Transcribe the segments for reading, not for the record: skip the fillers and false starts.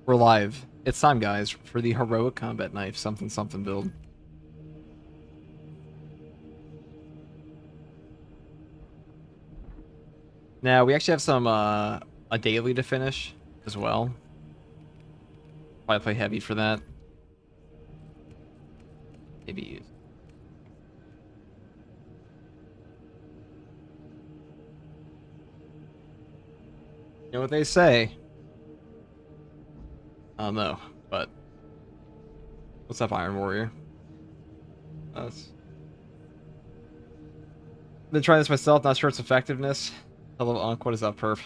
We're live. It's time, guys, for the heroic combat knife something something build. Now we actually have some a daily to finish as well. Probably play heavy for that. Maybe use. You know what they say? I don't know, but what's up, Iron Warrior? I've been trying this myself, not sure its effectiveness. Hello, Unk. What is up, perf?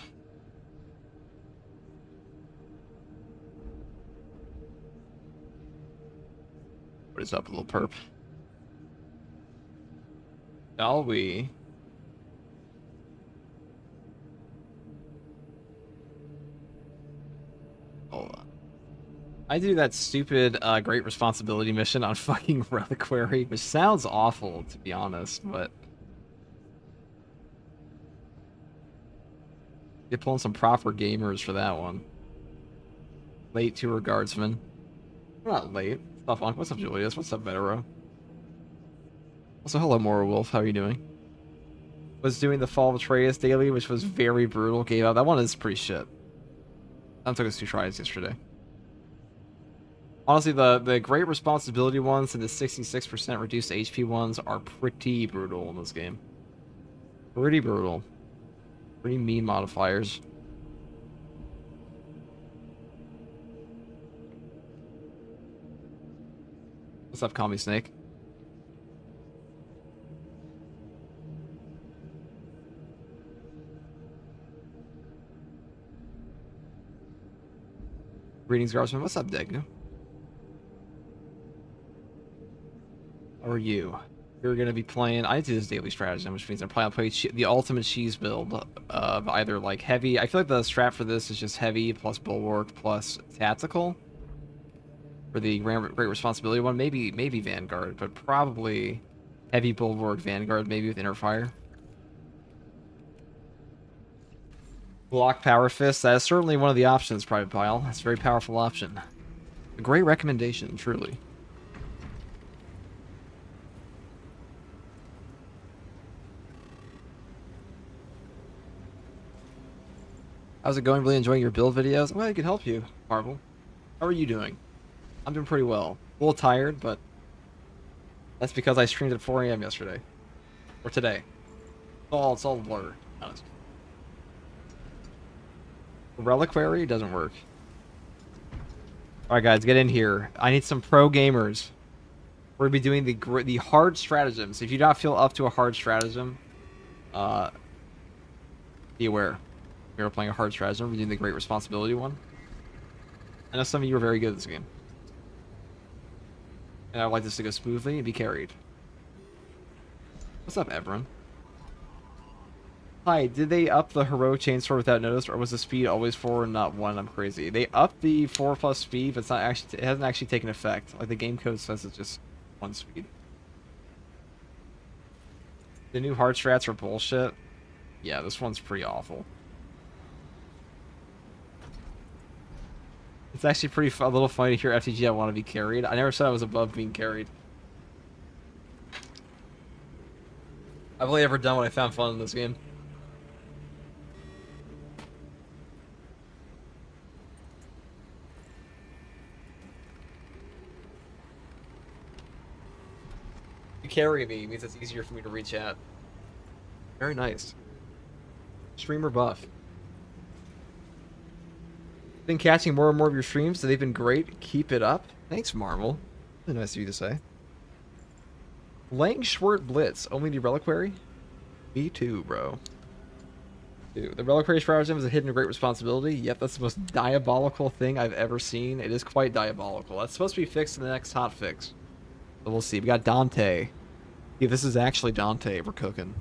What is up, little perp? Shall we? Hold on. I do that stupid Great Responsibility mission on fucking Reliquary, which sounds awful, to be honest, but... You're pulling some proper gamers for that one. Late tour guardsman. We're not late. Stuff on. What's up, Julius? What's up, Vetero? Also, hello, Moral Wolf. How are you doing? Was doing the Fall of Atreus daily, which was very brutal. Gave out. That one is pretty shit. That took us 2 tries yesterday. Honestly, the Great Responsibility ones and the 66% reduced HP ones are pretty brutal in this game. Pretty brutal. Pretty mean modifiers. What's up, Call Me Snake? Greetings, Guardsman. What's up, Degu? How are you? You're going to be playing... I do this daily stratagem, which means I'm probably going to play the ultimate cheese build of either, like, heavy... I feel like the strat for this is just heavy plus bulwark plus tactical. For the Great Responsibility one, maybe Vanguard, but probably heavy bulwark Vanguard, maybe with inner fire. Block Power Fist, that is certainly one of the options, Private Pile. That's a very powerful option. A great recommendation, truly. How's it going? Really enjoying your build videos? Well, I can help you, Marvel. How are you doing? I'm doing pretty well. A little tired, but that's because I streamed at 4 AM yesterday. Or today. It's all a blur, honest. Reliquary doesn't work. Alright guys, get in here. I need some pro gamers. We're going to be doing the hard stratagems. If you don't feel up to a hard stratagem, be aware. We're playing a hard stratagem. We're doing the Great Responsibility one. I know some of you are very good at this game. And I would like this to go smoothly and be carried. What's up, everyone? Hi, did they up the heroic chainsword without notice, or was the speed always 4 and not 1? I'm crazy. They upped the 4+ speed, but it's not actually, it hasn't actually taken effect. Like, the game code says it's just 1 speed. The new hard strats are bullshit. Yeah, this one's pretty awful. It's actually a little funny to hear FTG I want to be carried. I never said I was above being carried. I've only ever done what I found fun in this game. You carry me means it's easier for me to reach out. Very nice. Streamer buff. Been catching more and more of your streams, so they've been great. Keep it up. Thanks, Marvel. Really nice of you to say. Langschwert Blitz, only the Reliquary? Me too, bro. Dude, the Reliquary stratagem is a hidden Great Responsibility. Yep, that's the most diabolical thing I've ever seen. It is quite diabolical. That's supposed to be fixed in the next HOTFIX. But we'll see. We got Dante. Yeah, this is actually Dante. We're cooking.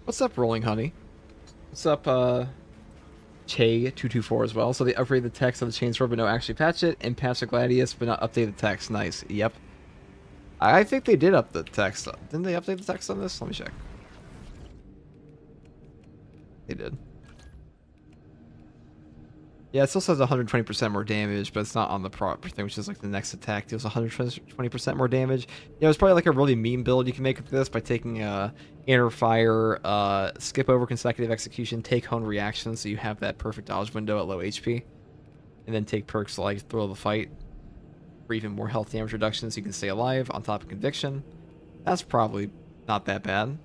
What's up, Rolling Honey? What's up, Che224 as well? So they upgrade the text of the chainsword, but no, actually patch it, and patch the Gladius, but not update the text. Nice. Yep. I think they did up the text. Didn't they update the text on this? Let me check. They did. Yeah, it still says 120% more damage, but it's not on the proper thing, which is like the next attack deals 120% more damage. Yeah, it's probably like a really mean build you can make with this by taking inner fire, skip over consecutive execution, take hone reaction, so you have that perfect dodge window at low HP, and then take perks like thrill of the fight for even more health damage reduction, so you can stay alive on top of conviction. That's probably not that bad.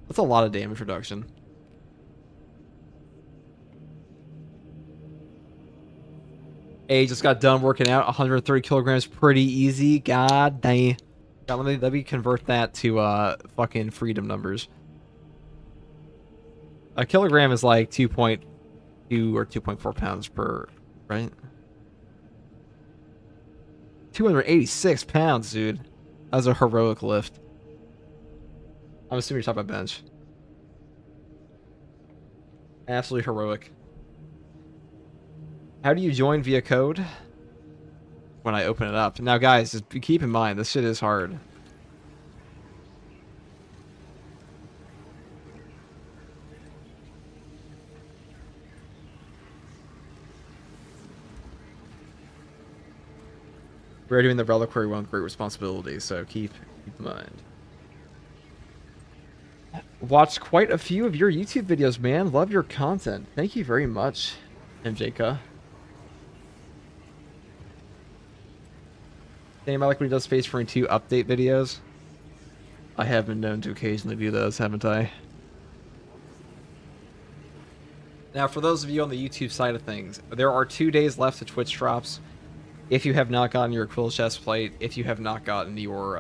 That's a lot of damage reduction. Hey, just got done working out. 130 kilograms, pretty easy. God dang. Let me convert that to fucking freedom numbers. A kilogram is like 2.2 or 2.4 pounds per, right? 286 pounds, dude. That was a heroic lift. I'm assuming you're talking about bench. Absolutely heroic. How do you join via code? When I open it up. Now, guys, just keep in mind, this shit is hard. We're doing the Reliquary one with great responsibility, so keep in mind. Watched quite a few of your YouTube videos, man. Love your content. Thank you very much, MJK. Anybody like when he does Space Marine 2 update videos? I have been known to occasionally do those, haven't I? Now, for those of you on the YouTube side of things, there are 2 days left to Twitch drops. If you have not gotten your Quill chest plate, if you have not gotten your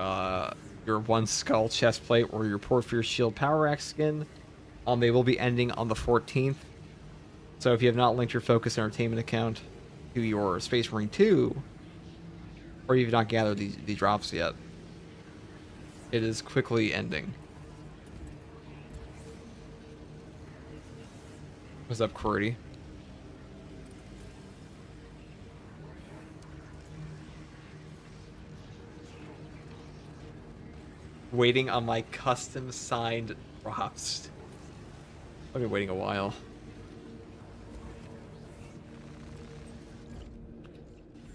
One Skull chest plate or your Porphyr Shield Power Axe skin, they will be ending on the 14th. So if you have not linked your Focus Entertainment account to your Space Marine 2, or you've not gathered the drops yet, it is quickly ending. What's up, Qwerty? Waiting on my custom signed drops. I've been waiting a while.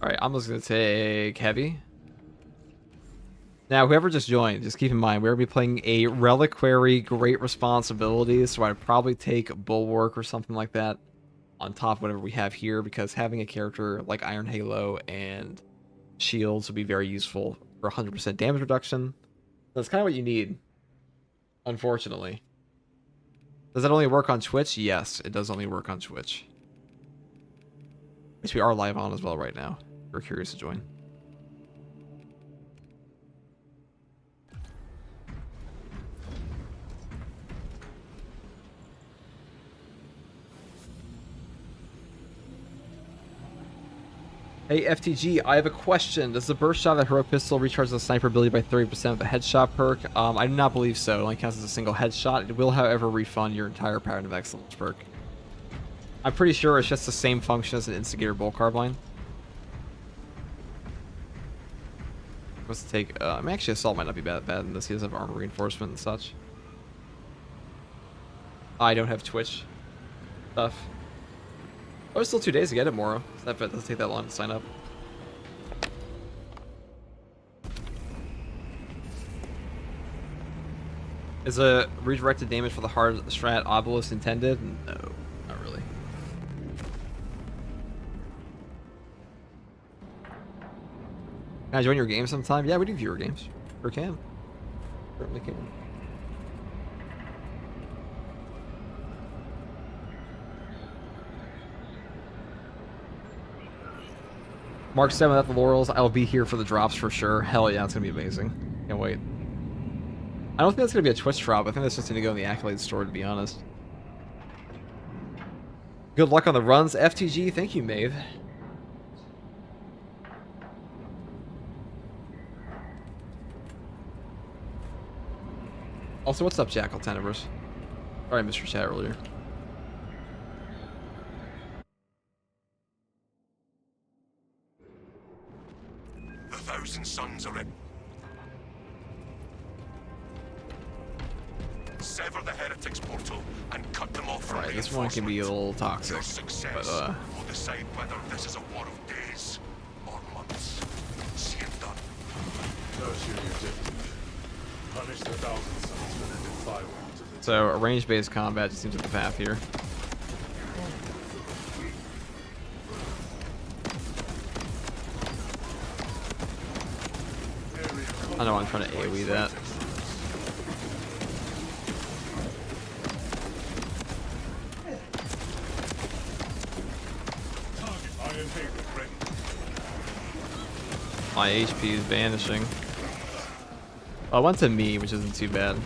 Alright, I'm just gonna take heavy. Now, whoever just joined, just keep in mind, we're gonna be playing a Reliquary Great Responsibility, so I'd probably take Bulwark or something like that on top of whatever we have here, because having a character like Iron Halo and Shields would be very useful for 100% damage reduction. That's kind of what you need, unfortunately. Does that only work on Twitch? Yes, it does only work on Twitch. Which we are live on as well right now. If you're curious to join. Hey FTG, I have a question. Does the burst shot of the hero pistol recharge the sniper ability by 30% with the headshot perk? I do not believe so. It only counts as a single headshot. It will, however, refund your entire Pattern of Excellence perk. I'm pretty sure it's just the same function as an Instigator Bolt Carbine. Let's take... I mean, actually, Assault might not be bad in this. He does have armor reinforcement and such. I don't have Twitch stuff. Oh, it's still 2 days to get it, Moro. That doesn't take that long to sign up. Is a redirected damage for the hard strat obelisk intended? No, not really. Can I join your game sometime? Yeah, we do viewer games. Sure can. Certainly can. Mark 7 at the Laurels. I'll be here for the drops for sure. Hell yeah, it's going to be amazing. Can't wait. I don't think that's going to be a Twitch drop. I think that's just going to go in the Accolade store, to be honest. Good luck on the runs, FTG. Thank you, Maeve. Also, what's up, Jackal Tenebris? Sorry, Mr. Chat earlier. The Thousand Suns are in. Sever the heretics portal and cut them off from Right, this one can be a little toxic, Your success but will decide whether this is a war of days or months. See it done. Tertiary objective. Punish the Thousand Sons for their defilement of the so range-based combat just seems like the path here. I know I'm trying to AoE that. My HP is vanishing. Well, it went to me, which isn't too bad.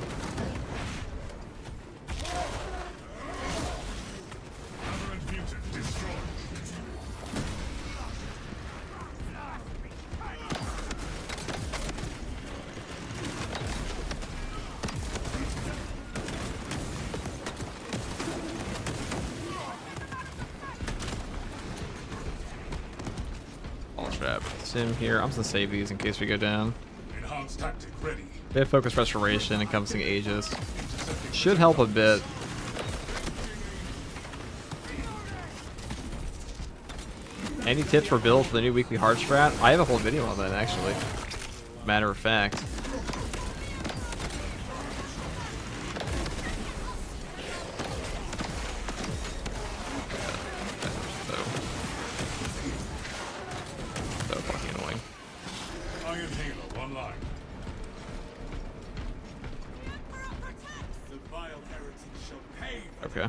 Sim here. I'm just gonna save these in case we go down. enhanced tactic ready. They have focus restoration encompassing ages. Should help a bit. Any tips for builds for the new weekly hard strat? I have a whole video on that actually. Matter of fact. Okay.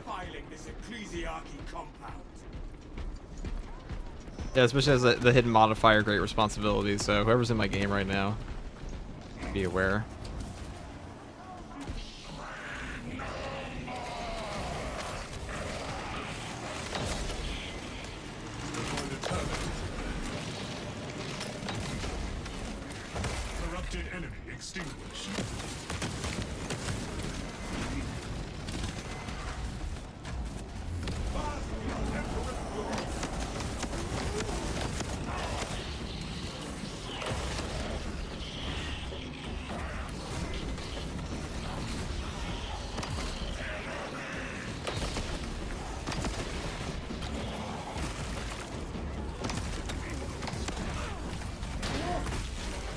Yeah, especially as the hidden modifier, great responsibility. So whoever's in my game right now, be aware. Corrupted enemy extinguished.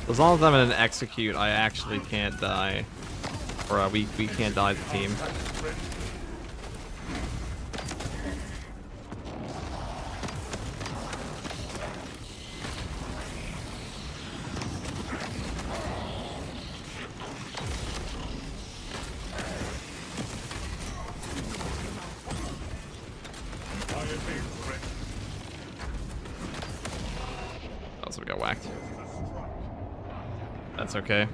As long as I'm in an execute, I actually can't die. Or we can't die as a team. Oh, so we got whacked. That's okay.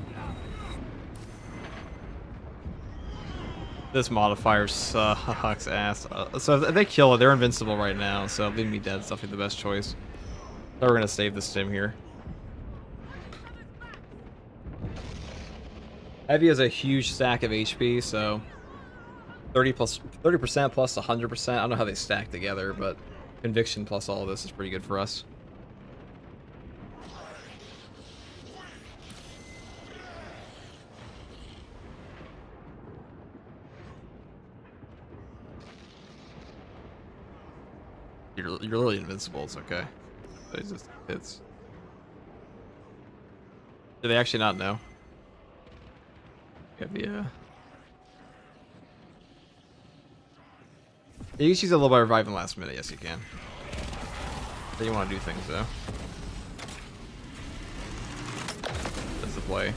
This modifier sucks ass. So if they kill it, they're invincible right now, so leaving me dead is definitely the best choice. So we're gonna save the stim here. Heavy has a huge stack of HP, so 30% plus 100%. I don't know how they stack together, but conviction plus all of this is pretty good for us. You're literally invincible. It's okay. It's. Do they actually not know? Yeah. You can use a little bit of revive in the last minute. Yes, you can. Then you want to do things though. That's the play.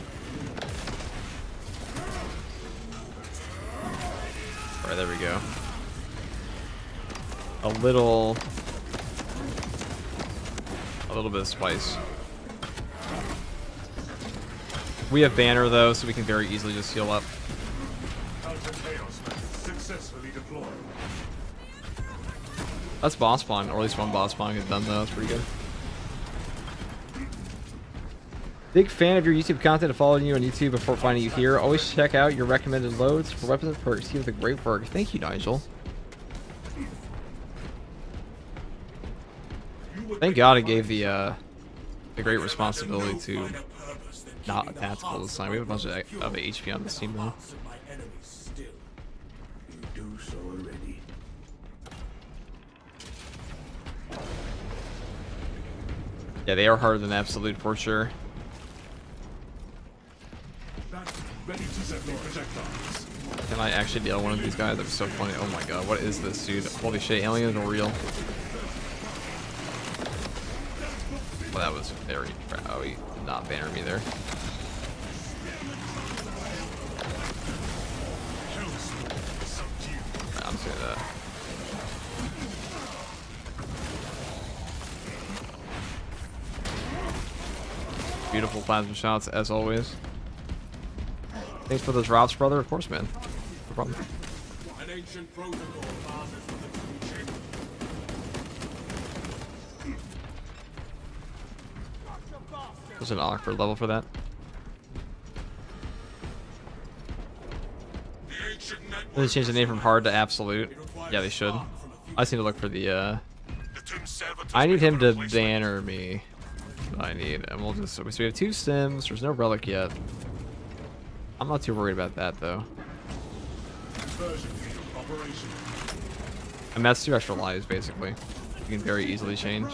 All right, there we go. A little bit of spice. We have banner though, so we can very easily just heal up. Successfully deployed. That's boss spawn, or at least one boss spawn is done though. That's pretty good. Big fan of your YouTube content. Following you on YouTube before finding you here. Always check out your recommended loads for weapons and perks. Keep up the great work. Thank you, Nigel. Thank God it gave the great responsibility to not a tactical this time. We have a bunch of HP on this team though. Yeah, they are harder than absolute for sure. Ready to set the projectiles. Can I actually deal one of these guys? That'd be so funny. Oh my god, what is this, dude? Holy shit, aliens are real. Well, that was very... Oh, he did not banner me there. Right, I'm just gonna... Beautiful plasma shots, as always. Thanks for the drops, brother. Of course, man. No problem. An ancient protocol passes from the teaching. There's an awkward level for that. They change the name from hard to absolute. Yeah, they should. I just need to look for the, I need him to banner me. I need, and we'll just, so we have 2 sims, there's no relic yet. I'm not too worried about that though. And that's 2 extra lives basically. You can very easily change.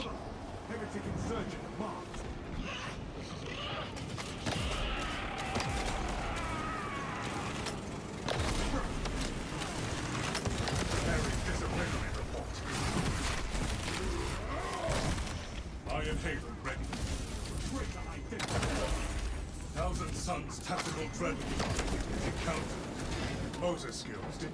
Thousand Suns tactical dread encounter. Moses skills did.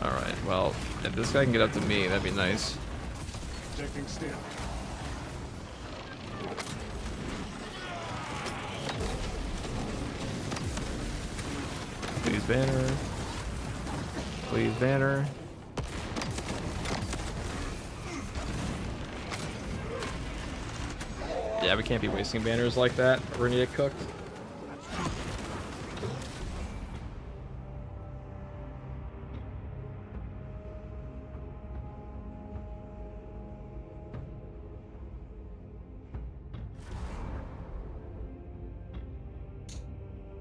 Alright, well, if this guy can get up to me, that'd be nice. Projecting still. Please banner. Please banner. Yeah, we can't be wasting banners like that. We're gonna get cooked.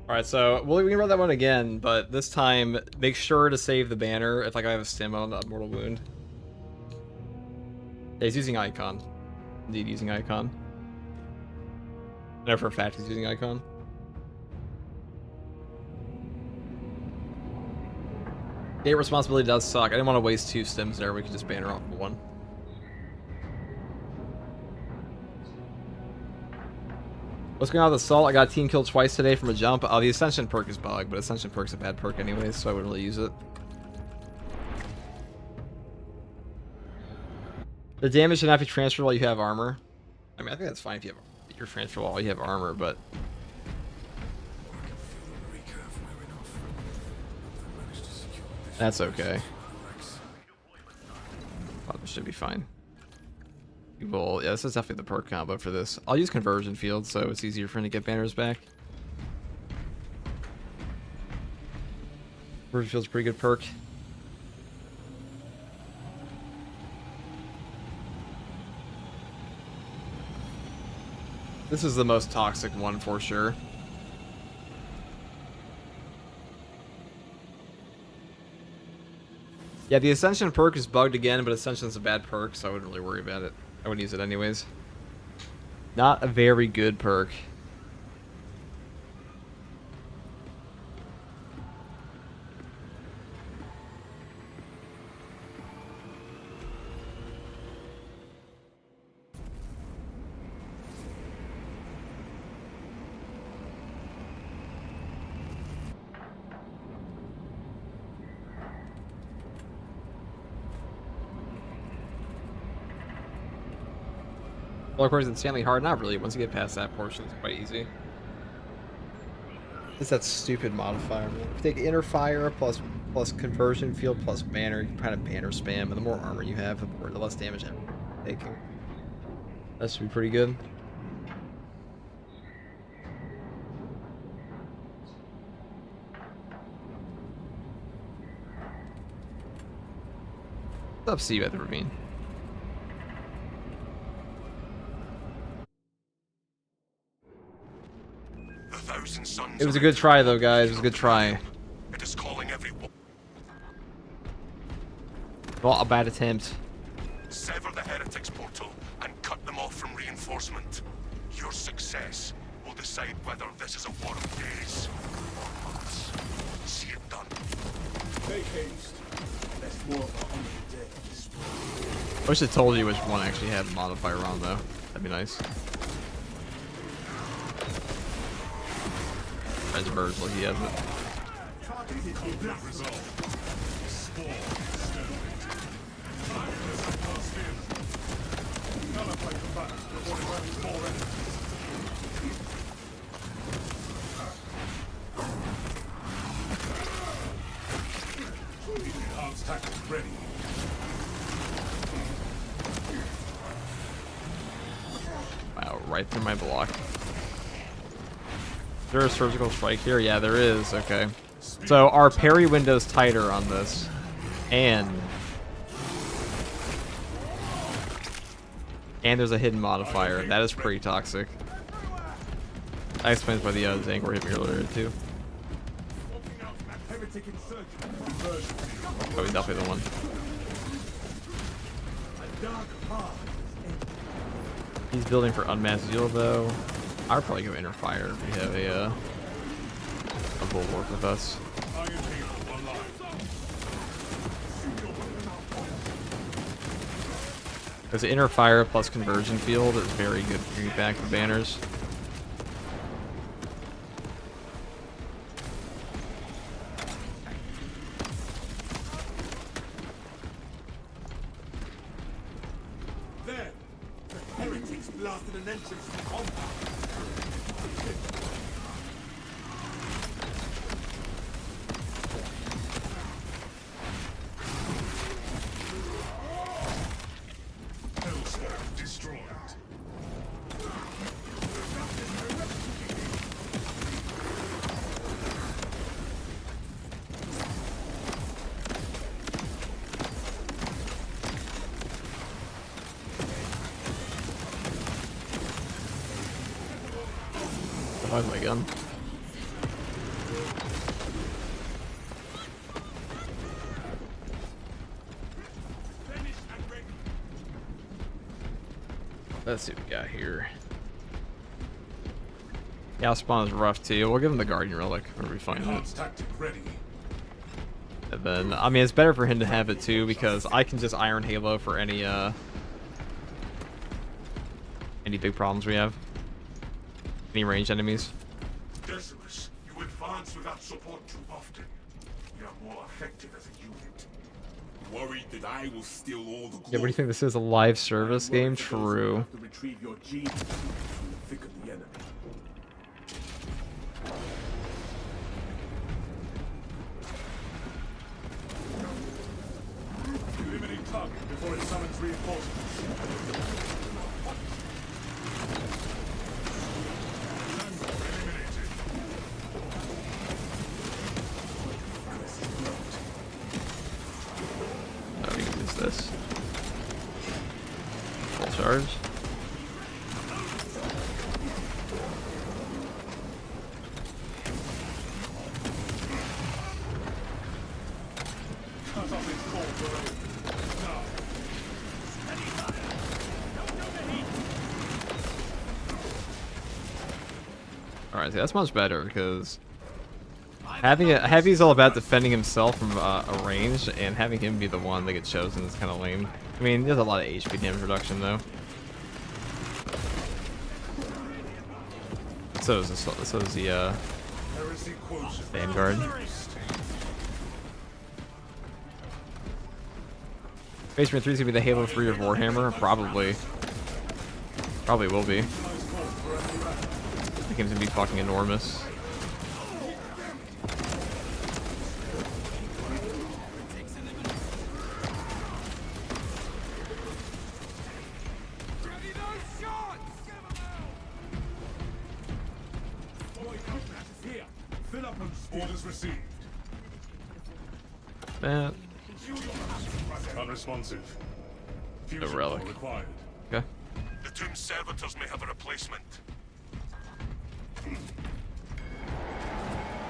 Alright, so we can run that one again, but this time make sure to save the banner if like I have a stim on a mortal wound. Yeah, he's using icon. Indeed using icon. I know for a fact he's using icon. Gate responsibility does suck. I didn't want to waste 2 stims there. We could just banner off 1. What's going on with Assault? I got team killed twice today from a jump. The Ascension perk is bugged, but Ascension perk's a bad perk anyways, so I wouldn't really use it. The damage should not be transferred while you have armor. I mean, I think that's fine if you have your transfer while you have armor, but... That's okay. Oh, this should be fine. Well, yeah, this is definitely the perk combo for this. I'll use Conversion Field, so it's easier for him to get banners back. Conversion Field's a pretty good perk. This is the most toxic one for sure. Yeah, the Ascension perk is bugged again, but Ascension's a bad perk, so I wouldn't really worry about it. I wouldn't use it anyways. Not a very good perk. Well, of course, it's insanely hard. Not really. Once you get past that portion, it's quite easy. It's that stupid modifier, man. If you take inner fire plus conversion field plus banner, you can kind of banner spam, and the more armor you have, the less damage you're taking. That should be pretty good. What's up, Steve at the ravine? thousand suns. It was a good try, though, guys. It was a good try. It is calling every Well, a bad attempt. Sever the heretics portal and cut them off from reinforcement. Your success will decide whether this is a war of days or months. See it done. Make haste. That's more of 100 days. I wish it told you which one actually had the modifier on, though. That'd be nice. As birds, like he has it. Enhanced tactics ready. Wow, right through my block. Is there a surgical strike here? Yeah, there is. Okay. So our parry window's tighter on this. And there's a hidden modifier. That is pretty toxic. That explains why the Zangor hit me earlier, too. Oh, he's definitely the one. He's building for unmasked zeal, though. I would probably go inner fire if we have a bulwark with us. Because inner fire plus conversion field is very good for you back the banners. There! The heretics blasted an entrance to the compound. Hellspawn destroyed. Oh my gun. Let's see what we got here. Yeah, spawn is rough too. We'll give him the Guardian Relic where we find it. Enhanced tactic ready. And then, I mean, it's better for him to have it too because I can just Iron Halo for any big problems we have. Any ranged enemies. Decimus, you advance without support too often. You are more effective as a unit. Worried that I will steal all the glory. Yeah, what do you think this is? A live service game? True. Have to retrieve your genes from the thick of the enemy. Limiting target before it summons reinforcements. Oh, we can use this. Full charge. Cut off its core forever. Now. Alright, so that's much better because having a Heavy's all about defending himself from a range, and having him be the one that gets chosen is kind of lame. I mean, there's a lot of HP damage reduction though. So is the Heresy quotient. Vanguard. Basement 3 is gonna be the Halo 3 of Warhammer, probably. Probably will be. I think it's gonna be fucking enormous. Orders received. That. Unresponsive. The Fusion Relic. core required. Okay. The Tomb Servitors may have a replacement.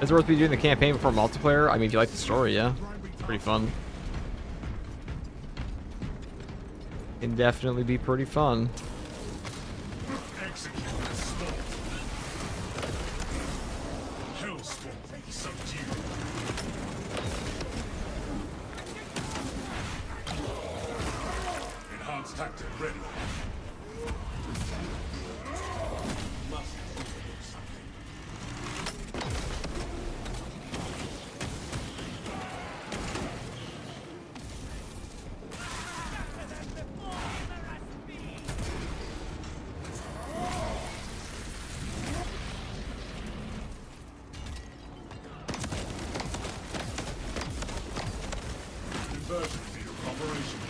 Is it worth me doing the campaign before multiplayer? I mean, if you like the story, yeah. It's pretty fun. Can definitely be pretty fun. Execute the storm. Hellstorm subdued. Enhanced tactic ready. Must do something. Conversion field operational.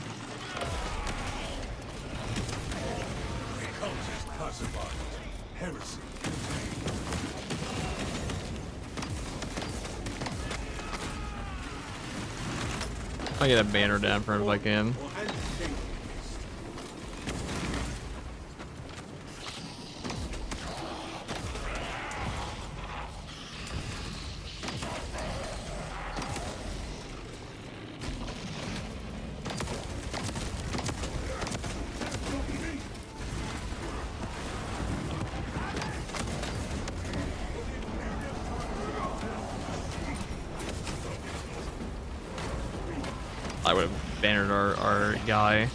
Cultist classified. Heresy contained. I'll get a banner down for him if I can. I would have bannered our guy.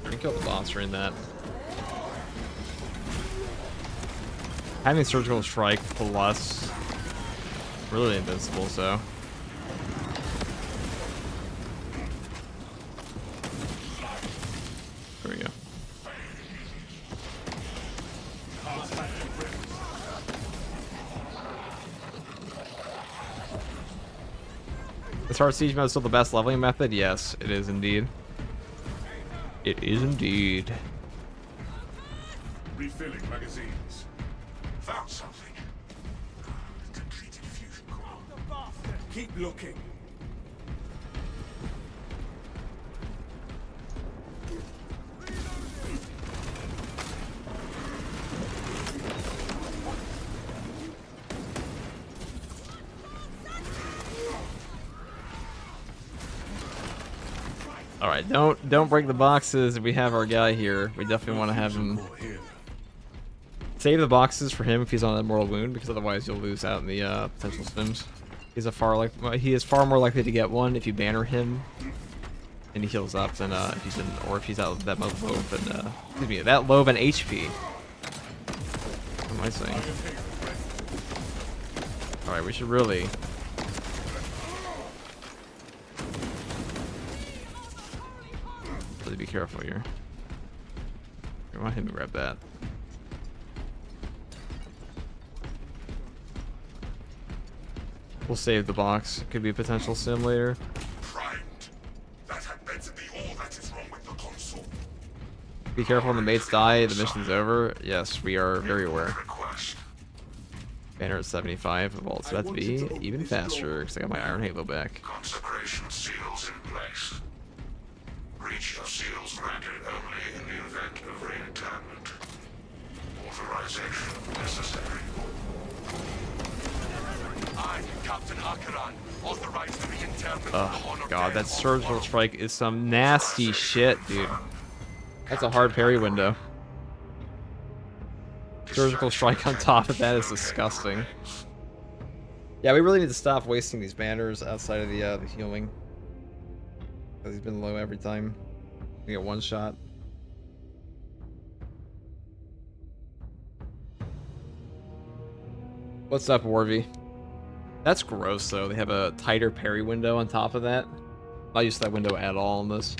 I can kill the monster in that. Having surgical strike plus really invincible, so. There we go. As far as siege mode is still the best leveling method, yes, it is indeed. It is indeed. Refilling magazines. Found something. Completed fusion core. Keep looking. All right, don't break the boxes. We have our guy here. We definitely want to have him save the boxes for him if he's on a mortal wound, because otherwise you'll lose out in the potential stims. He is far more likely to get one if you banner him and he heals up than if he's in, or if he's out that low than excuse me, that low of an HP. What am I saying? All right, we should really. Be careful here. I want him to grab that. We'll save the box. Could be a potential sim later. Primed. That had better be all that is wrong with the console. Be careful when the mates die. The mission's over. Yes, we are very aware. Request. Banner at 75. Well, it's about to be even faster because I got my Iron Halo back. Consecration seals in place. Reach of seals granted only in the event of re-enchantment. Authorization necessary. I, Captain Akaran, authorize the re-enchantment of the Oh Honored god, Dead that of surgical War. strike is some nasty shit, dude. That's a hard parry window. Surgical strike on top of that is disgusting. Yeah, we really need to stop wasting these banners outside of the healing. Because he's been low every time. We get one shot. What's up, Warvy? That's gross, though. They have a tighter parry window on top of that. Not used to that window at all in this.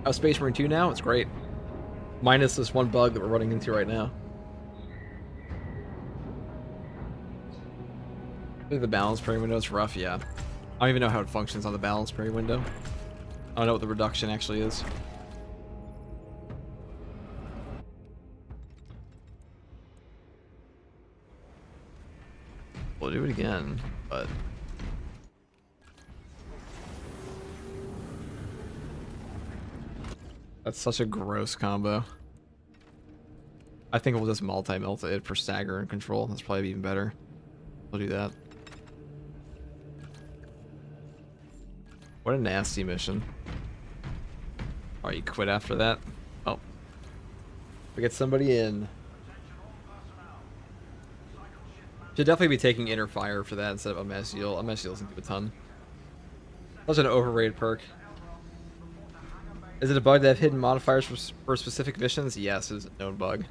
Oh, Space Marine 2 now? It's great. Minus this one bug that we're running into right now. I think the balance parry window is rough, yeah. I don't even know how it functions on the balance parry window. I don't know what the reduction actually is. We'll do it again, but... That's such a gross combo. I think we'll just multi-melt it for stagger and control. That's probably even better. We'll do that. What a nasty mission. Alright, you quit after that? Oh. We get somebody in. Should definitely be taking Inner Fire for that instead of Amaziel. Amaziel doesn't do a ton. Such an overrated perk. Is it a bug to have hidden modifiers for specific missions? Yes, it's a known bug.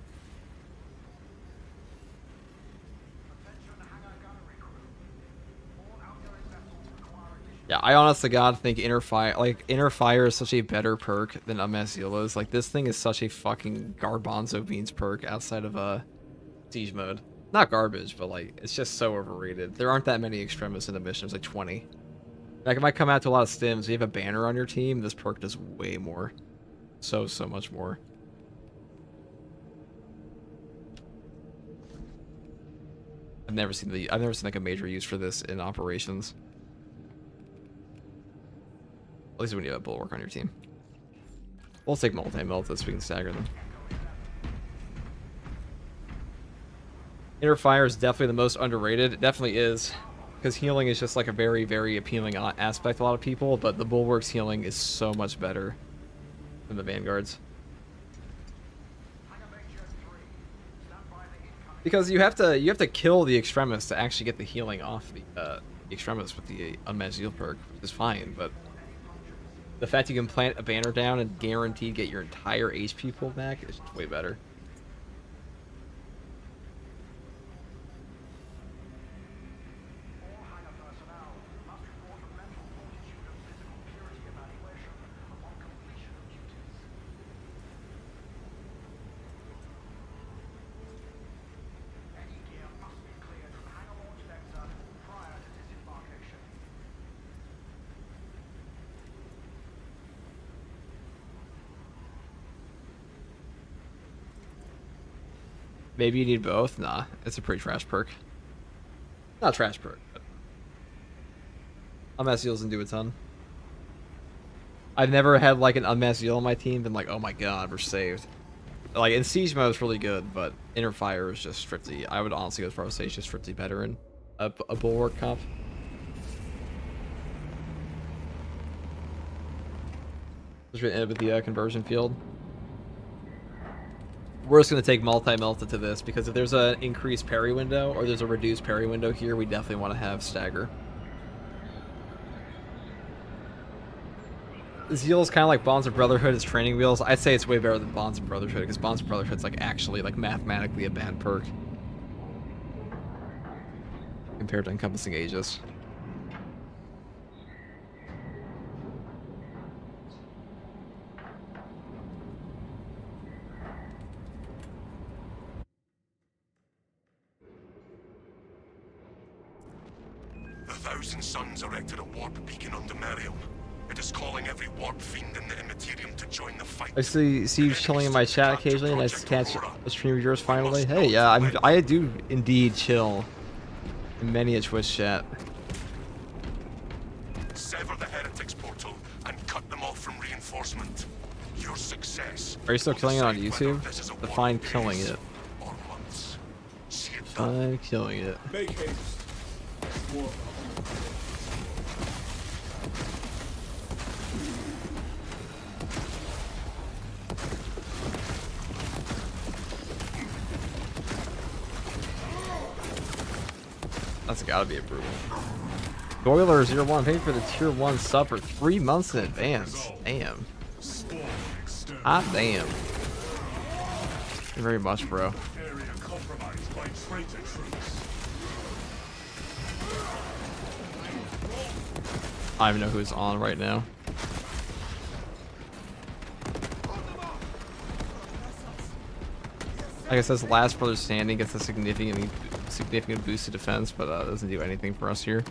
Yeah, I honest to God think Inner Fire is such a better perk than Amaziel is. Like, this thing is such a fucking garbanzo beans perk outside of Siege mode. Not garbage, but like, it's just so overrated. There aren't that many extremists in the mission. There's like 20. Like, it might come out to a lot of stims. If you have a banner on your team, this perk does way more. So much more. I've never seen like a major use for this in operations. At least when you have a bulwark on your team. We'll take multi-melt so we can stagger them. Inner Fire is definitely the most underrated. It definitely is. Because healing is just like a very, very appealing aspect to a lot of people, but the bulwark's healing is so much better than the Vanguards. Because you have to kill the Extremis to actually get the healing off the Extremis with the Amaziel perk, which is fine, but the fact you can plant a banner down and guaranteed get your entire HP pull back is just way better. Maybe you need both? Nah, it's a pretty trash perk. Not trash perk, but Unmasked Zeal doesn't do a ton. I've never had like an Unmasked Zeal on my team been like, oh my god, we're saved. Like, in Siege mode it's really good, but Inner Fire is just strictly, I would honestly go as far as say it's just strictly better in a Bulwark comp. Just gonna end with the conversion field. We're just going to take multi-melted to this, because if there's an increased parry window, or there's a reduced parry window here, we definitely want to have stagger. Zeal is kind of like Bonds of Brotherhood as training wheels. I'd say it's way better than Bonds of Brotherhood, because Bonds of Brotherhood's like actually like mathematically a bad perk compared to Encompassing Aegis. The Thousand Suns erected a warp beacon on Demerium. It is calling every warp fiend in the Immaterium to join the fight. I see you chilling in my chat occasionally. Nice to catch a stream of yours finally. Hey, yeah, I do indeed chill in many a Twitch chat. Sever the heretics portal and cut them off from reinforcement. Your success. Are you still will killing it on decide YouTube? whether this is a war Define of killing days it. or months. See it done. I'm killing it. Make haste. War. That's gotta be a brutal. Boiler 01, paying for the tier 1 sub for 3 months in advance. Damn. Hot damn. Thank you very much, bro. Area compromised by traitor troops. I don't even know who's on right now. Like I said, last brother standing gets a significant boost to defense, but doesn't do anything for us here.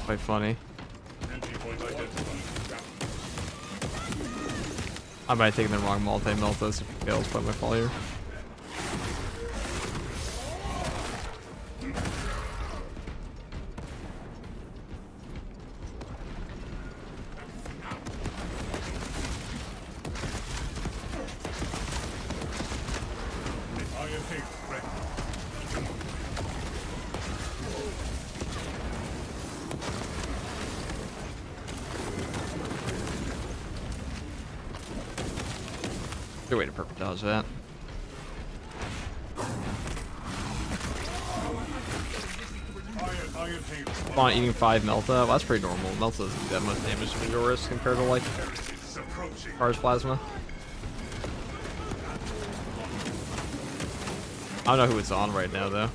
Quite funny. Entry point identified. I might have taken the wrong multi-melt this if it fails by my fault here. Good way to perfect dodge that. Come on, eating 5 Melta. Well, that's pretty normal. Melta doesn't do that much damage to visual risk compared to like Charged Plasma. I don't know who it's on right now though. I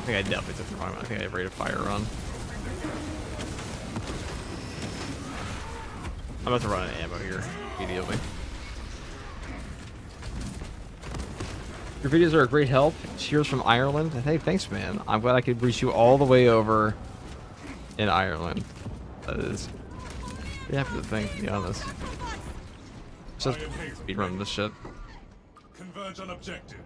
think I definitely took the wrong one. I think I rated fire run. I'm about to run out of ammo here immediately. Your videos are a great help. Cheers from Ireland. Hey, thanks, man. I'm glad I could reach you all the way over in Ireland. That is pretty happy to think, to be honest. Just speedrunning this shit. Converge on objective.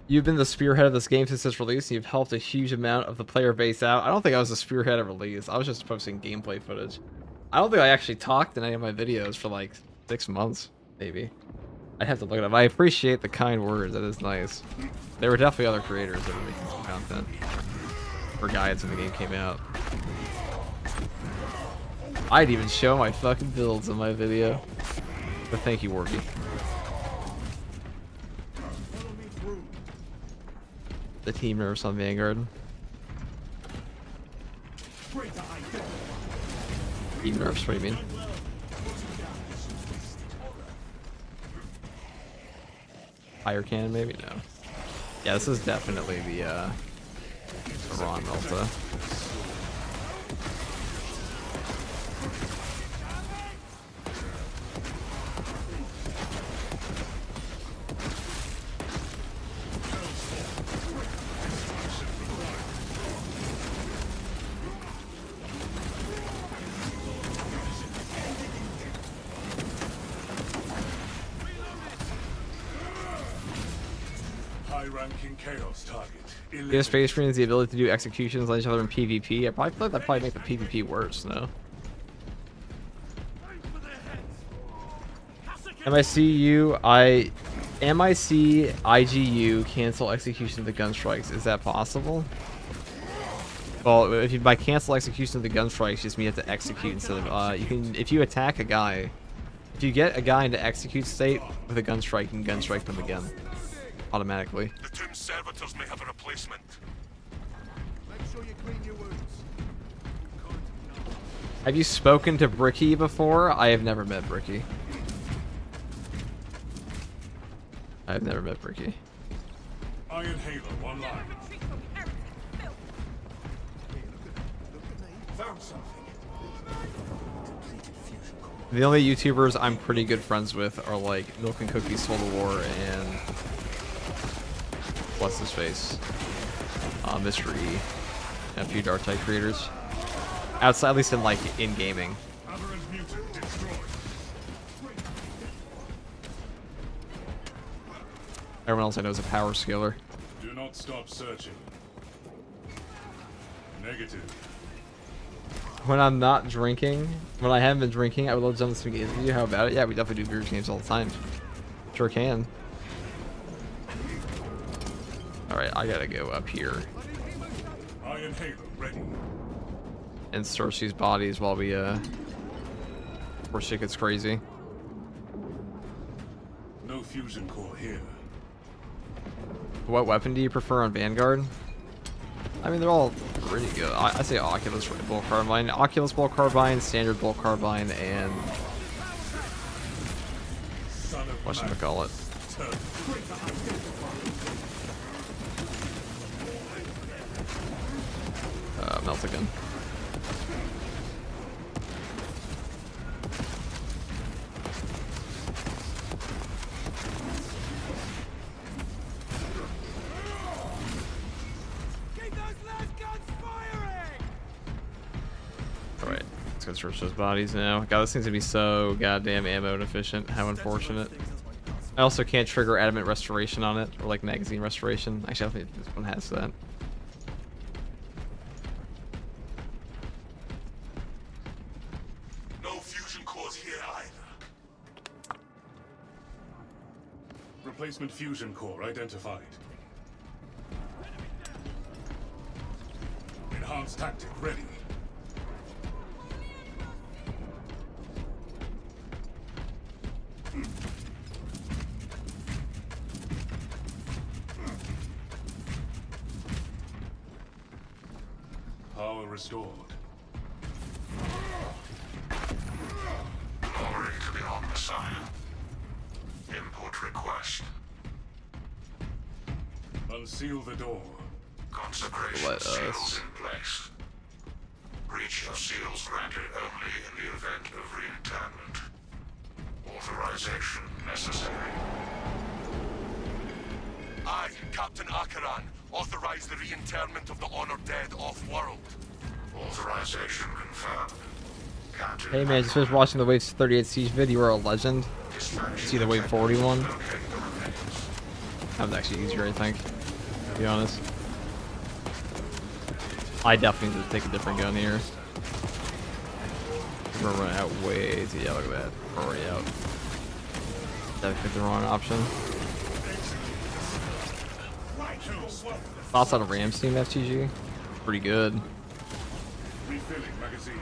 You've been the spearhead of this game since its release, and you've helped a huge amount of the player base out. I don't think I was the spearhead at release. I was just posting gameplay footage. I don't think I actually talked in any of my videos for like 6 months, maybe. I'd have to look it up. I appreciate the kind words. That is nice. There were definitely other creators that were making some content or guides when the game came out. I'd even show my fucking builds in my video. But thank you, Warby. The team nerfs on Vanguard. Team nerfs, what do you mean? Fire cannon, maybe? No. Yeah, this is definitely the Ron Melta. Chaos target. Give Space Marines the ability to do executions on each other in PvP. I probably feel like that'd probably make the PvP worse, no? MIC IGU cancel execution of the gun strikes. Is that possible? Well, if you by cancel execution of the gun strikes, just mean you have to execute instead of you can if you attack a guy, if you get a guy into execute state with a gun strike, you can gun strike them again. Automatically. The tomb servitors may have a replacement. Make sure you clean your wounds. Have you spoken to Bricky before? I have never met Bricky. I've never met Bricky. Iron Halo, one line. Found something. The only YouTubers I'm pretty good friends with are like Milk and Cookies Total War and what's his face? Mr. E. And a few Dark Tide creators. Outside, at least in like in gaming. Everyone else I know is a power scaler. Do not stop searching. Negative. When I'm not drinking, when I haven't been drinking, I would love to jump some games with you. How about it? Yeah, we definitely do beer games all the time. Sure can. Alright, I gotta go up here. Iron Halo ready. And search these bodies while we, before shit gets crazy. No fusion core here. What weapon do you prefer on Vanguard? I mean, they're all pretty good. I say Oculus Bolt Carbine. Oculus Bolt Carbine, Standard Bolt Carbine, and whatchamacallit. Meltagun. Alright, let's go search those bodies now. God, this thing's gonna be so goddamn ammo inefficient. How unfortunate. I also can't trigger adamant restoration on it, or like magazine restoration. Actually, I don't think this one has that. No fusion cores here either. Replacement fusion core identified. Enhanced tactic ready. Power restored. Glory to the Omnissiah. Input request. Unseal the door. Consecration Let seals us. in place. Breach of seals granted only in the event of reinterment. Authorization necessary. I, Captain Akaran, authorize the reinterment of the honored dead off-world. Authorization confirmed. Captain Hey man, just finished watching the Wave 38 Siege video. You are a legend. See the Wave 41? That was actually easier, I think. To be honest. I definitely need to take a different gun here. We're running out way too. Yeah, look at that. We're already out. Definitely the wrong option. Thoughts on a Rams team FTG? Pretty good. Refilling magazines.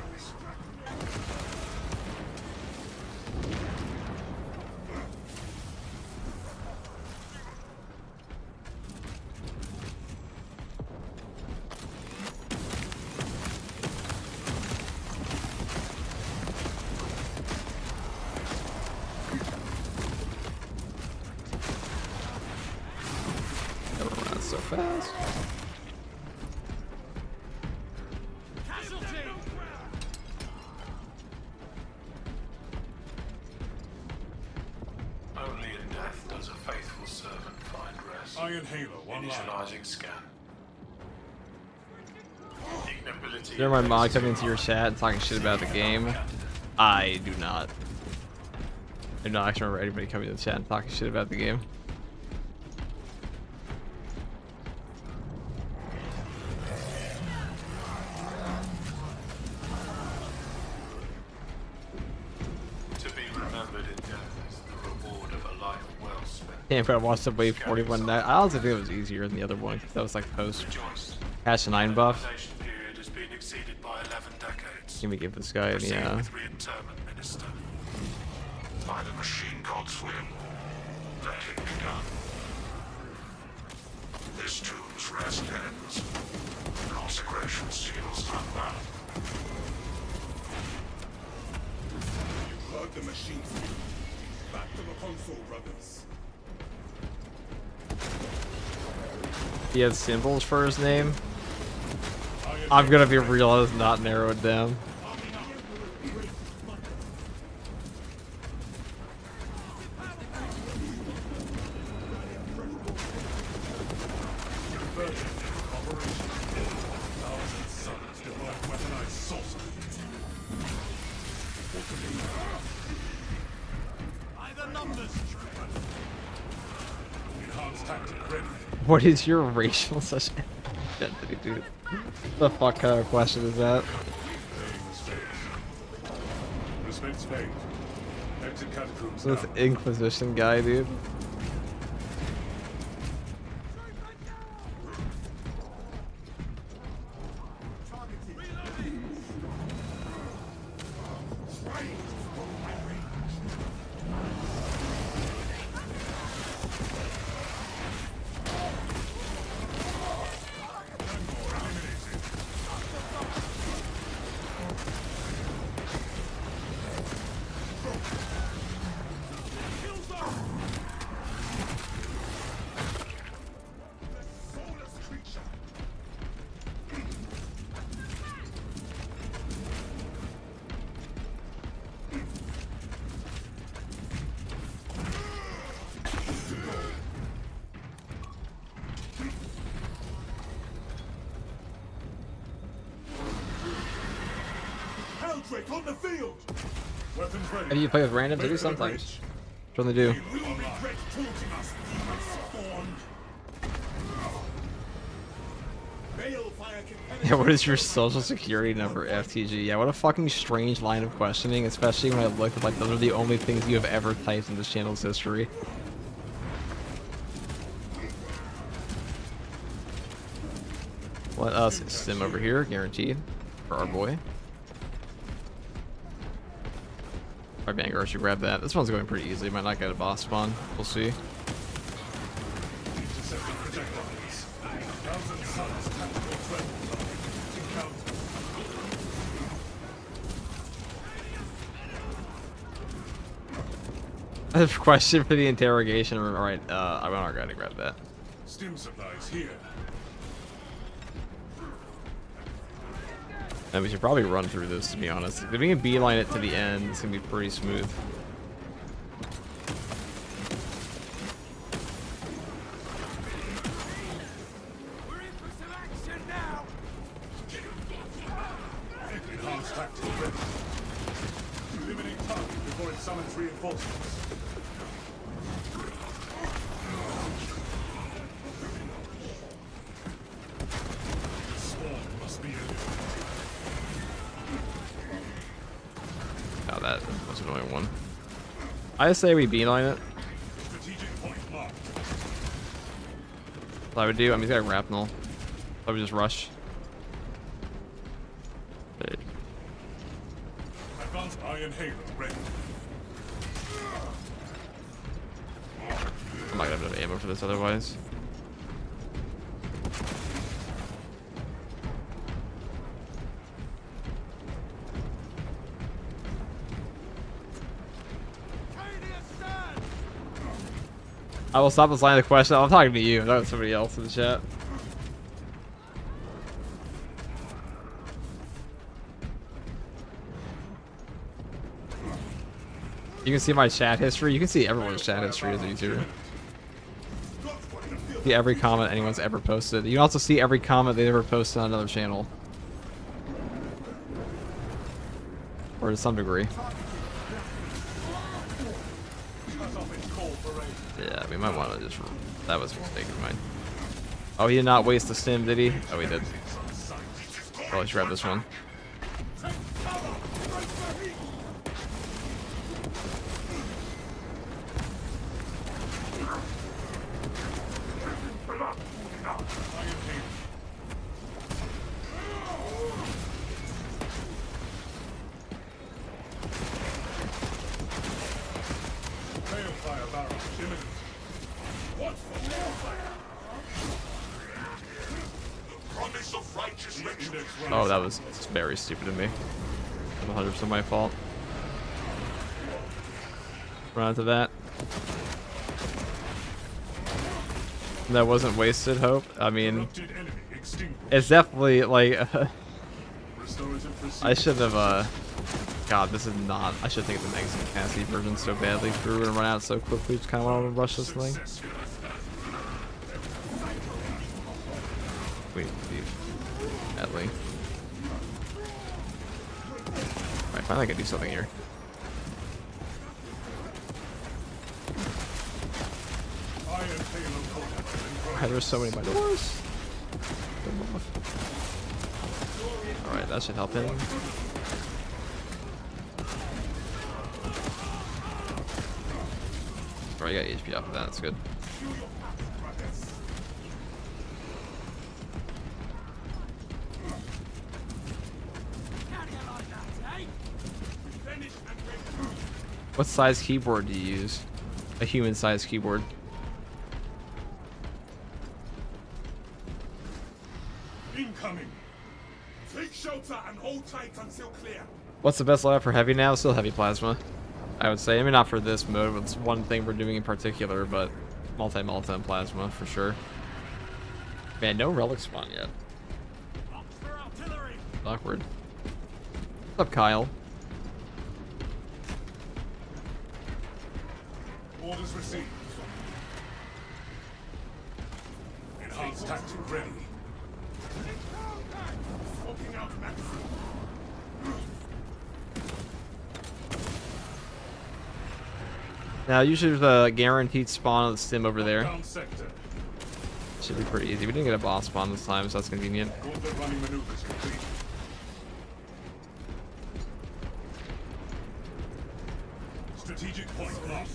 Never run so fast. Only in death does a faithful servant find rest. Iron Halo online. Initializing scan. Ignobility. Never mind, Molly coming into your chat and talking shit about the game. I do not. I do not actually remember anybody coming to the chat and talking shit about the game. To be remembered in death is the reward of a life well spent. Damn, I watched the Wave 41. I honestly think it was easier than the other one because that was like post Rejoice. patch 9 buff. The foundation period has been exceeded by 11 decades. Let me give this guy Proceed any with reinterment, Minister. By the machine god's will, let it be done. This tomb's rest ends. Consecration seals unbound. You heard the machine speak. Back to the console, brothers. He has symbols for his name. I'm gonna be real, it's not narrowed down. Enhanced tactic ready. What is your racial such identity, dude? The fuck kind of question is that? Respects fate. Exit catacombs This now. Inquisition guy, dude. Heldrake on the field. Weapons ready. Have you play with randoms? I do sometimes. What do they do? You will regret taunting us, demon spawn. Balefire can penetrate. Yeah, what is your social security number, FTG? Yeah, what a fucking strange line of questioning, especially when I look at like those are the only things you have ever typed in this channel's history. Let us stim over here, guaranteed, for our boy. Our Vanguard should grab that. This one's going pretty easy. Might not get a boss spawn. We'll see. Intercepting projectiles. Thousand Suns tactical threat encounter. I have a question for the interrogation room. Alright, I'm not going to grab that. Stim supplies here. And we should probably run through this, to be honest. If we can beeline it to the end, it's going to be pretty smooth. We're in for some action now. Enhanced tactical ready. Eliminate target before it summons reinforcements. Swarm must be eliminated. Oh, that was an annoying one. I say we beeline it. Strategic point marked. What I would do, I mean, he's got grapnel. I would just rush. But Advanced iron halo ready. I'm not gonna have enough ammo for this otherwise. I will stop this line of question. I'm talking to you, not somebody else in the chat. You can see my chat history. You can see everyone's chat history as a YouTuber. See every comment anyone's ever posted. You can also see every comment they ever posted on another channel. Or to some degree. Yeah, we might want to just... That was a mistake of mine. Oh, he did not waste the stim, did he? Oh, he did. Oh, let's grab this one. Balefire barrage imminent. What's the warfare? Promise of righteous ritual. Oh, that was very stupid of me. 100% my fault. Run into that. That wasn't wasted hope. I mean, Corrupted enemy extinguished. it's definitely like Restorative procedure. I should have God, this is not. I should think of the Mexican Cassie version so badly. We were gonna run out so quickly. Just kind of want to rush this thing. Successful. Wait, Adley. Alright, finally I can do something here. Iron halo contact. Why there's so many by doors? Alright, that should help him. Alright, you got HP off of that, that's good. What size keyboard do you use? A human size keyboard. Incoming. Take shelter and hold tight until clear. What's the best loadout for heavy now? Still heavy plasma, I would say. I mean, not for this mode, but it's one thing we're doing in particular, but multi-multi and plasma for sure. Man, no relic spawn yet. Awkward. What's up, Kyle? Orders received. Enhanced tactic ready. Smoking out max. Now, usually there's a guaranteed spawn of the stim over there. Down sector. Should be pretty easy. We didn't get a boss spawn this time, so that's convenient. Gauntlet running maneuvers complete. Strategic point locked.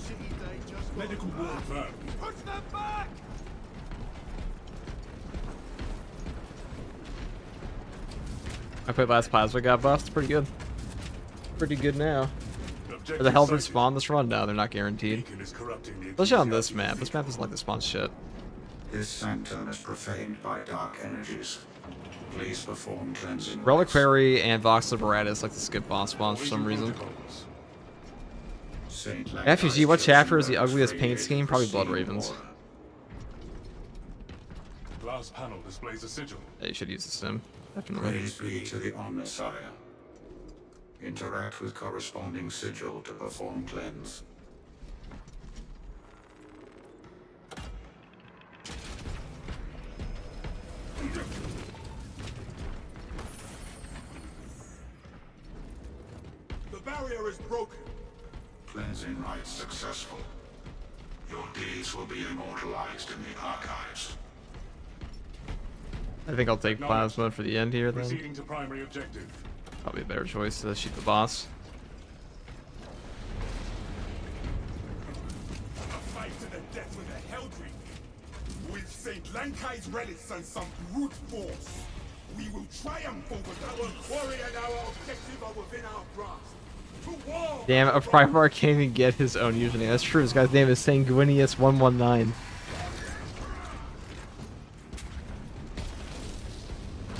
Medical wall confirmed. Push them back! I played last plasma, got buffed. It's pretty good. Pretty good now. Objective Are the Hellbirds sighted. spawn this run? No, they're not guaranteed. Beacon is corrupting the Especially on this enthusiasm map. of This the map doesn't like to spawn shit. This sanctum is profaned by dark energies. Please perform cleansing. rites. Reliquary and Vox Liberatus like to skip boss spawns for some reason. protocols. Saint FUG, what Lancai's chapter is the chosen ugliest weapons paint radiate scheme? Probably Blood pristine Ravens. water. Glass panel displays a sigil. Yeah, you should use the sim. Definitely. Praise be to the Omnissiah. Interact with corresponding sigil to perform cleanse. The barrier is broken. Cleansing rites successful. Your deeds will be immortalized in the archives. I think I'll take plasma for the end here then. Proceeding to primary objective. Probably a better choice to shoot the boss. A fight to the death with a Heldring. With St. Lancai's relics and some brute force, we will triumph over them. Our quarry and our objective are within our grasp. To war! Damn, a Primarch can't even get his own username. That's true. This guy's name is Sanguinius119.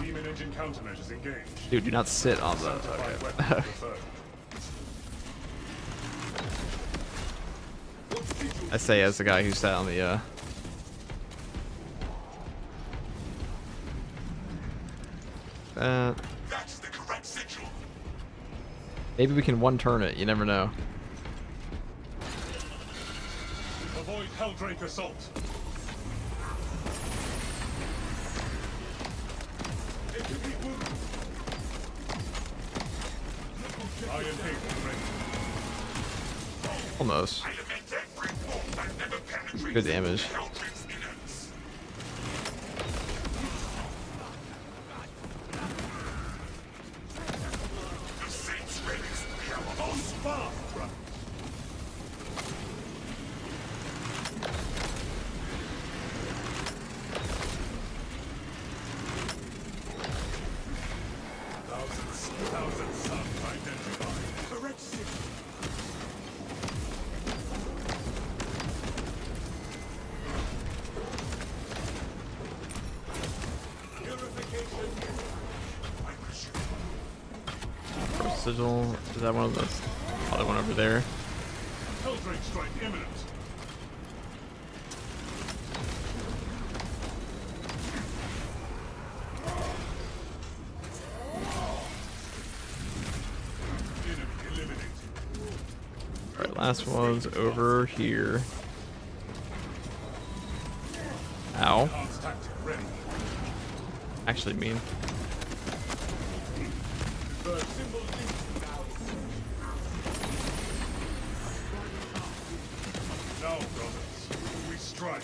Demon engine countermeasures engaged. Dude, do not sit on the. Sanctified Okay. weapon preferred. I say as the guy who sat on the. That's the correct sigil. Maybe we can one turn it. You never know. Avoid Helldrake assault. Iron Cable ready. Almost. I lament every wolf that never penetrates Good damage. Helldrake's innards. The Saints' relics will be our own spark. Thousands suns identified. Correct sigil. Purification. First sigil. Is that one of those? Other one over there. Helldrake strike imminent. Enemy eliminated. Alright, last one's over here. Ow. Enhanced tactic ready. Actually mean. Bird symbol linked. Now, brothers, we strike.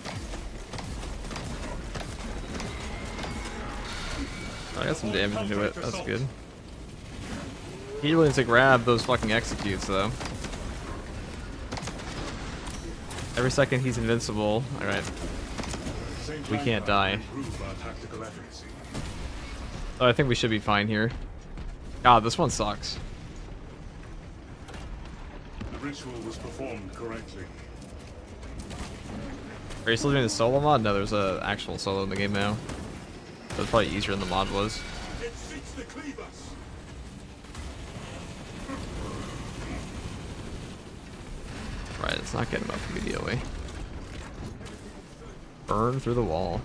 I got some damage into it. That's good. He really needs to grab those fucking executes though. Every second he's invincible. Alright. Saint We can't Lancai die. improve our tactical efficacy. Oh, I think we should be fine here. God, this one sucks. The ritual was performed correctly. Are you still doing the solo mod? No, there's a actual solo in the game now. So it's probably easier than the mod was. It seeks to cleave us. Right, let's not get him up immediately. Burn through the wall.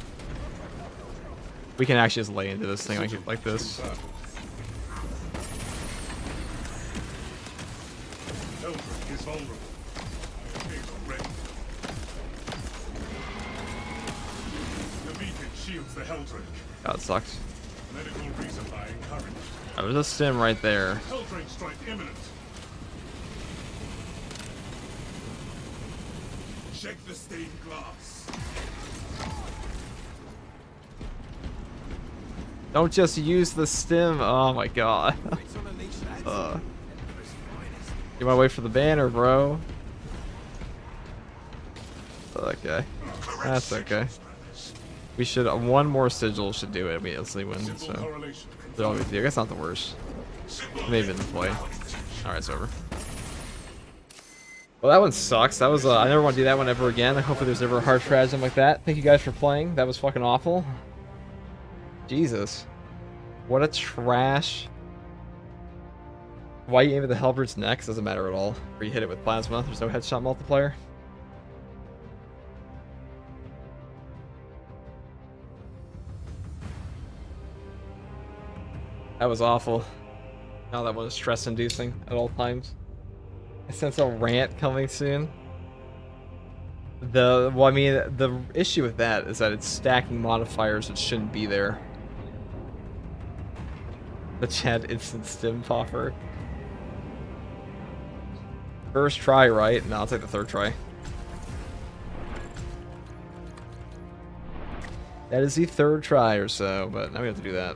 We can actually just lay into this thing like this. Helldrake is vulnerable. Cable ready. The beacon shields the Helldrake. God, it sucks. Medical resupply encouraged. Oh, there's a stim right there. Helldrake strike imminent. Check the stained glass. Don't just use the stim. Oh my god. You wanna wait for the banner, bro? Okay. That's okay. We should one more sigil should do it. We instantly win. Simple So correlation. there's They're all good. I guess not the worst. Maybe in the play. Alright, it's over. Well, that one sucks. That was, I never want to do that one ever again. Hopefully there's never a hard stratagem like that. Thank you guys for playing. That was fucking awful. Jesus. What a trash. Why you aim at the halberds next doesn't matter at all. Or you hit it with plasma. There's no headshot multiplier. That was awful. Now that one is stress-inducing at all times. I sense a rant coming soon. Well, I mean, the issue with that is that it's stacking modifiers that shouldn't be there. The Chad instant stim popper. First try, right? No, I'll take the third try. That is the third try or so, but now we have to do that.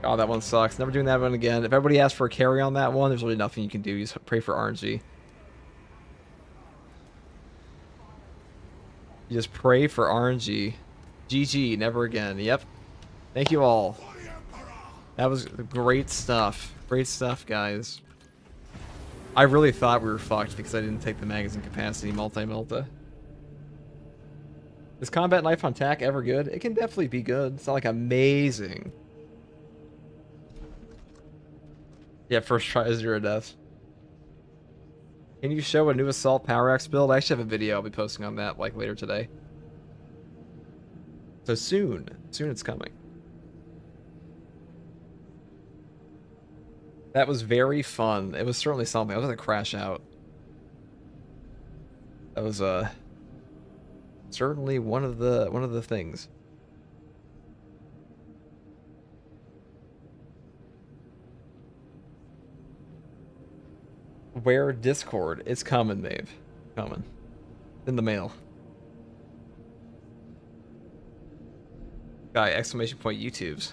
Oh, that one sucks. Never doing that one again. If everybody asks for a carry on that one, there's really nothing you can do. You just pray for RNG. You just pray for RNG. GG, never again. Yep. Thank you all. That was great stuff. Great stuff, guys. I really thought we were fucked because I didn't take the magazine capacity multi-melta. Is combat knife on tack ever good? It can definitely be good. It's not like amazing. Yeah, first try 0 deaths. Can you show a new assault power axe build? I actually have a video I'll be posting on that like later today. So soon it's coming. That was very fun. It was certainly something. I was gonna crash out. That was certainly one of the things. Where Discord? It's coming, Dave. Coming. In the mail. Guy, exclamation point YouTubes.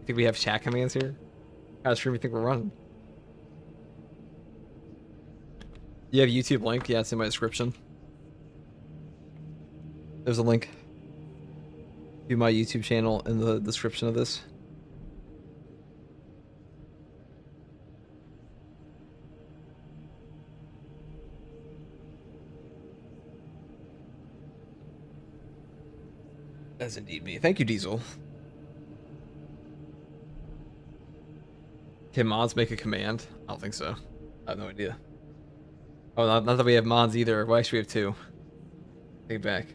You think we have chat commands here? What kind of stream you think we're running? You have YouTube link? Yeah, it's in my description. There's a link to my YouTube channel in the description of this. That's indeed me. Thank you, Diesel. Can mods make a command? I don't think so. I have no idea. Oh, not that we have mods either. Well, actually, we have 2. Take it back.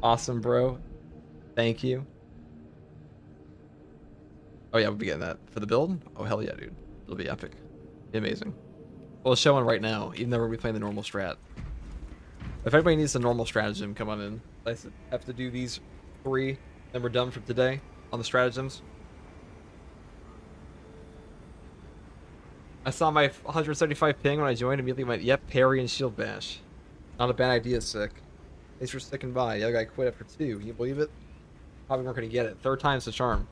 Awesome, bro. Thank you. Oh, yeah, we'll be getting that. For the build? Oh, hell yeah, dude. It'll be epic. Be amazing. Well, it's showing right now, even though we'll be playing the normal strat. If anybody needs a normal stratagem, come on in. I have to do these 3, then we're done for today on the stratagems. I saw my 175 ping when I joined, immediately went, yep, parry and shield bash. Not a bad idea, Sick. Thanks for sticking by. The other guy quit after 2. Can you believe it? Probably weren't going to get it. 3rd time's the charm.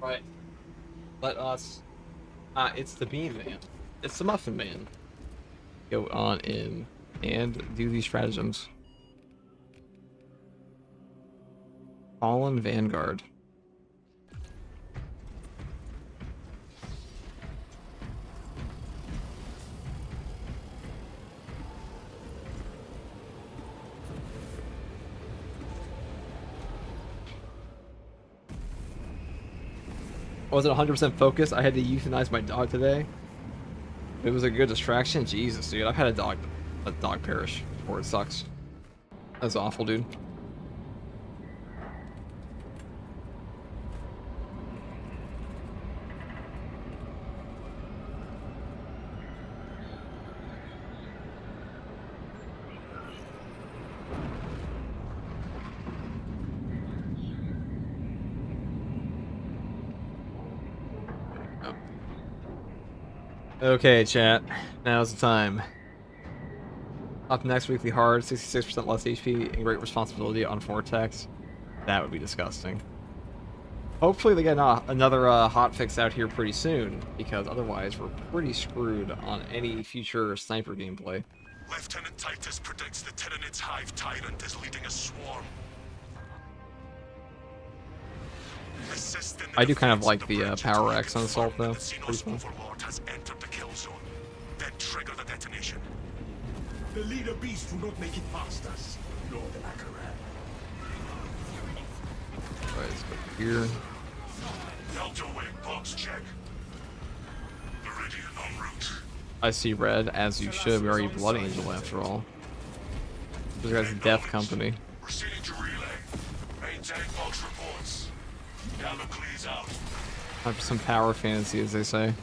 Right. Let us. It's the Bean Man. It's the Muffin Man. Go on in and do these stratagems. Fallen Vanguard. I wasn't 100% focused. I had to euthanize my dog today. It was a good distraction. Jesus, dude. I've had a dog perish before. It sucks. That's awful, dude. Okay, chat. Now's the time. Up next, weekly hard, 66% less HP, and great responsibility on Vortex. That would be disgusting. Hopefully they get another hotfix out here pretty soon, because otherwise we're pretty screwed on any future sniper gameplay. Lieutenant Titus predicts the Tyranids Hive Tyrant is leading a swarm. I do kind of like the Power X on Assault, though. Pretty fun. Overlord has entered the kill zone. Then trigger the detonation. The leader beast will not make it past us. Nor the Akaran. Alright, let's go here. Delta Wing box check. Meridian en route. I see red, as you should. We are a Blood Angel, after all. This guy's a Death Company. Proceeding to relay. Maintain box reports. Damocles out. Have some power fantasy, as they say.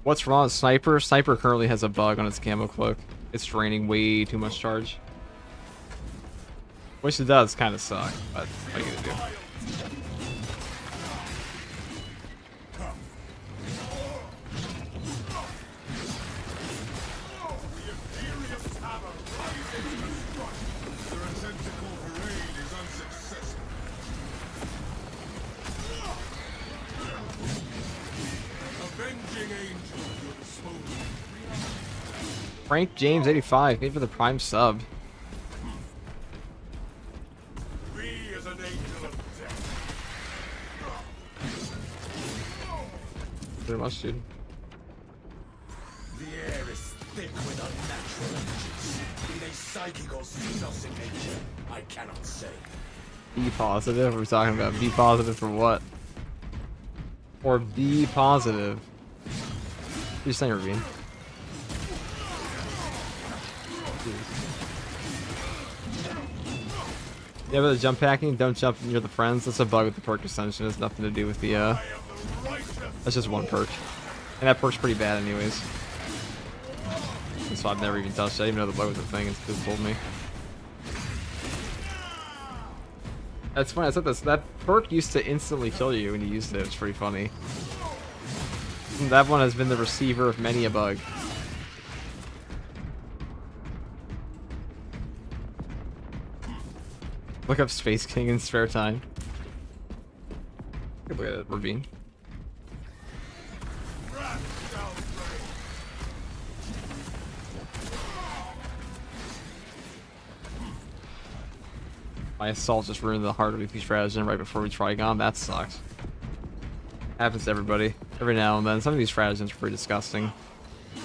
What's wrong with Sniper? Sniper currently has a bug on its camo cloak. It's draining way too much charge. Which it does kind of suck, but what are you gonna do? Frank James 85, paid for the Prime sub. Very much, dude. The air is thick with unnatural energies. Be they psychic or xenos in nature, I cannot say. Be positive? What are we talking about? Be positive for what? Or be positive? You're saying Ravine. Yeah, but the jump packing, don't jump near the friends. That's a bug with the perk extension. It has nothing to do with the, that's just one perk. And that perk's pretty bad anyways. So I've never even touched it. I didn't even know the bug was a thing until it told me. That's funny, I said this. That perk used to instantly kill you when you used it. It's pretty funny. And that one has been the receiver of many a bug. Look up Space King in spare time. Look at that ravine. My assault just ruined the heart of weekly stratagem right before we Trigon. That sucks. Happens to everybody. Every now and then. Some of these stratagems are pretty disgusting.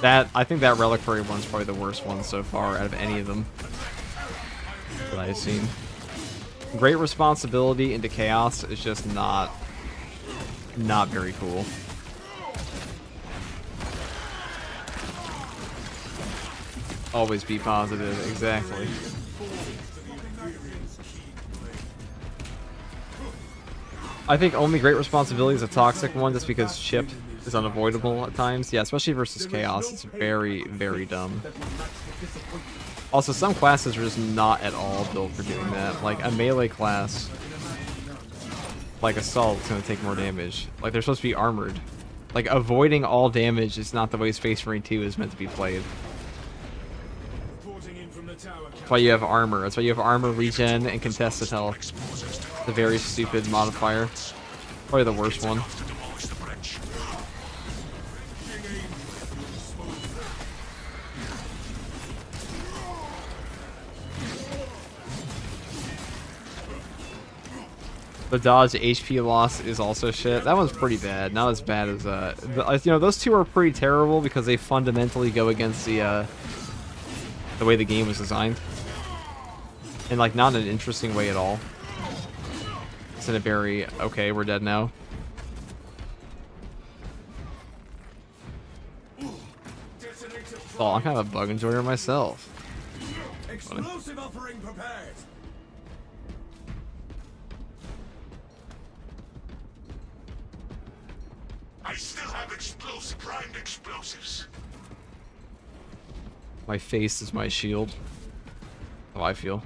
I think that Reliquary one's probably the worst one so far out of any of them that I've seen. Great responsibility into chaos is just not very cool. Always be positive, exactly. I think only great responsibility is a toxic one just because chip is unavoidable at times. Yeah, especially versus chaos. It's very, very dumb. Also, some classes are just not at all built for doing that. Like, a melee class, like Assault, is going to take more damage. Like, they're supposed to be armored. Like, avoiding all damage is not the way Space Marine 2 is meant to be played. Reporting in from the That's why you have armor. That's why you have armor, regen, and contested health. It's a very stupid modifier. Probably the worst one. To demolish the bridge. The dodge HP loss is also shit. That one's pretty bad. Not as bad as you know, those two are pretty terrible because they fundamentally go against the way the game was designed, and like not in an interesting way at all. It's in a very okay, we're dead now. Oh, I'm kind of a bug enjoyer myself. Explosive offering prepared. I still have primed explosives. My face is my shield. How I feel.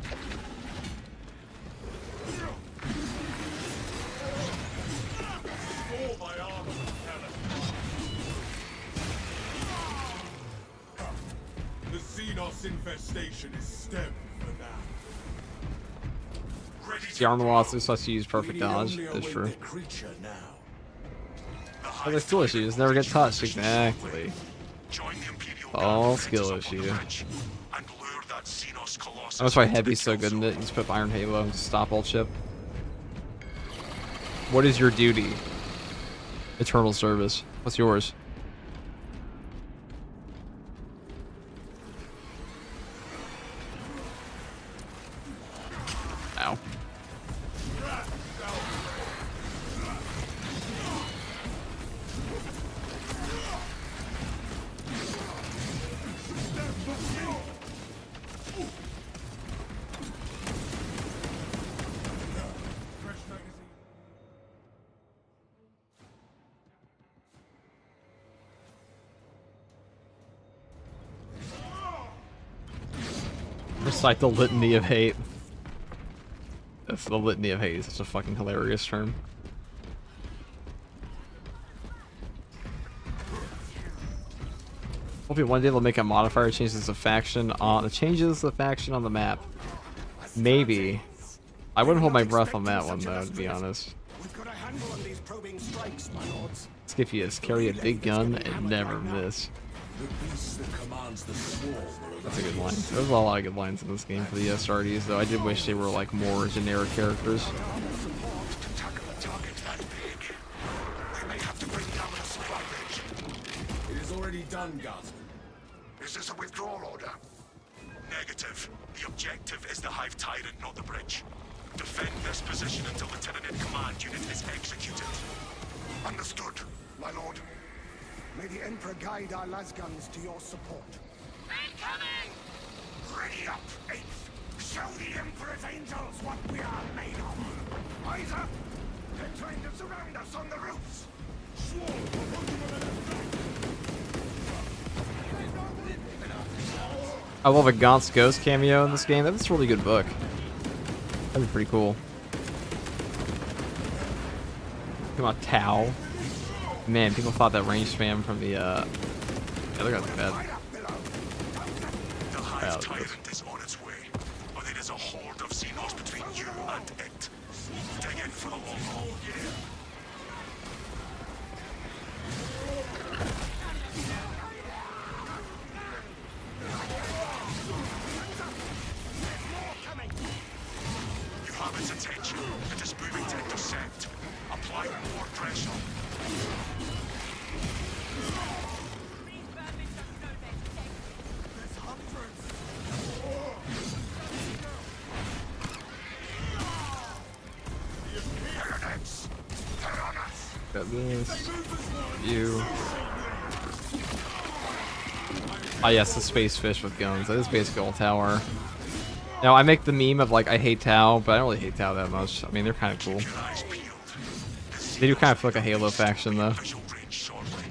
The Xenos infestation is stemmed for now. Ready The to armor loss is supposed to use perfect dodge. That's true. Creature now. Oh, the skill issues never get touched. Exactly. join the Imperial All Guard skill defenses upon the issue. bridge and lure that Xenos Colossus That's why into the Heavy's so kill good in it. zone. You just put Iron Halo and just stop all chip. What is your duty? Eternal service. What's yours? Ow. Recite the litany of hate. That's the litany of hate. It's such a fucking hilarious term. Hopefully one day they'll make a modifier that changes the faction on the map. Maybe. I wouldn't hold my breath on that one though, to be honest. We've got a handle on these probing strikes, my lords. Skiffius, carry a big gun and never miss. The beast that commands the swarm. That's a good line. There's a lot of good lines in this game for the SRDs, though. I did wish they were like more generic characters. To tackle a target that big, we may have to bring down a supply bridge. It is already done, Guardsman. Is this a withdrawal order? Negative. The objective is the Hive Tyrant, not the bridge. Defend this position until the Tyranid command unit is executed. Understood, my lord. May the Emperor guide our lasguns to your support. Incoming! Ready up, 8th. Show the Emperor's angels what we are made of. Eyes up! They're trying to surround us on the roofs. I love a Gaunt's Ghost cameo in this game. That's a really good book. That'd be pretty cool. Come on, Tau. Man, people thought that range spam from the other guy's bad. The Hive Yeah, Tyrant is on its way, but it is a horde of Xenos between you and it. Dig in for the long haul. You have its attention. It is moving to intercept. Apply more pressure. Tyranids, they're on us. Got this. You. Oh yes, the space fish with guns. That is basically all tower. Now I make the meme of like I hate Tau, but I don't really hate Tau that much. I mean they're kind of cool. Your eyes peeled. The They do kind of Xenos feel like a Halo Xenos faction though, visual range shortly.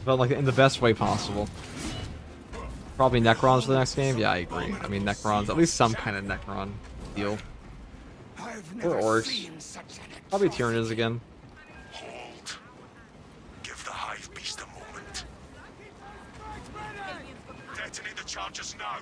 but like in the best way possible. Probably Necrons for the next game. Yeah, I agree. I mean Necrons, at least some kind of Necron deal. Or orcs. Probably Tyranids again. Hold. Give the Hive Beast a moment. Detonate the charges now.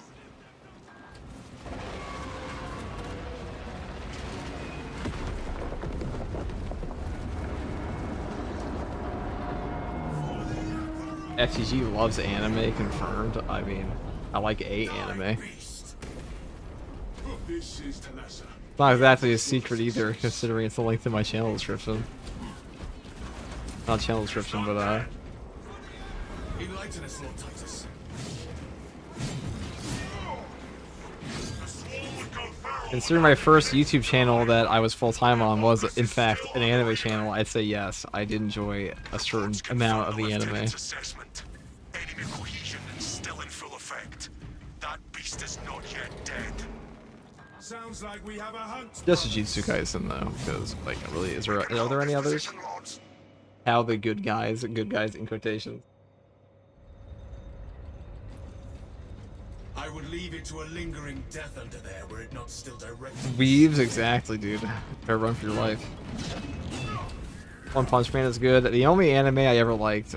FTG loves anime, confirmed. I mean, I like anime. This is Tanasa. Not exactly a secret either, considering it's a link to my channel description. Not channel description, but Enlighten us, Lord Titus. considering my first YouTube channel that I was full-time on was, in fact, an anime channel, I'd say yes, I did enjoy a certain amount of the anime. Assessment. Enemy cohesion is still in full effect. That beast is not yet dead. Sounds like we have a hunt. Just Jujutsu Kaisen, though, because, like, really, are there any others? Position, Lords. How the good guys in quotations. I would leave it to a lingering death under there were it not still directed. Weaves, exactly, dude. Better run for your life. One Punch Man is good. The only anime I ever liked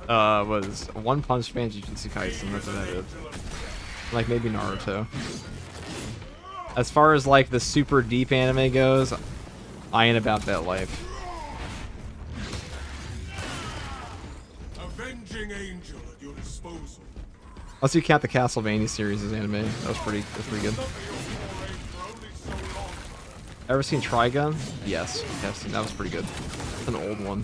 was One Punch Man, Jujutsu Kaisen. That's what that is. Like maybe Naruto. As far as like the super deep anime goes, I ain't about that life. Avenging angel at your disposal. Unless you count the Castlevania series as anime, that was pretty good. Ever seen Trigun? Yes, I've seen. That was pretty good. It's an old one.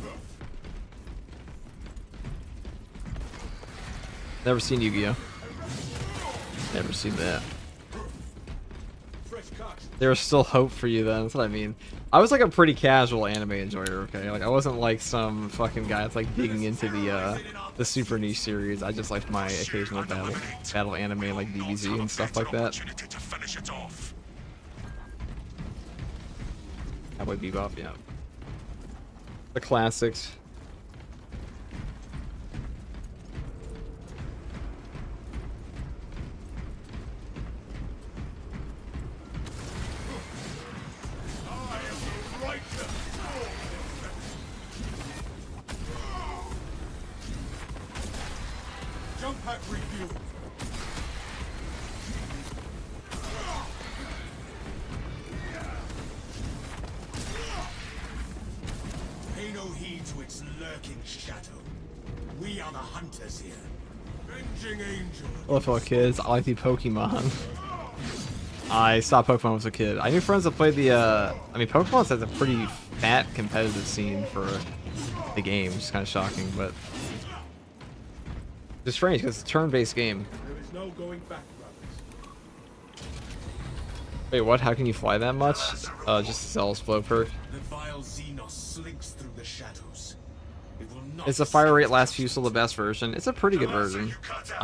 Never seen Yu-Gi-Oh. Never seen that. There's still hope for you then, that's what I mean. I was like a pretty casual anime enjoyer, okay? Like I wasn't like some fucking guy that's like digging into the super niche series. I just liked my occasional battle anime like DBZ and stuff like that. Cowboy Bebop, yeah. The classics. Jump pack refuel. Pay no heed to its lurking shadow. We are the hunters here. Avenging angel. Hello fellow kids, I like the Pokemon. I stopped Pokemon when I was a kid. I knew friends that played the, I mean, Pokemon has a pretty fat competitive scene for the game, which is kind of shocking, but it's strange because it's a turn-based game. There is no going back, brothers. Wait, what? How can you fly that much? Just Zealous Flow perk. The vile Xenos slinks through the shadows. It will not Is the fire rate last fusel the best version? It's a pretty good version.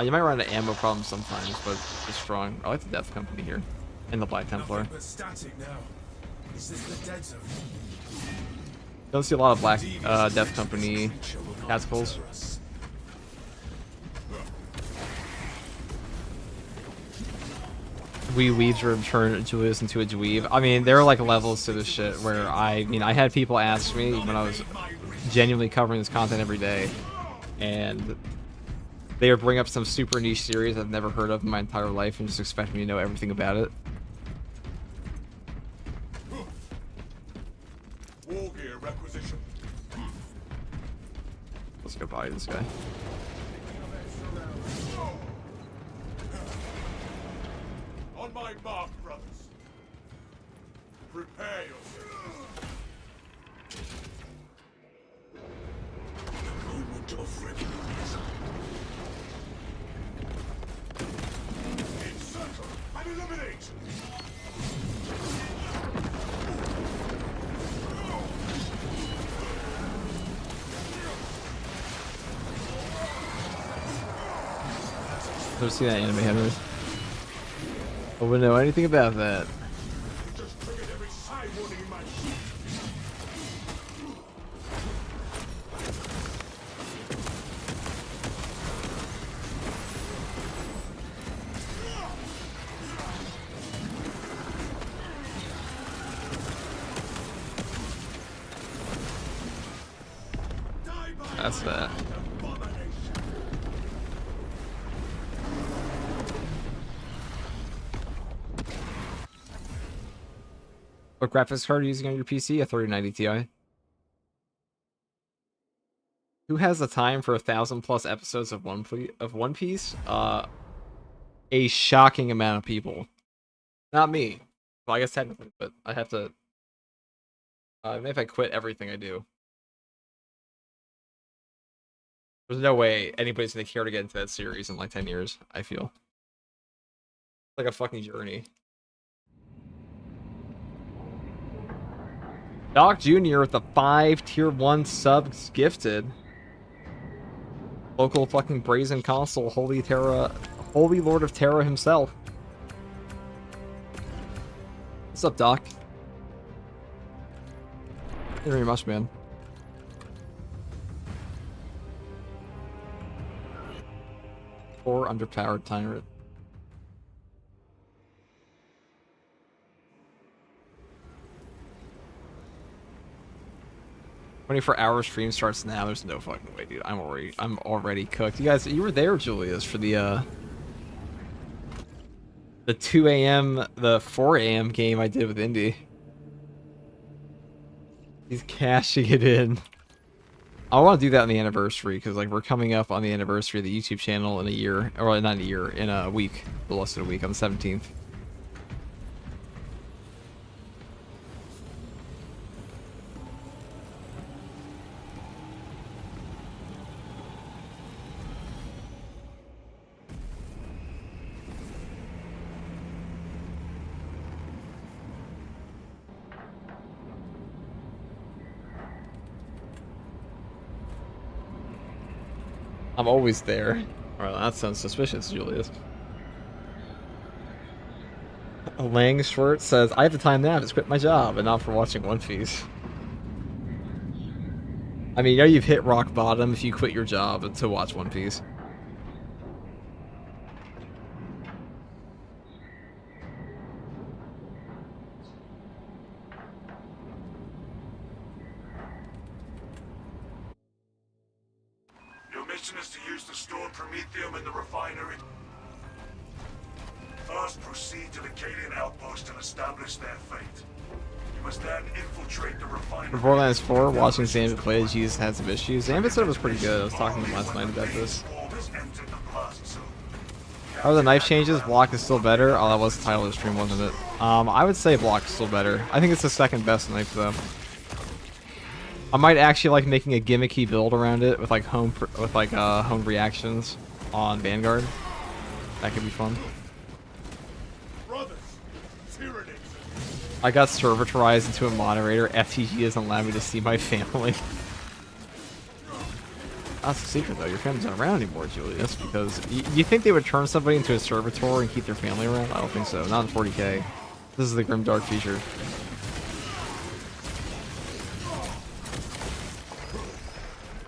You might run into ammo problems sometimes, but it's strong. I like the Death Company here. And the Black Templar. Nothing but static now. Is this the dead zone? Don't see a lot of Black Death Company tacticals. We weaves return Julius into a dweeb. I mean, there are like levels to this shit where I had people ask me when I was genuinely covering this content every day, and they would bring up some super niche series I've never heard of in my entire life and just expect me to know everything about it. War gear requisition. Let's go buy this guy. On my mark, brothers. Prepare yourselves. The moment of repentance. Encircle and eliminate. Never seen that anime, Henry. I wouldn't know anything about that. Just triggered every side warning in my sheet. That's that. What graphics card are you using on your PC? A 3090 Ti? Who has the time for 1,000+ episodes of One Piece? A shocking amount of people. Not me. Well, I guess technically, but I have to. Maybe if I quit everything I do. There's no way anybody's gonna care to get into that series in like 10 years, I feel. Like a fucking journey. Doc Jr. with the 5 tier 1 subs gifted. Local fucking brazen console, Holy Lord of Terra himself. What's up, Doc? Thank you very much, man. Poor underpowered tyrant. "24-hour stream starts now." There's no fucking way, dude. I'm already cooked. You guys, you were there, Julius, for the 2 a.m., the 4 a.m. game I did with Indy. He's cashing it in. I want to do that on the anniversary, because like we're coming up on the anniversary of the YouTube channel in a year, or not a year, in a week, less than a week, on the 17th. I'm always there. Alright, that sounds suspicious, Julius. Lang Schwartz says, "I have the time now to quit my job and not for watching One Piece." I mean, you know you've hit rock bottom if you quit your job to watch One Piece. Your mission is to use the stored promethium in the refinery. First, proceed to the Cadian outpost and establish their fate. You must then infiltrate the refinery. For Borderlands 4, watching Zambit play, Jesus had some issues. Zambit said it was pretty good. I was talking to him last night about this. How are the knife changes? Block is still better. Oh, that was the title of the stream, wasn't it? I would say block is still better. I think it's the second best knife, though. I might actually like making a gimmicky build around it with like home reactions on Vanguard. That could be fun. Brothers, tyranny. I got servitorized into a moderator. FTG doesn't allow me to see my family. That's the secret, though. Your family's not around anymore, Julius, because you think they would turn somebody into a servitor and keep their family around? I don't think so. Not in 40k. This is the Grimdark feature.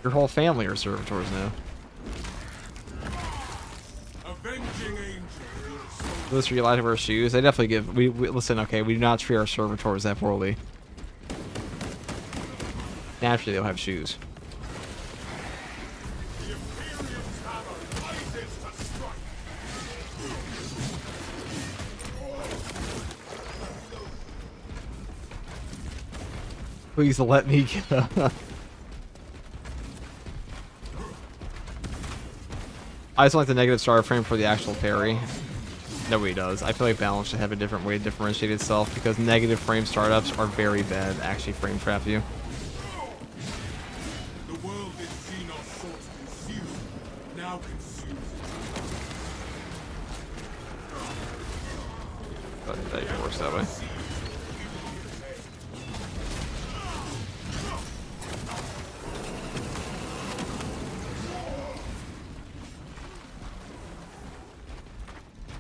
Your whole family are servitors now. Avenging angels. Those are you allowed to wear shoes? They definitely give. We listen. Okay, we do not treat our servitors that poorly. Naturally, they'll have shoes. The Imperium's hammer rises to strike. Please let me get. I just like the negative star frame for the actual parry. Nobody does. I feel like balance should have a different way to differentiate itself, because negative frame startups are very bad, actually frame trap you. The world that Xenos sought to consume now consumes But that even works that way.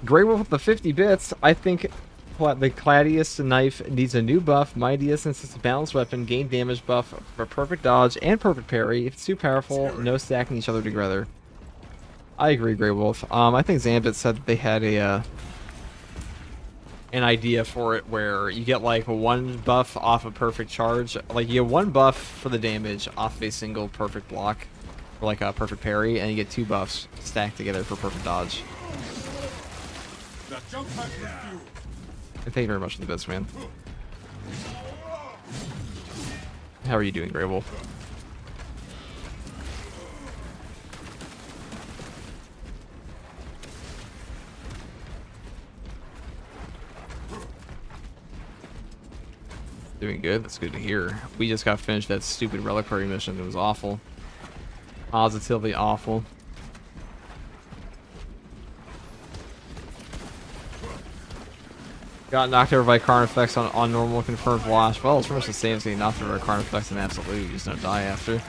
Grey Wolf with the 50 bits. I think the Cladius knife needs a new buff. Mightiest, since it's a balanced weapon, gain damage buff for perfect dodge and perfect parry. If it's too powerful, no stacking each other together. I agree, Grey Wolf. I think Zambit said that they had an idea for it where you get like one buff off a perfect charge. Like you get one buff for the damage off of a single perfect block, or like a perfect parry, and you get two buffs stacked together for perfect dodge. the jump pack with fuel. And thank you very much for the bits, man. How are you doing, Grey Wolf? Doing good. That's good to hear. We just got finished that stupid Reliquary mission. It was awful. Positively awful. Got knocked over by Carnifex on normal confirmed wash. Well, it's pretty much the same as getting knocked over by Carnifex in absolute. You just don't die after.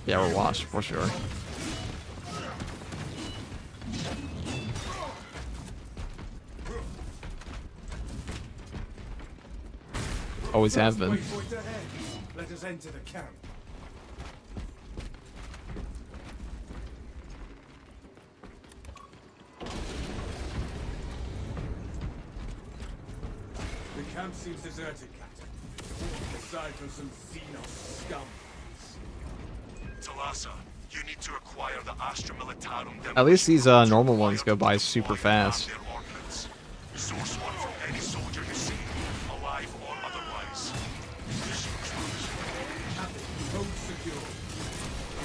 Yeah, we're washed for sure. Always have been. Let us enter the camp. The camp seems deserted, Captain. Aside from some Xenos scum. Talassa, you need to acquire the Astra Militarum. At least these normal ones go by super fast. Source one from any soldier you see, alive or otherwise. Code secure.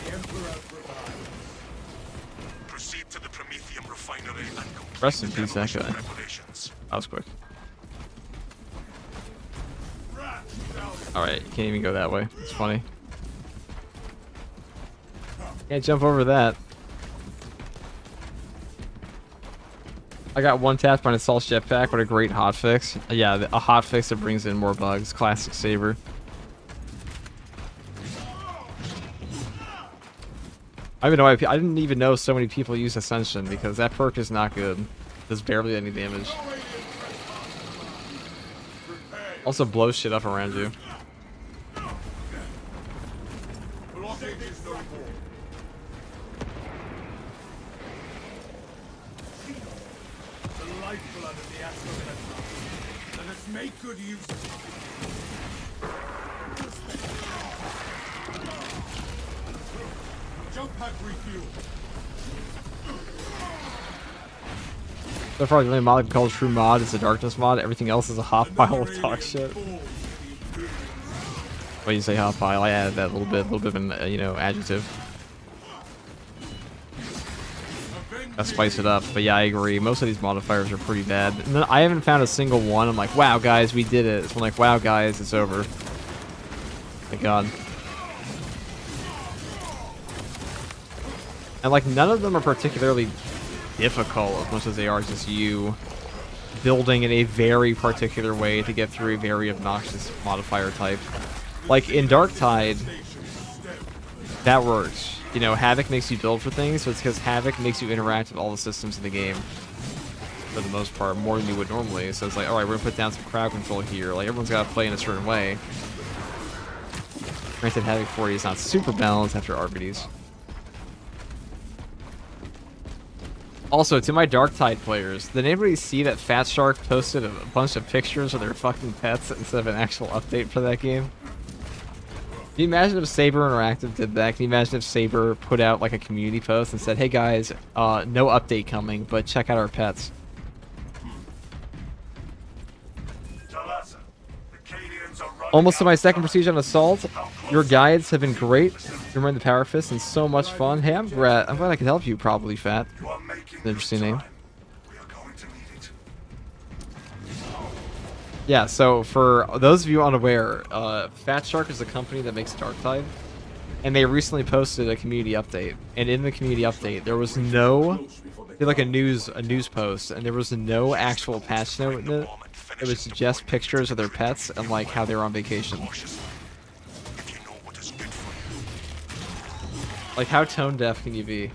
The Emperor provides. Proceed to the Prometheum refinery and complete Rest in the peace, that demolition guy. preparations. That was quick. Alright, you can't even go that way. It's funny. Can't jump over that. I got one tapped by an assault jetpack. What a great hotfix. Yeah, a hotfix that brings in more bugs. Classic Saber. I didn't even know so many people use Ascension because that perk is not good. Does barely any damage. Also blows shit up around you. Let us make good use of it. Jump pack refuel. So far, the only mod I can call a true mod is the Darkness mod. Everything else is a hot pile of talk shit. When you say hot pile, I added that little bit of an, you know, adjective. I spice it up, but yeah, I agree. Most of these modifiers are pretty bad. And then I haven't found a single one. I'm like, wow, guys, we did it. So I'm like, wow, guys, it's over. Thank God. And like, none of them are particularly difficult as much as they are just you building in a very particular way to get through a very obnoxious modifier type. Like in Darktide, that works. You know, Havoc makes you build for things, so it's because Havoc makes you interact with all the systems in the game. For the most part, more than you would normally. So it's like, alright, we're gonna put down some crowd control here. Like, everyone's gotta play in a certain way. Granted, Havoc 40 is not super balanced after RPDs. Also, to my Darktide players, did anybody see that Fat Shark posted a bunch of pictures of their fucking pets instead of an actual update for that game? Can you imagine if Saber Interactive did that? Can you imagine if Saber put out like a community post and said, hey guys, no update coming, but check out our pets? Almost to my second prestige on Assault. Your guides have been great. Remembering the Power Fist and so much fun. Hey, I'm glad I could help you, probably, Fat. Interesting name. Yeah, so for those of you unaware, Fat Shark is a company that makes Darktide, and they recently posted a community update. And in the community update, there was no, like a news post, and there was no actual patch note in it. It was just pictures of their pets and like how they were on vacation. Like, how tone deaf can you be?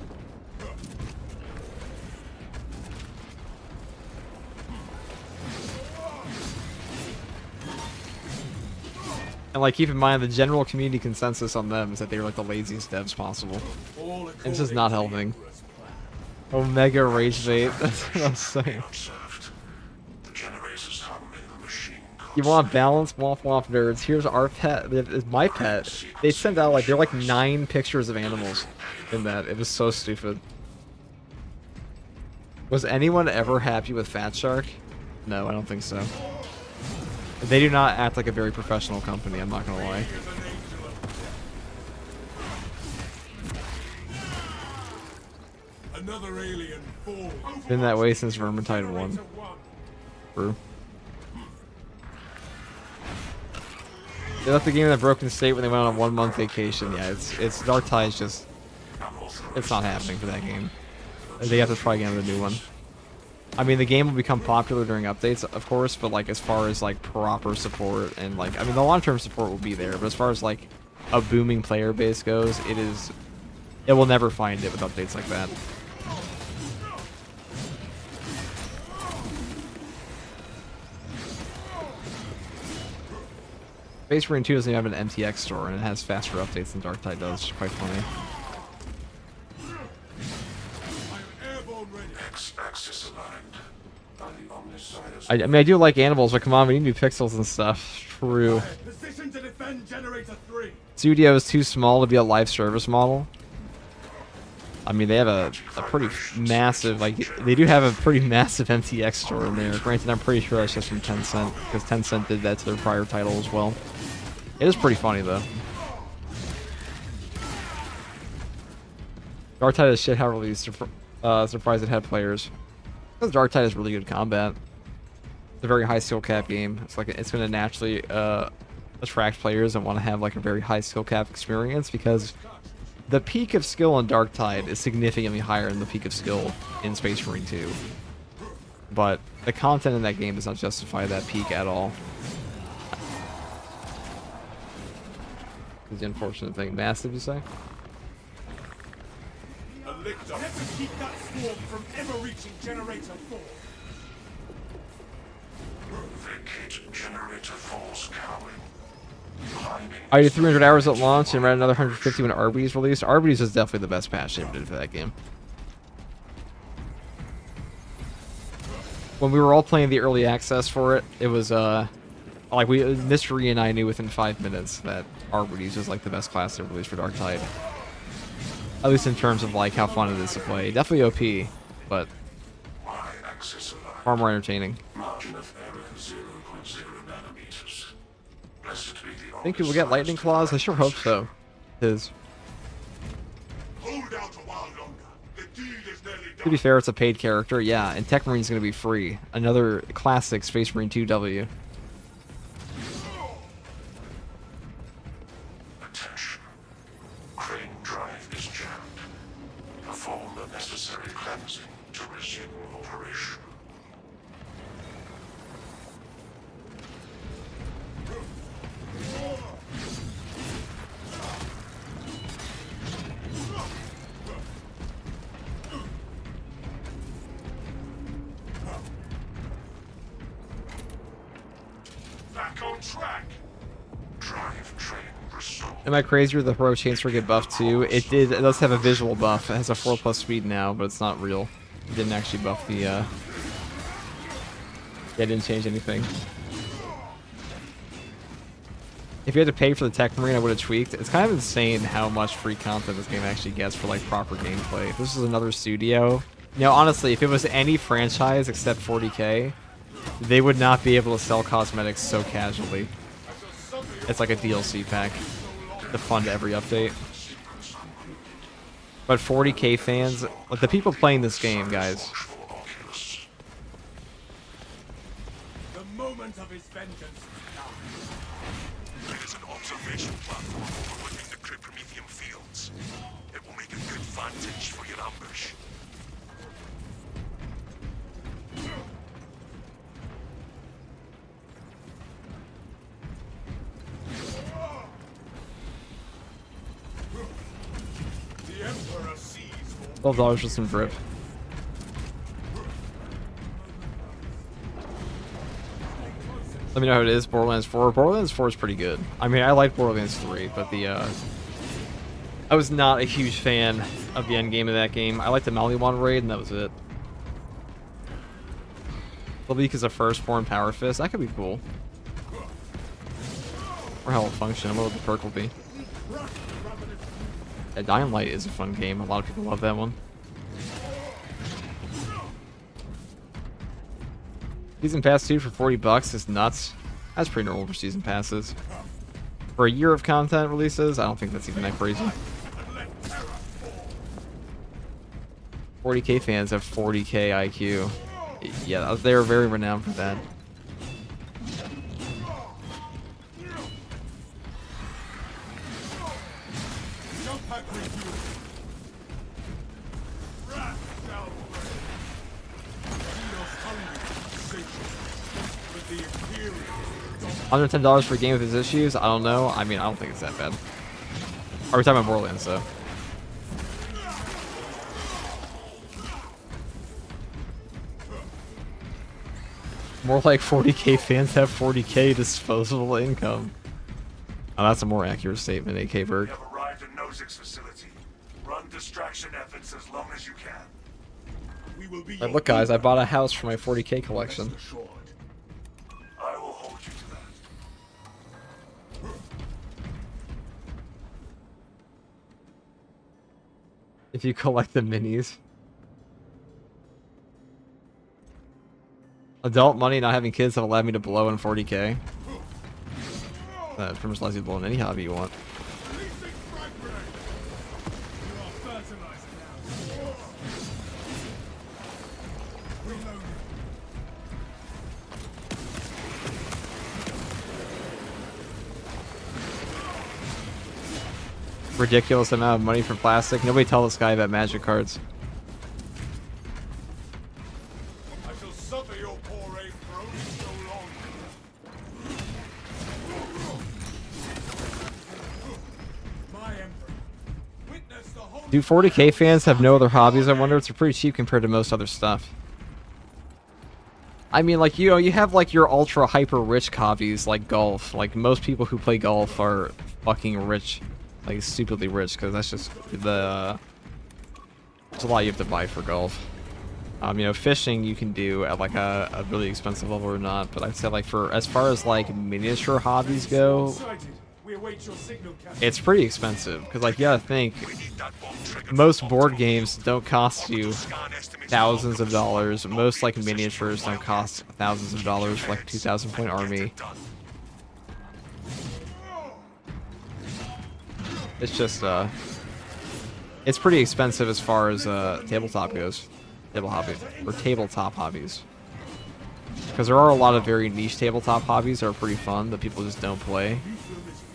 And like, keep in mind the general community consensus on them is that they were like the laziest devs possible. And this is not helping. Omega Rage Bait, that's what I'm saying. You want balance, womp womp nerds. Here's our pet, it's my pet. They sent out like, they're like 9 pictures of animals in that. It was so stupid. Was anyone ever happy with Fat Shark? No, I don't think so. They do not act like a very professional company, I'm not gonna lie. Another alien fall. Been that way since Vermintide 1. True. They left the game in a broken state when they went on a 1-month vacation. Yeah, it's Dark Tide's just, it's not happening for that game. They have to try again with a new one. I mean, the game will become popular during updates, of course, but like as far as like proper support and like, I mean, the long-term support will be there, but as far as like a booming player base goes, it will never find it with updates like that. Space Marine 2 doesn't even have an MTX store, and it has faster updates than Dark Tide does, which is quite funny. I mean, I do like animals, but come on, we need new pixels and stuff. True. Position to defend generator 3. Studio is too small to be a live service model. I mean, they have a pretty massive, like, they do have a pretty massive MTX store in there. Granted, I'm pretty sure that's just from Tencent, because Tencent did that to their prior title as well. It is pretty funny, though. Dark Tide is shit how released. Surprised it had players. Because Dark Tide is really good combat. It's a very high skill cap game. It's like it's going to naturally attract players that want to have like a very high skill cap experience, because the peak of skill in Dark Tide is significantly higher than the peak of skill in Space Marine 2. But the content in that game does not justify that peak at all. Is the unfortunate thing. Massive, you say? Never keep that swarm from ever reaching generator 4. Vacate generator 4's cowling. I did 300 hours at launch and ran another 150 when Arby's released. Arby's is definitely the best patch they ever did for that game. When we were all playing the early access for it, it was like Mystery and I knew within 5 minutes that Arby's was like the best class they released for Dark Tide. At least in terms of like how fun it is to play. Definitely OP, but far more entertaining. Think people get lightning claws? I sure hope so. Hold out a while longer. The deal is nearly To done. be fair, it's a paid character, yeah, and Tech Marine's gonna be free. Another classic Space Marine 2W. Attention. Crane drive is jammed. Perform the necessary cleansing to resume operation. Back on track. Drive train restored. Am I crazier? The Hero Chainsaw get buffed too? It did. It does have a visual buff. It has a 4+ speed now, but it's not real. It didn't actually buff the. Yeah, it didn't change anything. If you had to pay for the Tech Marine, I would have tweaked. It's kind of insane how much free content this game actually gets for like proper gameplay. If this is another studio, you know, honestly, if it was any franchise except 40K, they would not be able to sell cosmetics so casually. It's like a DLC pack to fund every update. But 40K fans, like the people playing this game, guys, The moment of his vengeance is now. There is an observation platform overlooking the Cryptomethium fields. It will make a good vantage for your ambush. The Emperor sees for $12 for some drip. Let me know how it is. Borderlands 4. Borderlands 4 is pretty good. I mean, I like Borderlands 3, but I was not a huge fan of the end game of that game. I liked the Maliwan raid, and that was it. Leak is a firstborn power fist. That could be cool. Or how it'll function. I wonder what the perk will be. Yeah, Dying Light is a fun game. A lot of people love that one. Season Pass 2 for $40 is nuts. That's pretty normal for Season Passes. For a year of content releases, I don't think that's even that crazy. 40K fans have 40K IQ. Yeah, they were very renowned for that. $110 for a game with its issues? I don't know. I mean, I don't think it's that bad. Are we talking about Borderlands, though? More like 40k fans have 40k disposable income. Oh, that's a more accurate statement, AK Berg. You have arrived at Nozick's facility. Run distraction efforts as long as you can. We will be Like, look, guys, I bought a house for my 40k collection. Rest assured. I will hold you to that. If you collect the minis. Adult money not having kids have allowed me to blow in 40k. That pretty much allows you to blow in any hobby you want. Ridiculous amount of money for plastic. Nobody tell this guy about magic cards. I shall suffer your poor ape for only so long. My emperor, witness the whole. Do 40k fans have no other hobbies? I wonder. It's pretty cheap compared to most other stuff. I mean, like, you know, you have like your ultra hyper rich hobbies like golf. Like, most people who play golf are fucking rich. Like, stupidly rich, because that's just the... There's a lot you have to buy for golf. You know, fishing you can do at like a really expensive level or not, but I'd say like for as far as like miniature hobbies go, it's pretty expensive. Because like, you gotta think, most board games don't cost you thousands of dollars. Most like miniatures don't cost thousands of dollars for like a 2,000 point army. It's just, it's pretty expensive as far as tabletop goes. Tabletop hobbies. Because there are a lot of very niche tabletop hobbies that are pretty fun that people just don't play.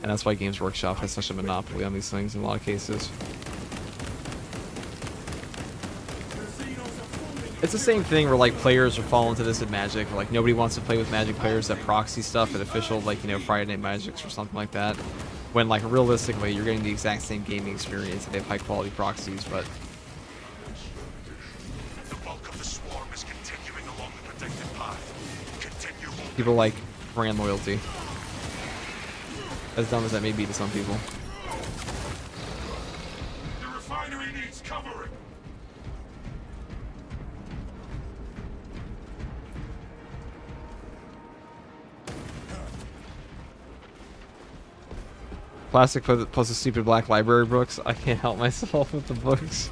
And that's why Games Workshop has such a monopoly on these things in a lot of cases. It's the same thing where like players are falling into this at Magic. Like, nobody wants to play with Magic players that proxy stuff at official, like, you know, Friday Night Magics or something like that. When, like, realistically, you're getting the exact same gaming experience and they have high-quality proxies, but... The bulk of the swarm is continuing along the protected path. Continue holding. People like brand loyalty. As dumb as that may be to some people. The refinery needs covering. Plastic plus the stupid black library books. I can't help myself with the books.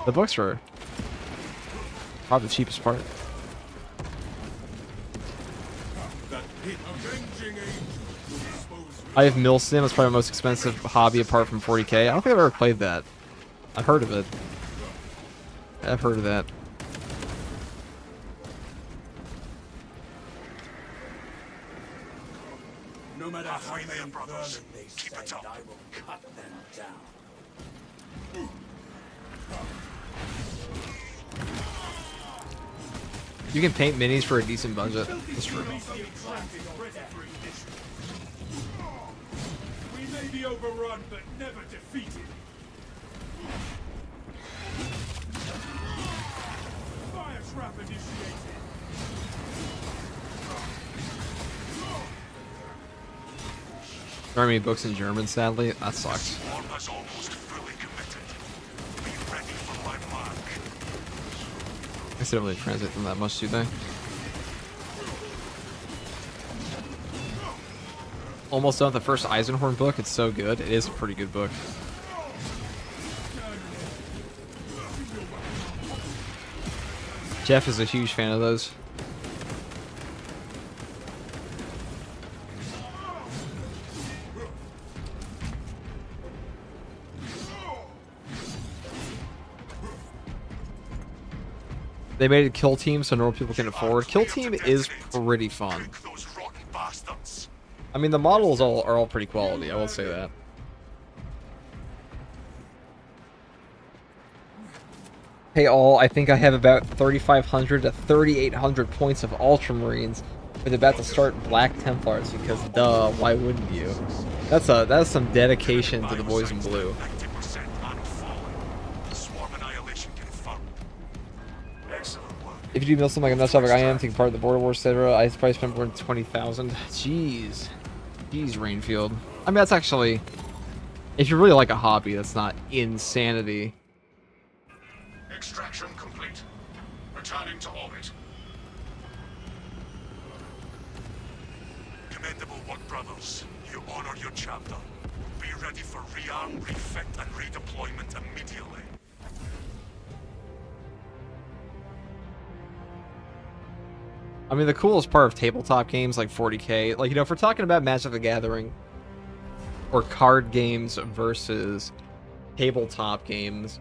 The books are probably the cheapest part. I have Milsim. It's probably my most expensive hobby apart from 40k. I don't think I've ever played that. I've heard of it. I've heard of that. No matter how Halfway there, many brothers. vermin they Keep it send, up. I will cut them down. You can paint minis for a decent budget. That's true. We may be overrun, but never defeated. Fire trap initiated. There aren't many books in German, sadly. That sucks. Swarm has almost fully committed. Be ready for my mark. I guess they don't really translate them that much, do they? Almost done with the first Eisenhorn book. It's so good. It is a pretty good book. Jeff is a huge fan of those. They made it Kill Team so normal people can afford. Kill Team is pretty fun. Cook those rotten bastards. I mean, the models are all pretty quality, I will say that. Hey all, I think I have about 3,500 to 3,800 points of Ultramarines. We're about to start Black Templars because duh, why wouldn't you? That's some dedication to the boys in blue. 90% man fallen. Swarm annihilation confirmed. Excellent work. If you do something like a nut like I am, taking part of the Border Wars, etc., I probably spent more than 20,000. Jeez. Jeez, Rainfield. I mean, that's actually... If you really like a hobby, that's not insanity. Extraction complete. Returning to orbit. Commendable work, brothers. You honor your chapter. Be ready for rearm, refit, and redeployment immediately. I mean, the coolest part of tabletop games like 40k, like, you know, if we're talking about Magic the Gathering or card games versus tabletop games,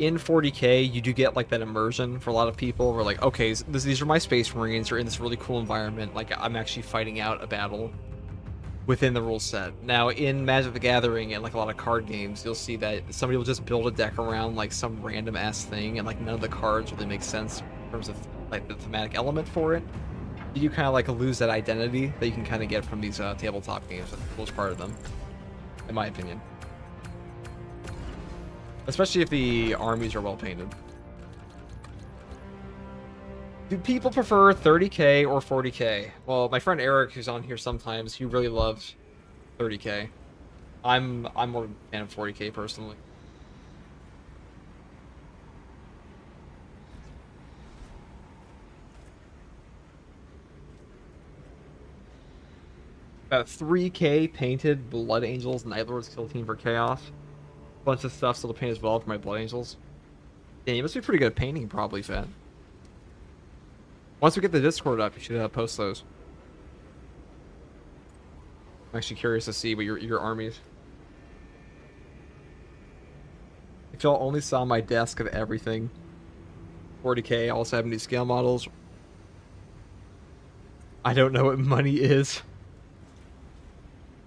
in 40k, you do get like that immersion for a lot of people. We're like, okay, these are my Space Marines. You're in this really cool environment. Like, I'm actually fighting out a battle within the rule set. Now, in Magic the Gathering and like a lot of card games, you'll see that somebody will just build a deck around like some random ass thing, and like none of the cards really make sense in terms of like the thematic element for it. You kind of like lose that identity that you can kind of get from these tabletop games. That's the coolest part of them, in my opinion. Especially if the armies are well painted. Do people prefer 30k or 40k? Well, my friend Eric, who's on here sometimes, he really loves 30k. I'm more a fan of 40k personally. About 3k painted Blood Angels, Night Lords, Kill Team for Chaos. Bunch of stuff still to paint as well for my Blood Angels. Yeah, you must be pretty good at painting, probably, Fat. Once we get the Discord up, you should post those. I'm actually curious to see what your armies. If y'all only saw my desk of everything. 40k, I also have new scale models. I don't know what money is.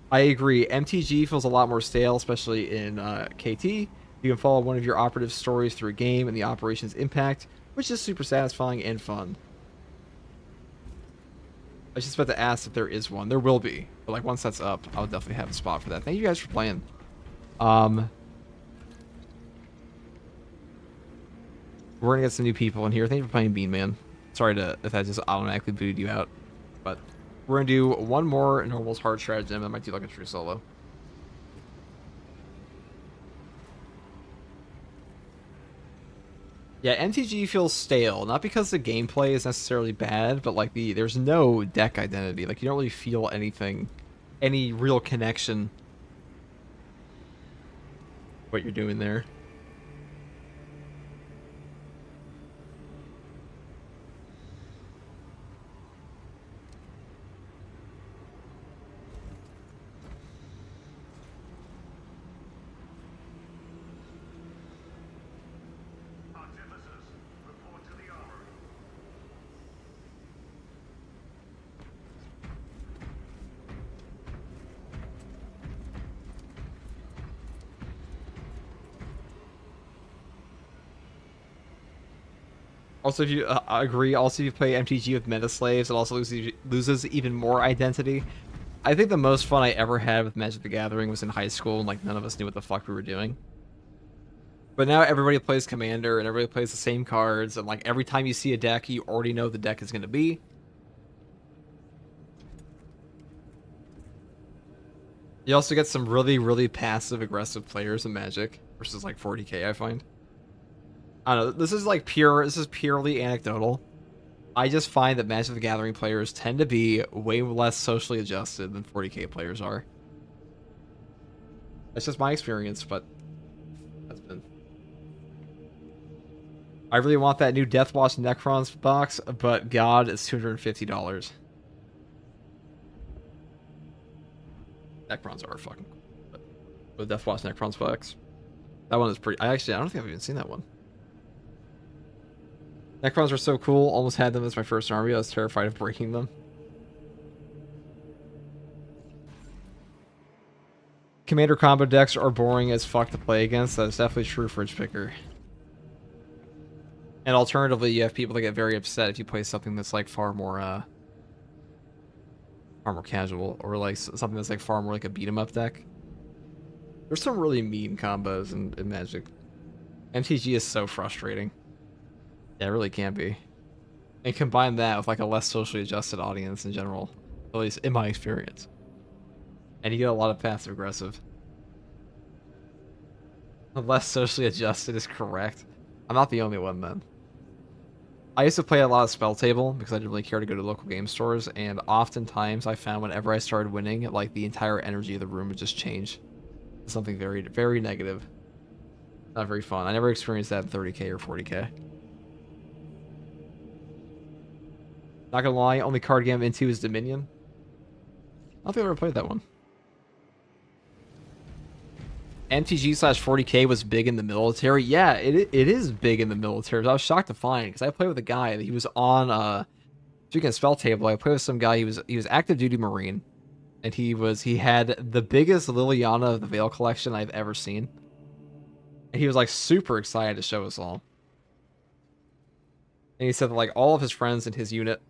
I agree. MTG feels a lot more stale, especially in KT. You can follow one of your operative stories through a game and the operation's impact, which is super satisfying and fun. I was just about to ask if there is one. There will be. But like once that's up, I'll definitely have a spot for that. Thank you guys for playing. We're gonna get some new people in here. Thank you for playing Bean Man. Sorry if that just automatically booted you out. But we're gonna do one more Normal's hard stratagem. I might do like a true solo. Yeah, MTG feels stale, not because the gameplay is necessarily bad, but like there's no deck identity. Like you don't really feel anything, any real connection. What you're doing there. Also, if you I agree, also if you play MTG with meta slaves, it also loses even more identity. I think the most fun I ever had with Magic the Gathering was in high school, and like none of us knew what the fuck we were doing. But now everybody plays Commander, and everybody plays the same cards, and like every time you see a deck, you already know the deck is going to be. You also get some really, really passive-aggressive players in Magic versus like 40k, I find. I don't know, this is purely anecdotal. I just find that Magic the Gathering players tend to be way less socially adjusted than 40k players are. That's just my experience, but that's been... I really want that new Deathwatch Necrons box, but God, it's $250. Necrons are fucking cool, but the Deathwatch Necrons box, that one is pretty... I don't think I've even seen that one. Necrons are so cool. Almost had them as my first army. I was terrified of breaking them. Commander combo decks are boring as fuck to play against. That's definitely true for Fridge Picker. And alternatively, you have people that get very upset if you play something that's like far more casual, or like something that's like far more like a beat 'em up deck. There's some really mean combos in Magic. MTG is so frustrating. Yeah, it really can be. And combine that with like a less socially adjusted audience in general, at least in my experience. And you get a lot of passive aggressive. Less socially adjusted is correct. I'm not the only one then. I used to play a lot of Spell Table because I didn't really care to go to local game stores, and oftentimes I found whenever I started winning, like the entire energy of the room would just change. Something very, very negative. Not very fun. I never experienced that in 30k or 40k. Not gonna lie, only card game I'm into is Dominion. I don't think I ever played that one. MTG/40k was big in the military. Yeah, it is big in the military. I was shocked to find because I played with a guy that he was on speaking of Spell Table, I played with some guy, he was active duty Marine. And he had the biggest Liliana of the Veil collection I've ever seen. And he was like super excited to show us all. And he said that like all of his friends in his unit,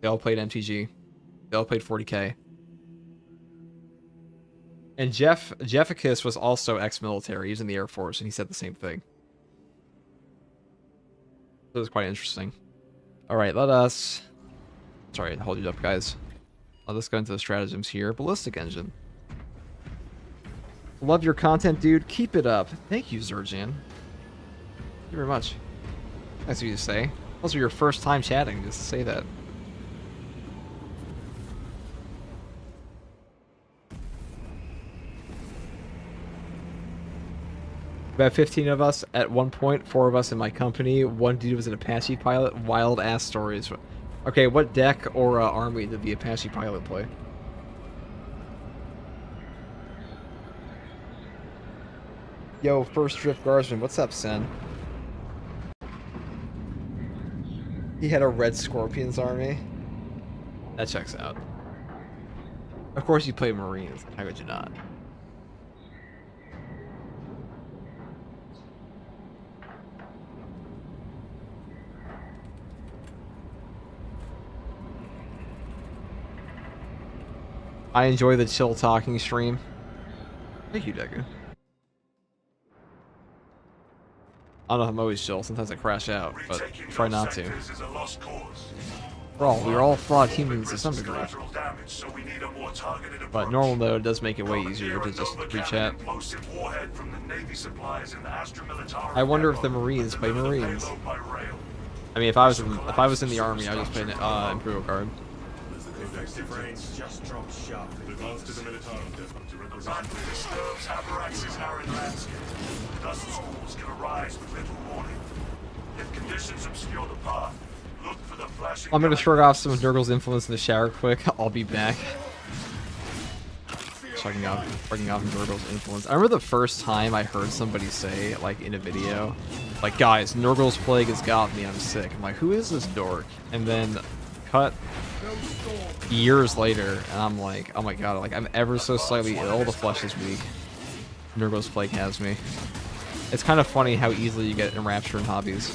they all played MTG. They all played 40k. And Jefficus was also ex-military. He was in the Air Force, and he said the same thing. It was quite interesting. All right, let us... Sorry, hold you up, guys. Let us go into the stratagems here. Ballistic Engine. Love your content, dude. Keep it up. Thank you, Zerjan. Thank you very much. Nice of you to say. Also, your first time chatting, just to say that. About 15 of us at one point, 4 of us in my company. One dude was an Apache pilot. Wild ass stories. Okay, what deck or army did the Apache pilot play? Yo, first Drift Guardsman, what's up, Sen? He had a Red Scorpions army. That checks out. Of course you play Marines. How could you not? I enjoy the chill talking stream. Thank you, Deku. I don't know if I'm always chill. Sometimes I crash out, but try not to. We're all flawed humans to some degree. But normal mode does make it way easier to just re-chat. I wonder if the Marines play Marines. I mean, if I was in the army, I'd just play Imperial Guard. Just drop sharply. Advance to the military depot to requisition. Madly disturbs Abrax's arid landscape. Dust schools can arise with little warning. If conditions obscure the path, look for the flashing. I'm gonna shrug off some of Nurgle's influence in the shower quick. I'll be back. Shrugging off Nurgle's influence. I remember the first time I heard somebody say, like in a video, like, guys, Nurgle's plague has got me, I'm sick. I'm like, who is this dork? And then cut years later, and I'm like, oh my god, like I'm ever so slightly ill, the flesh is weak. Nurgle's plague has me. It's kind of funny how easily you get enraptured in hobbies.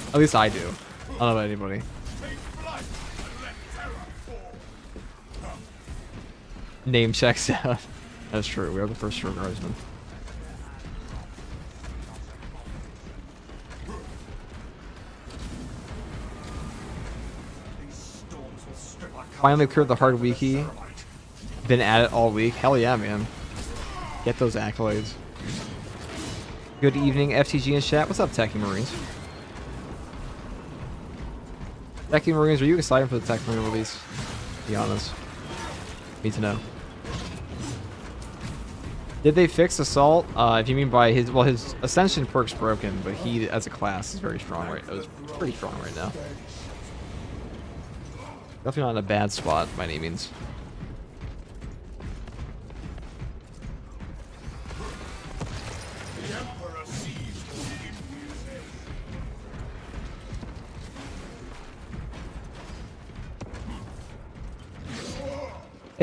At least I do. I don't know about anybody. Name checks out. That's true, we are the first Strong Guardsmen. Finally cleared the hard wiki. Been at it all week. Hell yeah, man. Get those accolades. Good evening, FTG and chat. What's up, Techie Marines? Techie Marines, are you excited for the Tech Marine release? Be honest. Need to know. Did they fix Assault? If you mean by his Ascension perk's broken, but he as a class is very strong right. It was pretty strong right now. Definitely not in a bad spot by any means.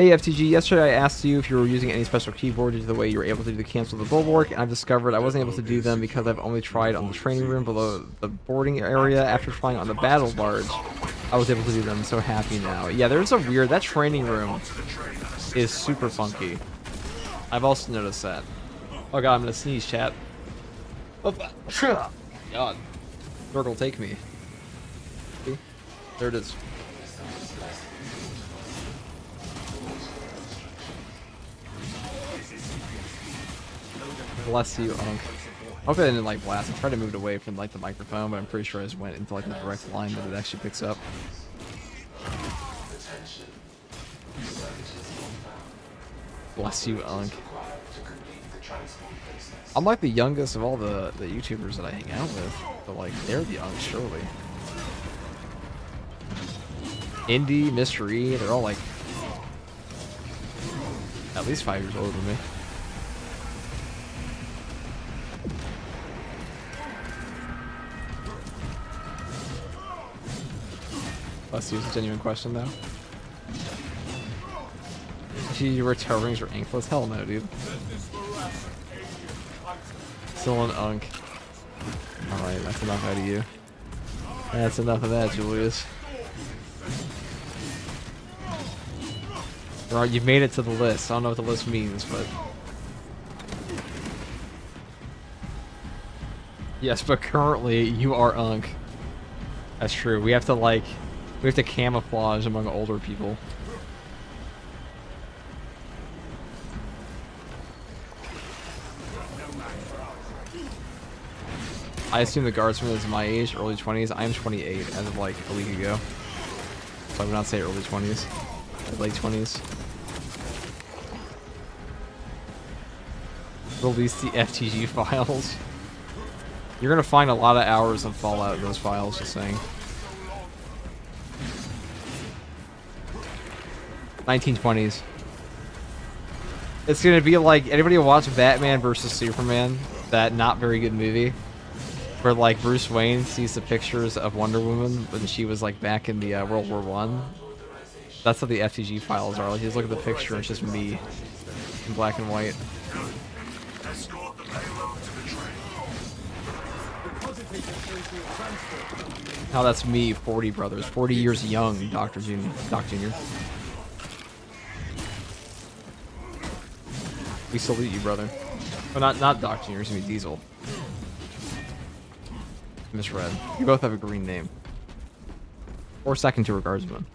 Hey FTG, yesterday I asked you if you were using any special keyboard due to the way you were able to do the cancel the bulwark, and I've discovered I wasn't able to do them because I've only tried on the training room below the boarding area. After trying on the battle barge, I was able to do them. I'm so happy now. Yeah, there's a weird... That training room is super funky. I've also noticed that. Oh god, I'm gonna sneeze, chat. Oh, god. Circle, take me. See? There it is. Bless you, Unk. Hopefully I didn't like blast. I tried to move it away from like the microphone, but I'm pretty sure I just went into like the direct line that it actually picks up. Bless you, Unk. I'm like the youngest of all the YouTubers that I hang out with, but like they're the young, surely. Indy, Mystery, they're all like at least 5 years older than me. Let's use a genuine question though. You wear toe rings or anklets? Hell no, dude. Still an Unk. Alright, that's enough out of you. That's enough of that, Julius. Alright, you've made it to the list. I don't know what the list means, but... Yes, but currently, you are Unk. That's true. We have to, like... We have to camouflage among older people. I assume the guardsman is my age, early 20s. I am 28 as of like a week ago. So I would not say early 20s. Late 20s. Release the FTG files. You're gonna find a lot of hours of Fallout in those files, just saying. 1920s. It's gonna be like, anybody watch Batman versus Superman? That not very good movie, where like Bruce Wayne sees the pictures of Wonder Woman when she was like back in the World War I. That's what the FTG files are. Like, you just look at the picture and it's just me in black and white. How that's me, 40 brothers, 40 years young, Doc Jr. We salute you, brother. Well, not Doc Jr., it's me, Diesel. Misread. You both have a green name. Or second to a guardsman.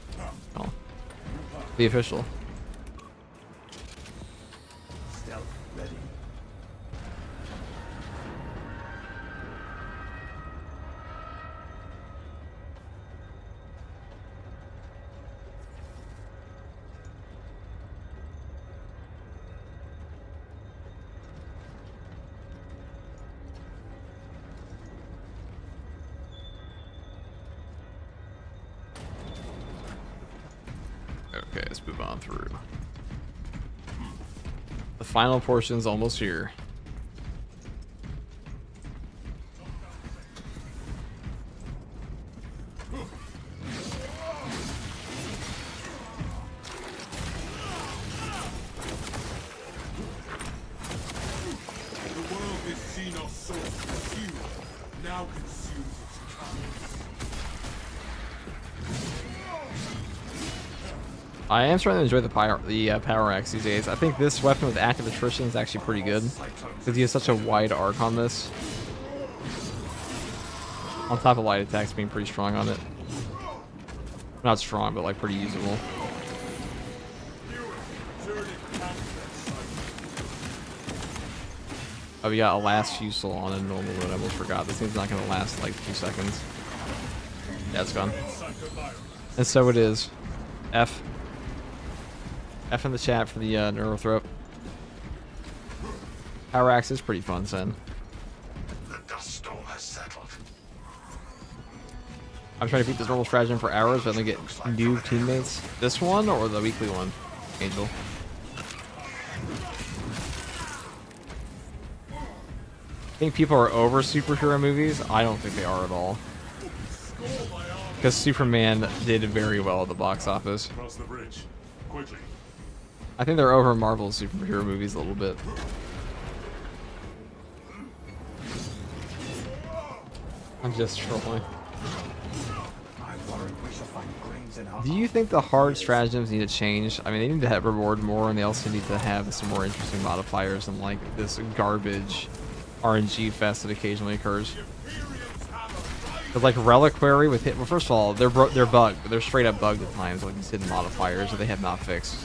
Oh. The official. Okay, let's move on through. The final portion's almost here. The world has seen our souls consumed, now consumes its colors. I am starting to enjoy the power axe these days. I think this weapon with active attrition is actually pretty good, because he has such a wide arc on this. On top of light attacks being pretty strong on it. Not strong, but like pretty usable. Oh, we got a last fusel on a normal one. I almost forgot. This thing's not going to last like 2 seconds. Yeah, it's gone. And so it is. F in the chat for the Neurothrope. Power axe is pretty fun, Sen. The dust storm has settled. I'm trying to beat this normal stratagem for hours, but then get new teammates. This one or the weekly one, Angel? I think people are over superhero movies. I don't think they are at all. Because Superman did very well at the box office. Cross the bridge. Quickly. I think they're over Marvel superhero movies a little bit. I'm just trolling. Do you think the hard stratagems need to change? I mean, they need to have reward more, and they also need to have some more interesting modifiers than like this garbage RNG fest that occasionally occurs. But like Reliquary with hit. Well, first of all, they're bugged. They're straight up bugged at times, like these hidden modifiers that they have not fixed.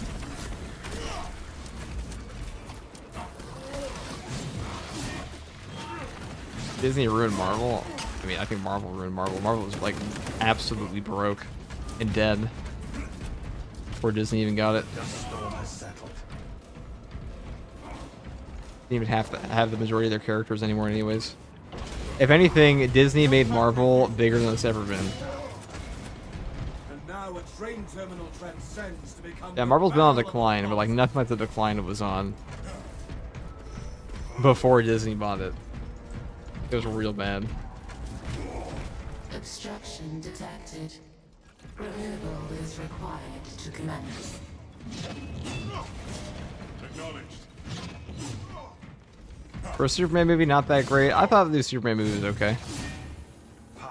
Disney ruined Marvel. I mean, I think Marvel ruined Marvel. Marvel was like absolutely broke and dead before Disney even got it. Didn't even have to have the majority of their characters anymore anyways. If anything, Disney made Marvel bigger than it's ever been. And now a train terminal transcends to become Yeah, Marvel's been on decline, but like nothing like the decline it was on before Disney bought it. It was real bad. Obstruction detected. Removal is required to commence. Acknowledged. For a Superman movie, not that great. I thought the new Superman movie was okay.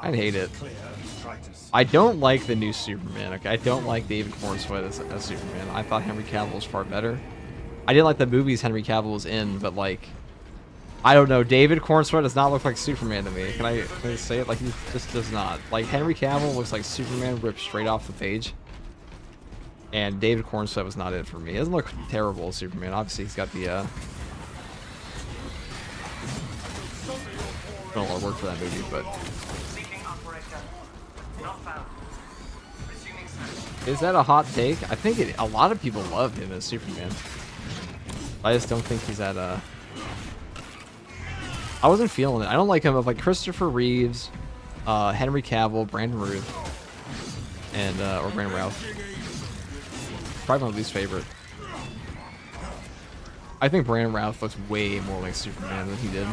I'd hate it. I don't like the new Superman. Okay, I don't like David Cornsweet as Superman. I thought Henry Cavill was far better. I didn't like the movies Henry Cavill was in, but like, I don't know. David Cornsweet does not look like Superman to me. Can I say it? Like, he just does not. Like, Henry Cavill looks like Superman ripped straight off the page. And David Cornsweet was not it for me. He doesn't look terrible as Superman. Obviously, he's got the, done a lot of work for that movie, but... Is that a hot take? I think a lot of people love him as Superman. I just don't think he's at a... I wasn't feeling it. I don't like him of like Christopher Reeves, Henry Cavill, Brandon Routh, and or Brandon Routh. Probably my least favorite. I think Brandon Routh looks way more like Superman than he did.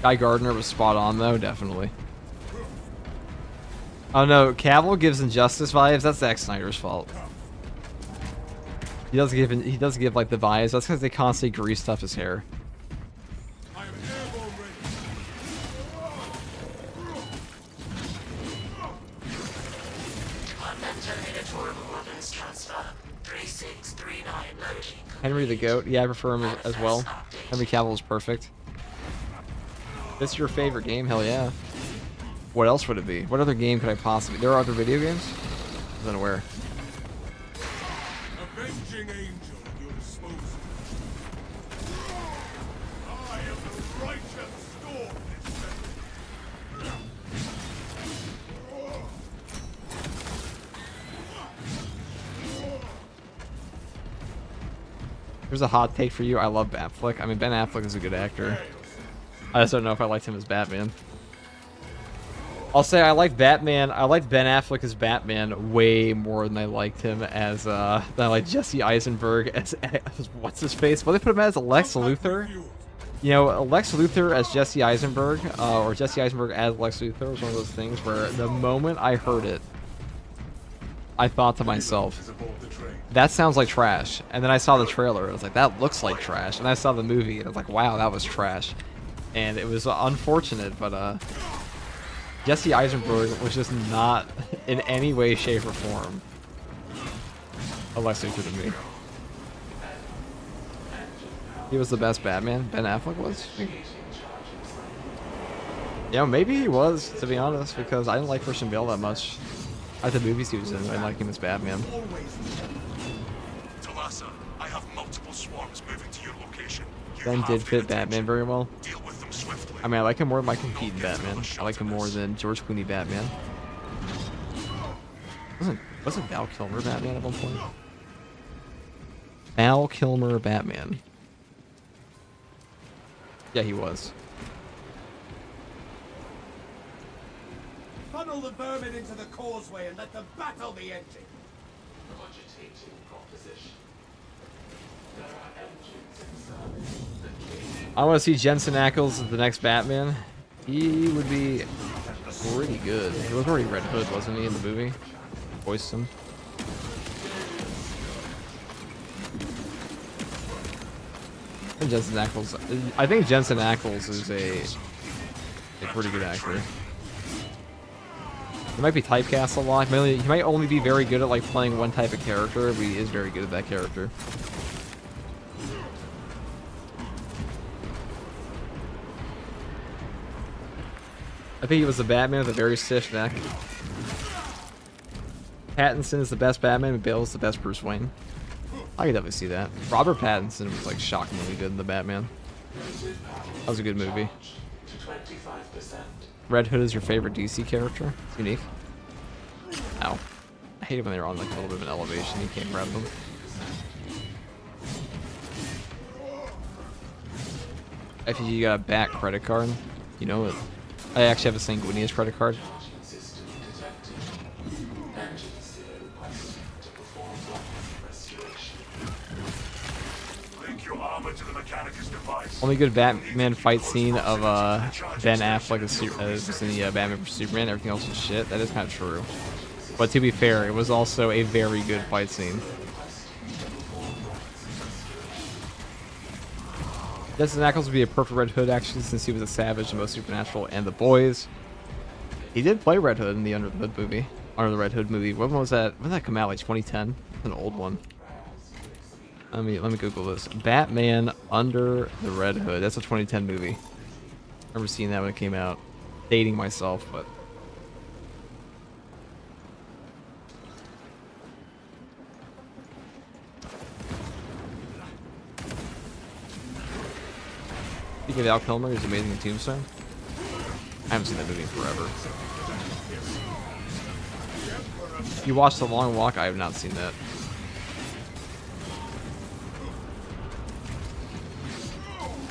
Guy Gardner was spot on though, definitely. Oh no, Cavill gives Injustice vibes. That's Zack Snyder's fault. He does give like the vibes. That's because they constantly grease up his hair. I am airborne ready. Henry the Goat. Yeah, I prefer him as well. Henry Cavill is perfect. This your favorite game? Hell yeah. What else would it be? What other game could I possibly... There are other video games? I wasn't aware. Avenging angel at your disposal. I am the righteous storm. Here's a hot take for you. I love Batfleck. I mean, Ben Affleck is a good actor. I just don't know if I liked him as Batman. I'll say I like Batman. I like Ben Affleck as Batman way more than I liked him as than I like Jesse Eisenberg as what's his face? Well, they put him as Lex Luthor. You know, Lex Luthor as Jesse Eisenberg, or Jesse Eisenberg as Lex Luthor was one of those things where the moment I heard it, I thought to myself, that sounds like trash. And then I saw the trailer. I was like, that looks like trash. And I saw the movie, and I was like, wow, that was trash. And it was unfortunate, but Jesse Eisenberg was just not in any way, shape, or form a Lex Luthor to me. He was the best Batman. Ben Affleck was? Yeah, maybe he was, to be honest, because I didn't like Christian Bale that much. I like the movies he was in, I didn't like him as Batman. Talassa, I have multiple swarms moving to your location. Ben did fit Batman very well. Deal with them swiftly. I mean, I like him more than Michael Keaton Batman. I like him more than George Clooney Batman. Wasn't Val Kilmer Batman at one point? Val Kilmer Batman. Yeah, he was. Funnel the vermin into the causeway and let the battle be ended. Cogitating proposition. There are engines in service. I want to see Jensen Ackles as the next Batman. He would be pretty good. He was already Red Hood, wasn't he, in the movie? Voiced him. And Jensen Ackles. I think Jensen Ackles is a pretty good actor. He might be typecast a lot. He might only be very good at like playing one type of character, but he is very good at that character. I think he was the Batman with a very stiff neck. Pattinson is the best Batman, and Bale's the best Bruce Wayne. I can definitely see that. Robert Pattinson was like shockingly good in the Batman. That was a good movie. Red Hood is your favorite DC character? It's unique. Ow. I hate it when they're on like a little bit of an elevation. You can't grab them. If you got a back credit card, you know it. I actually have a Sanguinius credit card. Only good Batman fight scene of Ben Affleck is in the Batman vs Superman. Everything else is shit. That is kind of true. But to be fair, it was also a very good fight scene. Jensen Ackles would be a perfect Red Hood actually, since he was a savage in both Supernatural and The Boys. He did play Red Hood in the Under the Hood movie. Under the Red Hood movie. When was that? When did that come out? Like 2010? An old one. Let me Google this. Batman Under the Red Hood. That's a 2010 movie. I remember seeing that when it came out. Dating myself, but speaking of Val Kilmer, he's amazing in Tombstone. I haven't seen that movie in forever. You watched The Long Walk? I have not seen that.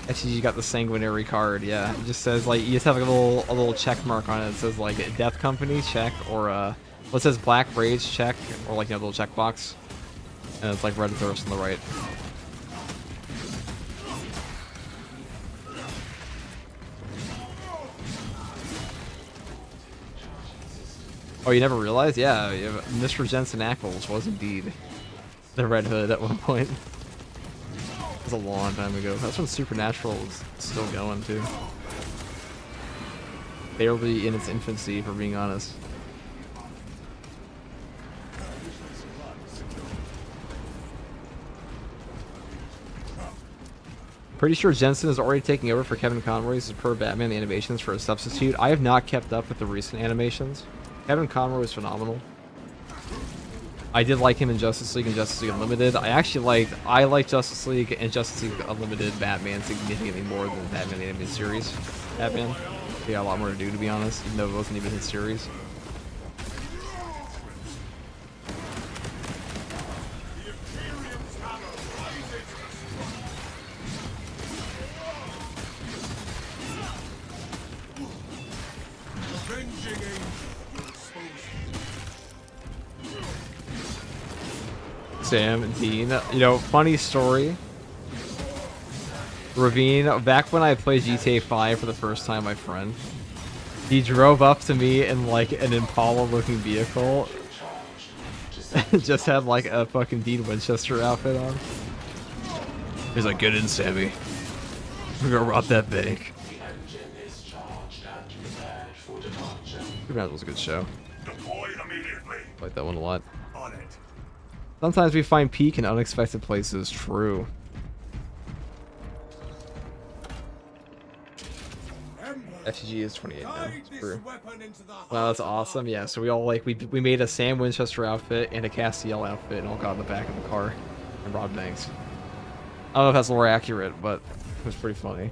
Actually, you got the Sanguinary card. Yeah, it just says like you just have like a little check mark on it. It says like Death Company check, or well, it says Black Rage check, or like a little check box, and it's like red thirst on the right. Oh, you never realized? Yeah, Mr. Jensen Ackles was indeed the Red Hood at one point. It was a long time ago. That's when Supernatural was still going, too. Barely in its infancy, for being honest. Pretty sure Jensen is already taking over for Kevin Conroy's superb Batman the animations for a substitute. I have not kept up with the recent animations. Kevin Conroy was phenomenal. I did like him in Justice League and Justice League Unlimited. I liked Justice League and Justice League Unlimited Batman significantly more than Batman the Animated Series. Batman. He got a lot more to do, to be honest, even though it wasn't even his series. Sam, Dean, you know, funny story. Ravine, back when I played GTA 5 for the first time, my friend, he drove up to me in like an Impala-looking vehicle. Just had like a fucking Dean Winchester outfit on. He's like, "Get in, Sammy. We're gonna rob that bank." That was a good show. I like that one a lot. Sometimes we find peak in unexpected places. True. FTG is 28 now. It's true. Wow, that's awesome. Yeah, so we all like we made a Sam Winchester outfit and a Castiel outfit and all got in the back of the car and robbed banks. I don't know if that's more accurate, but it was pretty funny.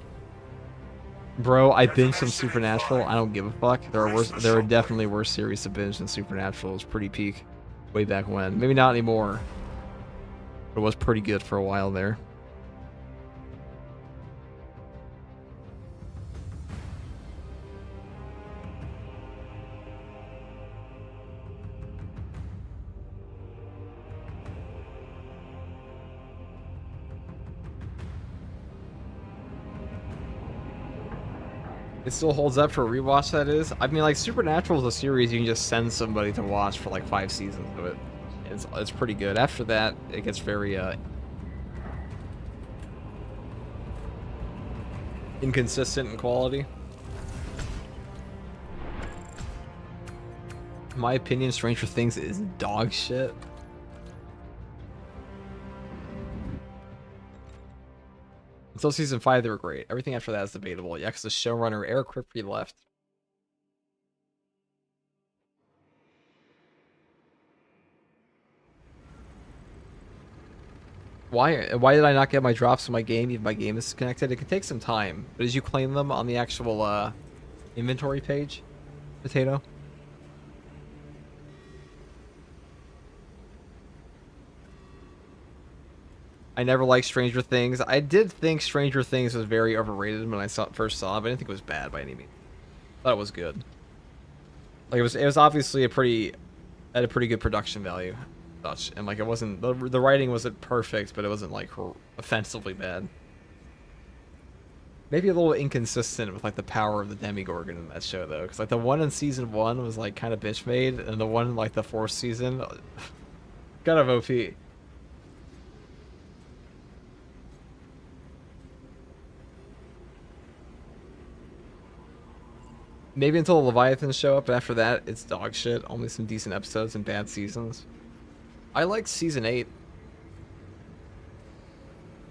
Bro, I binged some Supernatural. I don't give a fuck. There are definitely worse series to binge than Supernatural. It was pretty peak. Way back when. Maybe not anymore. But it was pretty good for a while there. It still holds up for a rewatch, that is. I mean, like, Supernatural is a series you can just send somebody to watch for like 5 seasons of it. It's pretty good. After that, it gets very inconsistent in quality. In my opinion, Stranger Things is dog shit. Until season 5, they were great. Everything after that is debatable. Yeah, because the showrunner Eric Kripke left. Why did I not get my drops in my game if my game is connected? It could take some time, but as you claim them on the actual inventory page, Potato. I never liked Stranger Things. I did think Stranger Things was very overrated when I first saw it, but I didn't think it was bad by any means. I thought it was good. Like it was obviously had a pretty good production value, such, and like it wasn't the writing wasn't perfect, but it wasn't like offensively bad. Maybe a little inconsistent with like the power of the Demigorgon in that show though, because like the one in season 1 was like kind of bitch made, and the one in like the 4th season, kind of OP. Maybe until the Leviathans show up, but after that, it's dog shit. Only some decent episodes and bad seasons. I liked season 8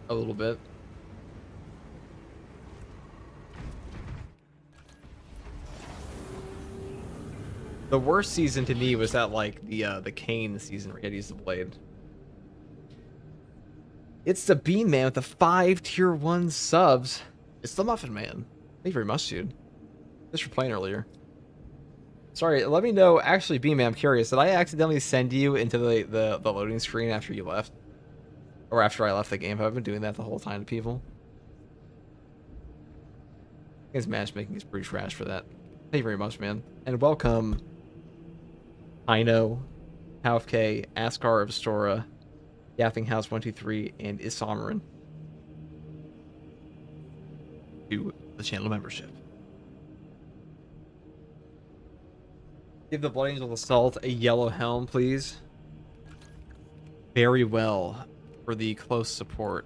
a little bit. The worst season to me was that like the Kane season where he had to use the blade. It's the Bean Man with the 5 tier 1 subs. It's the Muffin Man. Thank you very much, dude. Thanks for playing earlier. Sorry, let me know. Actually, Bean Man, I'm curious. Did I accidentally send you into the loading screen after you left? Or after I left the game? Have I been doing that the whole time to people? I guess matchmaking is pretty trash for that. Thank you very much, man. And welcome, Ino, Half-K, Askar of Stora, Yathing House 123, and Isamaran to the channel membership. Give the Blood Angel Assault a yellow helm, please. Very well for the close support.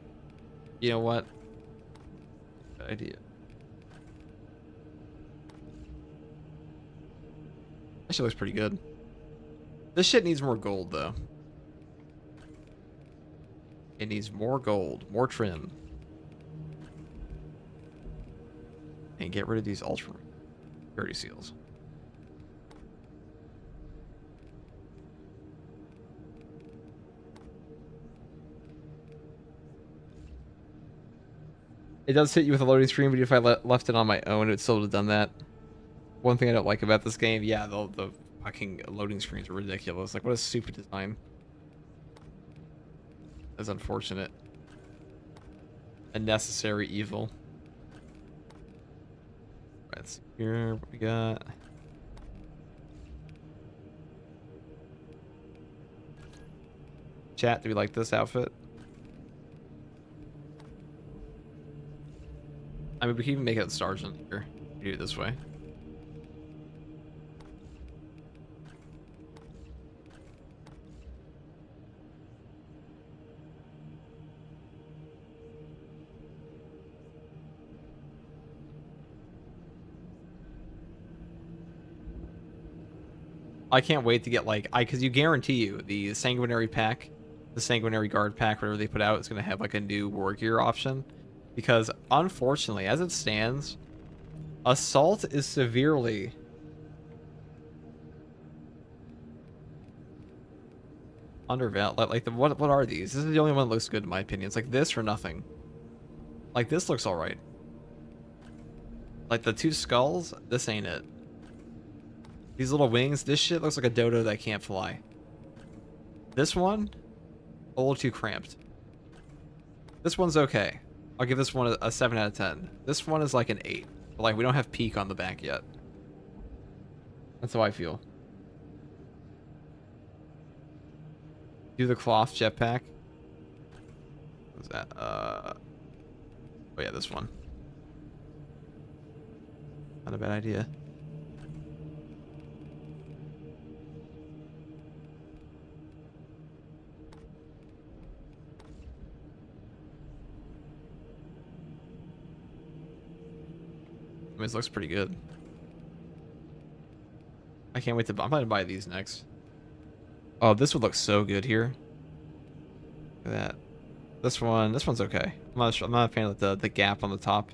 You know what? Good idea. That shit looks pretty good. This shit needs more gold, though. It needs more gold, more trim. And get rid of these ultra security seals. It does hit you with a loading screen, but if I left it on my own, it still would have done that. One thing I don't like about this game, yeah, the fucking loading screens are ridiculous. Like, what a stupid design. That's unfortunate. A necessary evil. Let's see here what we got. Chat, do we like this outfit? I mean, we can even make it a sergeant here. We do it this way. I can't wait to get like because you guarantee you the sanguinary pack, the sanguinary guard pack, whatever they put out, is gonna have like a new war gear option. Because unfortunately, as it stands, assault is severely undervalued. Like what are these? This is the only one that looks good in my opinion. It's like this or nothing. Like this looks all right. Like the 2 skulls, this ain't it. These little wings, this shit looks like a dodo that can't fly. This one, a little too cramped. This one's okay. I'll give this one a 7 out of 10. This one is like an 8. But like we don't have peak on the back yet. That's how I feel. Do the cloth jetpack. What's that? Oh yeah, this one. Not a bad idea. I mean, this looks pretty good. I can't wait to buy. I'm going to buy these next. Oh, this would look so good here. Look at that. This one's okay. I'm not a fan of the gap on the top.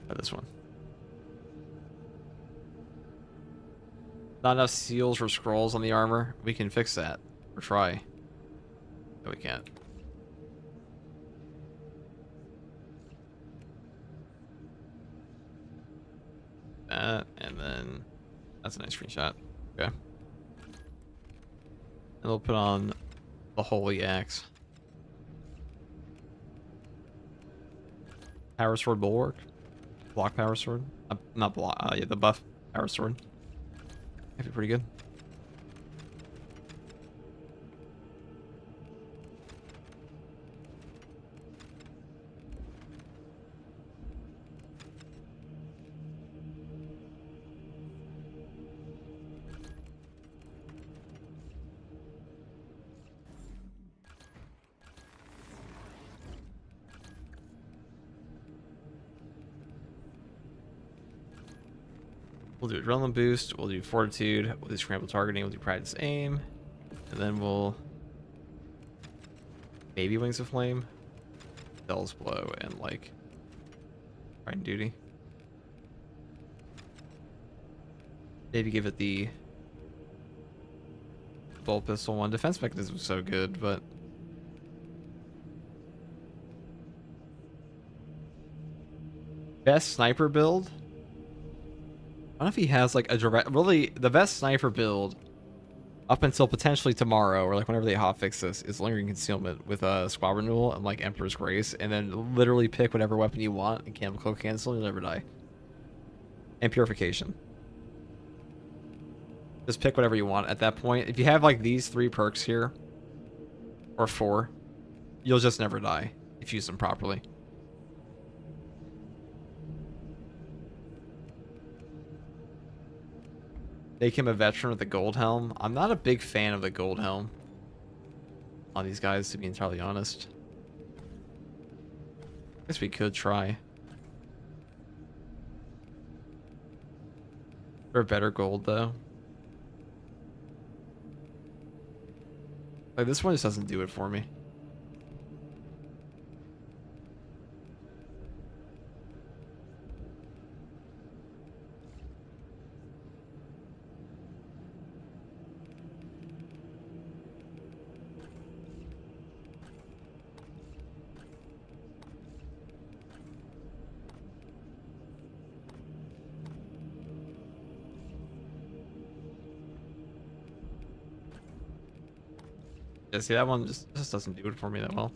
But this one. Not enough seals or scrolls on the armor. We can fix that. Or try. No, we can't. That, and then that's a nice screenshot. Okay. And we'll put on the Holy Axe. Power Sword Bulwark. Block Power Sword. Not block, yeah, the buff Power Sword. That'd be pretty good. We'll do adrenaline boost, we'll do fortitude, we'll do scramble targeting, we'll do practice aim, and then we'll maybe wings of flame, Bell's blow, and like pride and duty. Maybe give it the bolt pistol one. Defense mechanism is so good, but best sniper build. I don't know if he has like a direct, really the best sniper build up until potentially tomorrow or like whenever they hotfix this is lingering concealment with squad renewal and like Emperor's Grace, and then literally pick whatever weapon you want and chemical cancel, you'll never die. And purification. Just pick whatever you want at that point. If you have like these 3 perks here or 4, you'll just never die if you use them properly. Make him a veteran with the gold helm. I'm not a big fan of the gold helm on these guys, to be entirely honest. I guess we could try. For better gold, though. Like, this one just doesn't do it for me. Yeah, see, that one just doesn't do it for me that well.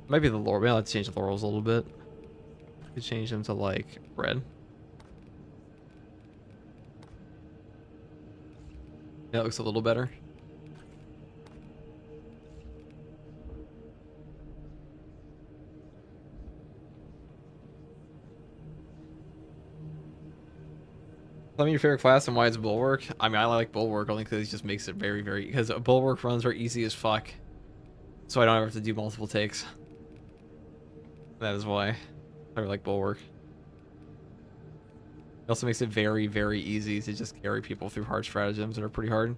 Maybe the laurel. Maybe I'll change the laurels a little bit. Could change them to like red. That looks a little better. Tell me your favorite class and why it's Bulwark. I mean, I like Bulwark only because it just makes it very, very... Because Bulwark runs are easy as fuck. So I don't ever have to do multiple takes. That is why I like Bulwark. It also makes it very, very easy to just carry people through hard stratagems that are pretty hard.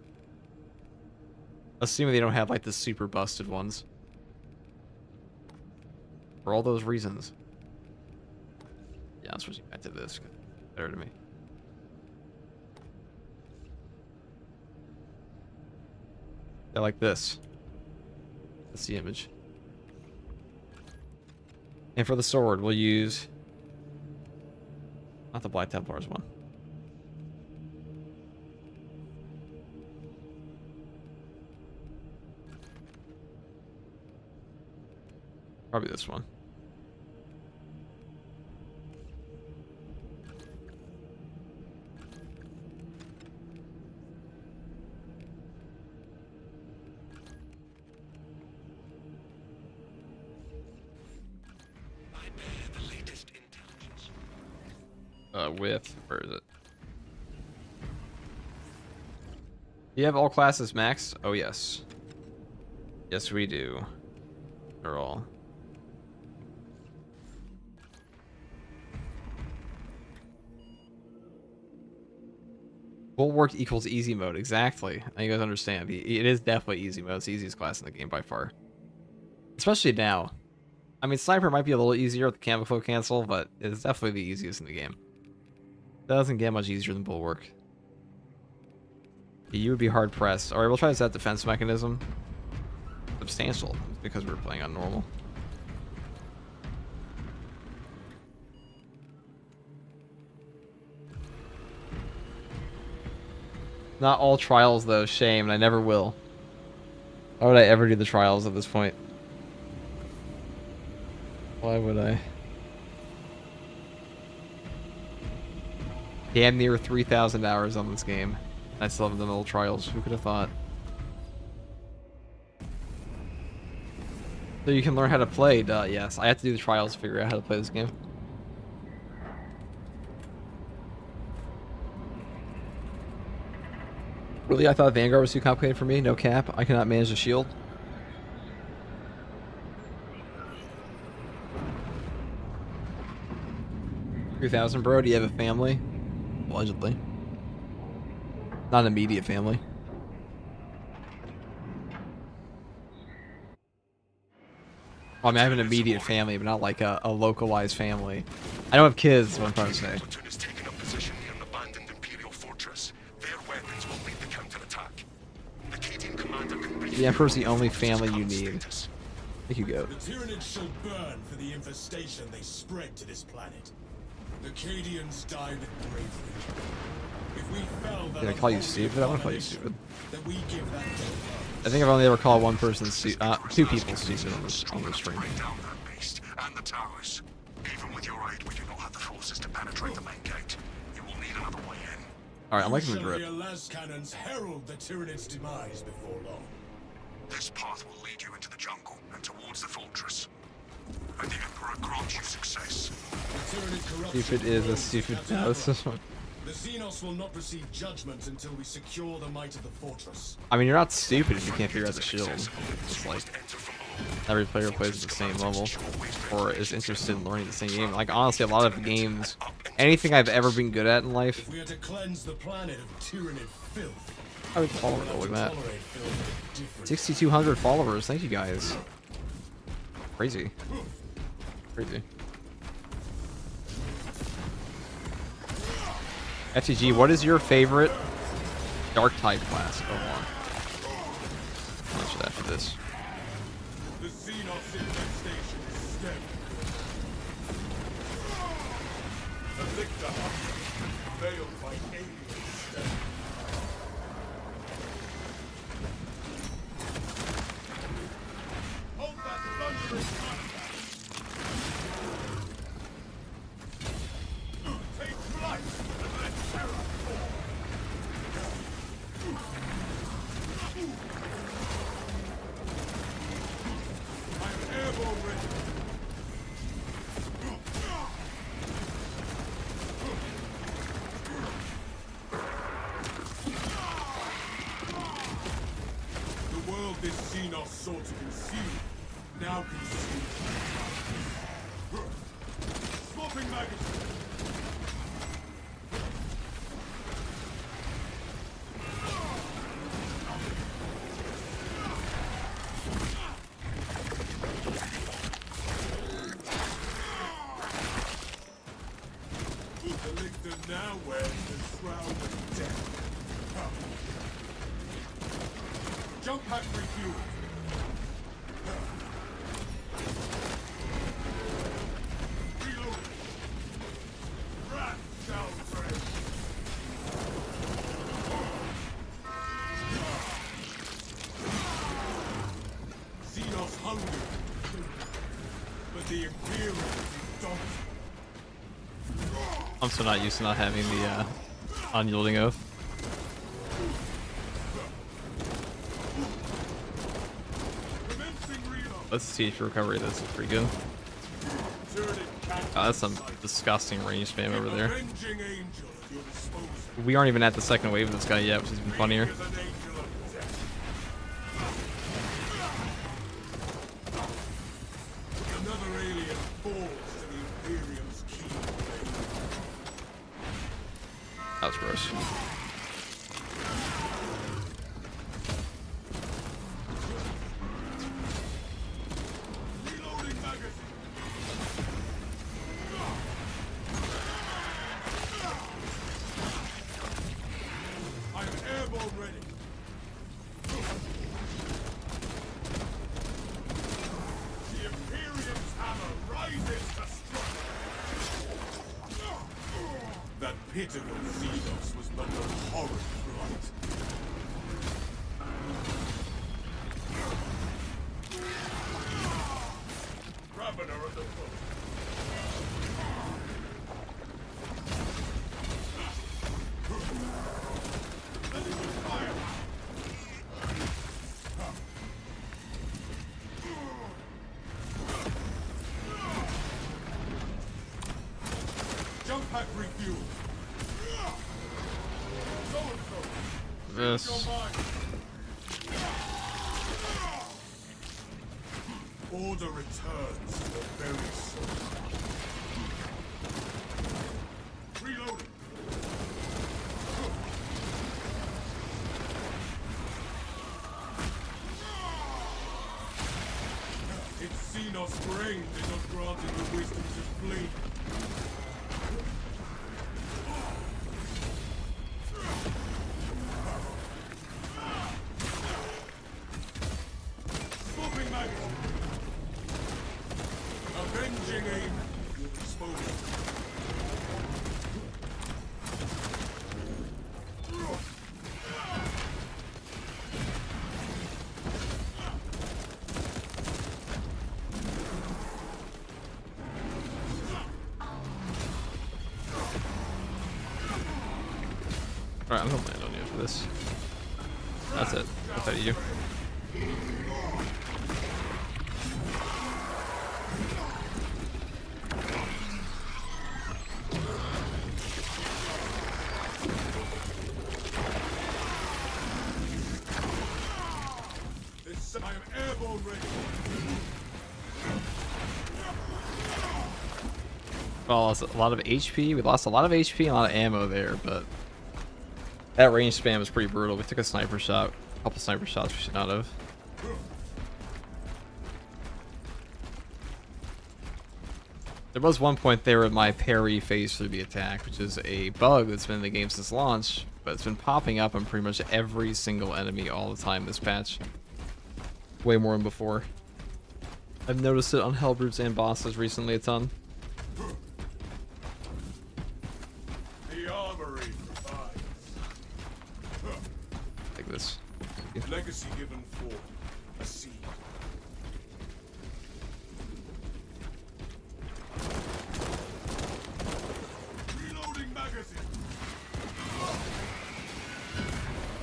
Assuming they don't have like the super busted ones. For all those reasons. Yeah, I'm switching back to this. Better to me. I like this. That's the image. And for the sword, we'll use... Not the Black Templar's one. Probably this one. Where is it? Do you have all classes maxed? Oh, yes. Yes, we do. They're all. Bulwark equals easy mode. Exactly. I you guys understand. It is definitely easy mode. It's the easiest class in the game by far. Especially now. I mean, Sniper might be a little easier with the Camo Flow cancel, but it's definitely the easiest in the game. It doesn't get much easier than Bulwark. You would be hard pressed. Alright, we'll try that defense mechanism. Substantial, because we're playing on normal. Not all trials though, shame, and I never will. Why would I ever do the trials at this point? Why would I? Damn near 3,000 hours on this game. I still haven't done all trials. Who could have thought? So you can learn how to play. Duh, yes. I have to do the trials to figure out how to play this game. Really, I thought Vanguard was too complicated for me. No cap. I cannot manage the shield. $3,000, bro. Do you have a family? Allegedly. Not an immediate family. Well, I mean, I have an immediate family, but not like a localized family. I don't have kids, is what I'm trying to say. Platoon has taken up position near an abandoned Imperial fortress. Their weapons will lead the counterattack. The Cadian commander can brief The Emperor's the only family you need. status. Thank you, Goat. The Tyranids shall burn for the infestation they spread to this planet. The Cadians died bravely. If we fell that Did I call you stupid? I want to call you stupid. then we give that I think I've only ever called one person two people stupid on the Strong enough to stream. bring down that beast and the towers. Even with your aid, we do not have the forces to penetrate the main gate. You will need another way in. Alright, I'm liking the shall grip. hear las cannons herald the Tyranids' demise before long. This path will lead you into the jungle and towards the fortress. And the Emperor grants you success. The Tyranid corruption Stupid is a grows stupid at does. will. The Xenos will not receive judgment until we secure the might of the fortress. I mean, you're not stupid if you can't figure out the shield. It's like every player plays at the same level or is interested in learning the same game. Like, honestly, a lot of games, anything I've ever been good at in life, If we are to cleanse the planet of Tyranid filth, I would follow it. we Look have at to that. tolerate filth differently. 6,200 followers. Thank you guys. Crazy. Crazy. FTG, what is your favorite Dark Tide class? Go on. I'll answer that for this. The Xenos infestation is stemmed. The victor veiled by alien stem. Hold that thundering take flight and let terror fall. I'm airborne ready. The world this Xenos sought to conceal, now concealed. Swapping magazine. The lictor now wears the shroud of death. Jump pack refueled. Reload. Wrath shall break. Xenos hunger, but the Imperial is indomitable. I'm so not used to not having the unyielding oath. Commencing reload. Let's see if recovery this is pretty good. Oh, that's some disgusting range spam over there. Avenging angel at your disposal. We aren't even at the second wave of this guy yet, which has been funnier. Is an angel of death. Another alien falls to the Imperium's key blade. That was gross. Reloading magazine. I'm airborne ready. The Imperium's hammer rises to strike. That pitiful Xenos was but a horrid fright. Ravener at the foot. Jump pack refuel. This. Order returns very soon. Reloading. It's Xenos' brain did not grant him the wisdom to flee. Swapping magazine. Avenging aim. Your disposal. Alright, I'm gonna land on you for this. That's it. What's out of you? I am airborne ready. Well, lost a lot of HP. We lost a lot of HP and a lot of ammo there, but that range spam was pretty brutal. We took a sniper shot, a couple sniper shots we should not have. There was one point there where my parry phased through the attack, which is a bug that's been in the game since launch, but it's been popping up on pretty much every single enemy all the time this patch. Way more than before. I've noticed it on Hellbrutes and bosses recently a ton. The armory provides. Like this. Legacy given for a seed. Reloading magazine.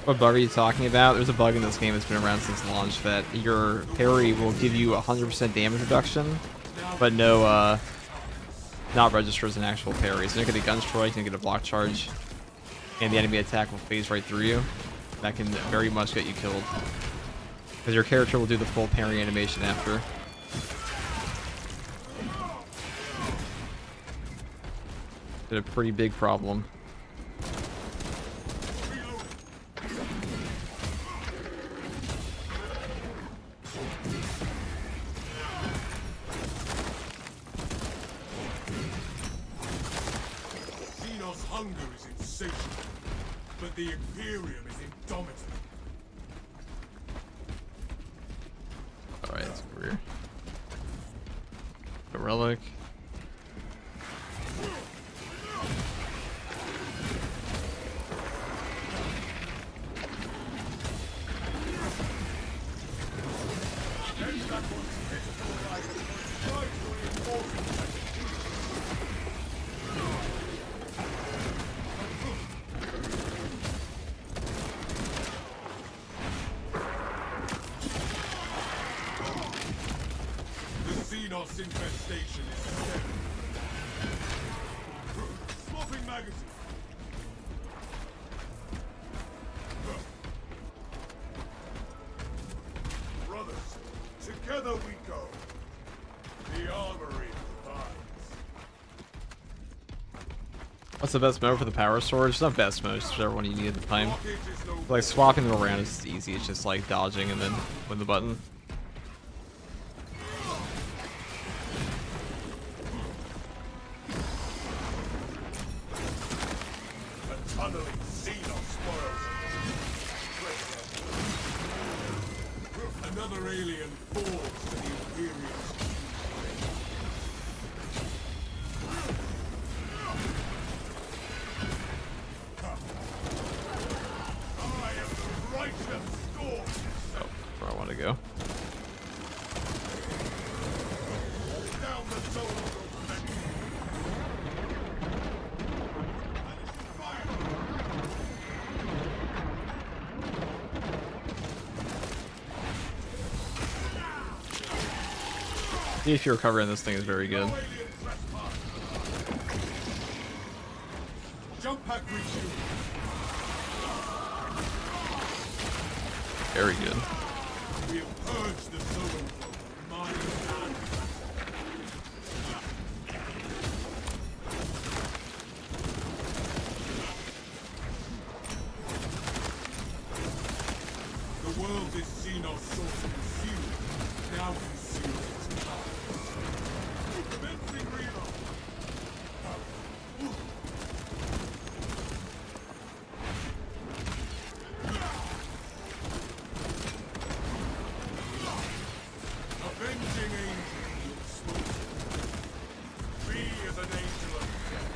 What bug are you talking about? There's a bug in this game that's been around since launch that your parry will give you 100% damage reduction, but no, not register as an actual parry. So you don't get a gun strike, you don't get a block charge, and the enemy attack will phase right through you. That can very much get you killed, because your character will do the full parry animation after. It's a pretty big problem. Xenos' hunger is insatiable, but the Imperium is indomitable. Alright, let's go here. The Relic. The Xenos infestation is set. What's the best mode for the power storage? It's not best mode, it's whichever one you need at the time. Like swapping them around is easy, it's just like dodging and then with the button. A tunneling Xenos spoils it. Another alien falls to the Imperials. I am the righteous storm. Oh, where I want to go. Down the zone of If you're recovering this thing is very good. Jump pack refuel. Very good. We have purged the zone from mine and the world is Xenos sought to consume, now consumes its powers. Commencing reload. Avenging angel, you smoke. Be as an angel of death.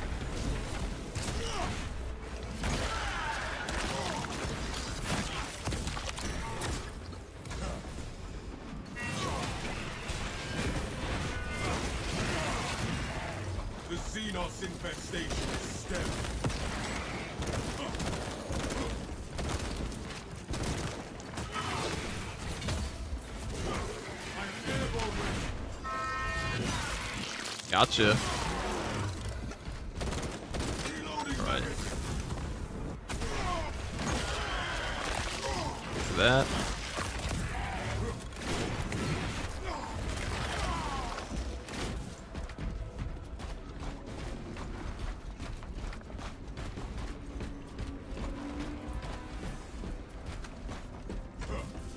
The Xenos infestation is stemmed. I'm airborne ready. Gotcha. Reloading. Right. For that.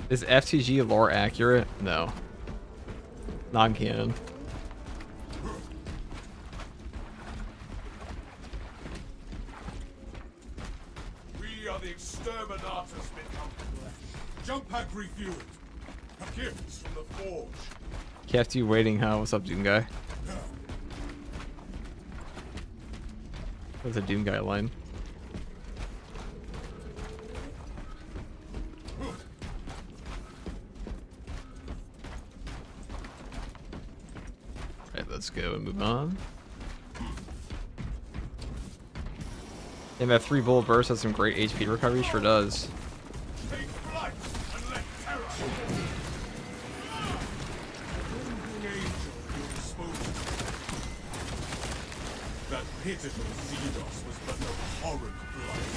Is FTG lore accurate? No. Non-canon. We are the exterminators become flesh. Jump pack refueled. Gifts from the forge. Kept you waiting, huh? What's up, Doom Guy? That's a Doom Guy line. Alright, let's go and move on. And that 3 bullet burst has some great HP recovery, sure does. Take flight and let terror. Avenging angel, you expose. That pitiful Xenos was but no horrid blight.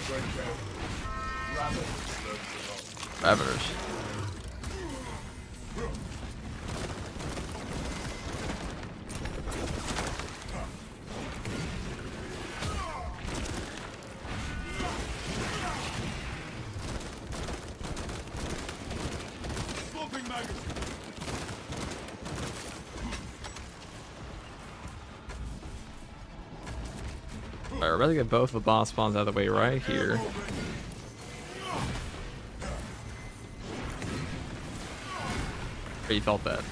Tread carefully. Rabbits learn to know. Ravagers. Swapping magazine. Alright, we're about to get both the boss spawns out of the way right here. You felt that.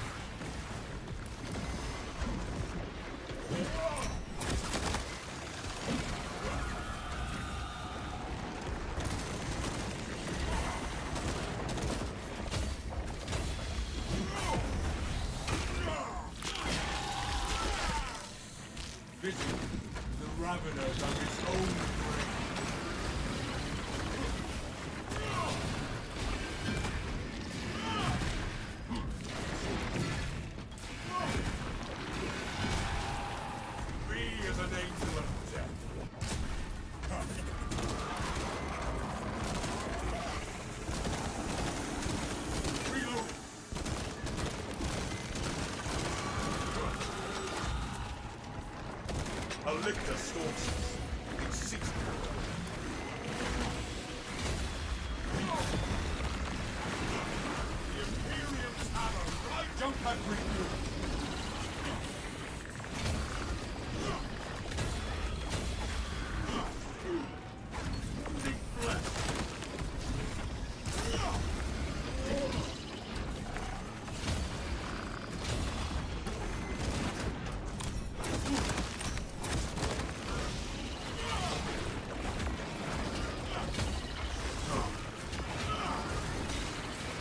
This the Ravener dug his own grave. Be as an angel of death. Reload. A Relictor stalks us. It seeks the Imperium's hammer, right? Jump and refuel.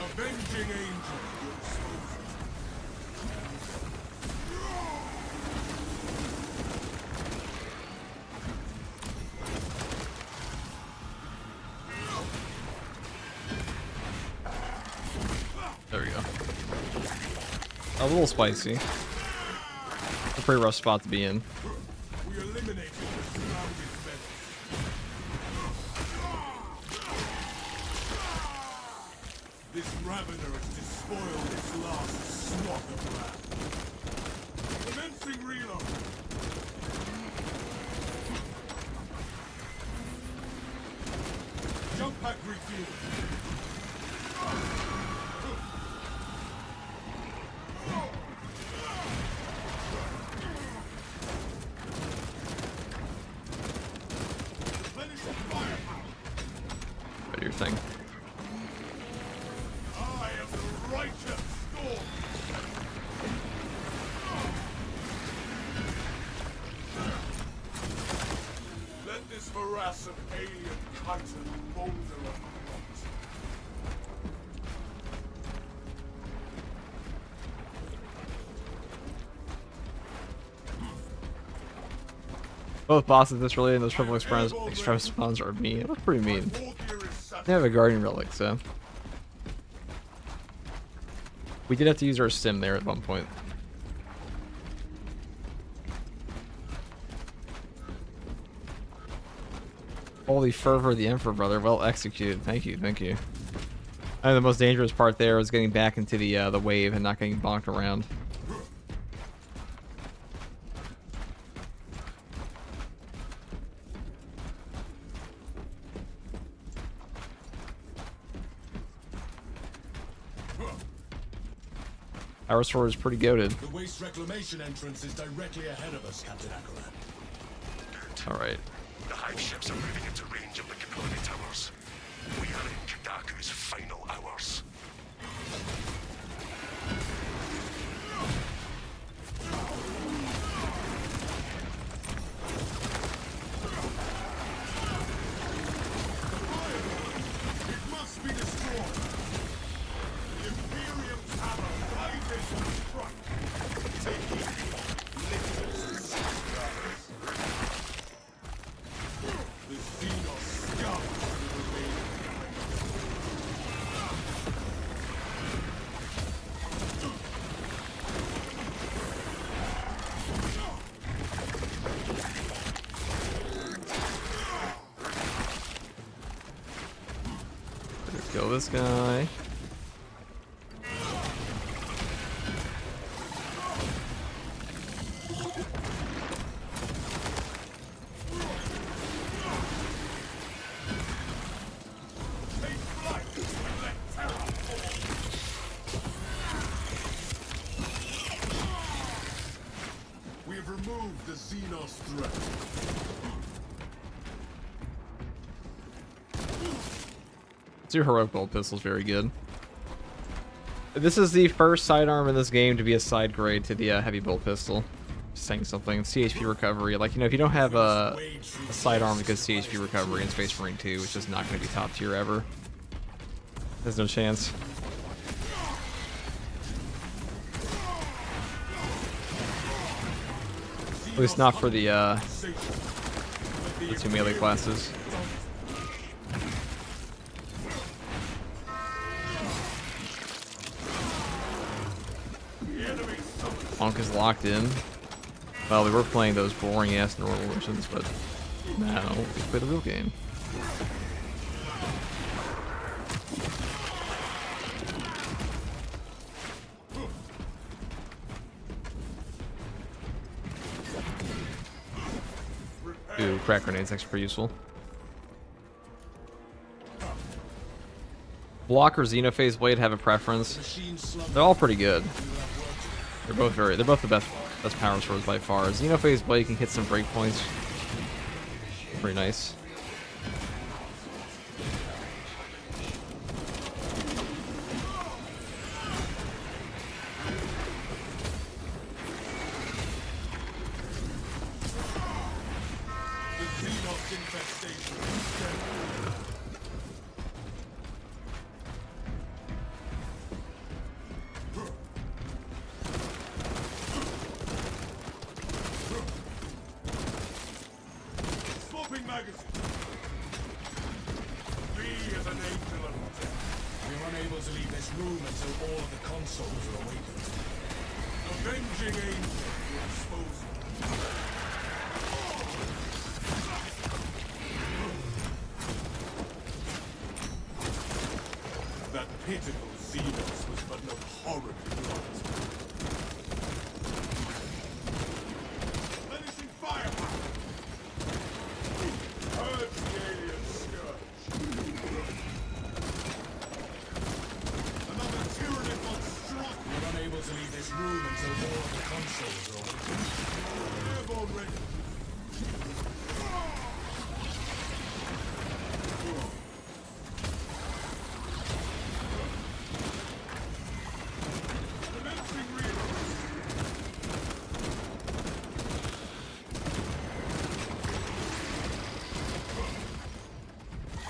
Avenging angel. There we go. A little spicy. A pretty rough spot to be in. We eliminated the surrounding menace. This Ravener has despoiled its last swath of land. Commencing reload. Jump pack refuel. Replenish the firepower. Do your thing. I am the righteous storm. Let this morass of alien chitin boulder apart. Both bosses this related and those triple extreme spawns are mean. It looks pretty mean. War gear is satisfied. They have a guardian relic, so we did have to use our stim there at one point. Holy fervor, the Emperor, brother. Well executed. Thank you, thank you. I think the most dangerous part there was getting back into the wave and not getting bonked around. Our sword is pretty goated. The waste reclamation entrance is directly ahead of us, Captain Akaran. Alright. The hive ships are moving into range of the colony towers. We are in Kadaku's final hours. It must be destroyed. The Imperium's hammer rises to strike. Taking litters. The Xenos scum will remain. Let's kill this guy. Take flight and let terror fall. We have removed the Xenos threat. Your heroic bolt pistol is very good. This is the first sidearm in this game to be a side grade to the heavy bolt pistol. Just saying something. CHP recovery, like, you know, if you don't have a sidearm with good CHP recovery in Space Marine 2, it's just not going to be top tier ever. There's no chance. At least not for the two melee classes. Monk is locked in. Well, we were playing those boring ass normal missions, but now we play the real game. crack grenades, actually pretty useful. Block or Xenophase Blade have a preference. They're all pretty good. They're both the best power swords by far. Xenophase Blade can hit some breakpoints. Pretty nice.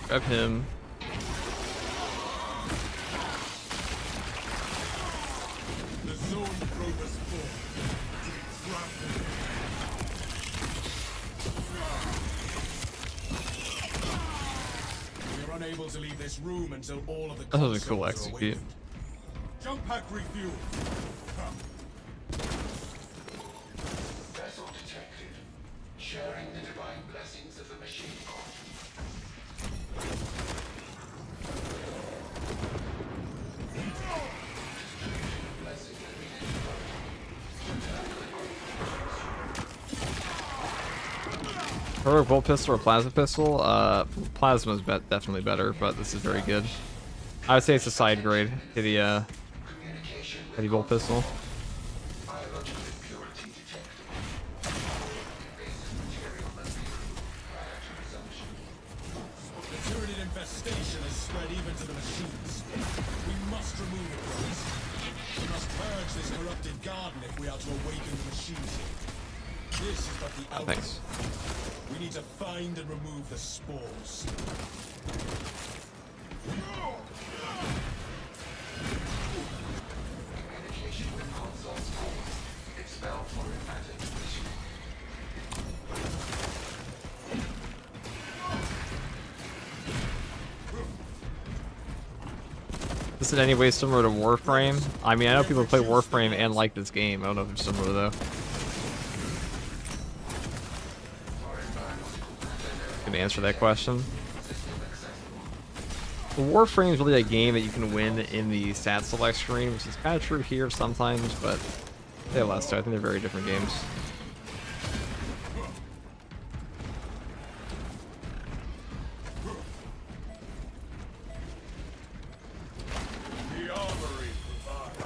Grab him. The zone probe is full. We're unable to leave this room until all of the That was a cool consoles are execute. awakened. Jump pack refuel. Vessel detected. Sharing the divine blessings of the machine god. Heroic bolt pistol or plasma pistol? Plasma is definitely better, but this is very good. I would say it's a side grade to the heavy bolt pistol. Biological impurity detected. Invasive material must be removed prior to resumption. The Tyranid infestation has spread even to the machines. We must remove it first. We must purge this corrupted garden if we are to awaken the machines here. This is but the outcome. Thanks. We need to find and remove the spores. Communication with consoles forward. Expel for emphatic issue. This is in any way similar to Warframe? I mean, I know people play Warframe and like this game. I don't know if it's similar though. Can answer that question. Warframe is really a game that you can win in the stat select screen, which is kind of true here sometimes, but they have less. I think they're very different games. The armory provides.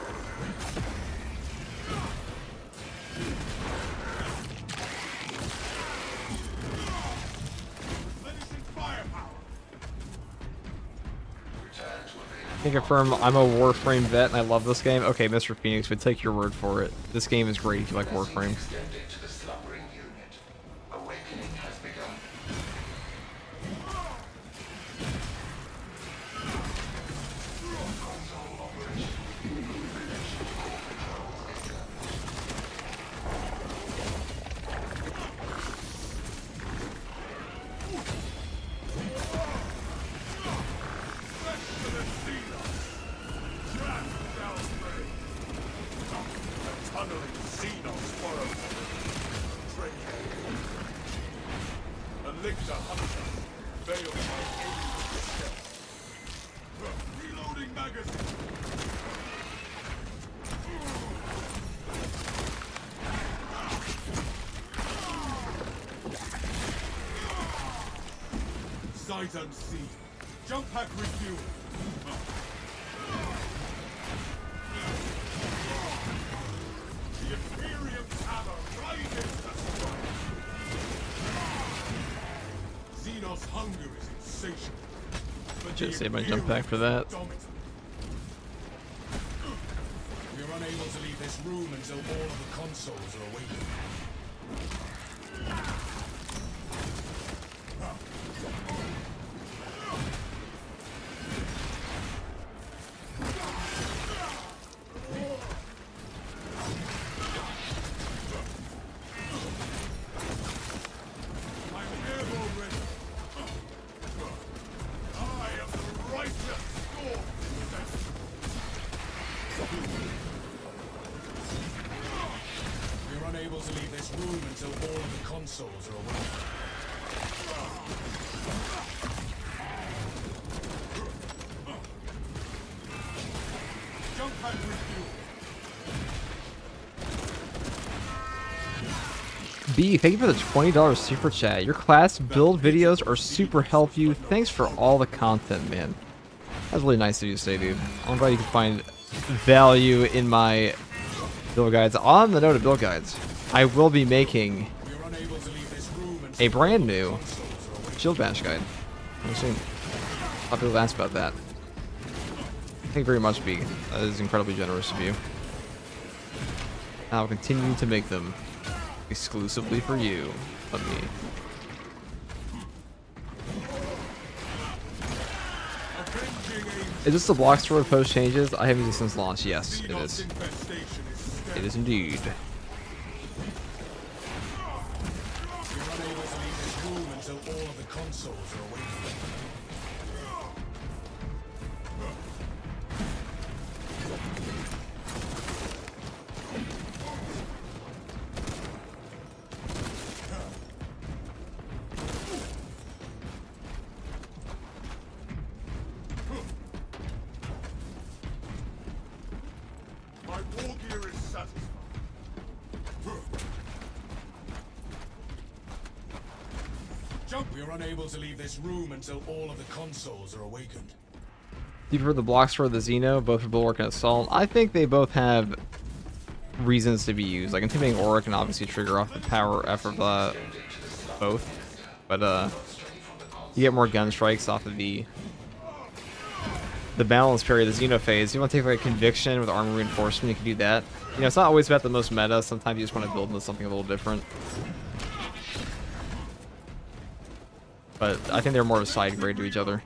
Can confirm I'm a Warframe vet and I love this game. Okay, Mr. Phoenix, we take your word for it. This game is great if you like Warframe. Extended to the slumbering unit. Awakening has begun. Console operation. Connection to core controls established. Tunneling Xenos for Sight unseen. Jump pack refuel. The Imperium Tower rises to strike. Xenos hunger is insatiable. But Should the save my jump pack for that. Indomitable. We're unable to leave this room until all of the consoles are awakened. We're unable to leave this room until all of the consoles are awake. Jump pad refuel. B, thank you for the $20 super chat. Your class build videos are super help you. Thanks for all the content, man. That's really nice of you to say, dude. I'm glad you can find value in my build guides. On the note of build guides, I will be making a brand new shield bash guide. I'm seeing a lot of people ask about that. Thank you very much, B. That is incredibly generous of you. I'll continue to make them exclusively for you, but me. Is this the block store post changes? I haven't used it since launch. Yes, it is. It is indeed. My war gear is satisfied. Jump! We are unable to leave this room until all of the consoles are awakened. Do you prefer the block store or the Xeno? Both for Bulwark and Assault. I think they both have reasons to be used. Like Intimidating Aura can obviously trigger off the power effort of both. But you get more gun strikes off of the balance period, the Xeno phase. You want to take like a Conviction with armor reinforcement, you can do that. You know, it's not always about the most meta. Sometimes you just want to build into something a little different. But I think they're more of a side grade to each other.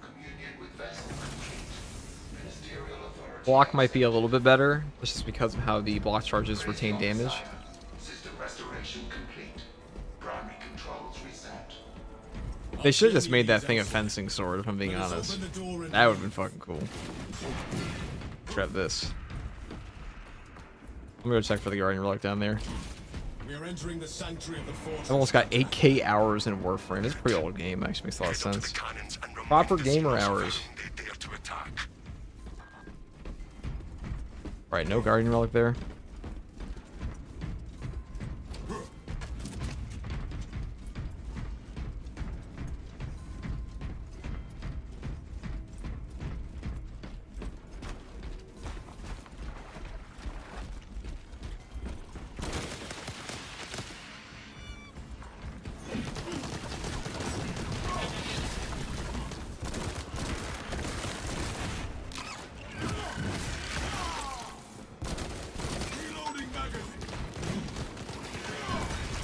Block might be a little bit better, just because of how the block charges retain damage. System restoration complete. Primary controls reset. They should have just made that thing a fencing sword, if I'm being honest. That would have been fucking cool. Grab this. I'm gonna check for the Guardian Relic down there. We are entering the sanctuary of the fortress. I've almost got 8k hours in Warframe. It's a pretty old game, actually makes a lot of sense. Proper gamer hours. Right, no Guardian Relic there.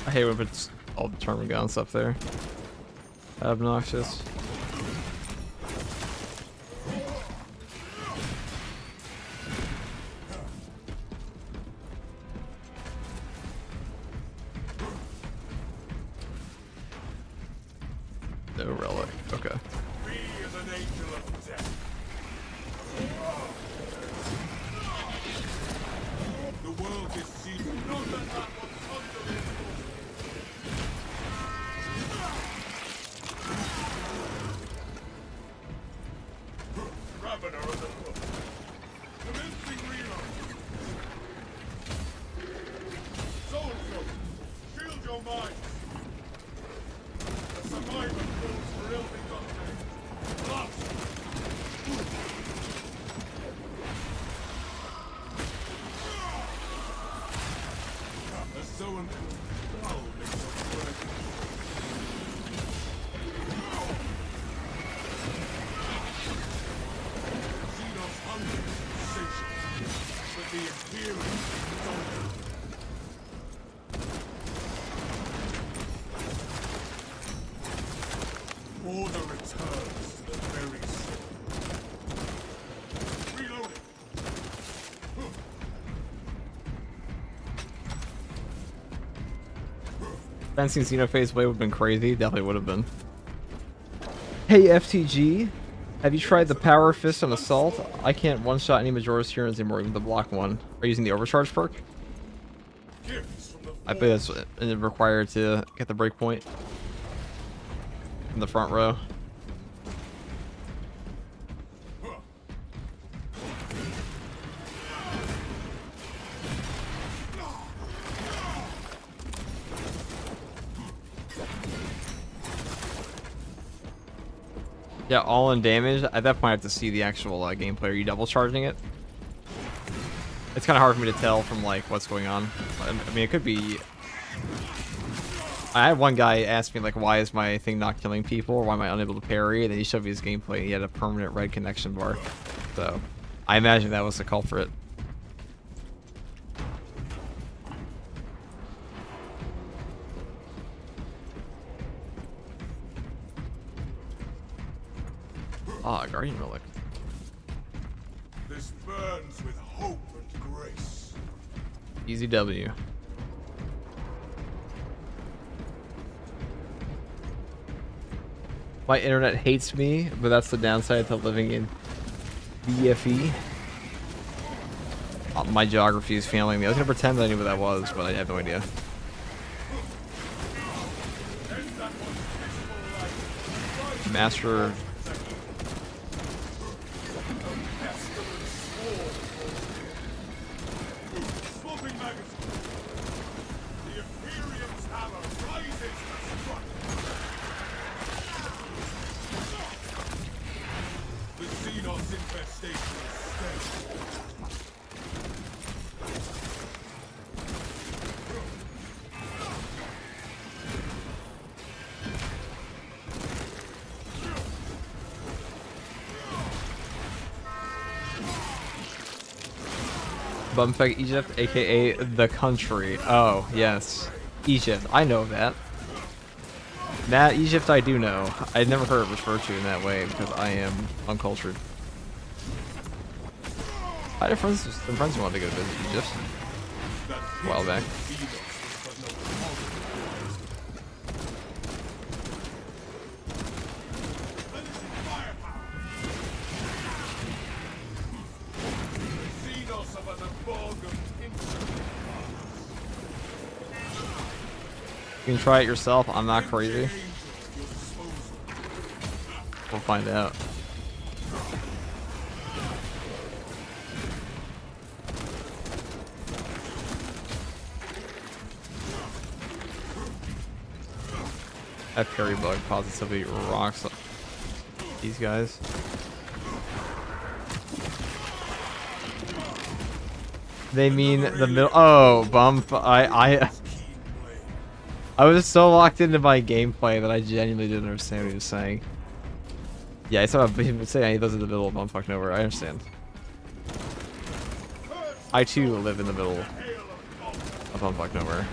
I hate when it's all the terminal gun stuff there. Obnoxious. No relic. Okay. We is an angel of death. The world is seized. Not that that was thunder. burns to the very soul. Reloading. Fencing Xenophase Blade would have been crazy. Definitely would have been. Hey FTG, have you tried the Power Fist on Assault? I can't one-shot any Majora's Heroes anymore, even the block one. Are you using the Overcharge perk? Gifts from the I believe that's required to get the breakpoint in the front row. Yeah, all in damage. At that point, I have to see the actual gameplay. Are you double charging it? It's kind of hard for me to tell from like what's going on. I mean, it could be. I had one guy ask me like, "Why is my thing not killing people? Or why am I unable to parry?" And then he showed me his gameplay. He had a permanent red connection bar. So, I imagine that was the culprit. Ah, Guardian Relic. This burns with hope and grace. Easy W. My internet hates me, but that's the downside to living in BFE. My geography is failing me. I was gonna pretend that I knew what that was, but I have no idea. Master. Swapping magazine. The Imperium's hammer rises to strike. The Xenos infestation is steady. Bumfuck Egypt, aka the country. Oh, yes. Egypt. I know that. That Egypt I do know. I'd never heard it referred to in that way because I am uncultured. I had some friends who wanted to go to visit Egypt a while back. You can try it yourself. I'm not crazy. We'll find out. That parry bug positively rocks these guys. They mean the middle. Oh, bump. I was so locked into my gameplay that I genuinely didn't understand what he was saying. Yeah, I saw him say he lives in the middle of bumfuck nowhere. I understand. I too live in the middle of bumfuck nowhere.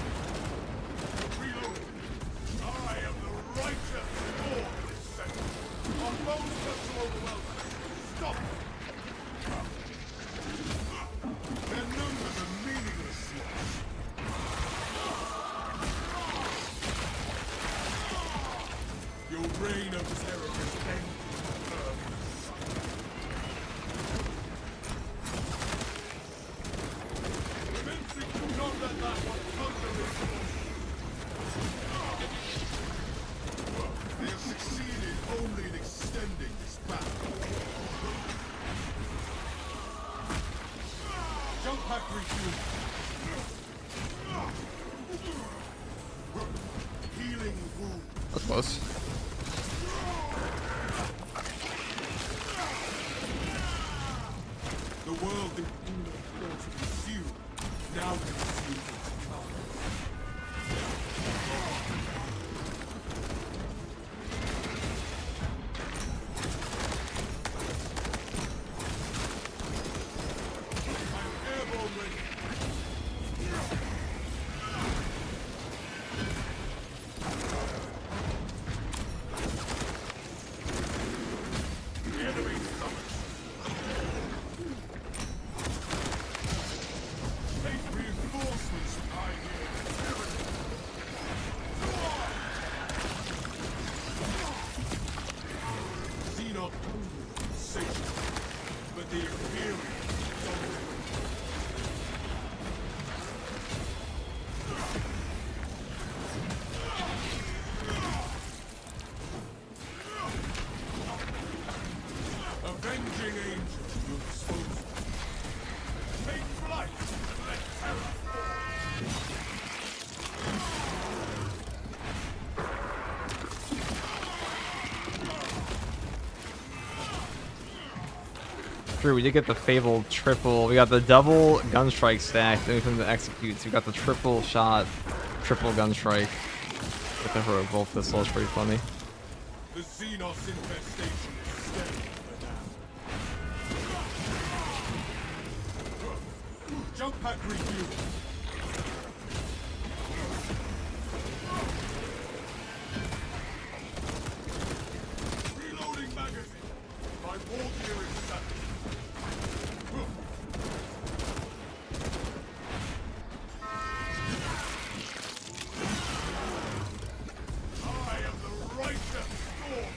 Xenos sensation, but the Imperium dominate. Avenging angel to your disposal. Take flight and let terror fall. True, we did get the fabled triple. We got the double gunstrike stack. Then we come to execute. So we got the triple shot, triple gunstrike. With the heroic bolt pistol is pretty funny. The Xenos infestation is steady for now. Jump pack review. Reloading magazine. My war gear is set. I am the righteous storm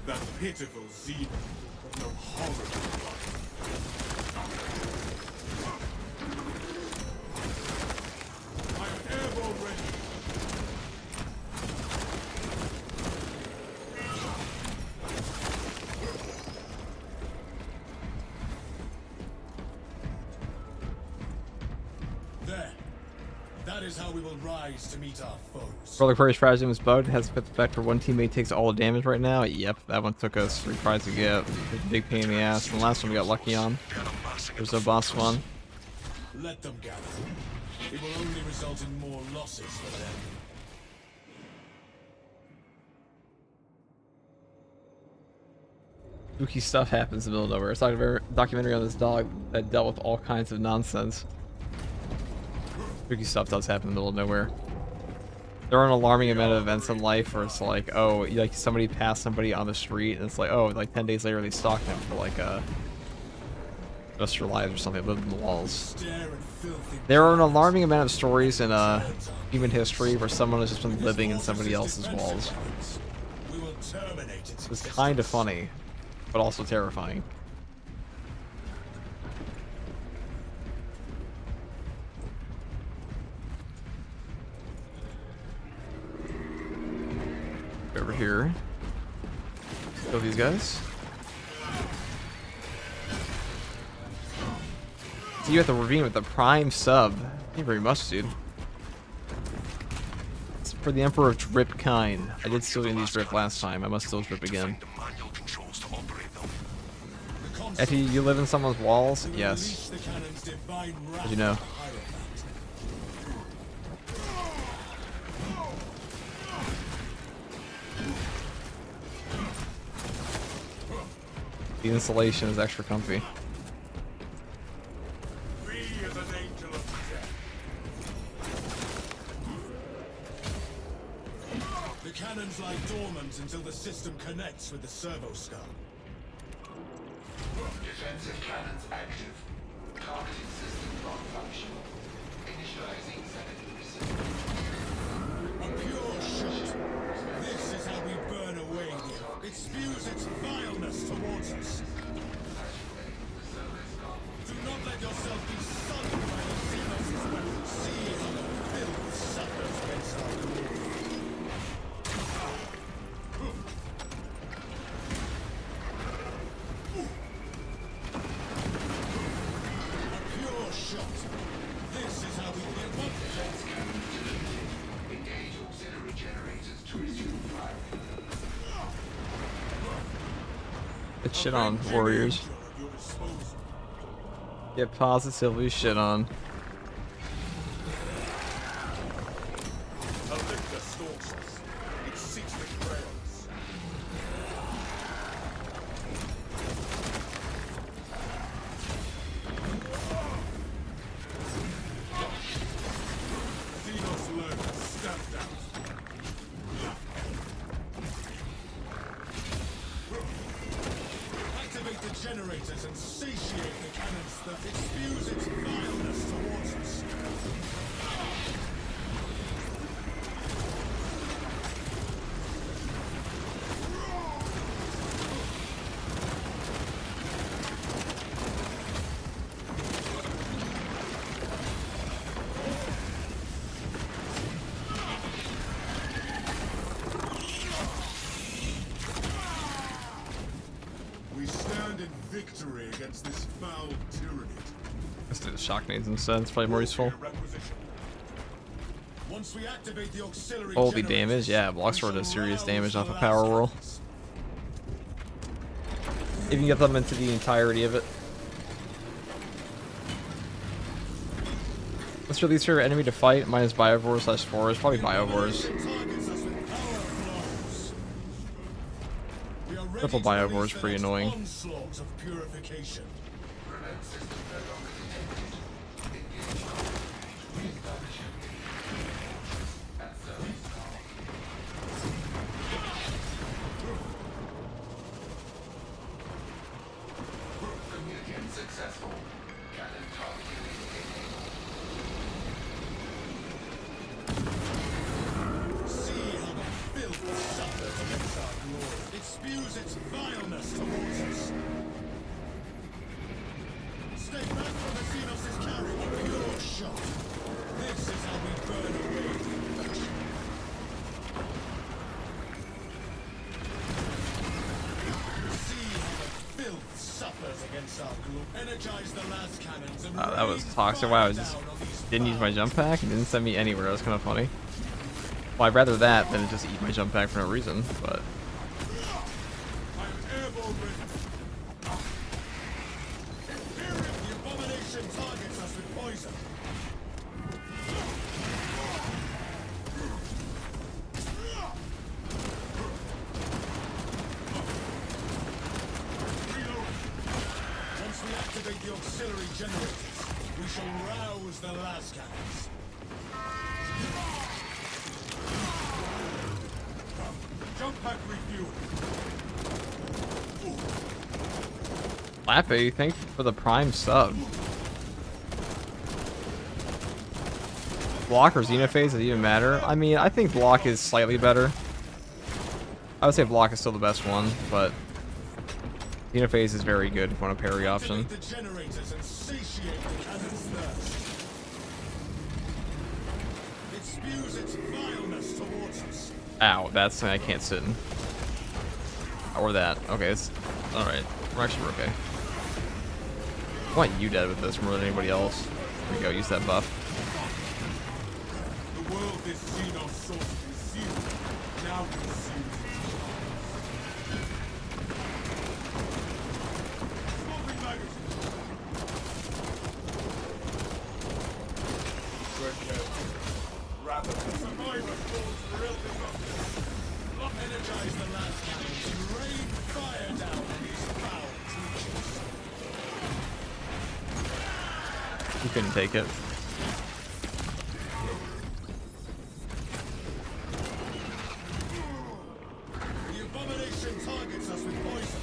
that pitiful Xenon of no horror. I am airborne ready. There. That is how we will rise to meet our foes. Reliquary Stratagem is bugged. Has a fifth effect where one teammate takes all the damage right now. Yep, that one took us 3 tries to get. Big pain in the ass. And the last one we got lucky on. There's no boss one. Let them gather. It will only result in more losses for them. Spooky stuff happens in the middle of nowhere. It's like a documentary on this dog that dealt with all kinds of nonsense. Spooky stuff does happen in the middle of nowhere. There are an alarming amount of events in life where it's like, oh, like somebody passed somebody on the street, and it's like, oh, like 10 days later they stalked them for like just their lives or something, lived in the walls. There are an alarming amount of stories in human history where someone has just been living in somebody else's walls. It's kind of funny, but also terrifying. Over here. Kill these guys. See you at the ravine with the prime sub. Thank you very much, dude. It's for the Emperor of Drip Kind. I did steal these Drip last time. I must steal Drip again. Effie, you live in someone's walls? Yes. How'd you know? The insulation is extra comfy. The cannons lie dormant until the system connects with the servo skull. Defensive cannons active. Targeting system non-functional. Initializing sanity reset. A pure shot. This is how we burn away the... It spews its vileness towards us. Do not let yourself be sullied by the Xenos' weapons. See how the filth suffers against our glory. A pure shot. This is how we get one. Defense cannon delivered. Engage auxiliary generators to resume fire. Get shit on, warriors. Get positively shit on. A lictor stalks us. It seeks the trails. Xenos learn to stand out. Activate the generators and satiate the cannons that it spews its vileness towards us. victory against this foul tyranny. Let's do the shock nades instead. It's probably more useful. Once we activate the auxiliary Holy generators, damage, yeah. Block sword does serious damage off a power whirl. If you can get them into the entirety of it. Let's release your enemy to fight. Minus Biovores / Spores. Probably Biovores. Triple Biovore is pretty annoying. Onslaught of purification. Successful. Cannon targeting See how the filth suffers against our glory. It spews its vileness towards us. Stay back from the Xenos' carriage. Pure shot. This is how we burn away the infection. See how the filth suffers against our glory. Energize the las cannons and That was rain toxic. fire Wow, I down just on these didn't use my foul jump pack and didn't send me anywhere. That was kind of funny. Well, I'd rather that than just eat my jump pack for no reason, but... I'm airborne ready. Imperium, the abomination targets us with poison. Reload. Once we activate the auxiliary generators, we shall rouse the las cannons. Jump pack refuel. Lappe, thank you for the prime sub. Block or Xenophase, does it even matter? I mean, I think block is slightly better. I would say block is still the best one, but Xenophase is very good if you want a parry option. Activate the generators and satiate the cannon's thirst. It spews its vileness towards us. Ow, that's something I can't sit in. Or that. Okay, it's alright. We're actually okay. I want you dead with this more than anybody else. There we go, use that buff. The world this Xenos sought to consume now consumes its smoking magazine. Good kill. Rapid survivor falls real disruptive. Energize the last cannons and rain fire down on these foul creatures. You couldn't take it. The abomination targets us with poison.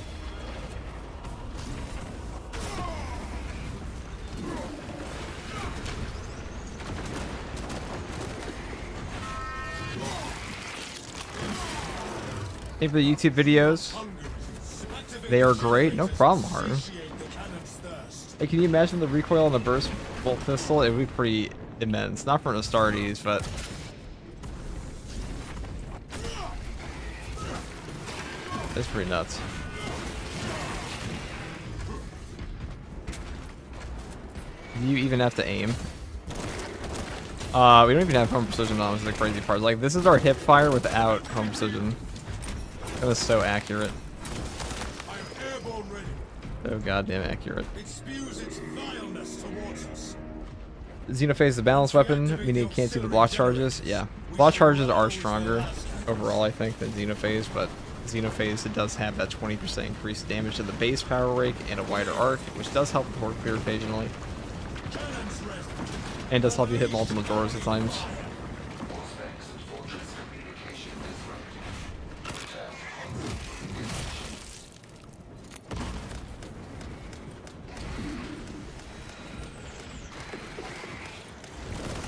Thank you for the YouTube videos. They are great. No problem, Harden. Hey, can you imagine the recoil on the burst bolt pistol? It would be pretty immense. Not for an Astartes, but... it's pretty nuts. Do you even have to aim? We don't even have home precision on, which is the crazy part. Like, this is our hip fire without home precision. That was so accurate. I am airborne ready. So goddamn accurate. It spews its vileness towards us. Xenophase is a balanced weapon, meaning it can't do the block charges. Yeah, block charges are stronger overall, I think, than Xenophase, but Xenophase, it does have that 20% increased damage to the base power rake and a wider arc, which does help with horde clear occasionally. Cannons ready. And does help you hit multiple doors at times. Specs and fortress communication disrupted.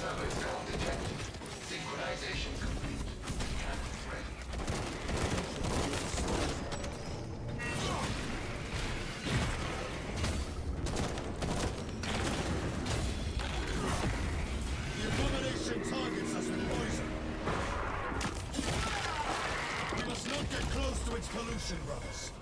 Service call detected. Synchronization complete. Cannons ready. The abomination targets us with poison. We must not get close to its pollution, brothers.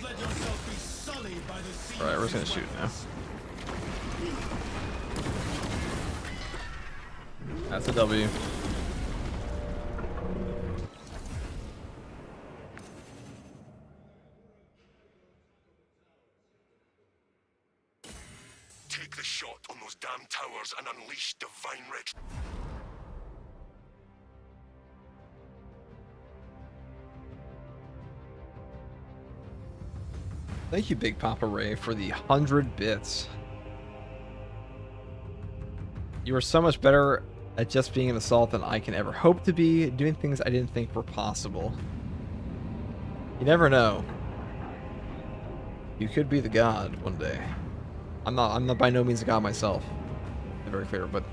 let yourself be sullied by the sea. Alright, we're just gonna shoot now. That's a W. Take the shot on those damn towers and unleash divine red. Thank you, Big Papa Ray, for the 100 bits. You are so much better at just being an assault than I can ever hope to be, doing things I didn't think were possible. You never know. You could be the god one day. I'm not by no means a god myself. To be very clear, but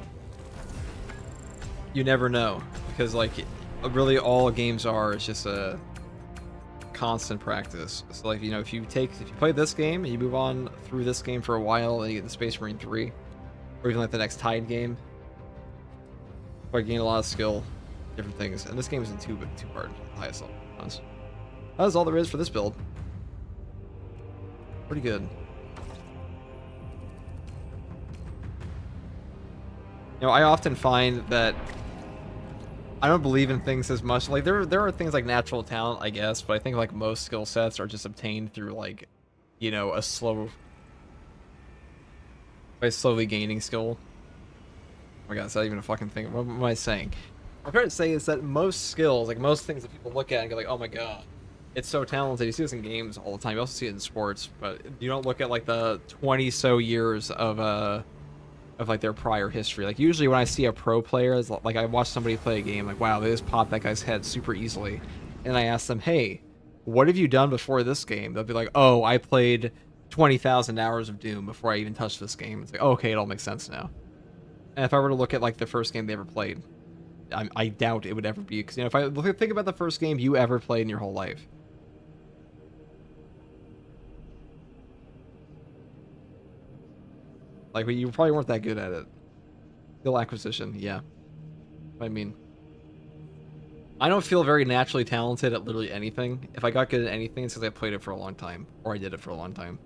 you never know, because like really all games are is just a constant practice. So like, you know, if you play this game and you move on through this game for a while and you get the Space Marine 3, or even like the next Tide game, I gain a lot of skill, different things. And this game isn't too hard, highest level. That is all there is for this build. Pretty good. You know, I often find that I don't believe in things as much. Like there are things like natural talent, I guess, but I think like most skill sets are just obtained through like, you know, by slowly gaining skill. Oh my god, is that even a fucking thing? What am I saying? What I'm trying to say is that most skills, like most things that people look at and go like, oh my god, it's so talented. You see this in games all the time. You also see it in sports, but you don't look at like the 20 so years of like their prior history. Like usually when I see a pro player, it's like I watch somebody play a game, like wow, they just pop that guy's head super easily, and I ask them, hey, what have you done before this game? They'll be like, oh, I played 20,000 hours of Doom before I even touched this game. It's like, oh, okay, it all makes sense now. And if I were to look at like the first game they ever played, I doubt it would ever be, because you know, if I think about the first game you ever played in your whole life, like you probably weren't that good at it. Skill acquisition, yeah. I mean, I don't feel very naturally talented at literally anything. If I got good at anything, it's because I played it for a long time, or I did it for a long time.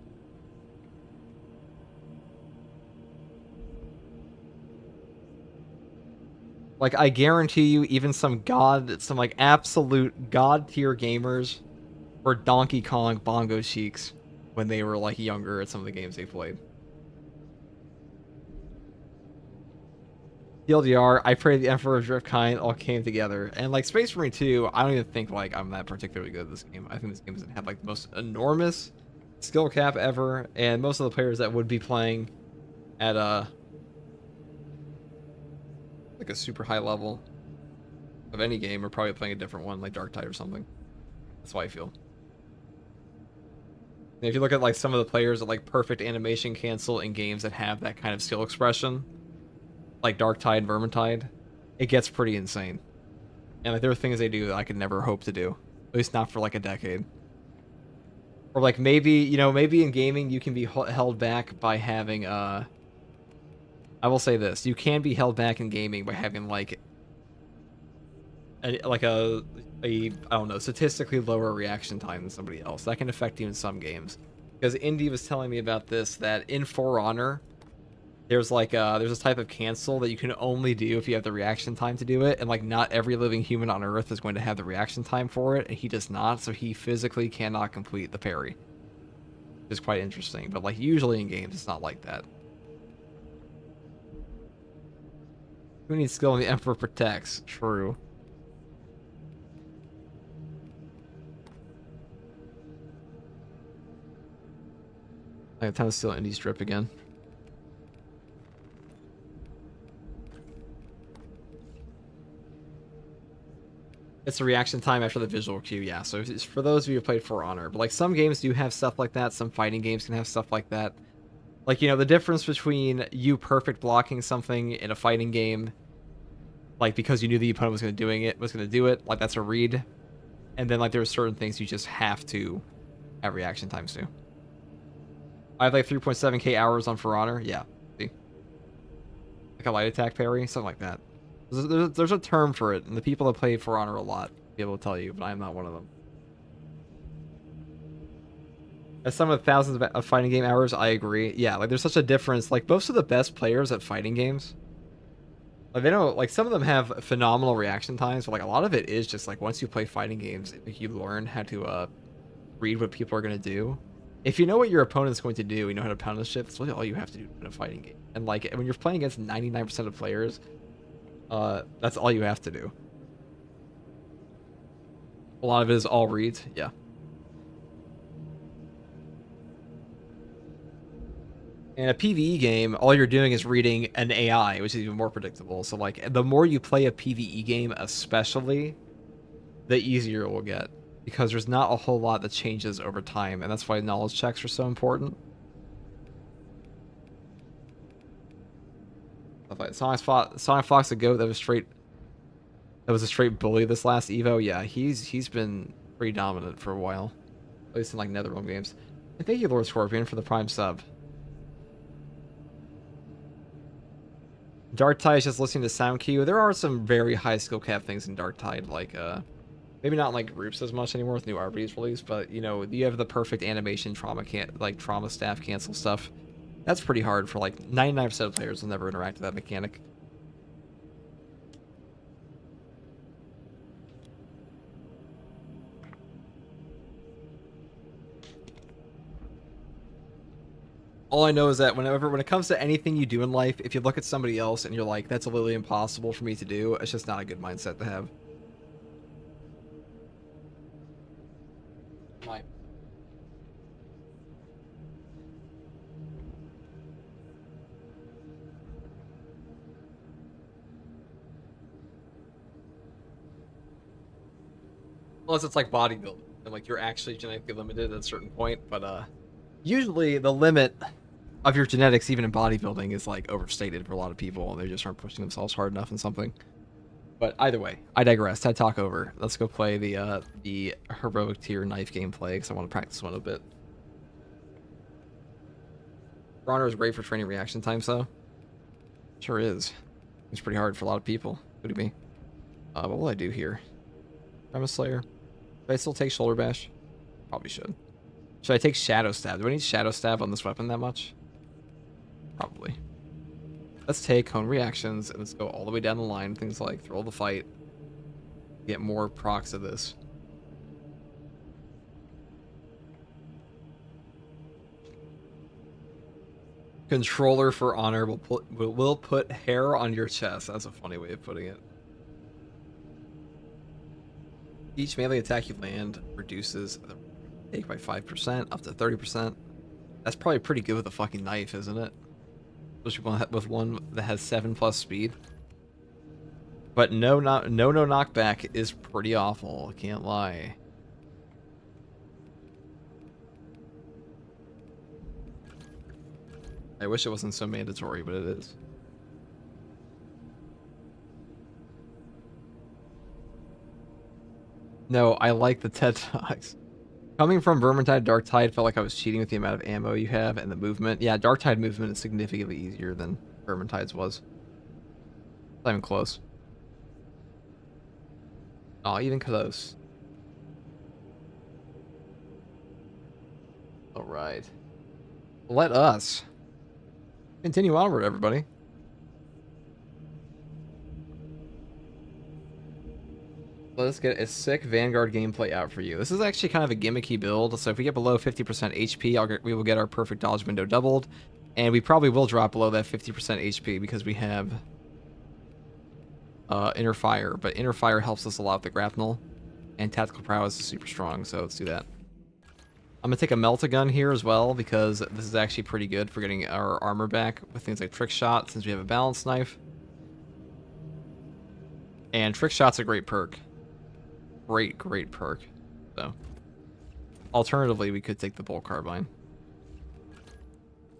Like, I guarantee you, even some like absolute god tier gamers were Donkey Kong bongo cheeks when they were like younger at some of the games they played. TLDR, I pray the Emperor of Driftkind all came together. And like Space Marine 2, I don't even think like I'm that particularly good at this game. I think this game doesn't have like the most enormous skill cap ever, and most of the players that would be playing at like a super high level of any game are probably playing a different one, like Dark Tide or something. That's why I feel. And if you look at like some of the players that like perfect animation cancel in games that have that kind of skill expression, like Dark Tide and Vermintide, it gets pretty insane. And like there are things they do that I could never hope to do, at least not for like a decade. Or like maybe, you know, maybe in gaming you can be held back by having I will say this, you can be held back in gaming by having like a I don't know, statistically lower reaction time than somebody else. That can affect you in some games. Because Indy was telling me about this, that in For Honor, there's like there's this type of cancel that you can only do if you have the reaction time to do it, and like not every living human on Earth is going to have the reaction time for it, and he does not, so he physically cannot complete the parry. Which is quite interesting, but like usually in games it's not like that. Who needs skill when the Emperor protects? True. I have time to steal Indy's drip again. It's a reaction time after the visual cue, yeah. So it's for those of you who played For Honor. But like some games do have stuff like that. Some fighting games can have stuff like that. Like, you know, the difference between you perfect blocking something in a fighting game, like because you knew the opponent was going to do it, like that's a read. And then like there are certain things you just have to have reaction times to. I have like 3.7k hours on For Honor, yeah. See? Like a light attack parry, something like that. There's a term for it, and the people that play For Honor a lot will be able to tell you, but I'm not one of them. As someone with thousands of fighting game hours, I agree. Yeah, like there's such a difference. Like most of the best players at fighting games, like they don't like some of them have phenomenal reaction times, but like a lot of it is just like once you play fighting games, you learn how to read what people are gonna do. If you know what your opponent's going to do, you know how to punish it. That's really all you have to do in a fighting game. And like when you're playing against 99% of players, that's all you have to do. A lot of it is all reads. Yeah. In a PvE game, all you're doing is reading an AI, which is even more predictable. So, like, the more you play a PvE game, especially, the easier it will get. Because there's not a whole lot that changes over time, and that's why knowledge checks are so important. Sonic Fox, a goat that was a straight bully this last Evo. Yeah, he's been pretty dominant for a while. At least in, like, Netherrealm games. And thank you, Lord Scorpion, for the Prime sub. Dark Tide is just listening to sound cue. There are some very high skill cap things in Dark Tide, like maybe not in, like, groups as much anymore with new RBs released, but you know, you have the perfect animation trauma staff cancel stuff. That's pretty hard for like 99% of players will never interact with that mechanic. All I know is that when it comes to anything you do in life, if you look at somebody else and you're like, that's literally impossible for me to do, it's just not a good mindset to have. Unless it's like bodybuilding, and like you're actually genetically limited at a certain point, but usually the limit of your genetics, even in bodybuilding, is like overstated for a lot of people, and they just aren't pushing themselves hard enough in something. But either way, I digress. TED Talk over. Let's go play the heroic tier knife gameplay because I want to practice one a bit. Bronner is great for training reaction times, though. Sure is. It's pretty hard for a lot of people, including me. What will I do here? Premise Slayer. Should I still take Shoulder Bash? Probably should. Should I take Shadow Stab? Do I need Shadow Stab on this weapon that much? Probably. Let's take Cone Reactions and let's go all the way down the line. Things like Thrill of the Fight. Get more procs of this. Controller for Honor will put hair on your chest. That's a funny way of putting it. Each melee attack you land reduces the take by 5%, up to 30%. That's probably pretty good with a fucking knife, isn't it? Especially with one that has 7+ speed. But no knockback is pretty awful. I can't lie. I wish it wasn't so mandatory, but it is. No, I like the TED Talks. Coming from Vermintide, Dark Tide felt like I was cheating with the amount of ammo you have and the movement. Yeah, Dark Tide movement is significantly easier than Vermintide's was. Not even close. Oh, even close. Alright. Let us continue onward, everybody. Let's get a sick Vanguard gameplay out for you. This is actually kind of a gimmicky build, so if we get below 50% HP, we will get our perfect dodge window doubled, and we probably will drop below that 50% HP because we have Inner Fire, but Inner Fire helps us a lot with the grapnel, and Tactical Prowess is super strong, so let's do that. I'm going to take a Melt-A-Gun here as well, because this is actually pretty good for getting our armor back with things like Trick Shot, since we have a Balanced Knife. And Trick Shot's a great perk. Great perk. So, alternatively, we could take the Bolt Carbine.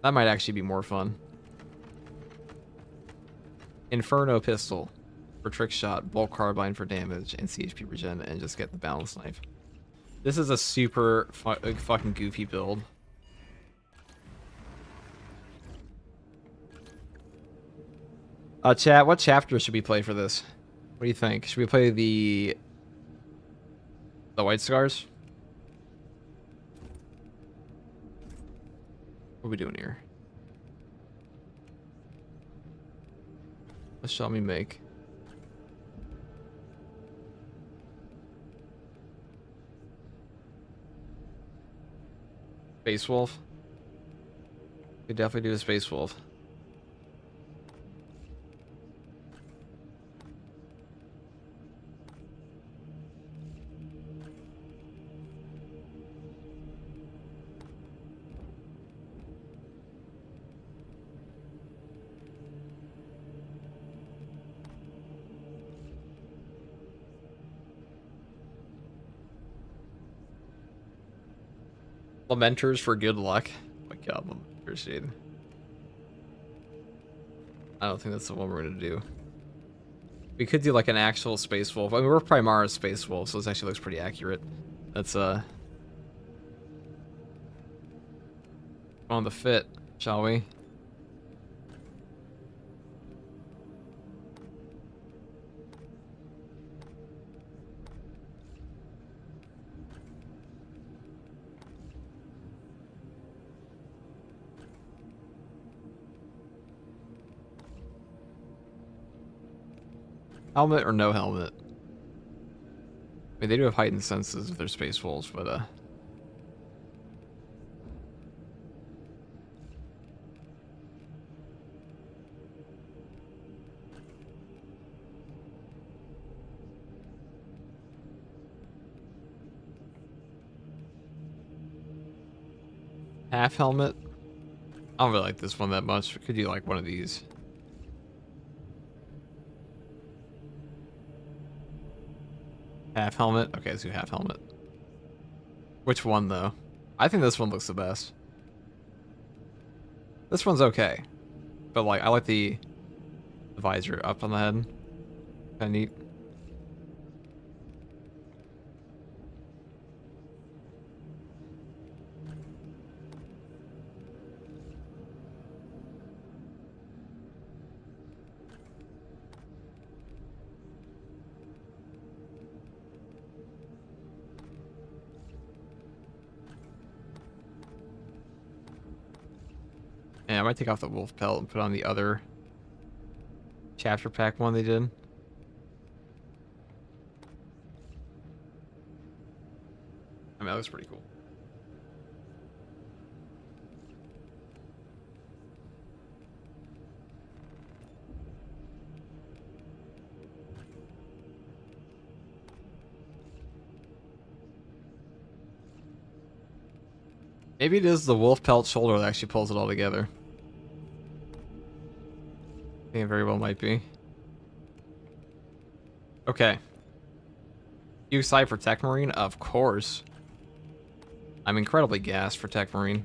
That might actually be more fun. Inferno Pistol for Trick Shot, Bolt Carbine for damage, and CHP regen, and just get the Balanced Knife. This is a super fucking goofy build. Chat, what chapter should we play for this? What do you think? Should we play the White Scars? What are we doing here? What shall we make? Space Wolf? We definitely do a Space Wolf. Lamenters for good luck. Oh my god, Lamenters, dude. I don't think that's the one we're gonna do. We could do like an actual Space Wolf. I mean, we're Primara's Space Wolf, so this actually looks pretty accurate. That's on the fit, shall we? Helmet or no helmet? I mean, they do have heightened senses with their Space Wolves, but half helmet? I don't really like this one that much. Could you like one of these? Half helmet? Okay, let's do half helmet. Which one, though? I think this one looks the best. This one's okay. But, like, I like the visor up on the head. Kinda neat. Yeah, I might take off the wolf pelt and put on the other chapter pack one they did. I mean, that looks pretty cool. Maybe it is the wolf pelt shoulder that actually pulls it all together. I think it very well might be. Okay. You excited for Tech Marine? Of course. I'm incredibly gassed for Tech Marine.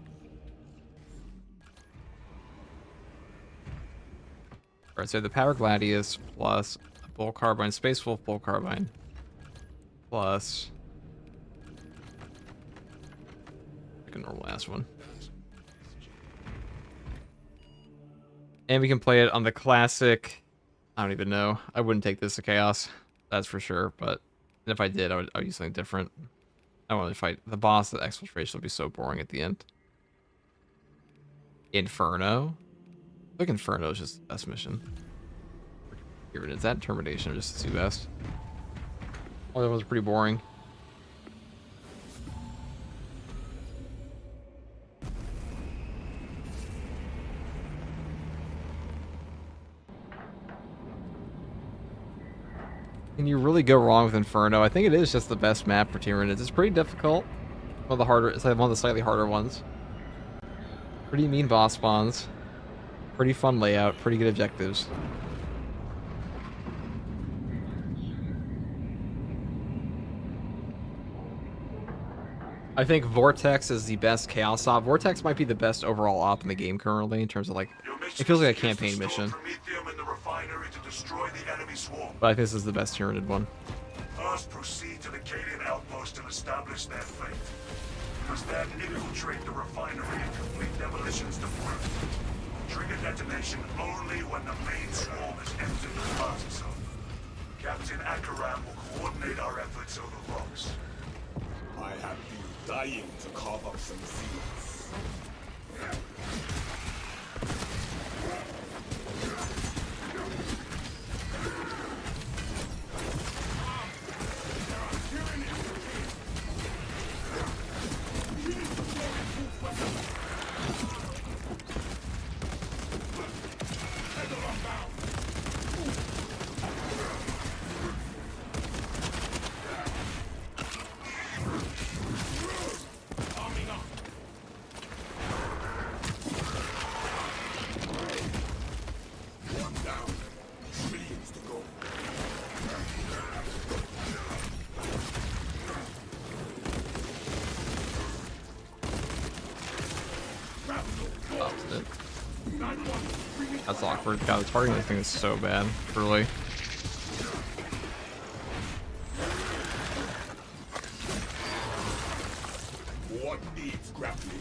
Alright, so the Power Gladius plus a Bull Carbine, Space Wolf Bull Carbine. Plus like a normal ass one. And we can play it on the classic. I don't even know. I wouldn't take this to Chaos. That's for sure. But if I did, I would use something different. I want to fight the boss. The exfiltration would be so boring at the end. Inferno? I think Inferno is just the best mission. Is that Termination or just the two best? Oh, that was pretty boring. Can you really go wrong with Inferno? I think it is just the best map for Tyranids. It's pretty difficult. One of the harder, it's like one of the slightly harder ones. Pretty mean boss spawns. Pretty fun layout. Pretty good objectives. I think Vortex is the best Chaos op. Vortex might be the best overall op in the game currently in terms of like, it feels like a campaign mission. But I think this is the best Tyranid one. First, proceed to the Cadian outpost and establish their fate. Must then infiltrate the refinery and complete demolitions to proof. Trigger detonation only when the main swarm has entered the blast zone. Captain Akaram will coordinate our efforts over rocks. I have been dying to carve up some seals. Shit. That's awkward. God, the targeting this thing is so bad. Really. What needs grappling?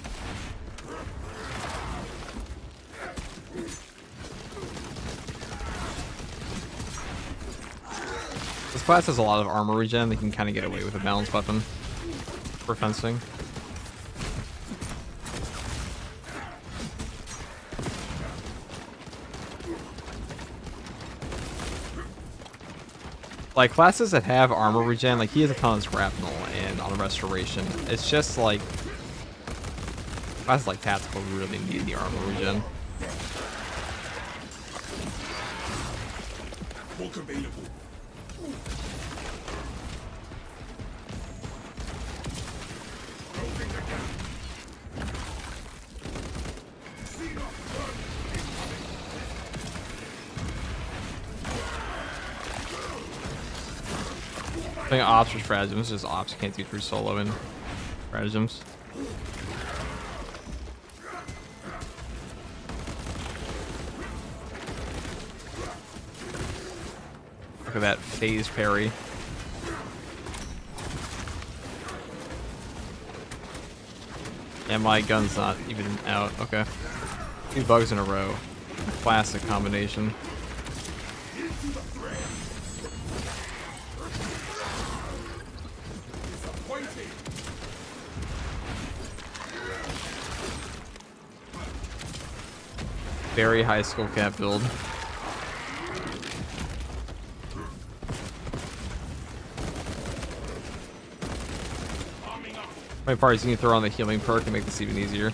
This class has a lot of armor regen. They can kind of get away with a balanced weapon for fencing. Like, classes that have armor regen, like, he has a ton of grapnel and on restoration. It's just, like, classes like Tactical really need the armor regen. Book available. Closing the gap. I think ops or stratagems, just ops can't do through solo and stratagems. Look at that phase parry. And my gun's not even out. Okay. 2 bugs in a row. Classic combination. Very high skill cap build. My part is you can throw on the healing perk and make this even easier.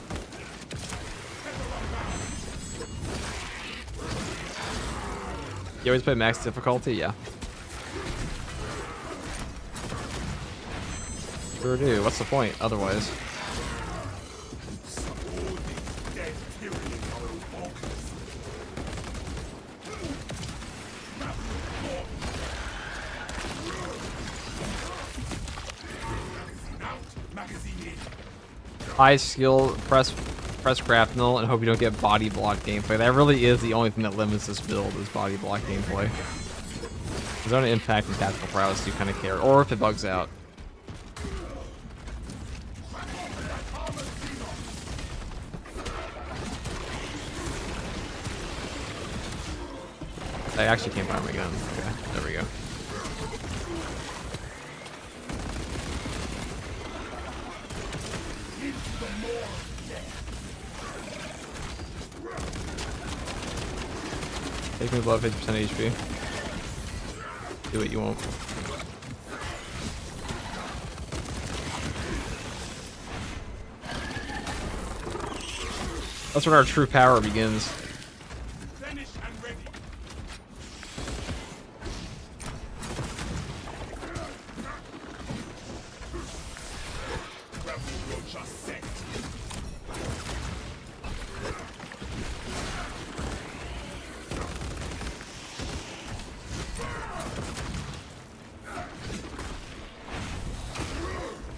You always play max difficulty? Yeah. Sure do. What's the point otherwise? High skill, press grapnel, and hope you don't get body block gameplay. That really is the only thing that limits this build, is body block gameplay. There's no impact in tactical prowess you kind of care, or if it bugs out. I actually can't find my gun. Okay, there we go. Take me above 50% HP. Do it, you won't. That's when our true power begins. Finish and ready. Grapple will just set.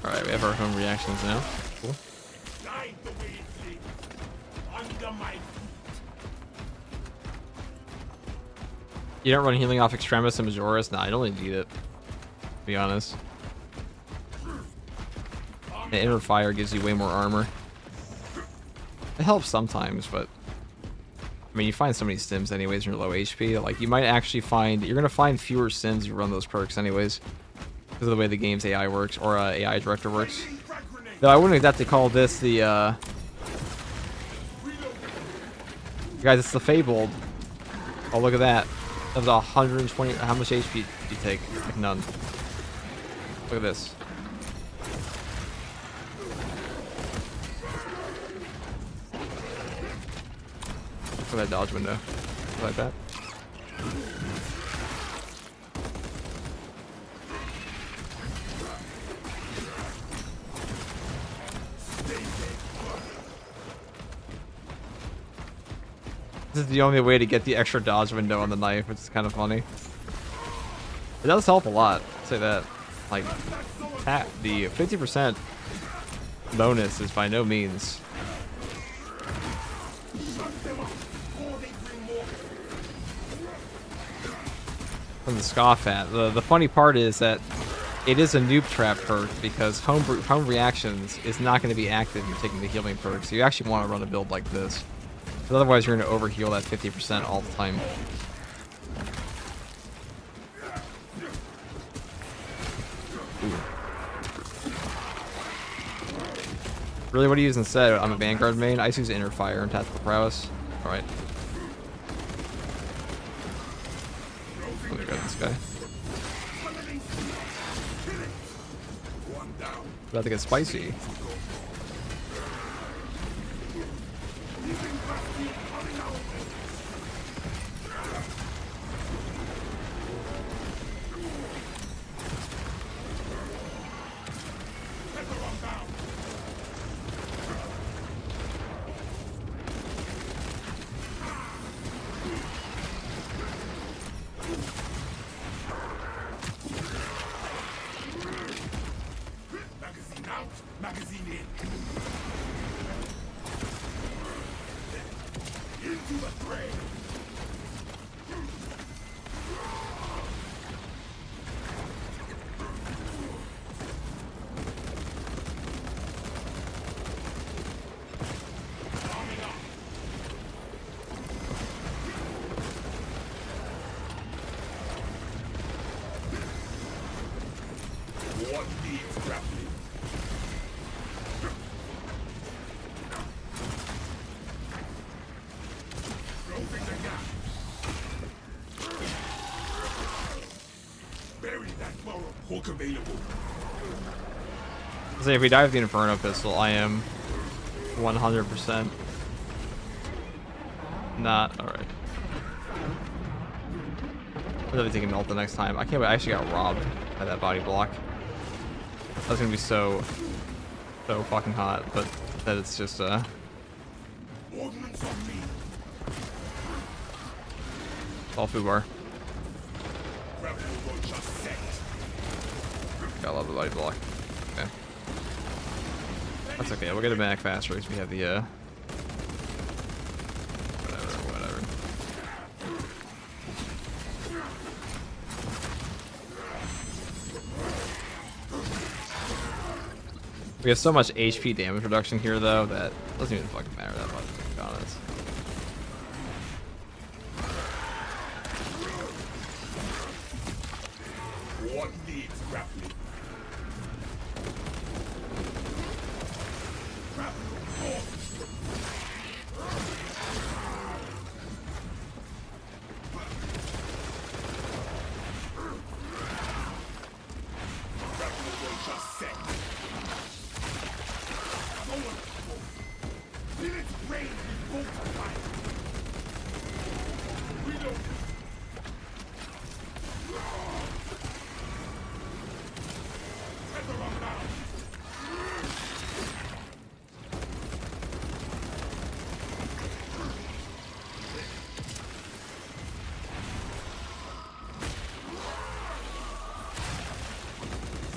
Alright, we have our home reactions now. Cool. Guide the way it leads. Under my feet. You don't run healing off Extremis and Majoris? Nah, I don't really need it. To be honest. And Inner Fire gives you way more armor. It helps sometimes, but I mean, you find so many stims anyways when you're low HP. Like, you might actually find, you're gonna find fewer stims if you run those perks anyways, because of the way the game's AI works, or AI director works. Though I wouldn't exactly call this the guys, it's the Fabled. Oh, look at that. That was 120. How much HP do you take? Like none. Look at this. Look at that dodge window. Like that. This is the only way to get the extra dodge window on the knife, which is kind of funny. It does help a lot, I'll say that. Like, the 50% bonus is by no means from the scoff at. The funny part is that it is a noob trap perk because home reactions is not going to be active if you're taking the healing perk. So you actually want to run a build like this. Because otherwise you're going to overheal that 50% all the time. Ooh. Really, what do you use instead? I'm a Vanguard main. I just use Inner Fire and Tactical Prowess. Alright. Let me grab this guy. About to get spicy. Magazine in. Into the fray. What needs grappling? Closing the gap. Bury that borrow. Hook available. Say if we die with the Inferno pistol, I am 100% not alright. I'll definitely take a melt the next time. I can't wait. I actually got robbed by that body block. That's gonna be so fucking hot, but that it's just Ordnance on me. all food bar. Rebel will just set. Gotta love the body block. Okay. That's okay, we'll get it back faster because we have the whatever. We have so much HP damage reduction here though that doesn't even fucking matter that much, to be honest. What needs grappling? Grappling will just set. Let its brain be multiplied. Reload. Tether unbound.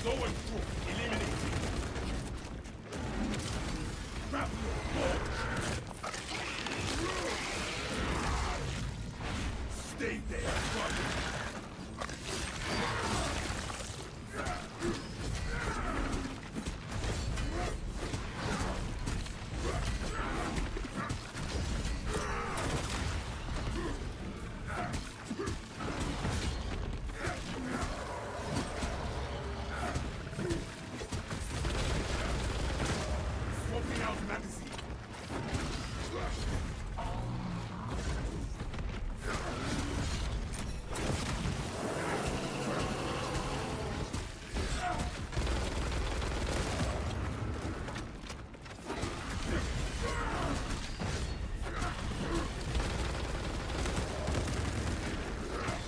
Going through. Eliminating. Stay there, swapping out magazine.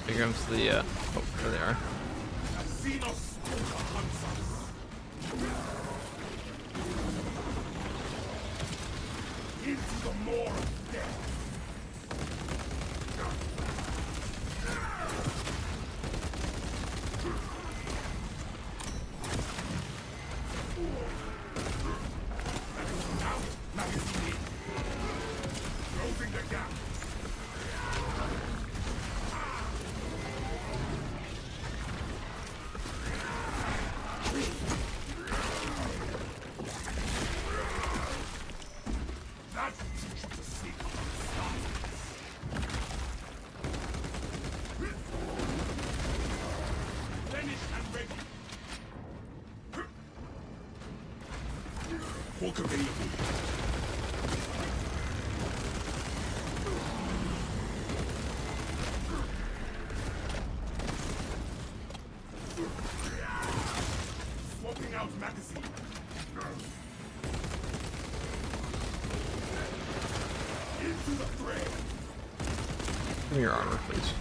Here comes the oh, there they are. Xenos hunts us. Into the maw of death. Magazine out, magazine in. Closing the gap. Book available. Swapping out magazine. Into the fray. Give me your armor, please.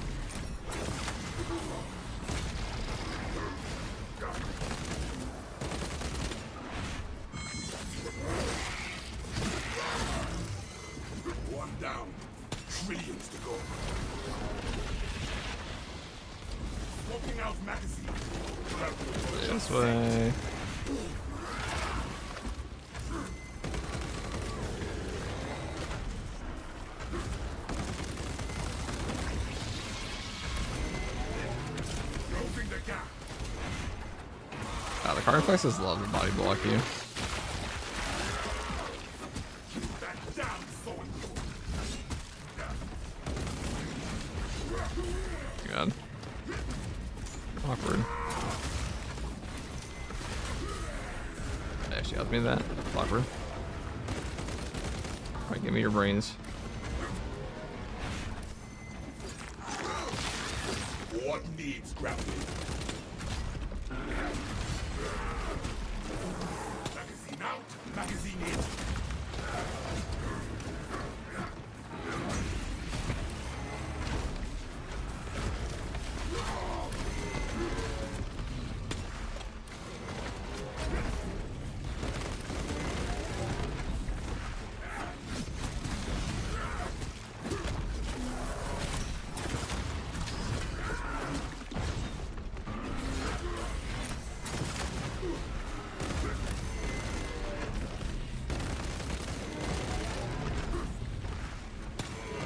One down. Trillions to go. Swapping out magazine. This way. Closing the gap. The HOTFIXes love to body block you. Back down, so-and-so. God. Awkward. Actually, help me with that. Awkward. Alright, give me your brains. What needs grappling? Magazine out, magazine in.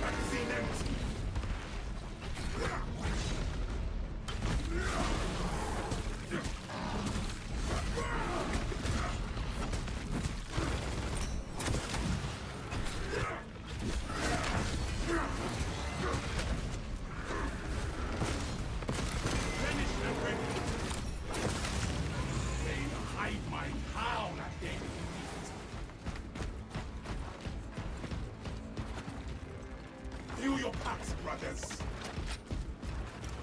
Magazine empty. Finish and ready. They hide my town at the end. Fill your packs, brothers.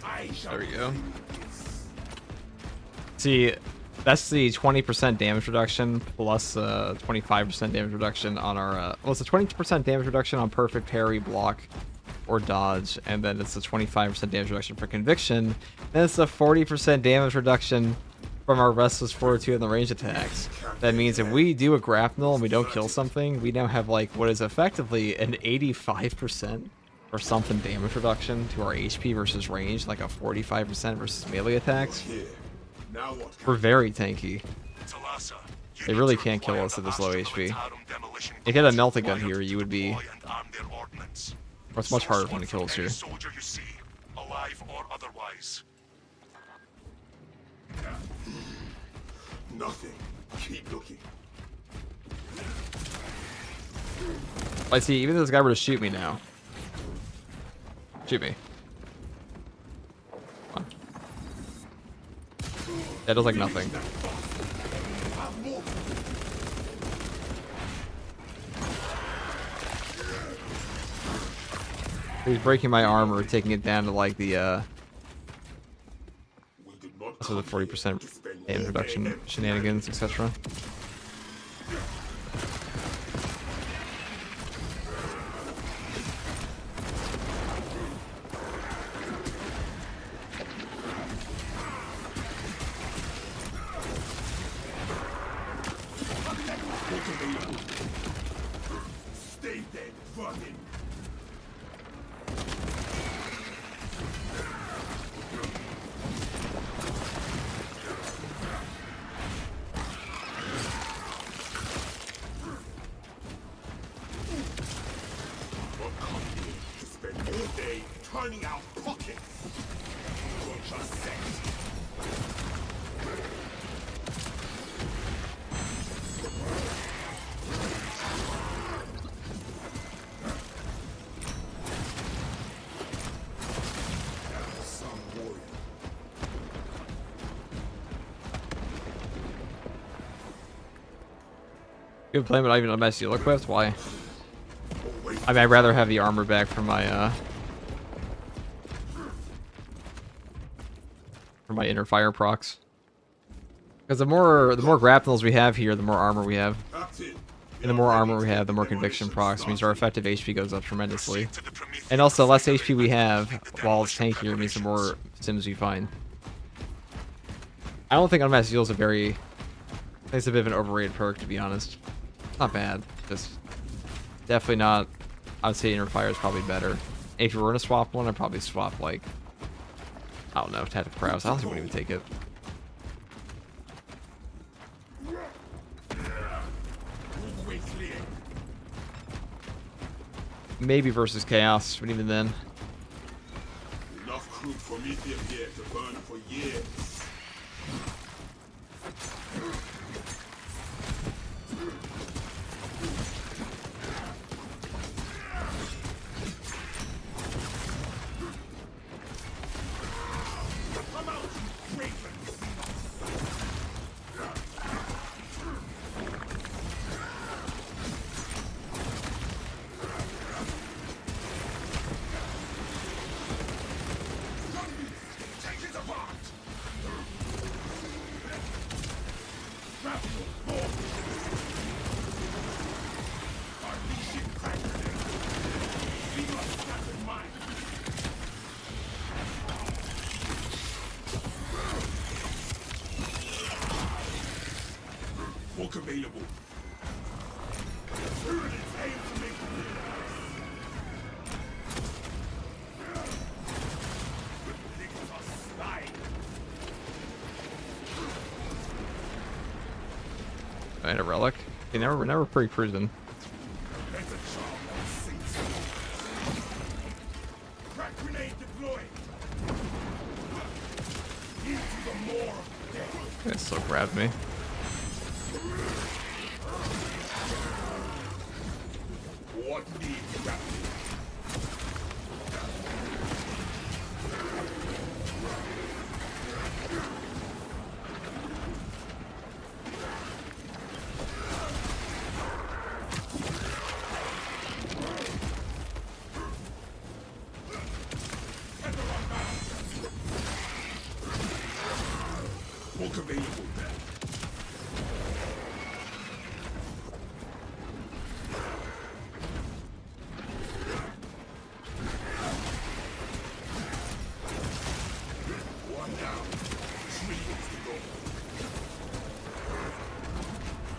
I shall There we go. bring this. See, that's the 20% damage reduction plus 25% damage reduction on our. Well, it's a 20% damage reduction on perfect parry, block, or dodge, and then it's a 25% damage reduction for conviction. Then it's a 40% damage reduction from our restless fortitude and the range attacks. That means if we do a grapnel and we don't kill something, we now have like what is effectively an 85% or something damage reduction to our HP versus range, like a 45% versus melee attacks. Here. Now what? We're very tanky. Talassa, you They need really to can't kill require us the at this low Masters of HP. Atarum demolition If you had a crews melta gun required here, you would be. to deploy and arm their ordnance. Or it's much harder Source for one to kill us from any here. soldier you see, alive or otherwise. Nothing. Keep looking. I see. Even if this guy were to shoot me now, shoot me. Come on. That does like nothing. He's breaking my armor, taking it down to like the We did not so the come here 40% to spend damage all reduction day shenanigans, etc. Stay dead, running. Not come here to spend all day turning out pockets. You're just set. Some warrior. Good plan, but not even a mess steel equipped. Why? I mean, I'd rather have the armor back for my inner fire procs. Because the more grapnels we have here, the more armor we have. And the more armor we have, the more conviction procs. Means our effective HP goes up tremendously. And also, the less HP we have while it's tankier means the more sims we find. I don't think unmasked zeal is a very... I think it's a bit of an overrated perk, to be honest. Not bad. Just definitely not... I would say inner fire is probably better. And if you were going to swap one, I'd probably swap, like... I don't know, tactical prowess. I don't think I would even take it. Maybe versus chaos, but even then. Enough crude promethium here to burn for years. Come out, you ravens! Take it apart! Grapple more! Unleashing Kraken! We must have in mind! Book available. It's aimed to make you And a relic. Okay, never pretty prison. Crack grenade deployed. Into the more of death. It still grabbed me. What needs grappling? Book available. One down. 3 minutes to go.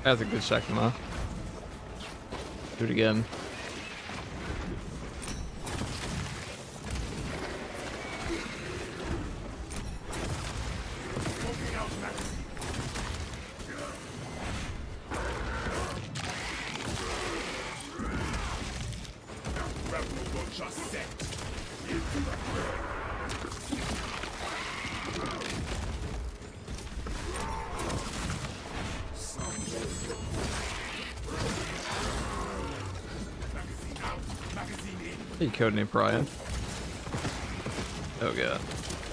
That's a good check, huh? Do it again. Smoking out magazine. Rebel will just set. Into the magazine out. Magazine in. Hey, codename Brian. Oh god.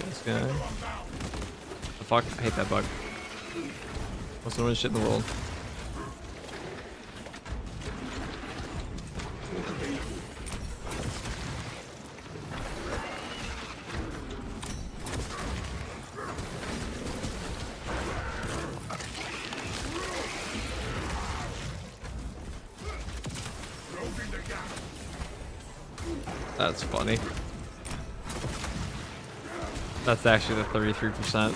This guy. The fuck? I hate that bug. Most annoying shit in the world. Closing the gap. That's funny. That's actually the 33%.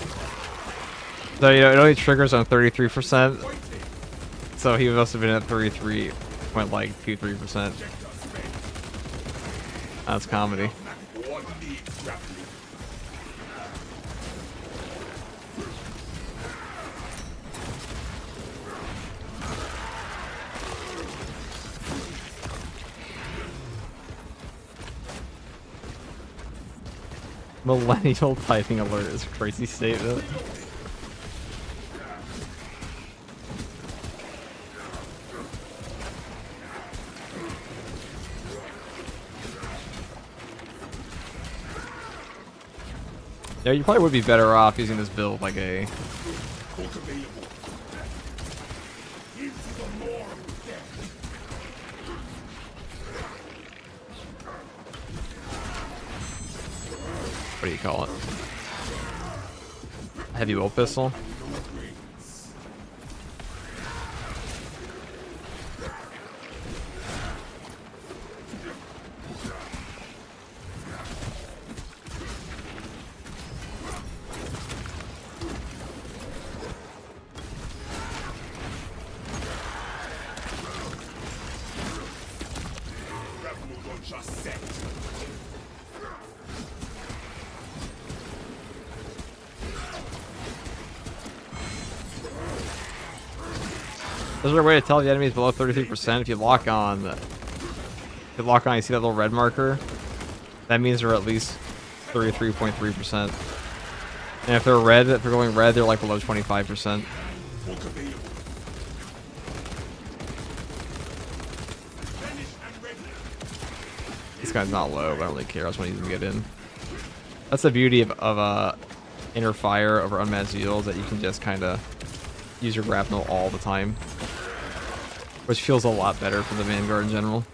So, you know, it only triggers on 33%. So he must have been at 33.23%. That's comedy. What needs grappling? Millennial typing alert is a crazy statement. Yeah, you probably would be better off using this build like a... Book available. Into the more of What do you call it? Heavy bolt pistol. There's a way to tell if the enemy is below 33%. If you lock on, you see that little red marker? That means they're at least 33.3%. And if they're red, if they're going red, they're like below 25%. This guy's not low, but I don't really care. I just want to use him to get in. That's the beauty of inner fire over unmatched yields, that you can just kind of use your grapnel all the time, which feels a lot better for the Vanguard in general.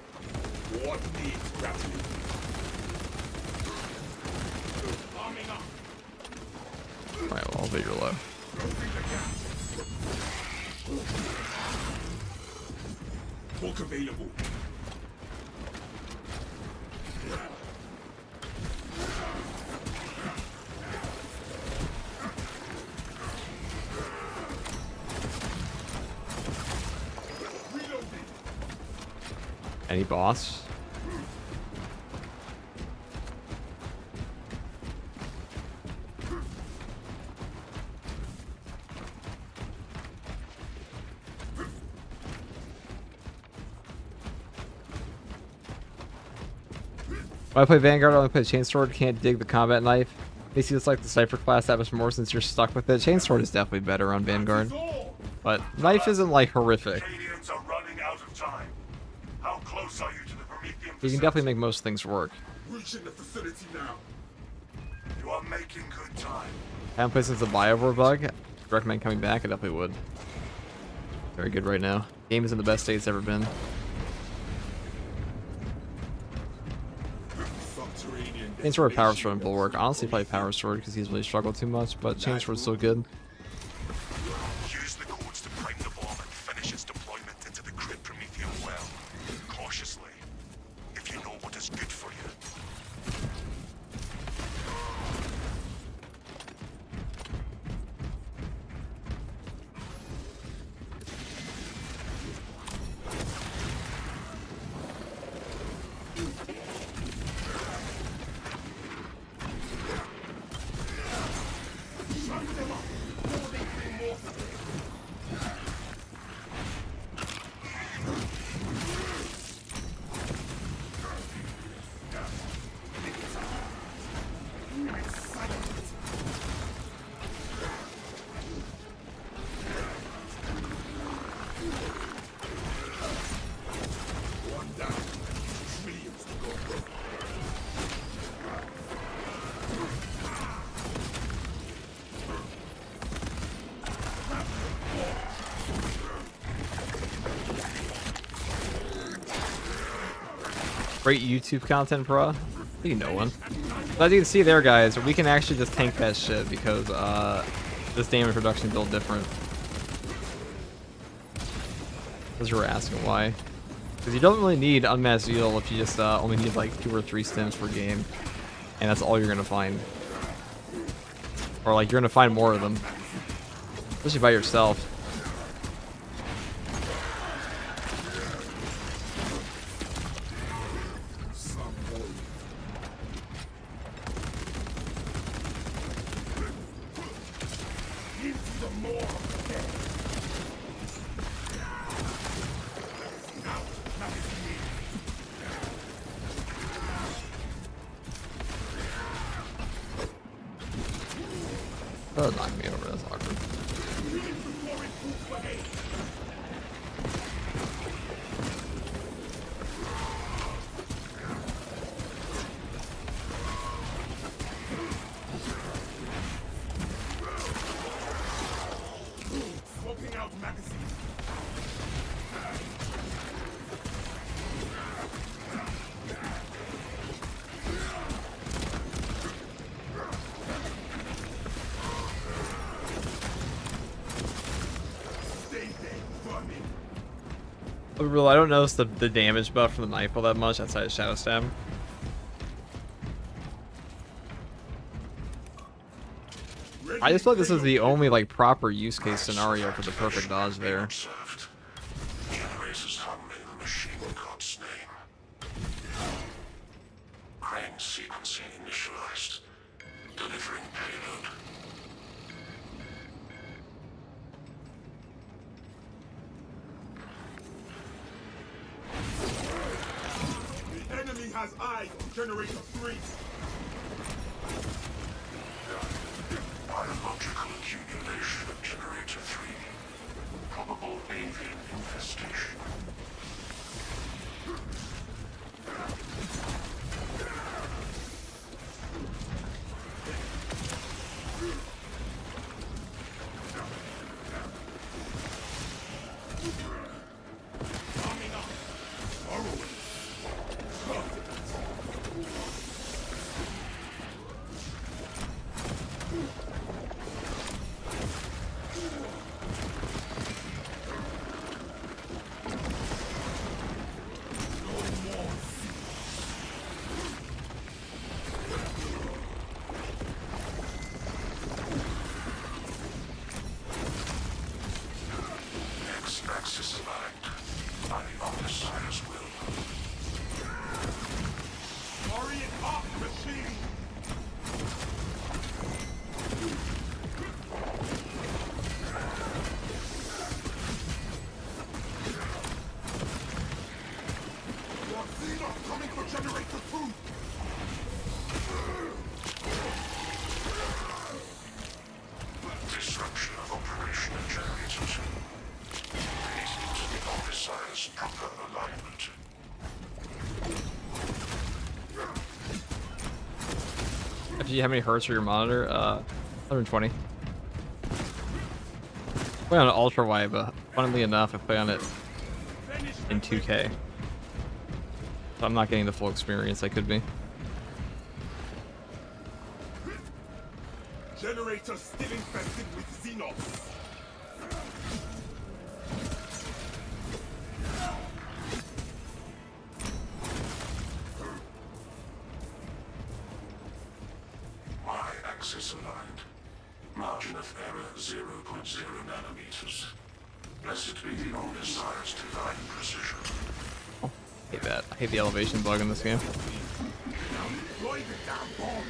Alright, well, I'll bet you're low. Book available. Any boss? When I play Vanguard, I only play Chainsword, can't dig the combat knife. Makes you just like the Cypher class that much more since you're stuck with it. Chainsword is definitely better on Vanguard, but knife isn't like horrific. Canadians are running out of time. How close are you to the Promethean You can definitely make most things work. Reaching the facility now. You are making good time. Haven't played since the Biovore bug. Recommend coming back, I definitely would. Very good right now. Game is in the best state it's ever been. Chainsword, Power Sword, and Bulwark. Honestly, probably Power Sword because he's really struggled too much, but Chainsword's still good. Use the codes to prime the bomb and finish its deployment into the grid Promethean well. Cautiously, if you know what is good for you. Great YouTube content, bro. You know one. But as you can see there, guys, we can actually just tank that shit because this damage reduction build different. Because you were asking why. Because you don't really need unmatched zeal if you just only need like 2 or 3 stims per game, and that's all you're gonna find. Or like you're gonna find more of them, especially by yourself. Oh, knock me over, that's awkward. Swapping out magazine. Real, I don't notice the damage buff from the knife all that much outside of Shadow Stab. I just feel like this is the only like proper use case scenario for the perfect dodge there. Observed. Generators hum in the machine god's name. Crane sequencing initialized. Delivering payload. The enemy has eyes on Generator 3. Biological accumulation of Generator 3. Probable avian infestation. Coming up. Burrowing. X-axis aligned by the Omnissiah's will. Hurry it up, machine! Your Xenos coming for Generator 2! Disruption of operation at Generator 2. Leading to the Omnissiah's proper alignment. Actually, how many hertz for your monitor? 120. Play on ultra wide, but funnily enough, I play on it in 2K. So I'm not getting the full experience I could be. Generator still infested with Xenos. Y-axis aligned. Margin of error 0.0 nanometers. Blessed be the Omnissiah's divine precision. Hate that. I hate the elevation bug in this game. Deploy the damn bomb!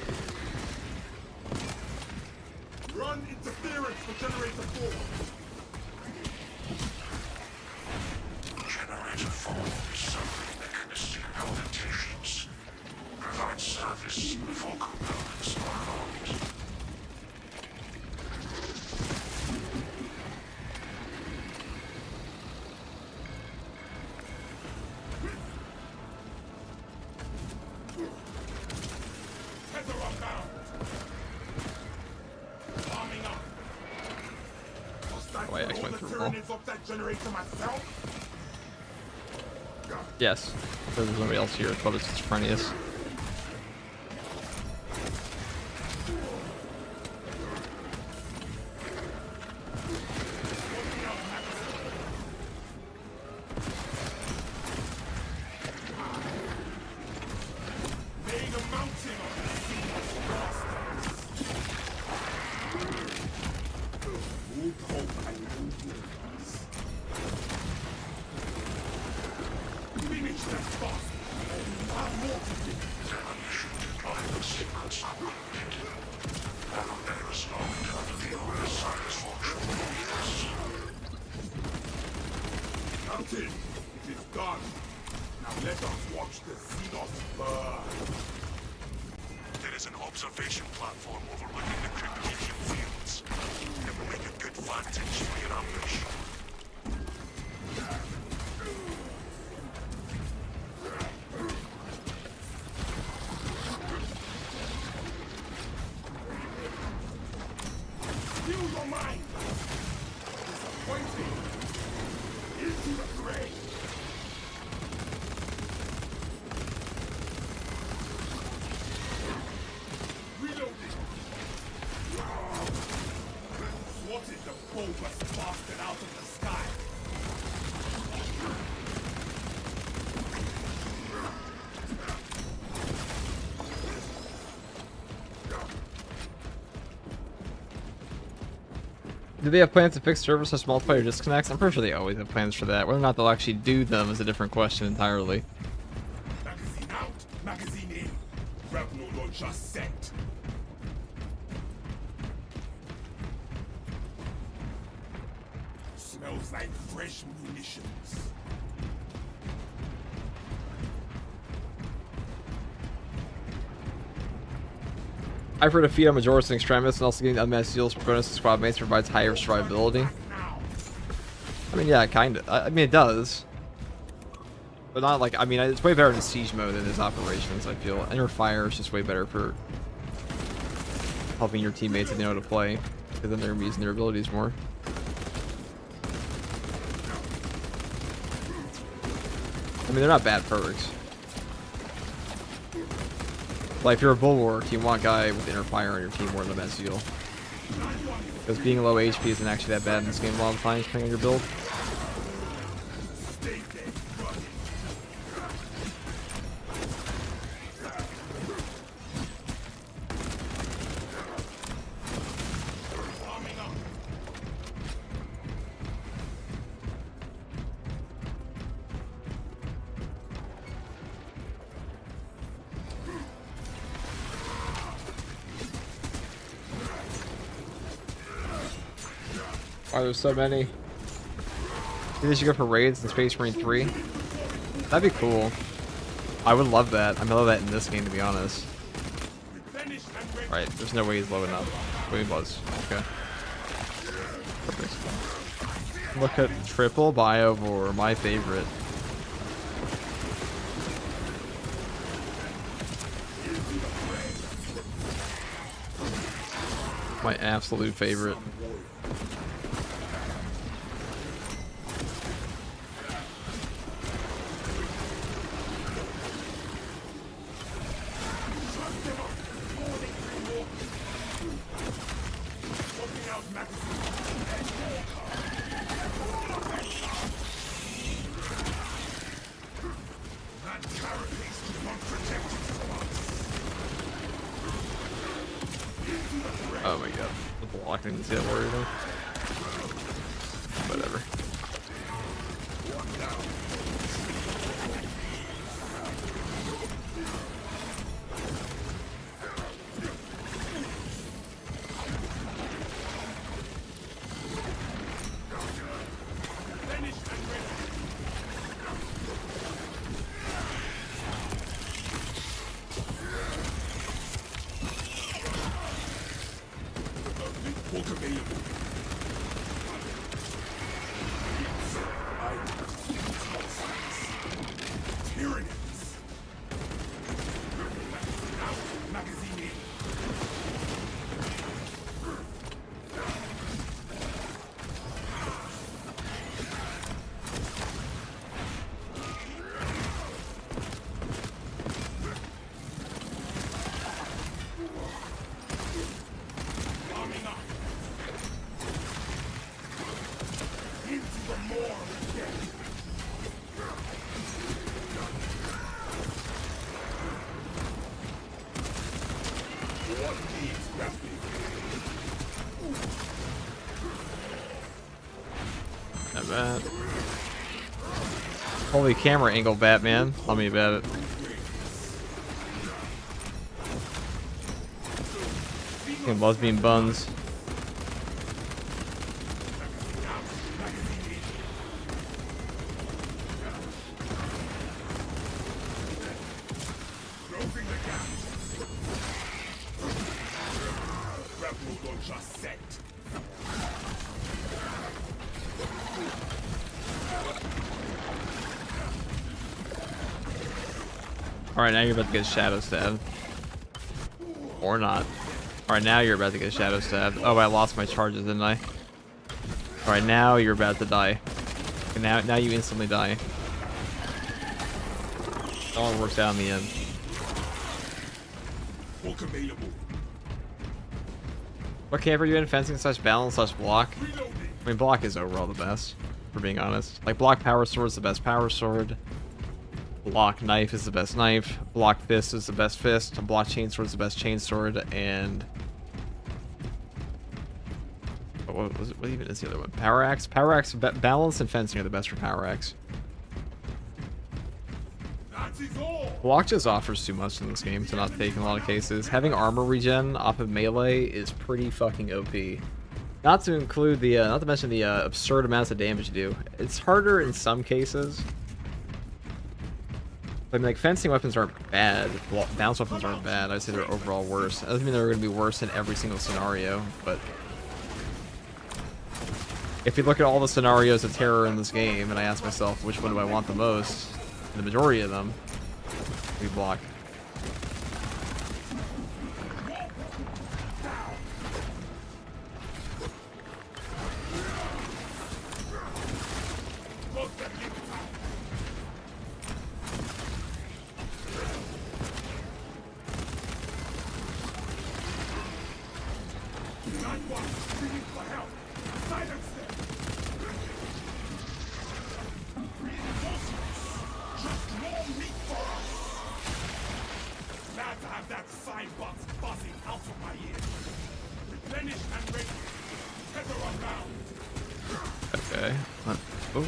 Run interference for Generator 4! Generator 4 is suffering mechanistic palpitations. Provide service before components are logged. Tether unbound! Arming up! Must I Oh, wait, put all X-Men the through the wall. Tyranids up that generator myself? Yes. There's nobody else here, but it's Frenius. Made a mountain of these Xenos bastards! Good hope and good news. Finish that fast! Have more to do! Demolition deployment sequence concluded. Level errors logged under the Omnissiah's watch. Captain, it is done. Now let us watch the Xenos burn. There is an observation platform overlooking the Kryptonian fields. It will make a good vantage for your ambush. Feel your mind! Disappointing! Into the grave! Reloading! Swatted the bulbous bastard out of the sky! Do they have plans to fix server slash multiplayer disconnects? I'm pretty sure they always have plans for that. Whether or not they'll actually do them is a different question entirely. Magazine out, magazine in. Grapnel launcher set. Smells like fresh munitions. I've heard a feat on Majoris and Extremis, and also getting unmatched deals for bonus to squad mates provides higher survivability. I mean, yeah, kind of. I mean, it does. But not like, I mean, it's way better in siege mode than it is operations, I feel. Inner fire is just way better for helping your teammates if they know how to play, because then they're using their abilities more. I mean, they're not bad perks. Like, if you're a bulwark, you want a guy with inner fire on your team more than a best seal. Because being low HP isn't actually that bad in this game a lot of times, depending on your build. Why there's so many? Maybe they should go for raids in Space Marine 3. That'd be cool. I would love that. I love that in this game, to be honest. Right, there's no way he's low enough. Wait, he was. Okay. Perfect. Look at triple Biovore, my favorite. My absolute favorite. Oh my god, the block, I didn't see that warrior though. Whatever. Not bad. Holy camera angle, Batman. Tell me about it. Fucking lesbian buns. Alright, now you're about to get shadow stabbed. Or not. Alright, now you're about to get shadow stabbed. Oh, I lost my charges, didn't I? Alright, now you're about to die. And now you instantly die. It all works out in the end. What camper are you in? Fencing slash balance slash block? I mean, block is overall the best, for being honest. Like, block power sword is the best power sword. Block knife is the best knife. Block fist is the best fist. Block chainsword is the best chainsword. And what was it? What even is the other one? Power axe. Power axe. Balance and fencing are the best for power axe. Block just offers too much in this game to not take in a lot of cases. Having armor regen off of melee is pretty fucking OP. Not to include the, not to mention the absurd amounts of damage you do. It's harder in some cases. I mean, like, fencing weapons aren't bad. Bounce weapons aren't bad. I'd say they're overall worse. That doesn't mean they're going to be worse in every single scenario, but if you look at all the scenarios of terror in this game, and I ask myself, which one do I want the most? The majority of them, we block. Okay. Oh.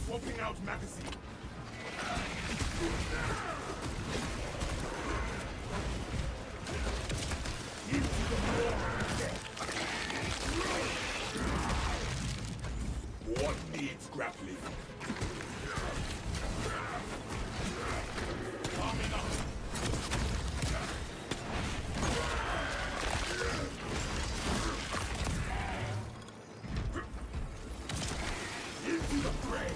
Swapping out magazine. What needs grappling? Coming up. Into the fray.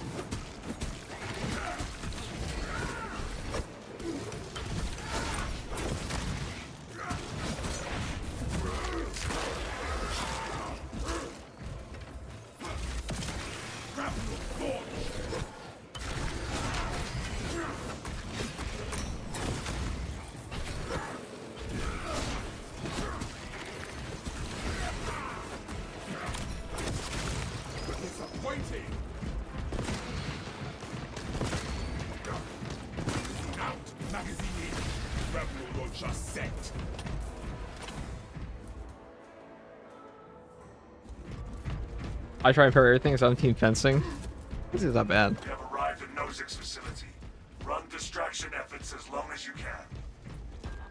Disappointing. Out, magazine in. Rebel launcher set. I try and parry everything, so I'm team fencing. This is not bad. You have arrived at Nozick's facility. Run distraction efforts as long as you can.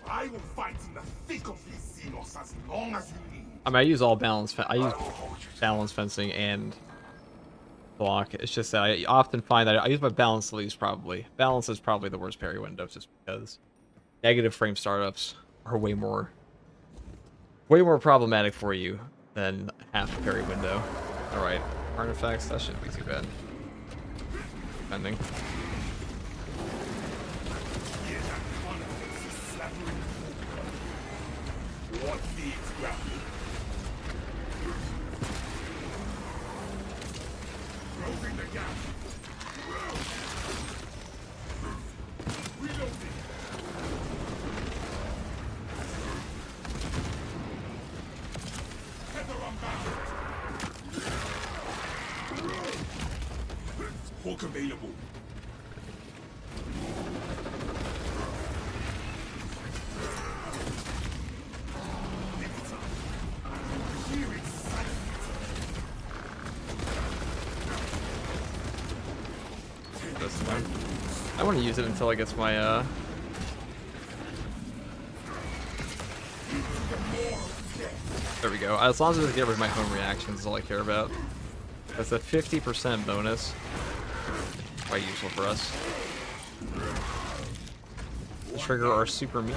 I will fight in the thick of these Xenos as long as you need. I mean, I use all balance. I use balance fencing and block. It's just that I often find that I use my balance the least, probably. Balance is probably the worst parry window, just because negative frame startups are way more problematic for you than half a parry window. Alright, artifacts, that shouldn't be too bad. Defending. What needs grappling? Closing the gap. Reloading. Tether unbound. Hawk available. This one. I want to use it until I get my There we go. As long as I get rid of my home reactions is all I care about. That's a 50% bonus. Quite useful for us. Trigger our super meme.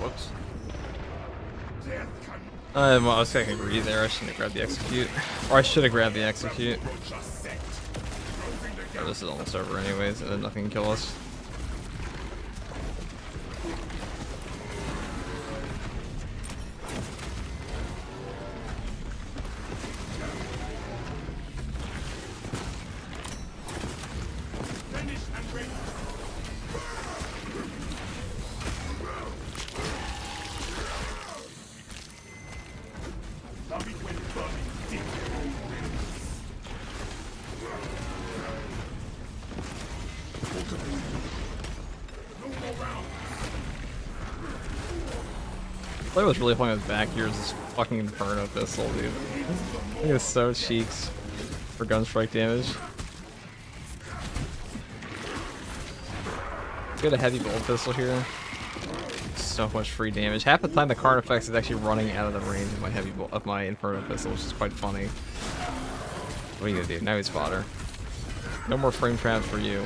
Whoops. Death can I was gonna agree there. I shouldn't have grabbed the execute. Or I should have grabbed the execute. approach us set. Closing the Oh, this is almost over anyways, and then nothing can kill us. finish and ready. Love it when burning deep. No more rounds. What I was really playing with back here is this fucking Inferno pistol, dude. I think it's so cheeks for gunstrike damage. Get a heavy bolt pistol here. So much free damage. Half the time the card effects is actually running out of the range of my of my Inferno pistol, which is quite funny. What are you gonna do? Now he's fodder. No more frame traps for you.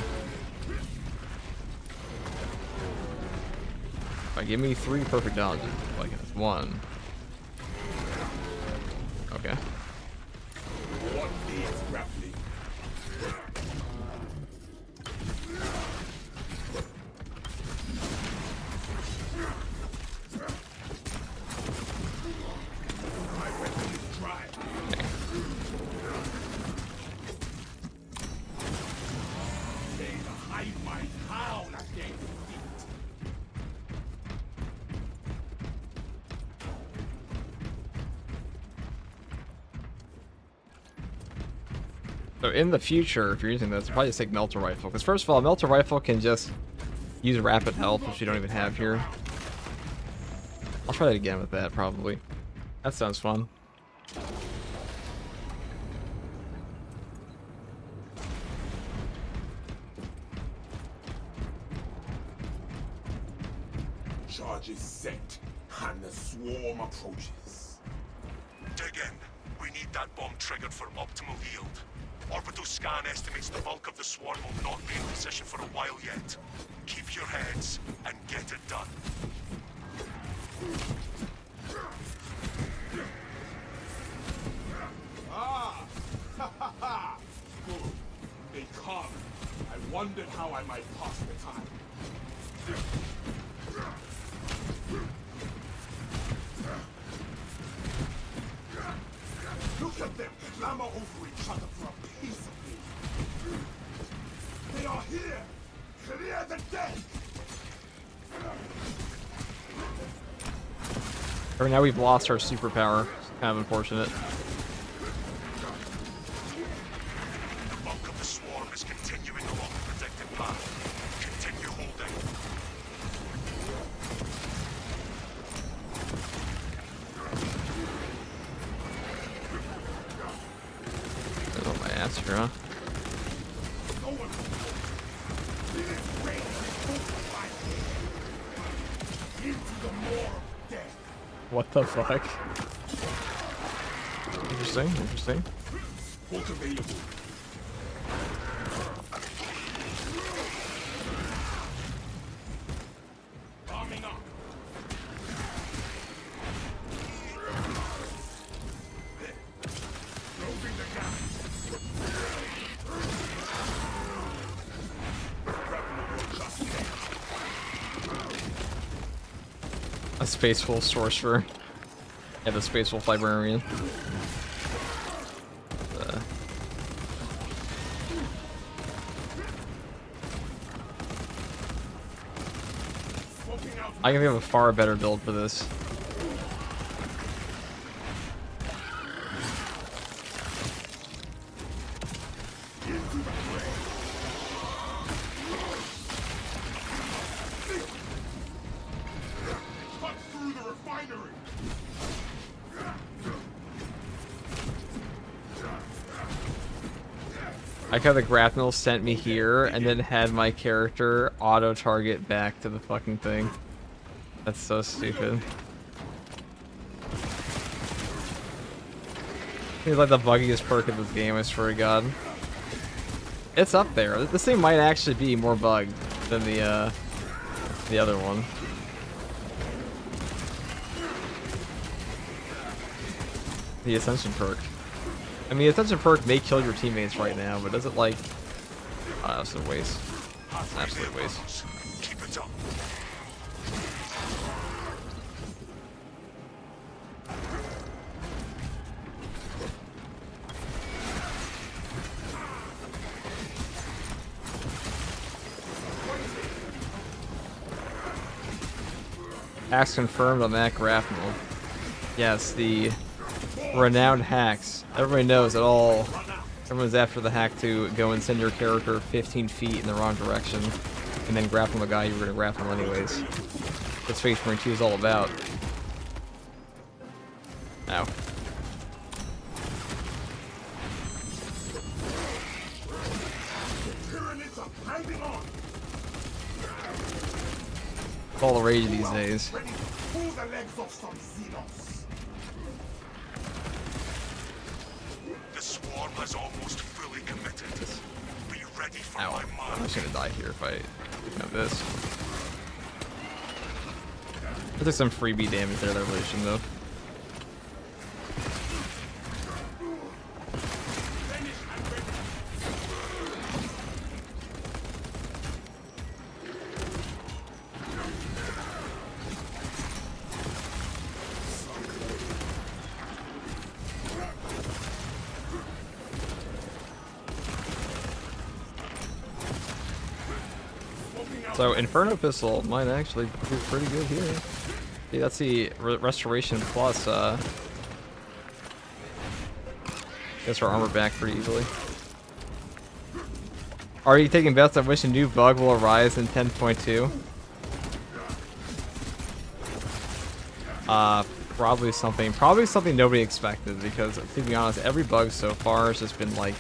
Give me 3 perfect dodges. Like it's 1. Okay. What needs grappling? My weapon is dry. May the hive mind howl at their feet. So in the future, if you're using this, probably just take Melter Rifle. Because first of all, Melter Rifle can just use rapid health, which you don't even have here. I'll try that again with that, probably. That sounds fun. Charges set, and the swarm approaches. Dig in. We need that bomb triggered for optimal yield. Orbital scan estimates the bulk of the swarm will not be in position for a while yet. Keep your heads and get it done. Ah! Ha ha ha! Good. They come. I wondered how I might pass the time. Look at them clamor over each other for a piece of me. They are here! Clear the deck! Or now we've lost our superpower. It's kind of unfortunate. The bulk of the swarm is continuing along the predicted path. Continue holding. That's on my ass here, huh? No one this range is into the maw of death. What the fuck? Interesting, interesting. Bolt available. Arming up. Closing the gap. A Spaceful Sorcerer. Yeah, the Spaceful Librarian. Swapping out. I can think of a far better build for this. Cut through the refinery. I like how the grapnel sent me here and then had my character auto target back to the fucking thing. That's so stupid. He's like the buggiest perk of this game, I swear to God. It's up there. This thing might actually be more bugged than the other one. The Ascension perk. I mean, Ascension perk may kill your teammates right now, but does it like... Oh, that's a waste. It's an absolute waste. Keep it up. Hacks confirmed on that graphical. Yes, the renowned hacks. Everybody knows it all. Everyone's after the hack to go and send your character 15 feet in the wrong direction and then grapple the guy you were going to grapple anyways. That's what Space Marine 2 is all about. Ow. All the rage these days. Pull the legs off some Xenos. The swarm has almost fully committed. Be ready for Ow. my I'm mark. just gonna die here if I have this. I took some freebie damage there that I really shouldn't have. So Inferno Pistol might actually be pretty good here. See, that's the Restoration Plus. Gets our armor back pretty easily. Are you taking bets on which a new bug will arise in 10.2? Probably something nobody expected, because to be honest, every bug so far has just been like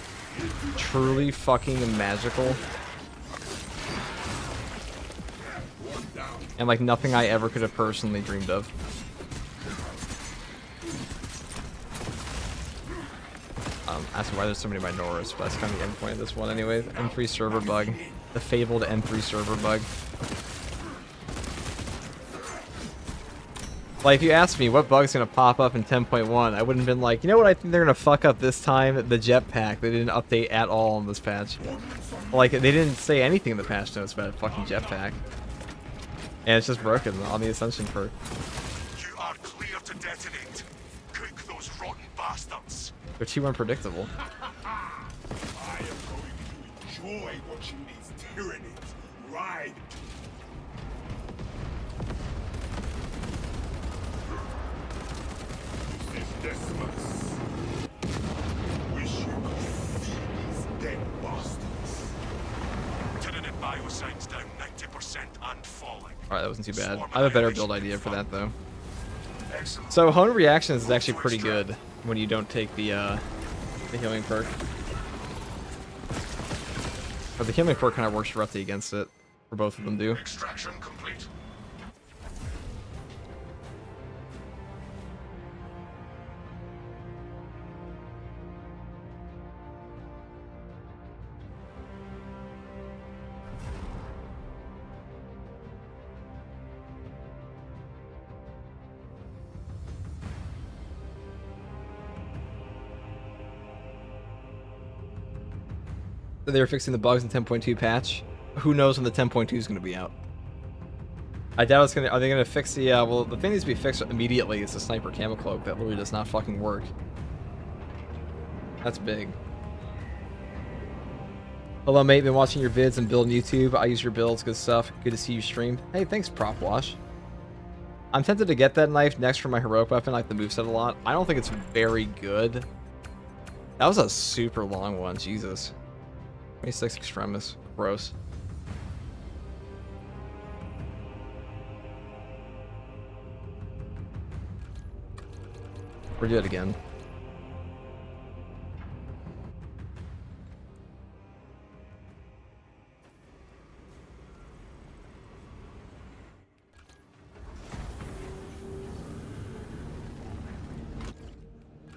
truly fucking magical. And like nothing I ever could have personally dreamed of. That's why there's so many minorities, but that's kind of the end point of this one anyway. M3 server bug. The fabled M3 server bug. Like, if you asked me what bug's gonna pop up in 10.1, I wouldn't have been like, you know what I think they're gonna fuck up this time? The jetpack. They didn't update at all in this patch. Like, they didn't say anything in the patch notes about a fucking jetpack. And it's just broken on the Ascension perk. You are clear to detonate. Cook those rotten bastards. They're too unpredictable. I am going to enjoy watching these tyrannies ride. This is Decimus. Wish you could see these dead bastards. Tyranid bioscience down 90% and falling. Alright, that wasn't too bad. I have a better build idea for that though. So Hone Reactions is actually pretty good when you don't take the healing perk. But the healing perk kind of works roughly against it, for both of them do. Extraction complete. They're fixing the bugs in 10.2 patch. Who knows when the 10.2 is going to be out? I doubt it's going to... Are they going to fix the... well, the thing needs to be fixed immediately is the sniper camo cloak that literally does not fucking work. That's big. Hello, mate. Been watching your vids and building YouTube. I use your builds. Good stuff. Good to see you stream. Hey, thanks, Prop Wash. I'm tempted to get that knife next for my heroic weapon. I like the moveset a lot. I don't think it's very good. That was a super long one. Jesus. 26 Extremis. Gross. We're good again.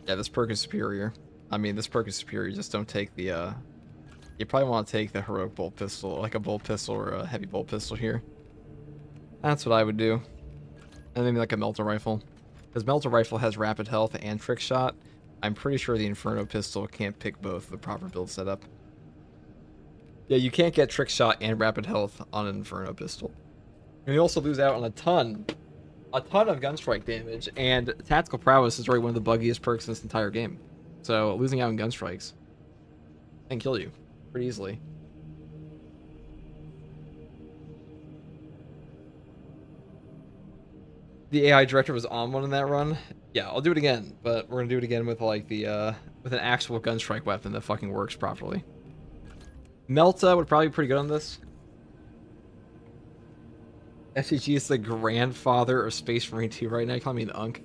Yeah, this perk is superior. I mean, this perk is superior. Just don't take the, you probably want to take the heroic bolt pistol, like a bolt pistol or a heavy bolt pistol here. That's what I would do. And maybe like a melter rifle. Because melter rifle has rapid health and trick shot, I'm pretty sure the Inferno pistol can't pick both the proper build setup. Yeah, you can't get trick shot and rapid health on an Inferno pistol. And you also lose out on a ton of gunstrike damage, and tactical prowess is already one of the buggiest perks in this entire game. So losing out on gunstrikes can kill you pretty easily. The AI director was on one in that run. Yeah, I'll do it again, but we're gonna do it again with like the with an actual gunstrike weapon that fucking works properly. Melta would probably be pretty good on this. SCG is the grandfather of Space Marine 2 right now. You call me an unk.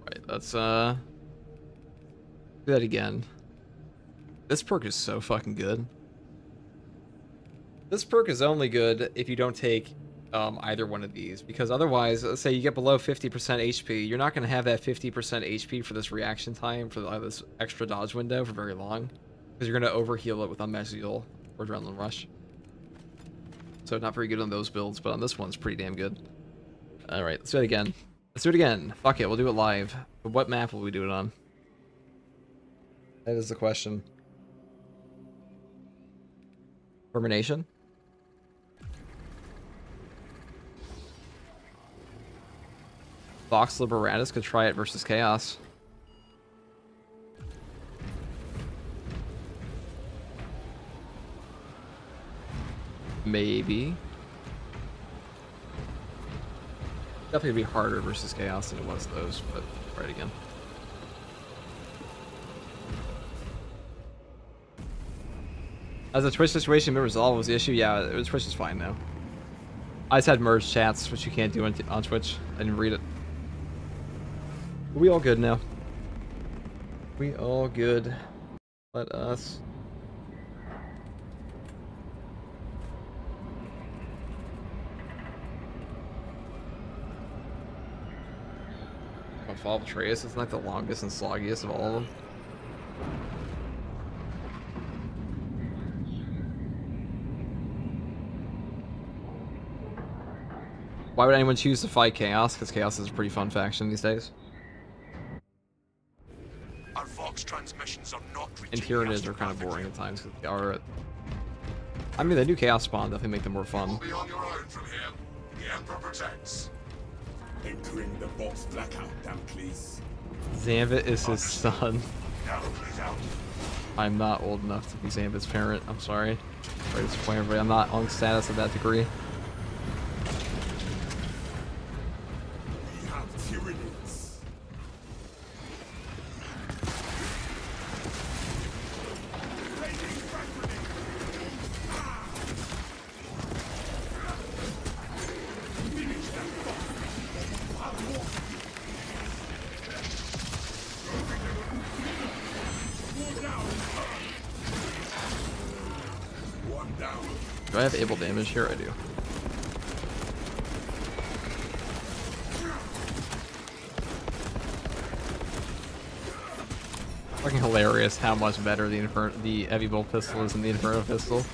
Right, let's do that again. This perk is so fucking good. This perk is only good if you don't take either one of these, because otherwise, let's say you get below 50% HP, you're not going to have that 50% HP for this reaction time, for this extra dodge window for very long, because you're going to overheal it with Unmatched Zeal or Adrenaline Rush. So not very good on those builds, but on this one, it's pretty damn good. Alright, let's do it again. Let's do it again. Fuck it, we'll do it live. But what map will we do it on? That is the question. Termination? Vox Liberatus could try it versus Chaos. Maybe. Definitely be harder versus Chaos than it was those, but try it again. As the Twitch situation been resolved, was the issue? Yeah, Twitch is fine now. I just had merged chats, which you can't do on Twitch. I didn't read it. We all good now. We all good. Let us. Fall of Atreus is like the longest and sloggiest of all of them. Why would anyone choose to fight Chaos? Because Chaos is a pretty fun faction these days. Our Vox transmissions are not And Tyranids are kind of boring at times. I mean, the new Chaos spawn definitely make them more fun. You'll be on your own from here. The Emperor protects. Entering the box blackout, damn please. Zambit is his son. Now please out. I'm not old enough to be Zambit's parent. I'm sorry. Sorry to disappoint everybody. I'm not on status of that degree. We have Tyranids. Do I have able damage here? I do. Fucking hilarious how much better the Heavy Bolt pistol is than the Inferno pistol.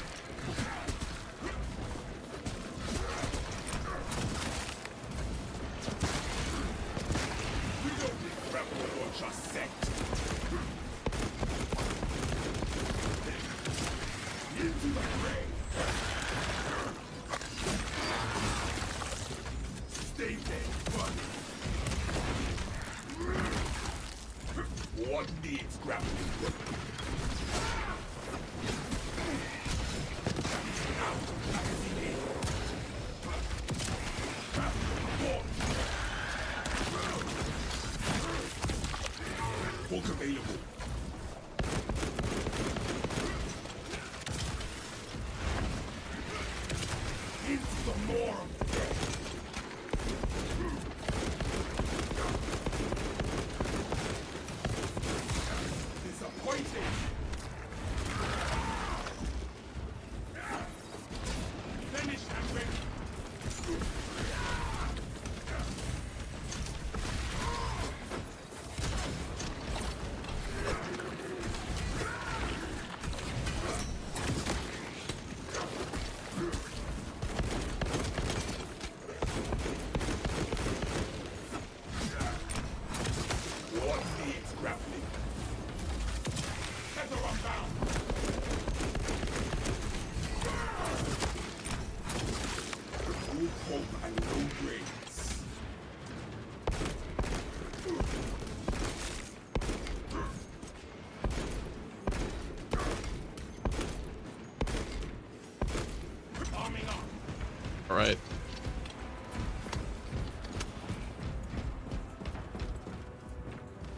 right.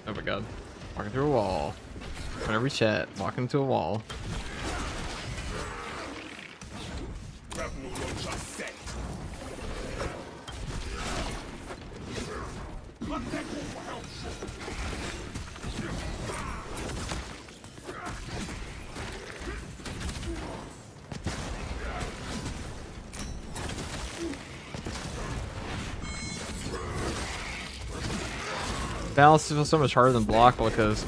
Oh my god. Walking through a wall. On every chat, walking into a wall. Grapple launcher set. Contact for help. Balance feels so much harder than block because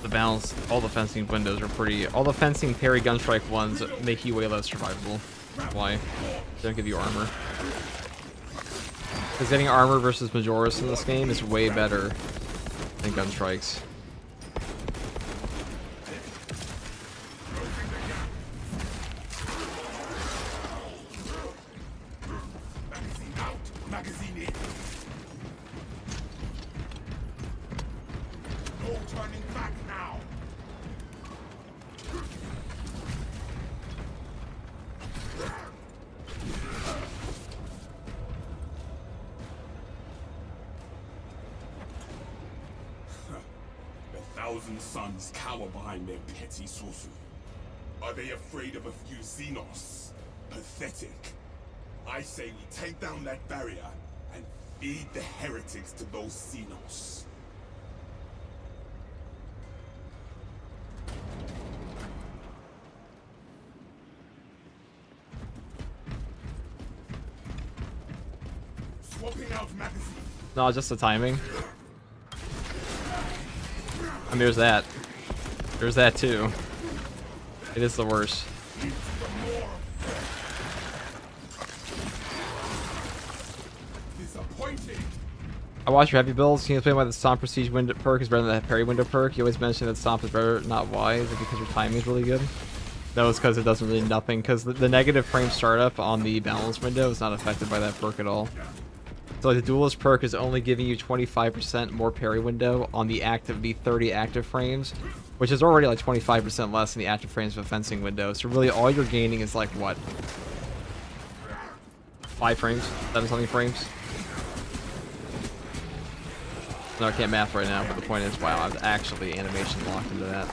the balance, all the fencing windows are pretty. All the fencing parry gunstrike ones make you way less survivable. Why? They don't give you armor. Because getting armor versus Majoris in this game is way better than gunstrikes. Magazine out. Magazine in. No turning back now. The thousand suns cower behind their petty sorcery. Are they afraid of a few Xenos? Pathetic. I say we take down that barrier and feed the heretics to those Xenos. Swapping out magazine. No, just the timing. I mean, there's that. There's that too. It is the worst. Disappointed. I watch your heavy builds. Can you explain why the Stomp Prestige window perk is better than the Parry window perk? You always mention that Stomp is better, not why. Is it because your timing is really good? No, it's because it doesn't really nothing. Because the negative frame startup on the balance window is not affected by that perk at all. So like the duelist perk is only giving you 25% more parry window on the 30 active frames, which is already like 25% less than the active frames of a fencing window. So really all you're gaining is like what? 5 frames? 7 something frames? No, I can't math right now, but the point is, wow, I've actually animation locked into that.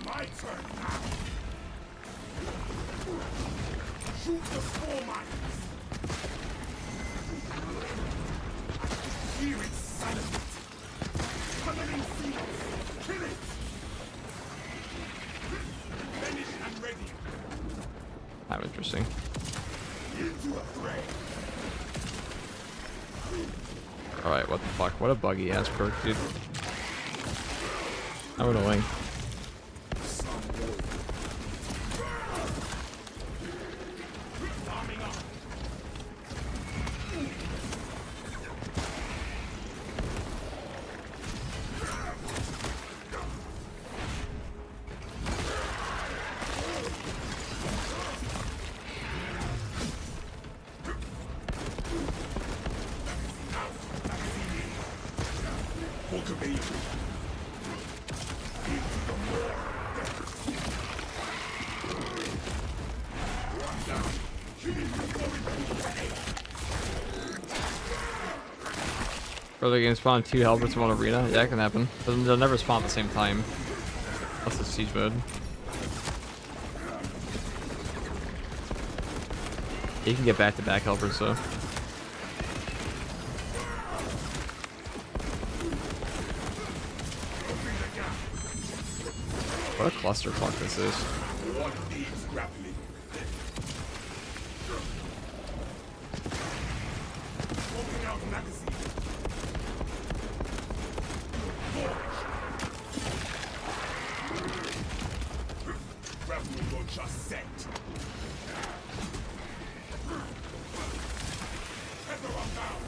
My turn now. Shoot the spore mines. Hear it silent. Tunneling Xenos. Kill it. Finish and ready. How interesting. Into a fray. Alright, what the fuck? What a buggy ass perk, dude. How annoying. Arming up. Cultivation. Brother game spawn 2 helpers in one arena? Yeah, that can happen. But they'll never spawn at the same time. Unless it's siege mode. You can get back-to-back helpers though. What a clusterfuck this is. What needs grappling? Swapping out magazine. Grapple launcher set. Tether unbound.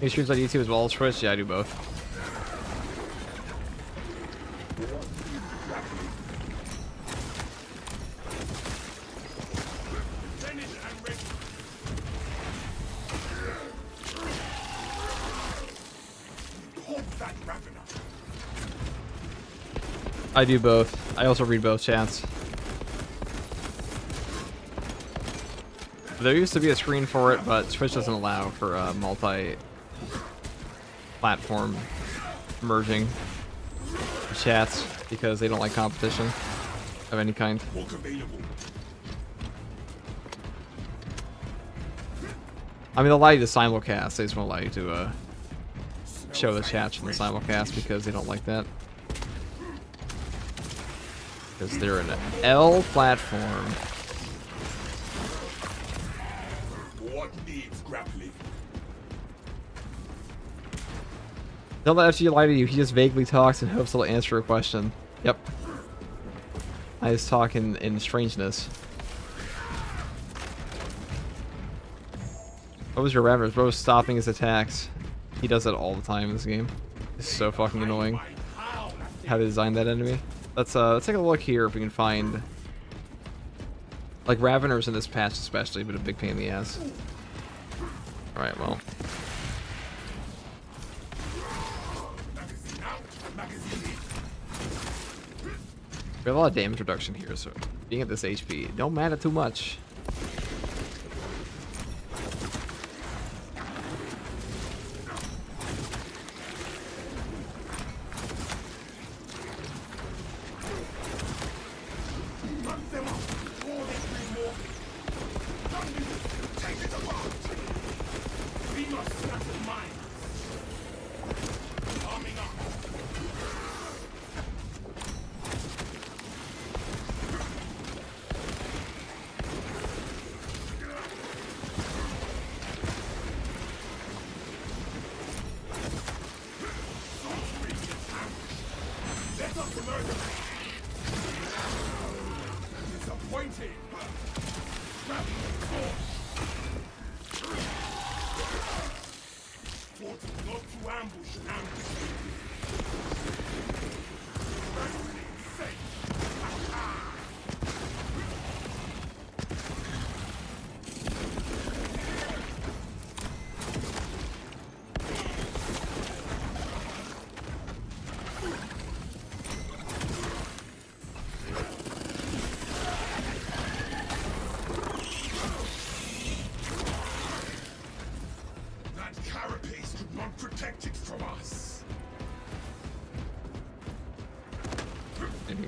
You streams on YouTube as well as Twitch? Yeah, I do both. Finish and ready. I do both. I also read both chats. There used to be a screen for it, but Twitch doesn't allow for multi-platform merging chats because they don't like competition of any kind. I mean, they'll allow you to simulcast. They just won't allow you to show the chats from the simulcast because they don't like that. Because they're an L platform. What needs grappling? Don't let FG lie to you. He just vaguely talks and hopes he'll answer a question. Yep. I just talk in strangeness. What was your Ravers? Bro was stopping his attacks. He does that all the time in this game. It's so fucking annoying how they designed that enemy. Let's take a look here if we can find like Raveners in this patch especially, but a big pain in the ass. Alright, well. We have a lot of damage reduction here, so being at this HP don't matter too much.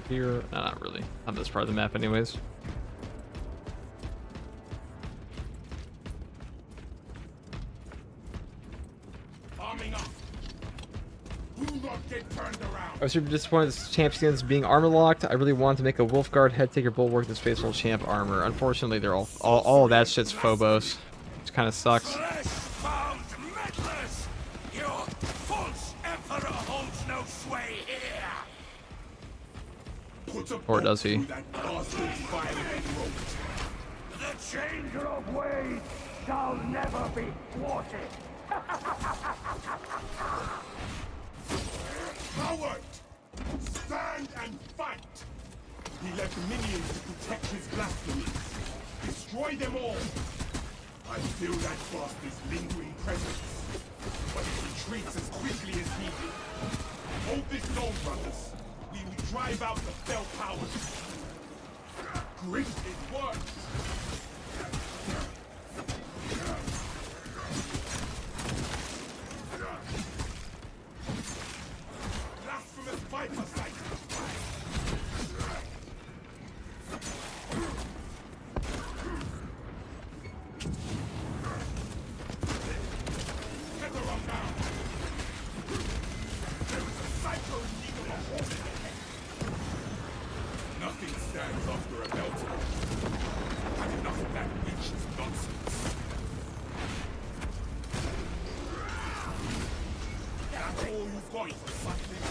Here? No, not really. On this part of the map anyways. I was super disappointed this champ skins being armor locked. I really wanted to make a Wolfguard Headtaker Bulwark this faithful champ armor. Unfortunately, they're all of that shit's Phobos, which kind of sucks. Or does he? The changer of ways shall never be thwarted. Coward! Stand and fight! He left minions to protect his blasphemies. Destroy them all! I feel that bastard's lingering presence, but it retreats as quickly as needed. Hold this zone, brothers. We will drive out the fell powers. Grit it works. Blasphemous viper sight. Get the rock down. There is a psycho needle of water. Nothing stands after a belt. Had enough of that witch's nonsense. That's all you've got for something.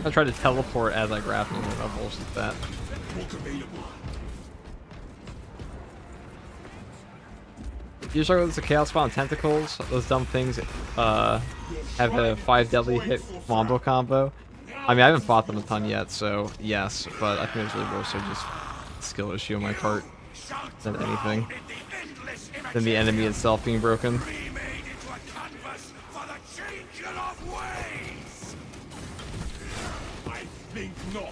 I tried to teleport as I grabbed him. What bullshit is that? You're talking about the Chaos Spawn Tentacles? Those dumb things have a 5 deadly hit wombo combo. I mean, I haven't fought them a ton yet, so yes, but I think it's really more so just skill issue on my part than anything. Than the enemy itself being broken. I think not.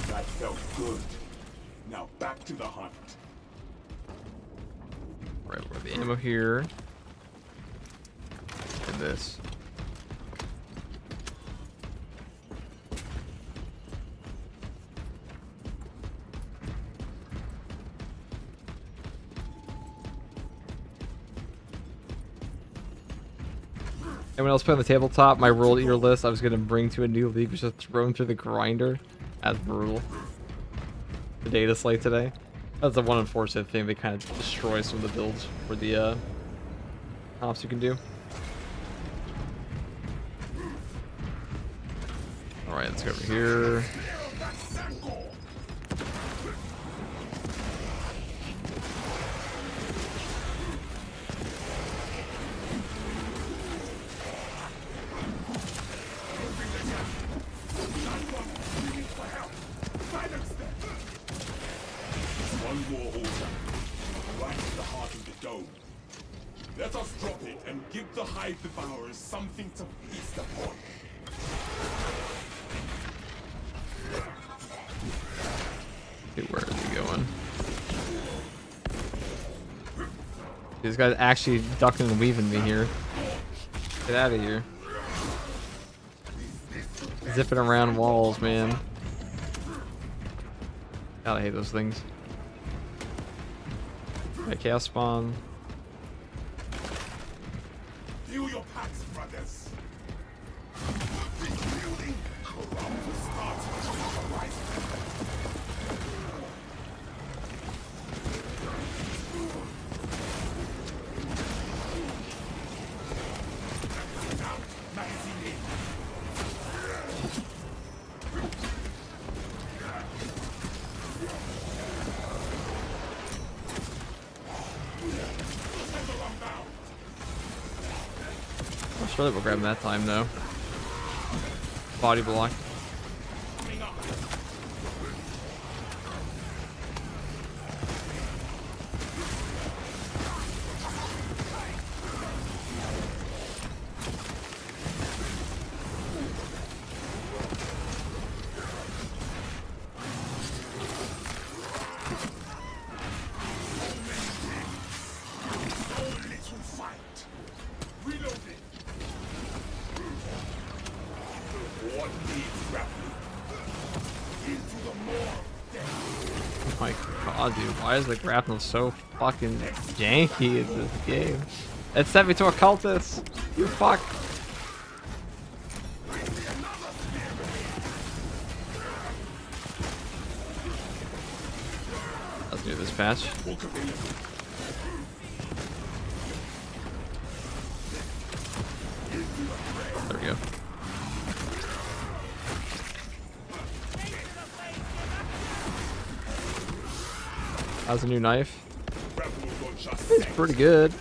That felt good. Now back to the hunt. Right, we're the ammo here. And this. Anyone else put on the tabletop? My World Eater list I was going to bring to a new league was just thrown through the grinder. That's brutal. The data slate today. That's the one unfortunate thing. They kind of destroy some of the builds for the ops you can do. Alright, let's go over here. One more order. Right to the heart of the dome. Let us drop it and give the hive devourers something to feast upon. Okay, where is he going? This guy's actually ducking and weaving me here. Get out of here. Zipping around walls, man. God, I hate those things. Right, chaos spawn. Feel your packs, brothers. Rebuilding corrupt starts with the horizon. Magazine in. I'm sure that we'll grab him that time, though. Body block. Oh my god, dude, why is the grappling so fucking janky in this game? It sent me to a cultist! You fuck! Let's do this patch. There we go. How's a new knife? It's pretty good.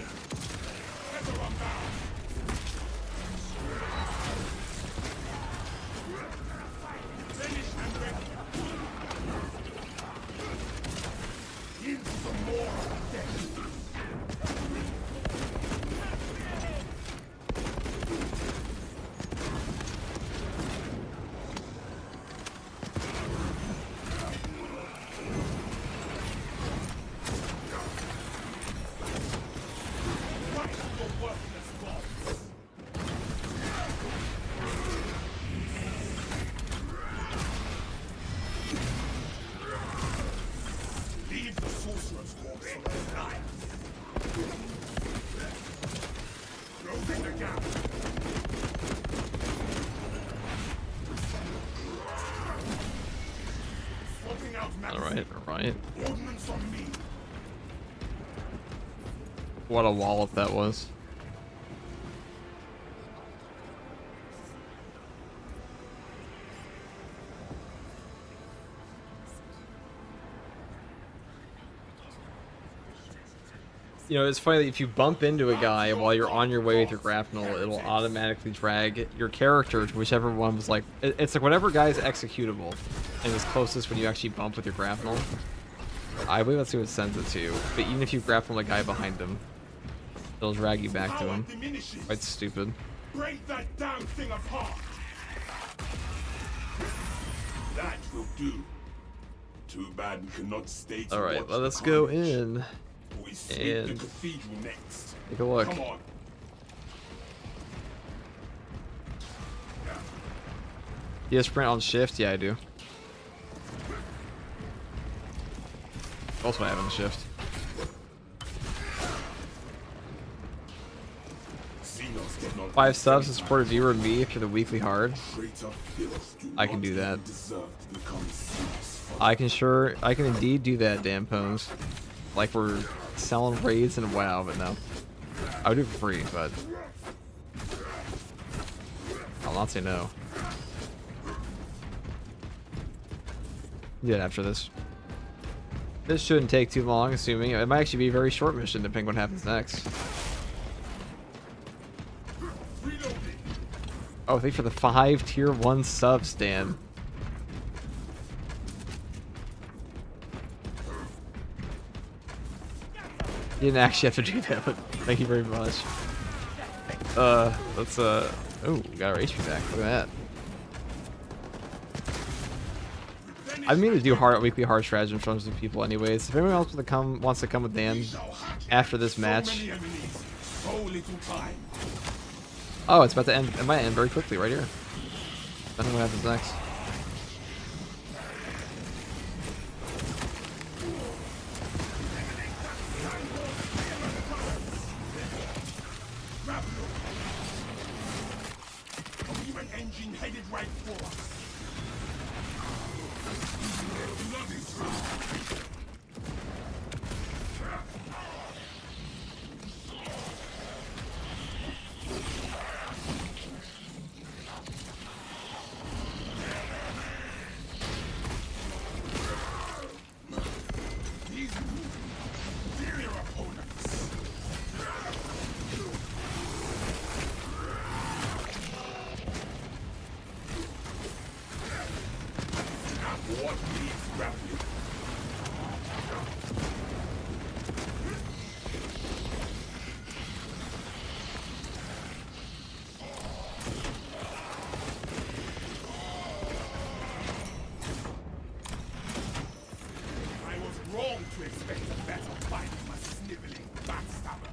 Alright. What a wallop that was. You know, it's funny that if you bump into a guy while you're on your way with your grapnel, it'll automatically drag your character to whichever one was like... It's like whatever guy's executable and is closest when you actually bump with your grapnel. I believe that's who it sends it to. But even if you grapple a guy behind him, it'll drag you back to him. Quite stupid. Break that damn thing apart. That will do. Too bad we cannot stay to Alright, watch let the us go carnage. in We sweep the and cathedral next. take a look. Come on. Do you sprint on shift? Yeah, I do. Also, I have on shift. Xenos did not 5 subs to support a viewer and me if you're the weekly hard. Traitor Phyllis do I can not do that. even deserve to become Xenos. I can indeed do that, damn pons. Like we're selling raids and WoW, but no. I would do it for free, but I'll not say no. Yeah, after this. This shouldn't take too long, assuming. It might actually be a very short mission, depending on what happens next. Oh, thank you for the 5 tier 1 subs, Dan. You didn't actually have to do that, but thank you very much. Let's, oh, we got our HP back. Look at that. I mean to do weekly hard strategy films with people anyways. If anyone else wants to come with Dan after this match. Oh, it's about to end. It might end very quickly right here. I don't know what happens next. Engine headed right for us. To expect a better fight from a sniveling backstabber.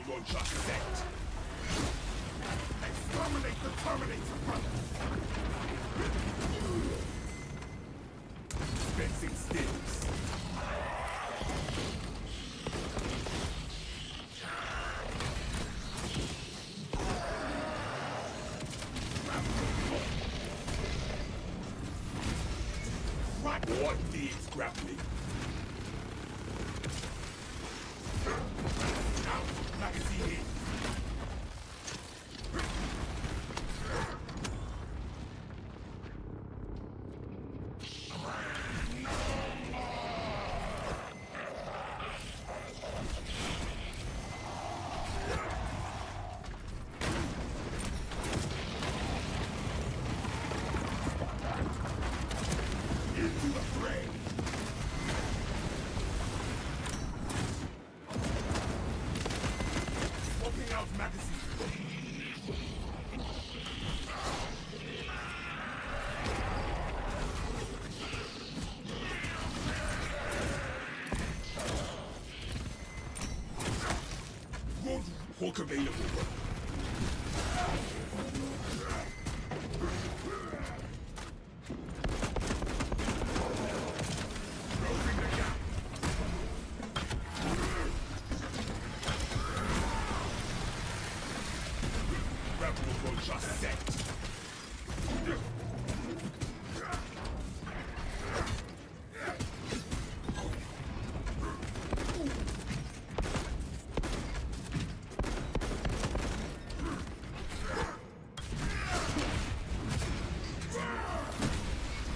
Launcher set. Exterminate the Terminator brothers. Fencing stills. What needs grappling? magazine. Road hook available. Closing the gap. Rebel will just set.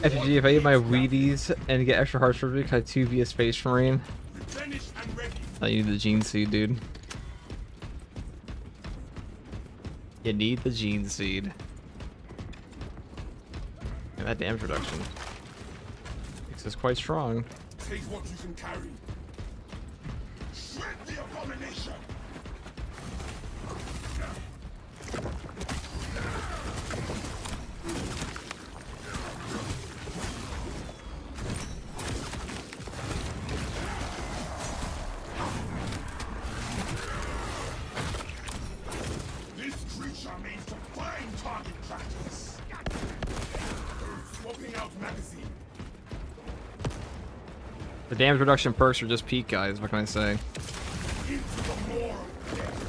FG, if I eat my Wheaties and get extra heart surgery, can I 2v a Space Marine? Replenished and ready. Oh, you need the gene seed, dude. You need the gene seed. And that damage reduction makes us quite strong. Take what you can carry. Shred the abomination. This creature means to find target practice. Swapping out magazine. The damage reduction perks are just peak, guys. What can I say? Into the more of death.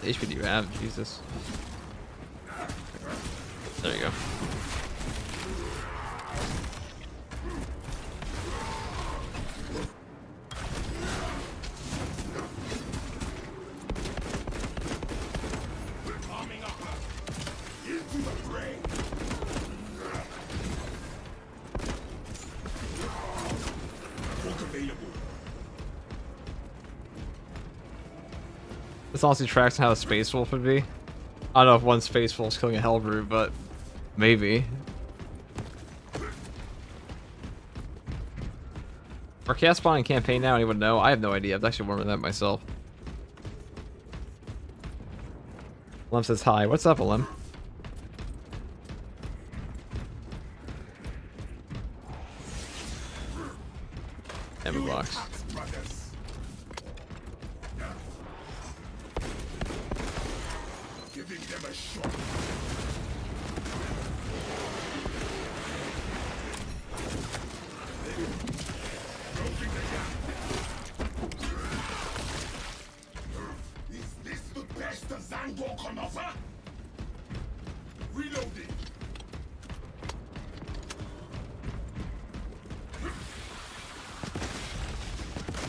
The HP do you have? Jesus. There you go. Arming up. Into the fray. Hook available. This honestly tracks how a Space Wolf would be. I don't know if one Space Wolf's killing a Hellbrew, but maybe. Are chaos spawning campaign now? Anyone know? I have no idea. I've actually wondering that myself. Lem says hi. What's up, Lem? Ammo box. Attacks, brothers. Giving them a shot. Closing the gap. Is this the best the Zangor can offer? Reloading.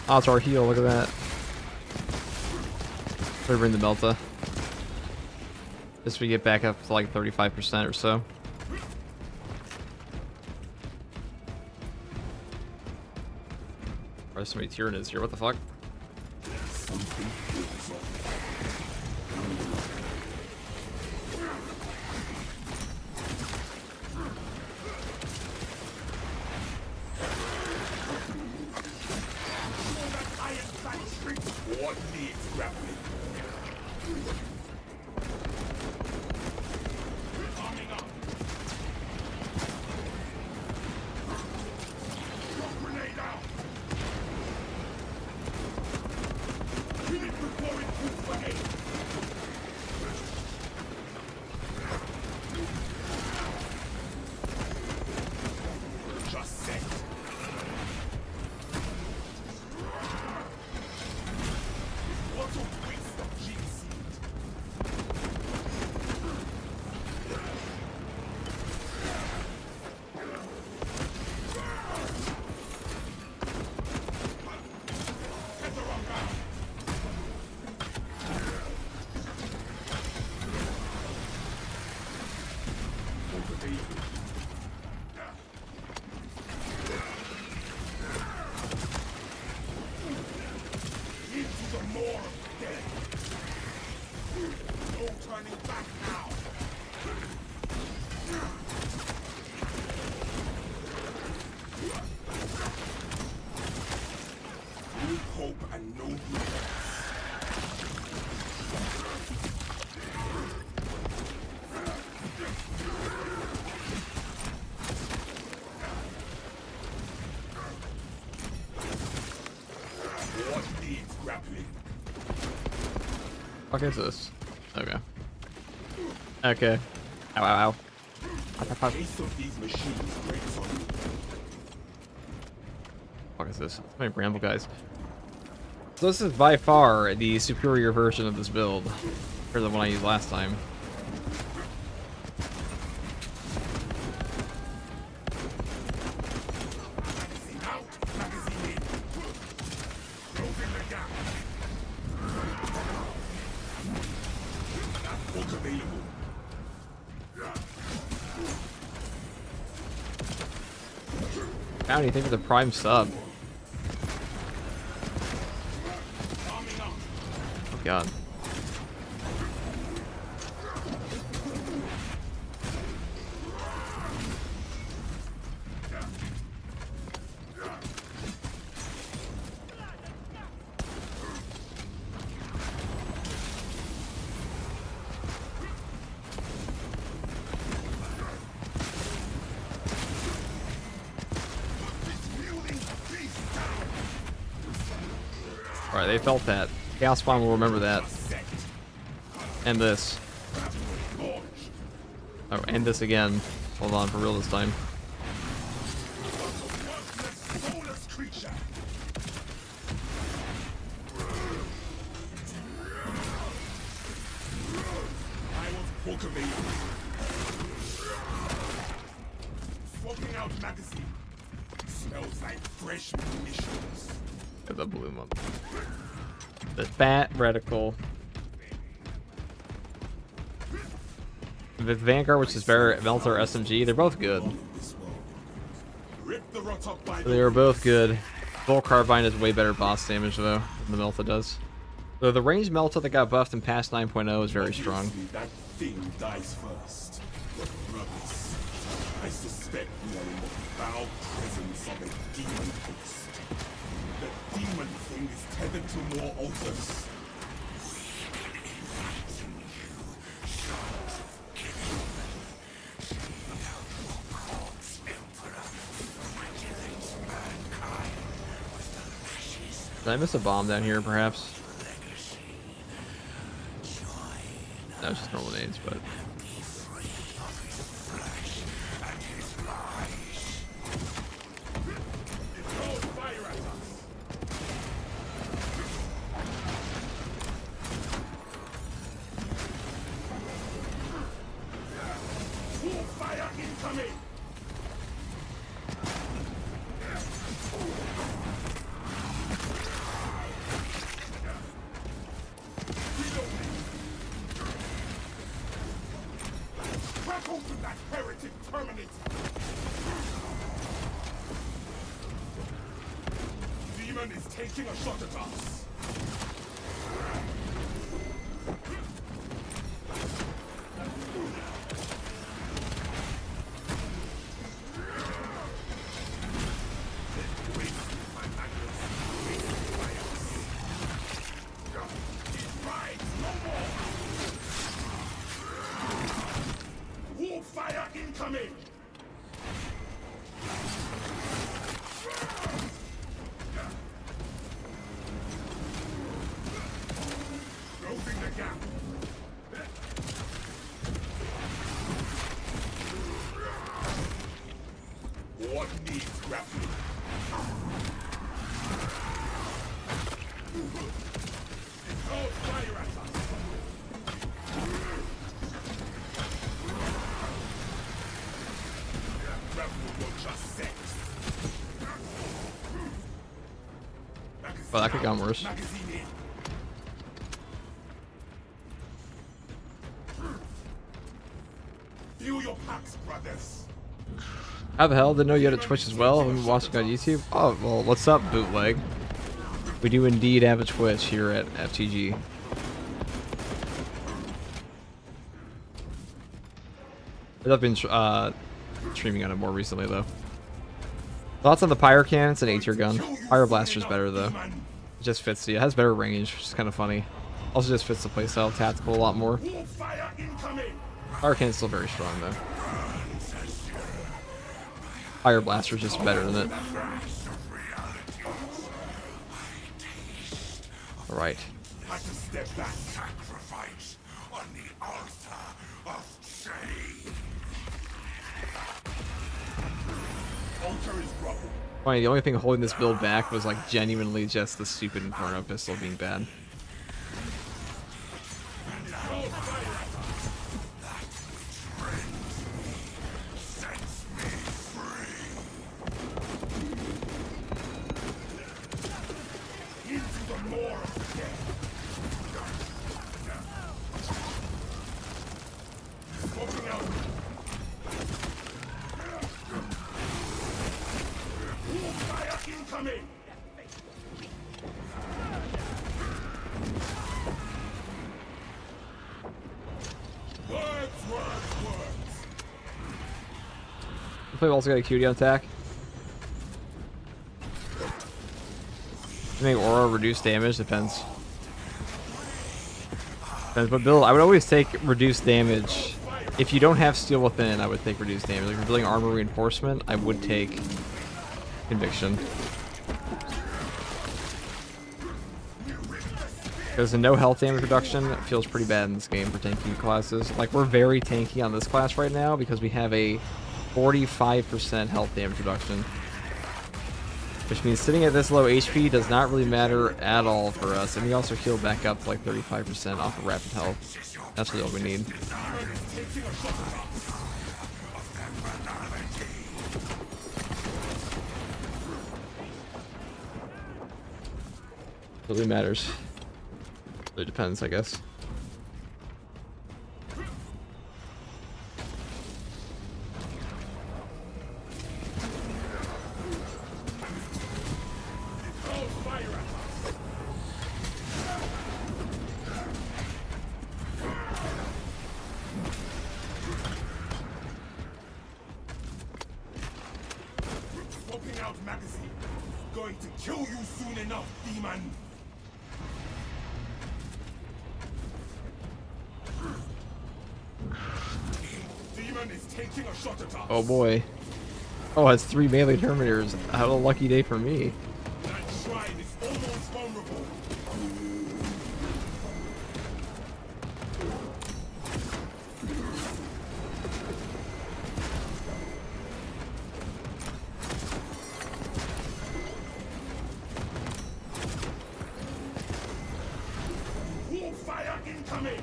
Oh, it's our heal. Look at that. Better bring the Melta. Just we get back up to like 35% or so. There's so many Tyranids here. What the fuck? What needs grappling? Arming up. Shock grenade out. Kill it before it moves. What is this? Okay. Okay. Ow, ow, ow. Ace of these machines breaks on you. What is this? So many bramble guys. So this is by far the superior version of this build for the one I used last time. Magazine out, magazine in. Closing the gap. Book available. Bounty, thank you for the prime sub. Oh god. Alright, they felt that. Chaos Spawn will remember that. And this. Oh, and this again. Hold on, for real this time. Swapping out magazine. Smells like fresh munitions. The blue one. The fat reticle. The Vanguard, which is better, Melter SMG, they're both good. Rip the rot up by They are both good. Full Carbine is way better boss damage though than the Melta does. Though the ranged Melta that got buffed in patch 9.0 is very strong. That thing dies first. Brothers, I suspect we are in the foul presence of a demon host. The demon thing is tethered to more altars. Did I miss a bomb down here, perhaps? That was just normal nades, but... Fire incoming! Crack open that heretic terminator! Demon is taking a shot at us! Fire incoming! Closing the gap. What needs grappling? Oh, fire at us! Well, that could have gone worse. Feel your packs, brothers. How the hell? Didn't know you had a Twitch as well? I've been watching on YouTube. Oh, well, what's up, bootleg? We do indeed have a Twitch here at FTG. I've been streaming on it more recently, though. Thoughts on the Pyro Cannon? It's an A-tier gun. Pyro Blaster's better, though. It just fits it has better range, which is kind of funny. Also just fits the playstyle tactical a lot more. Pyro Cannon's still very strong, though. Pyro Blaster's just better than it. Alright. Altar is rubble. Funny, the only thing holding this build back was like genuinely just the stupid Inferno pistol being bad. Into the more of death. Smoking out. Fire incoming. Words. Hopefully, I've also got a QD on attack. I think aura reduce damage depends. Depends what build. I would always take reduced damage. If you don't have steel within, I would take reduced damage. Like if you're building armor reinforcement, I would take conviction. Because the no health damage reduction feels pretty bad in this game for tanky classes. Like we're very tanky on this class right now because we have a 45% health damage reduction. Which means sitting at this low HP does not really matter at all for us. And we also heal back up to like 35% off of rapid health. That's really all we need. Really matters. It depends, I guess. Swapping out magazine. Going to kill you soon enough, demon. Demon is taking a shot at us. Oh boy. Oh, it's 3 melee Terminators. How a lucky day for me. That shrine is almost vulnerable. Wall fire incoming.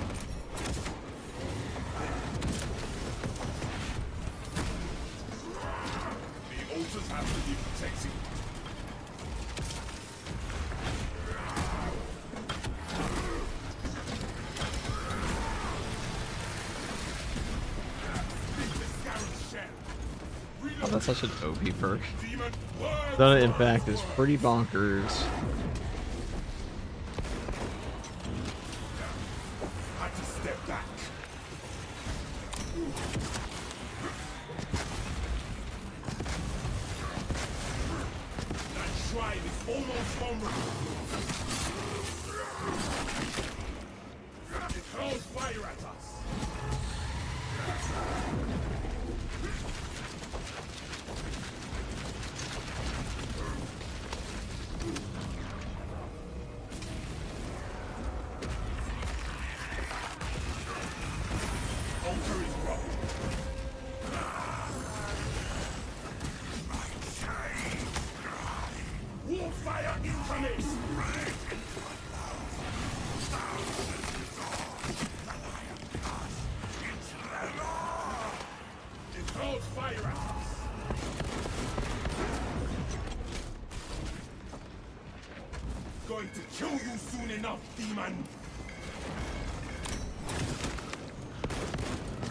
The altars have to be protected. Oh, that's such an OP perk. Demon, word. That, in fact, is pretty bonkers. Had to step back. That shrine is almost vulnerable. It hurls fire at us. Altar is rubble. Wall fire incoming! It hurls fire at us. Going to kill you soon enough, demon!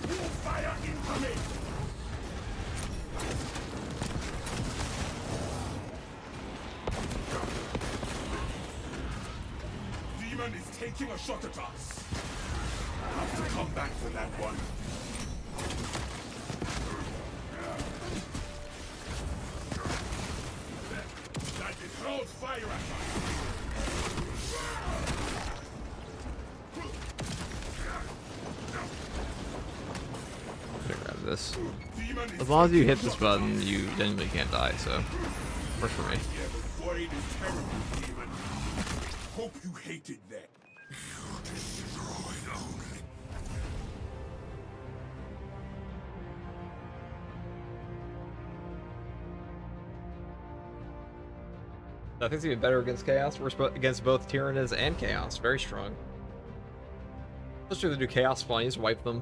Wall fire incoming! Demon is taking a shot at us. Have to come back for that one. That it hurls fire at us. I'm gonna grab this. Demon is As long as you hit this button, you genuinely can't die, so works for me. Yeah, the void is terrible, demon. Hope you hated that. I think it's even better against Chaos. We're against both Tyranids and Chaos. Very strong. Especially if they do Chaos Spawn, you just wipe them.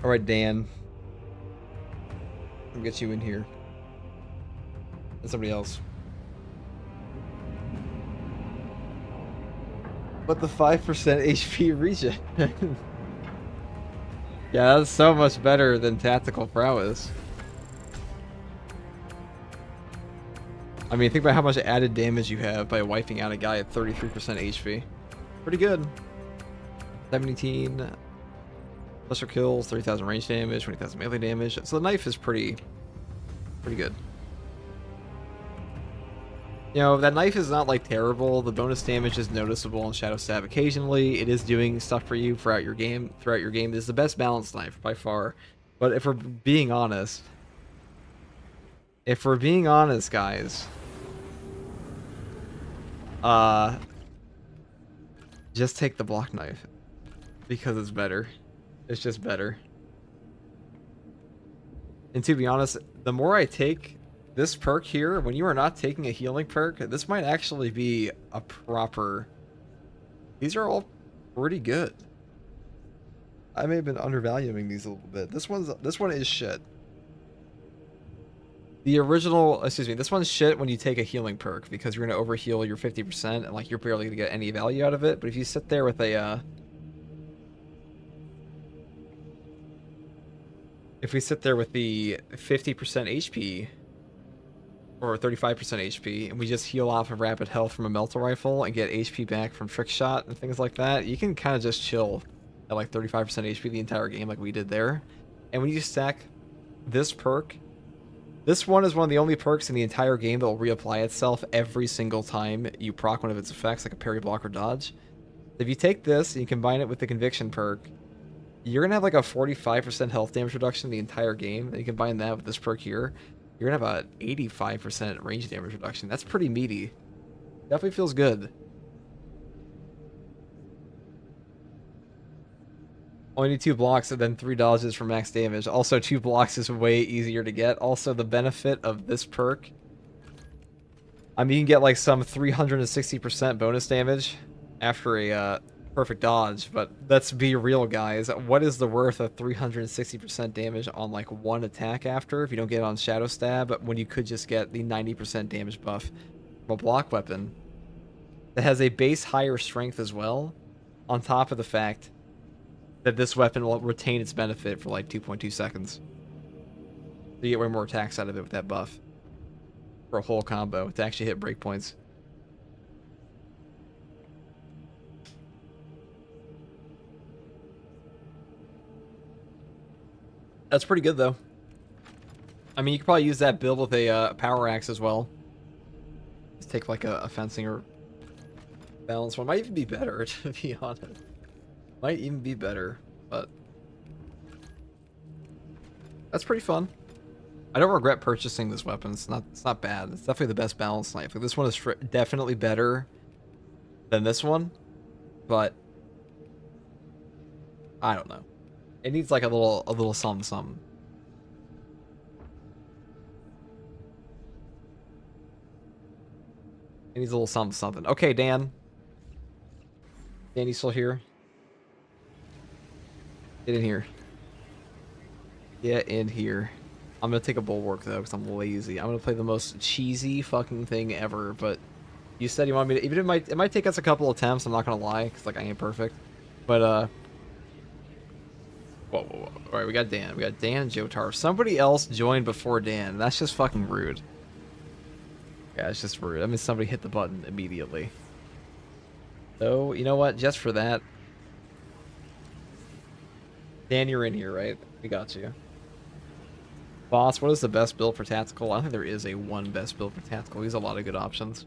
Alright, Dan. I'll get you in here. And somebody else. But the 5% HP regen. Yeah, that's so much better than tactical prowess. I mean, think about how much added damage you have by wiping out a guy at 33% HP. Pretty good. 17 lesser kills, 30,000 range damage, 20,000 melee damage. So the knife is pretty good. You know, that knife is not like terrible. The bonus damage is noticeable in Shadow Stab occasionally. It is doing stuff for you throughout your game. It is the best balanced knife by far. But if we're being honest, guys, just take the block knife because it's better. It's just better. And to be honest, the more I take this perk here, when you are not taking a healing perk, this might actually be a proper... These are all pretty good. I may have been undervaluing these a little bit. This one is shit. The original, excuse me, this one's shit when you take a healing perk because you're going to overheal your 50% and like you're barely going to get any value out of it. But if you sit there with a if we sit there with the 50% HP or 35% HP and we just heal off of rapid health from a melter rifle and get HP back from trick shot and things like that, you can kind of just chill at like 35% HP the entire game like we did there. And when you stack this perk, this one is one of the only perks in the entire game that will reapply itself every single time you proc one of its effects, like a parry, block, or dodge. If you take this and you combine it with the conviction perk, you're gonna have like a 45% health damage reduction the entire game. And you combine that with this perk here, you're gonna have an 85% range damage reduction. That's pretty meaty. Definitely feels good. Only need 2 blocks and then 3 dodges for max damage. Also, 2 blocks is way easier to get. Also, the benefit of this perk, I mean, you can get like some 360% bonus damage after a perfect dodge, but let's be real, guys. What is the worth of 360% damage on like one attack after if you don't get it on Shadow Stab, when you could just get the 90% damage buff from a block weapon that has a base higher strength as well, on top of the fact that this weapon will retain its benefit for like 2.2 seconds. So you get way more attacks out of it with that buff for a whole combo to actually hit breakpoints. That's pretty good though. I mean, you could probably use that build with a power axe as well. Just take like a fencing or balance one. Might even be better, to be honest. Might even be better, but that's pretty fun. I don't regret purchasing this weapon. It's not bad. It's definitely the best balanced knife. Like, this one is definitely better than this one, but I don't know. It needs like a little something something. It needs a little something something. Okay, Dan. Dan, you still here? Get in here. Get in here. I'm gonna take a bulwark though, because I'm lazy. I'm gonna play the most cheesy fucking thing ever, but you said you want me to, even it might take us a couple attempts, I'm not gonna lie, because like I ain't perfect. But whoa. Alright, we got Dan. We got Dan and Jotar. Somebody else joined before Dan. That's just fucking rude. Yeah, it's just rude. I mean, somebody hit the button immediately. So, you know what? Just for that, Dan, you're in here, right? We got you. Boss, what is the best build for tactical? I don't think there is a one best build for tactical. There's a lot of good options.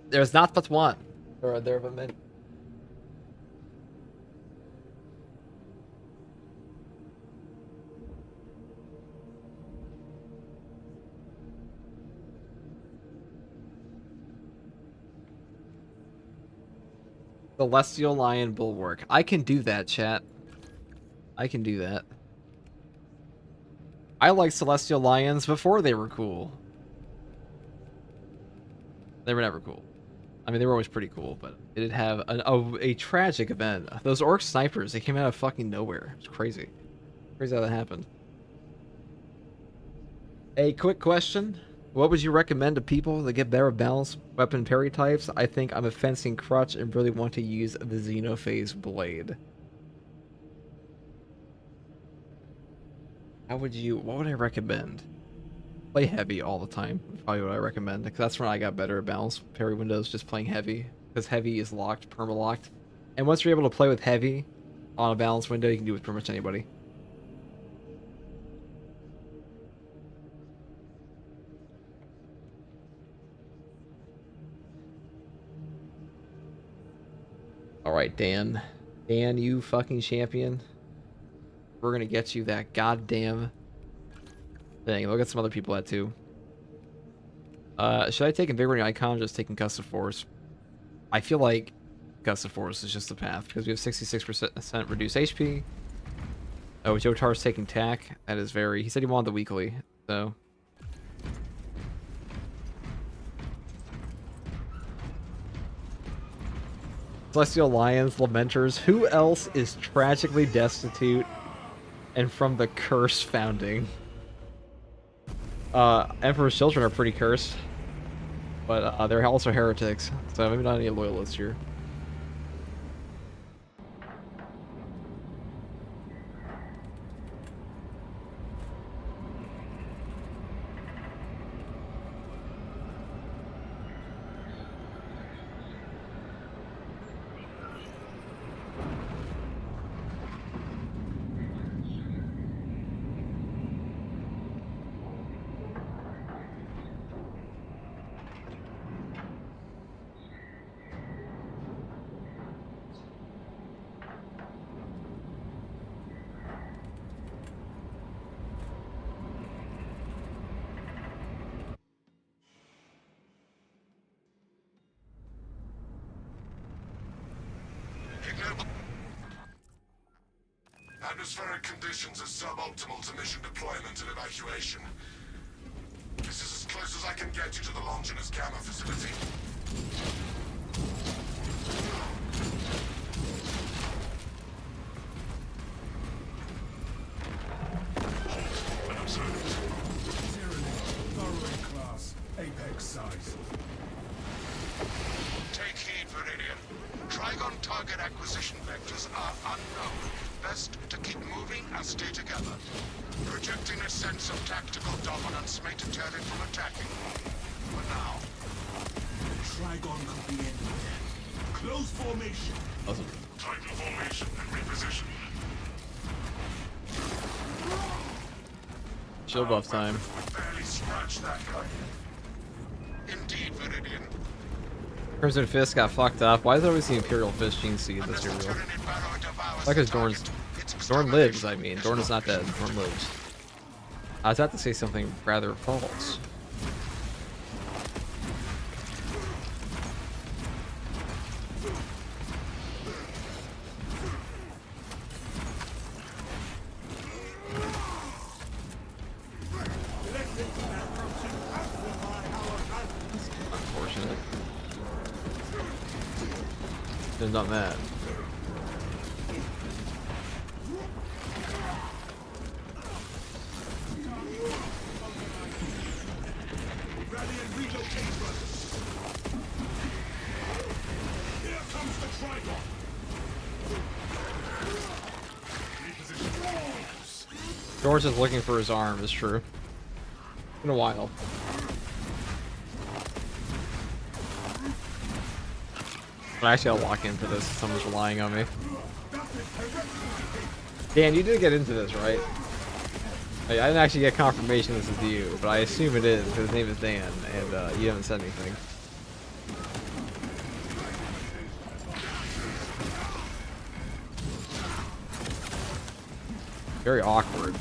There's not but one. Or there but many. Celestial Lion Bulwark. I can do that, chat. I can do that. I liked Celestial Lions before they were cool. They were never cool. I mean, they were always pretty cool, but it did have a tragic event. Those orc snipers, they came out of fucking nowhere. It's crazy. Crazy how that happened. A quick question. What would you recommend to people that get better balanced weapon parry types? I think I'm a fencing crutch and really want to use the Xenophase blade. What would I recommend? Play heavy all the time. Probably what I recommend. Because that's when I got better at balanced parry windows, just playing heavy. Because heavy is locked, perma-locked. And once you're able to play with heavy on a balanced window, you can do it with pretty much anybody. Alright, Dan. Dan, you fucking champion. We're gonna get you that goddamn thing. Look at some other people that too. Should I take Invigorating Icon or just taking Custom Force? I feel like Custom Force is just the path because we have 66% reduced HP. Oh, Jotar's taking TAC. That is very... He said he wanted the weekly, so... Celestial Lions, Lamenters. Who else is tragically destitute and from the curse founding? Emperor's Children are pretty cursed, but they're also heretics, so maybe not any loyalists here. Atmospheric conditions are suboptimal to mission deployment and evacuation. This is as close as I can get you to the Longinus Gamma facility. Apex size. Take heed, Viridian. Trigon target acquisition vectors are unknown. Best to keep moving and stay together. Projecting a sense of tactical dominance may deter them from attacking. For now. Trigon could be anywhere. Close formation. Awesome. Tighten formation and reposition. Shield buff time. Barely scratch that guy. Indeed, Viridian. Crimson Fist got fucked up. Why is there always the Imperial Fist Gene Seed that's real? Like his Dorn lives, I mean. Dorn is not dead. Dorn lives. I was about to say something rather false. Unfortunate. There's not that. George is looking for his arm, is true. Been a while. But actually, I'll lock into this if someone's relying on me. Dan, you did get into this, right? I didn't actually get confirmation this is you, but I assume it is because his name is Dan, and you haven't said anything. Very awkward.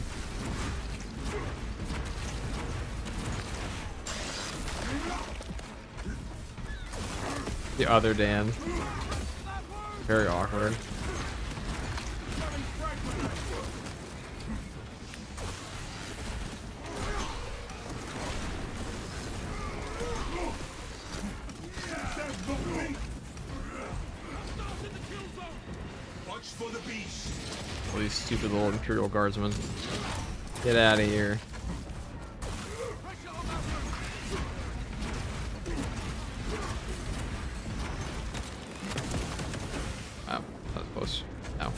The other Dan. Very awkward. Watch for the beast. All these stupid little Imperial Guardsmen. Get out of here. Oh, that was close. No.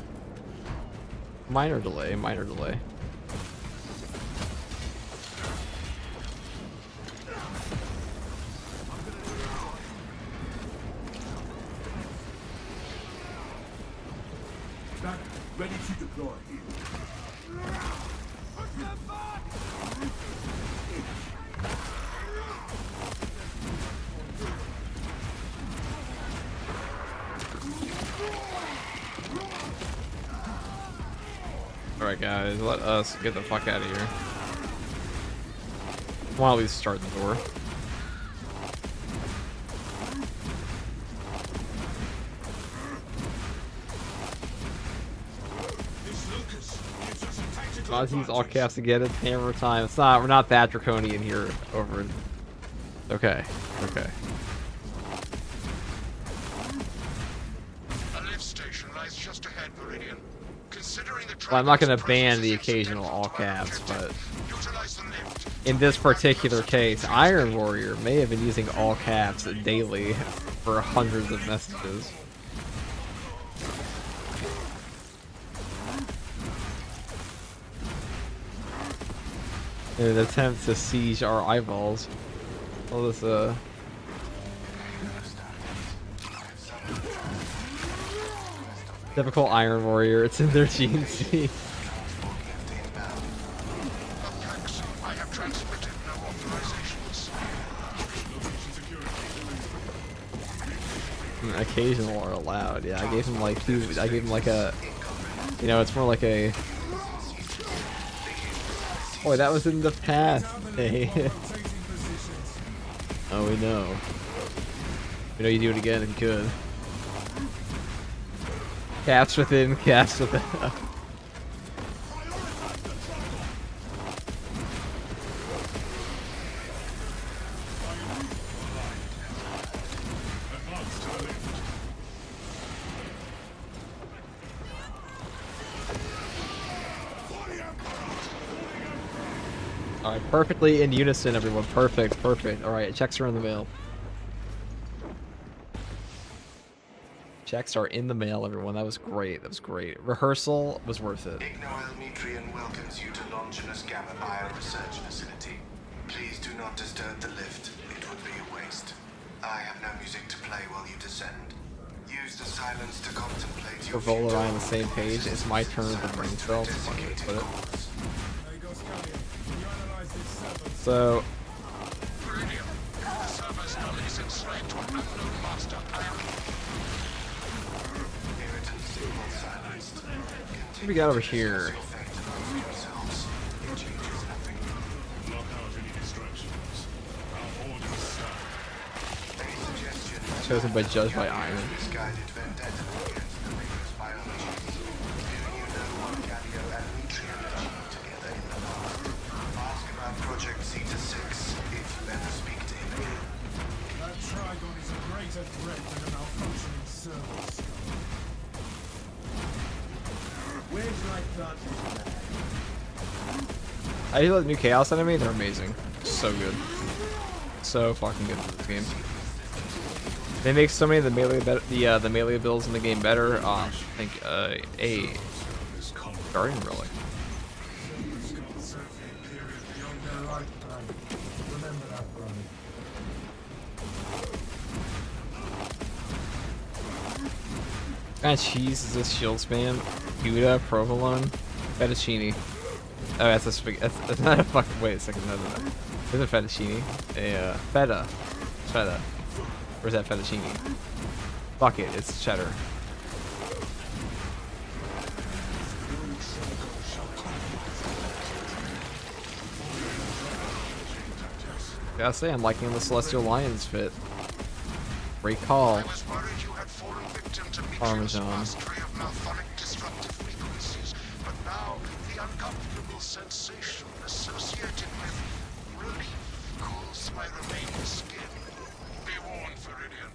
Minor delay, minor delay. Ready to deploy. Alright guys, let us get the fuck out of here. Well, at least start the door. Ozzy's all caps again. It's hammer time. It's not. We're not that draconian here. Over. Okay. Okay. A lift station lies just ahead, Meridian. Considering the Well, I'm not going to Triton's ban the processes occasional against all the caps, objective, but utilize the lift. in this particular case, Iron Warrior may have been using all caps daily for hundreds of messages. In an attempt to siege our eyeballs. All this, typical Iron Warrior, it's in their GNC. I have transmitted no authorizations. Occasional are allowed. Yeah, I gave him like I gave him like a, you know, it's more like a. Boy, that was in the past. Hey. Oh, we know. We know you do it again if you could. Caps within, caps within. Alright, perfectly in unison, everyone. Perfect, perfect. Alright, checks are in the mail. Checks are in the mail, everyone. That was great. That was great. Rehearsal was worth it. Ignoel welcomes you to Longinus Gamma Bioresearch Facility. Please do not disturb the lift. It would be a waste. I have no music to play while you descend. Use the silence to contemplate your We're both on the same page. It's my turn to bring spell. Fuck it, put it. So, Meridian, the server's knowledge is enslaved to an unknown master. what do we got over here? Chosen by Judge by Iron. Project Zeta-6 if you ever speak to him again. That Trigon is a greater threat than a malfunctioning service. Where's my plant? I love new Chaos enemy. They're amazing. So good. So fucking good for this game. They make so many of the melee the melee builds in the game better. I think a Guardian Relic. What kind of cheese is this shield spam? Gouda, provolone, fettuccine. Oh, that's a spaghetti. That's not a fucking. Wait a second. No. There's a fettuccine. A feta. Feta. Where's that fettuccine? Fuck it. It's cheddar. Gotta say, I'm liking the Celestial Lions fit. Great call. I was worried you had fallen victim to Meteor's Parmesan. mastery of malphonic disruptive frequencies, but now the uncomfortable sensation associated with relief cools my remaining skin. Be warned, Viridian.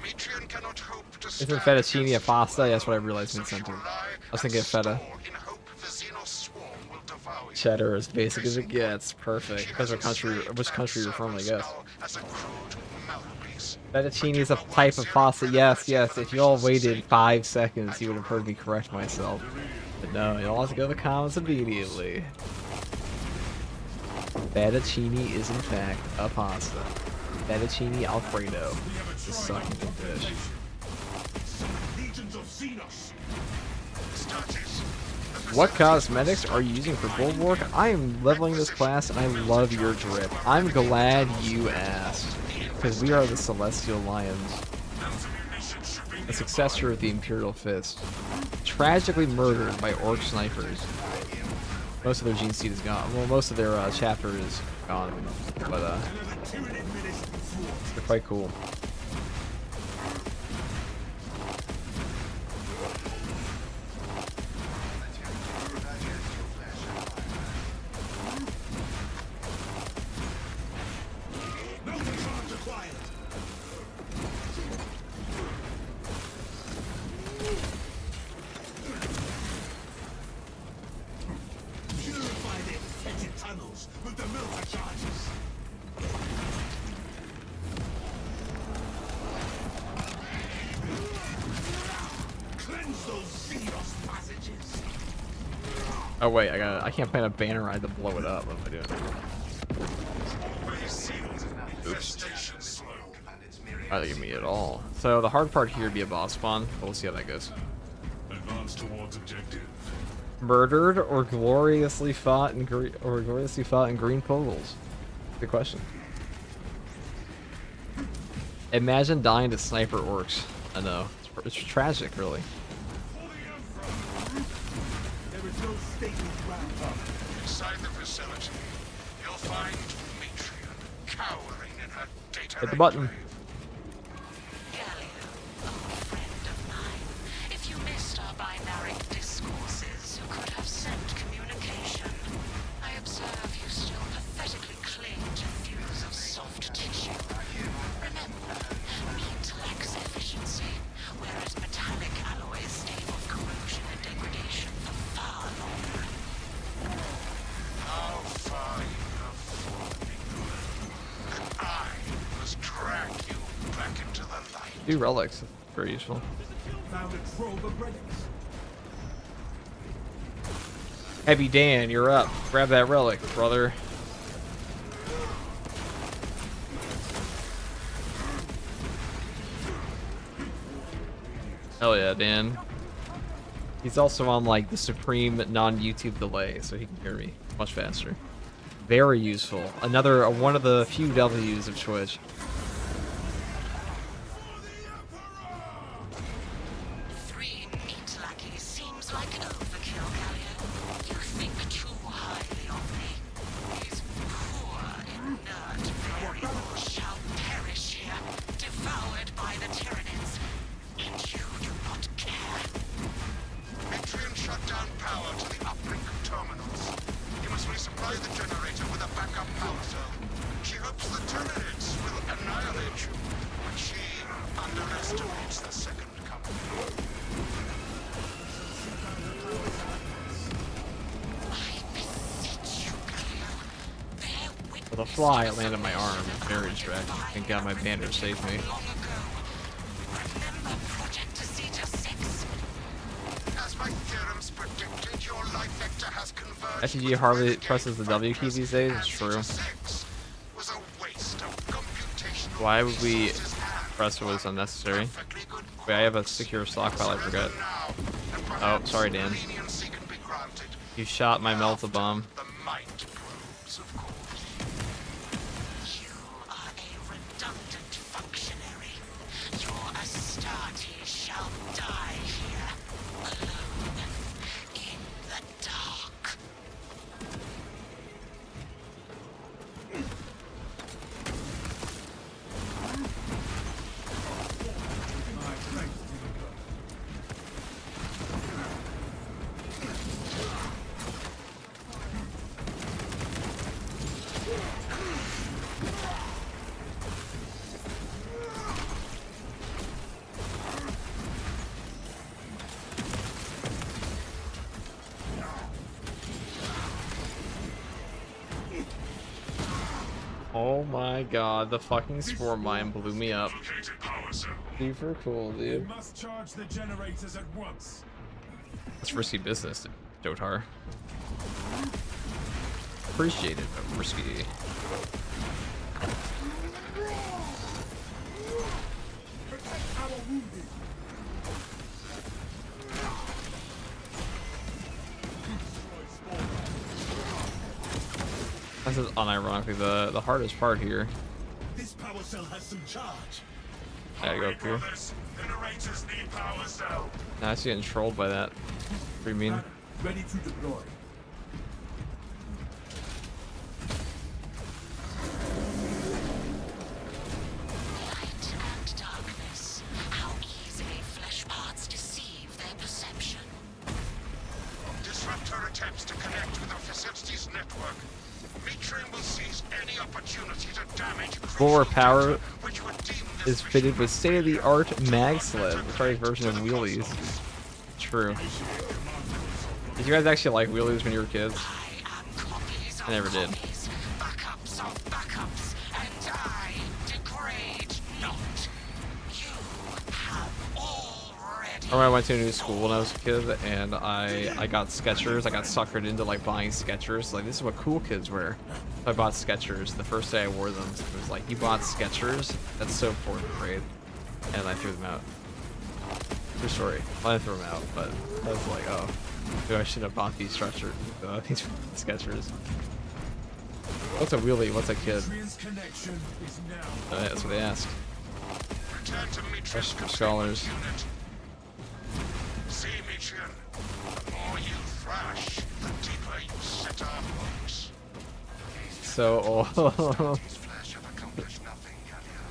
Meteor cannot hope to Isn't stand fettuccine a against pasta? your That's what I realized so mid-sentence. you lie I was and thinking of feta. stall in hope the Xenos swarm will devour you. Cheddar as basic as it gets. Perfect. She Depends has which country you're from, I enslaved guess. Skull as a crude mouthpiece. Fettuccine is a type of pasta. Yes, yes. If you all waited 5 seconds, you would have heard me correct myself. But no, you all have to go to the comments immediately. Fettuccine is in fact a pasta. Fettuccine Alfredo. The sucking fish. Legions of Xenos. What cosmetics are you using for bulwark? I am leveling this class and I love your drip. I'm glad you asked. Because we are the Celestial Lions. A successor of the Imperial Fist. Tragically murdered by orc snipers. Most of their gene seed is gone. Well, most of their chapter is gone. But they're quite cool. Purify their fetid tunnels with the melter charges. Cleanse those Xenos passages. Oh wait, I can't plant a banner. I had to blow it up. What am I doing? Oops. I didn't give me it all. So the hard part here would be a boss spawn, but we'll see how that goes. Advance towards objective. Murdered or gloriously fought in green pogles? Good question. Imagine dying to sniper orcs. I know. It's tragic, really. There is no statement ground. Inside the facility, you'll find Metrion cowering in her data. Hit the button. Galileo, old friend of mine. If you missed our binary discourses, you could have sent communication. I observe you still pathetically cling to views of soft tissue. Remember, meat lacks efficiency, whereas metallic alloys stave off corrosion and degradation for far longer. How far you have fallen, and I must drag you back into the light. Do relics. Very useful. Found a trove of relics. Heavy Dan, you're up. Grab that relic, brother. Hell yeah, Dan. He's also on like the supreme non-YouTube delay, so he can hear me much faster. Very useful. Another one of the few W's of Twitch. Three meat lackeys seems like overkill, Galileo. You think too highly of me. These poor, inert variables shall perish here, devoured by the Tyranids. And you do not care. Metrion shut down power to the uplink terminals. You must resupply the generator with a backup power cell. She hopes the Tyranids will annihilate you, but she underestimates the second coming. I beseech you, Galileo. Bear witness With a fly, to it the landed on my arm. salvation Very of distracting. divine Thank God my bandage saved me. long ago. Remember Project Zeta 6? As my theorems predicted, your life vector has converged. FTG with hardly Renegade presses the W key these days. It's true. Zeta 6 was a waste of computational Why would we resources and press what was unnecessary? perfectly good Wait, I have a secure stockpile, I forgot. now, and Oh, perhaps sorry, Dan. leniency can be granted. You shot my melta bomb. The might proves, of course. You are a redundant functionary. Your Astartes shall die here, alone, in the dark. My strength Oh my god, the fucking spore mine blew me up. Located power cell. Super cool, We dude. must charge the generators at once. It's risky business, Dotar. Appreciate it, but risky. Protect our wounded. This is unironically the hardest part here. This power cell has some charge. There you go, Hurry, up here. brothers. Generators need power cell. Now I see getting trolled by that. What do you mean? Ready to deploy. Light and darkness. How easily flesh parts deceive their perception. Disruptor attempts to connect with our facility's network. Metering will seize any opportunity to damage Bulwark crucial power data, which would deem this is fitted with state-of-the-art mag sled, the Atari's version of wheelies. True. Did you guys actually like wheelies when you were kids? I am copies of I never did. copies, backups of backups, and I degrade not. You have already. I remember I went to a new school when I was a kid, and I got Skechers. I got suckered into like buying Skechers. Like, this is what cool kids wear. So I bought Skechers. The first day I wore them, it was like, you bought Skechers? That's so fourth grade. And I threw them out. True story. Well, I threw them out, but I was like, oh, dude, I should have bought these these Skechers. What's a wheelie? What's a kid? Nutrients connection is now. That's what they ask. Return to Metrian's For scholars. unit. See, Metrian, the more you thrash, the deeper you set our hooks. So old. These flesh have accomplished nothing, Kalia.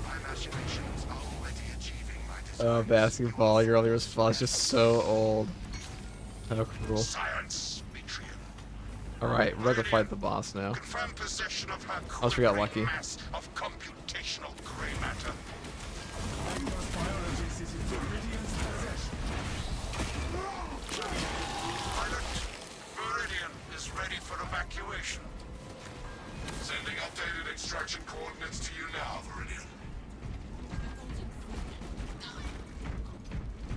My imagination is already achieving my Oh, desires. basketball. Your earlier response is just so old. How cool. Science, Metrian. Alright, we're gonna fight the boss now. Confirm possession of her Unless we got quivering lucky. mass of computational gray matter. Magma's biologist is in Viridian's possession. Pilot, Meridian is ready for evacuation. Sending updated extraction coordinates to you now, Meridian.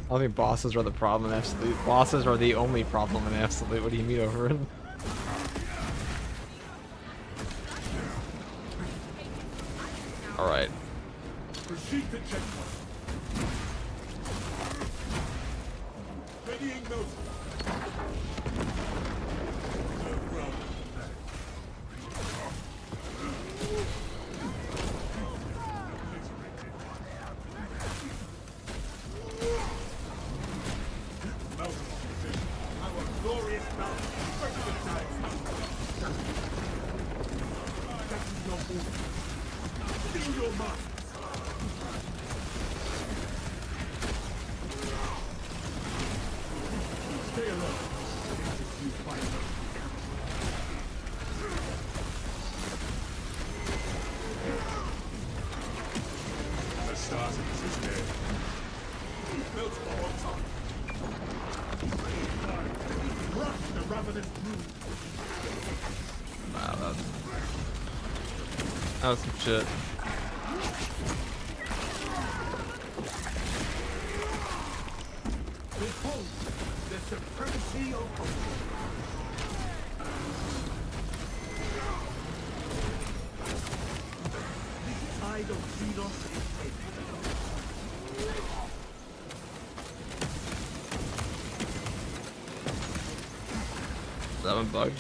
I don't think bosses are the problem in Absolute. Bosses are the only problem in Absolute. What do you mean over it? Alright. Proceed to checkpoint. Readying notice. No problem. Our glorious mountain. First of the time. That is your move. Still your mark. Stay alert. You fight. The Stratagems is dead. Built on top. Crush the ravenous brood. Wow, that was some shit. Behold the supremacy of hope. The tide of Xenos is heavy. Is that one bugged?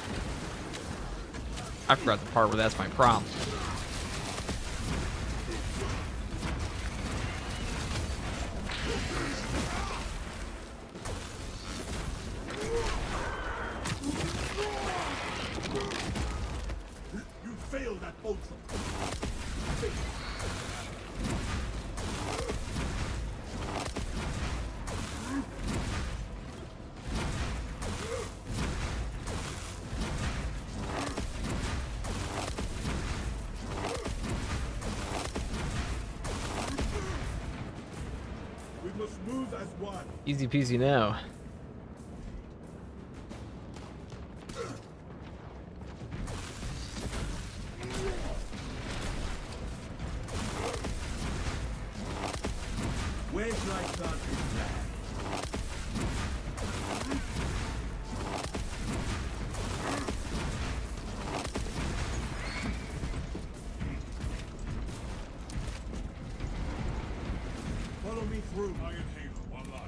I forgot the part where that's my problem. You failed at Ultron. We must move as one. Easy peasy now. room. Iron Halo, online.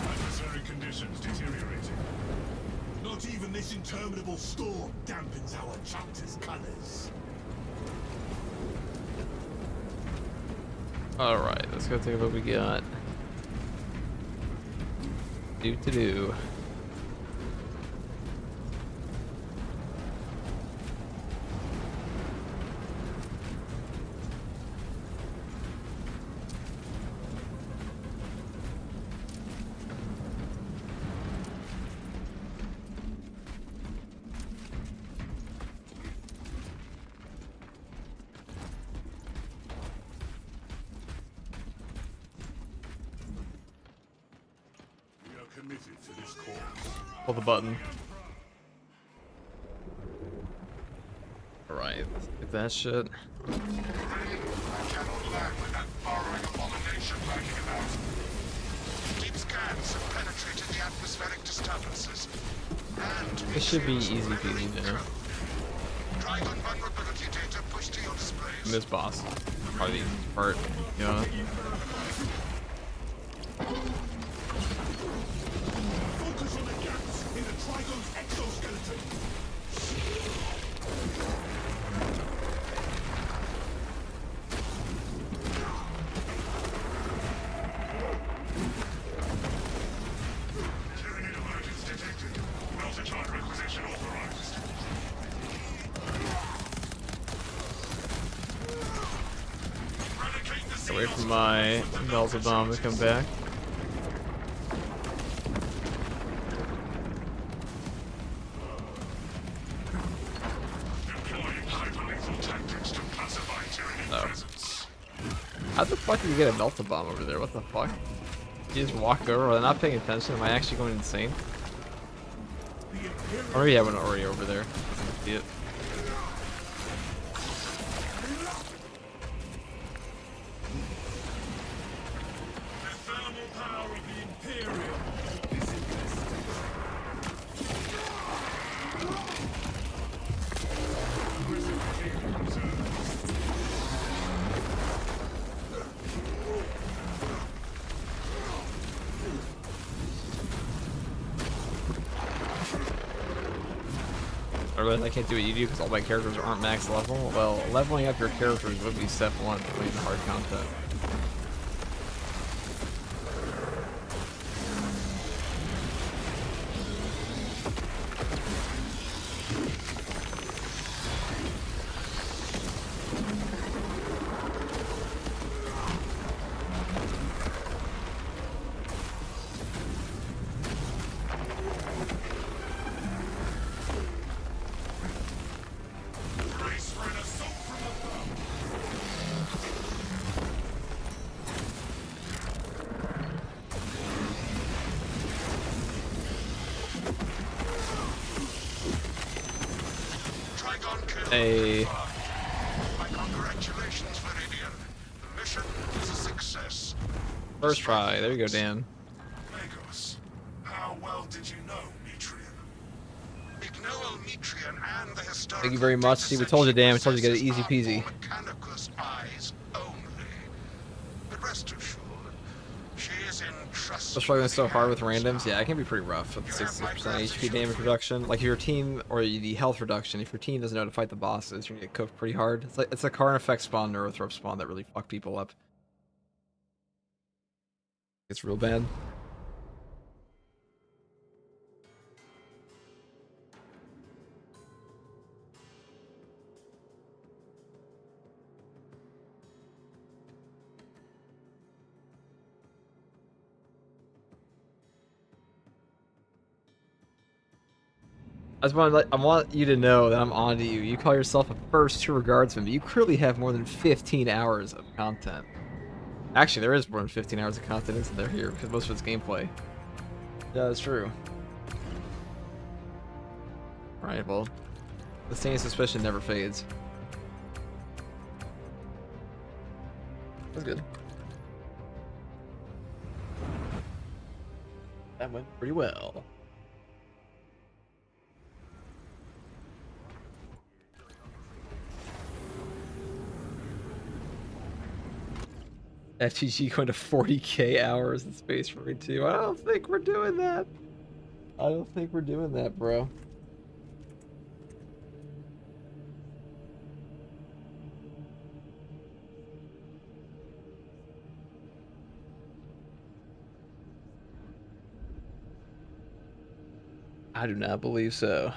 Adversary conditions deteriorating. Not even this interminable storm dampens our chapter's colors. Alright, let's go take a look what we got. Do. We are committed to this cause. Pull the button. Alright, let's get that shit. I cannot land with that burrowing abomination lurking about. Deep scans have penetrated the atmospheric disturbances. And This should be easy peasy now. drive on vulnerability data pushed to your displays. This boss. Probably the easiest part. Yeah. Focus on the gaps in the Trigon's exoskeleton. Tyranid emergence detected. Multi-charge requisition authorized. Eradicate the Wait for my Bells of Bomb to come back. deploying hyperlethal tactics to pacify Tyranid Oh. presence. How the fuck did you get a Delta Bomb over there? What the fuck? You just walk over while not paying attention? Am I actually going insane? Or maybe I went already over there. I didn't see it. The thermal power of the Imperium is in their I realize I can't do what you do because all my characters aren't max level. Well, leveling up your characters would be step one to playing the hard content. brace for an assault from above. Trigon kill. Hey. My congratulations, Viridian. The mission is a success. First try. There you go, Dan. Magos, how well did you know Metrian? Ignoel Metrian and the historical Thank you very much. See, we told you, Dan. We told you to get it easy peasy. Mechanicus eyes only. But rest assured, she is in trust. I'm struggling so hard with randoms. Yeah, it can be pretty rough with the 60% HP damage reduction. Like if your team, or the health reduction, if your team doesn't know how to fight the bosses, you're gonna get cooked pretty hard. It's a Karn effect spawn, Neurothrop spawn that really fuck people up. It's real bad. I want you to know that I'm onto you. You call yourself a first tour guardsman, but you clearly have more than 15 hours of content. Actually, there is more than 15 hours of content, isn't there, here? Because most of it's gameplay. Yeah, that's true. Alright, well, the stain of suspicion never fades. That's good. That went pretty well. FTG going to 40k hours in Space Marine 2. I don't think we're doing that. I don't think we're doing that, bro. I do not believe so.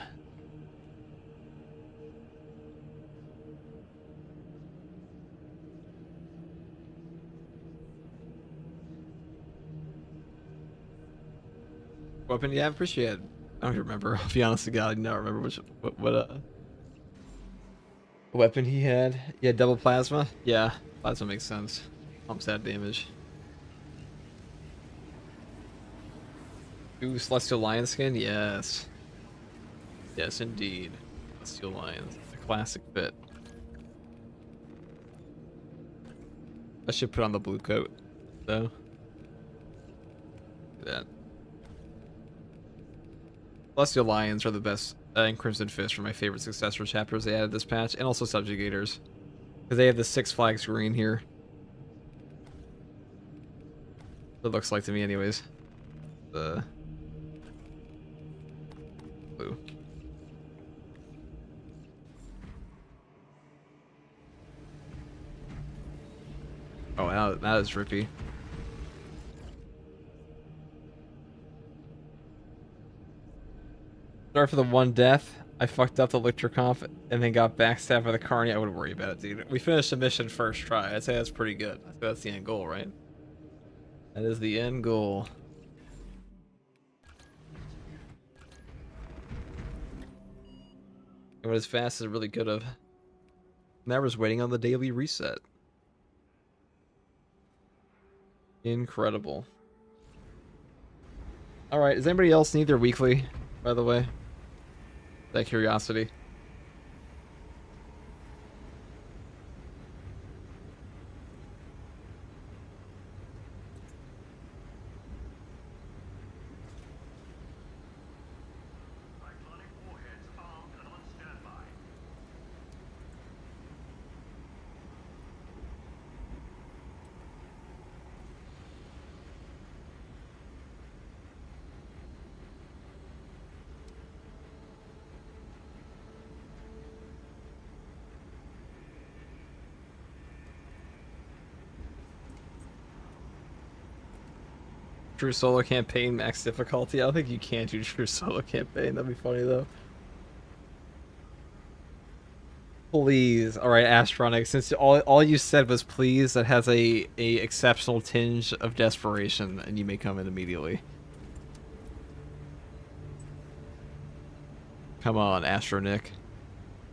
Weapon, yeah, appreciate it. I don't remember. I'll be honest to God, I do not remember what weapon he had. Yeah, double plasma. Yeah, plasma makes sense. Pumps that damage. Ooh, Celestial Lion skin. Yes. Yes, indeed. Celestial Lions, a classic fit. I should put on the blue coat, though. That. Celestial Lions are the best, and Crimson Fist are my favorite successor chapters they added this patch, and also Subjugators. Because they have the Six Flags green here. It looks like to me anyways. The blue. Oh, that is drippy. Sorry for the one death. I fucked up the Lictor comp and then got backstabbed by the Carney. I wouldn't worry about it, dude. We finished the mission first try. I'd say that's pretty good. I think that's the end goal, right? That is the end goal. I went as fast as I really could have. Now we're just waiting on the daily reset. Incredible. Alright, does anybody else need their weekly, by the way? That curiosity. True solo campaign max difficulty. I don't think you can do true solo campaign. That'd be funny though. Please, all right, Astronic. Since all you said was please, that has a exceptional tinge of desperation, and you may come in immediately. Come on, Astronic.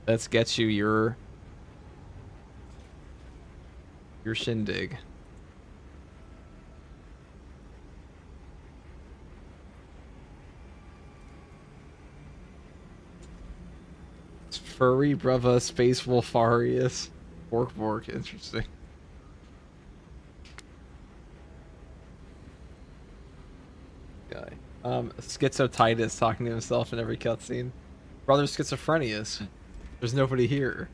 Let's get you your shindig. Furry Brava Space Wolfarius. Bork, interesting. Guy. Schizotitus talking to himself in every cutscene. Brother Schizophrenius. There's nobody here.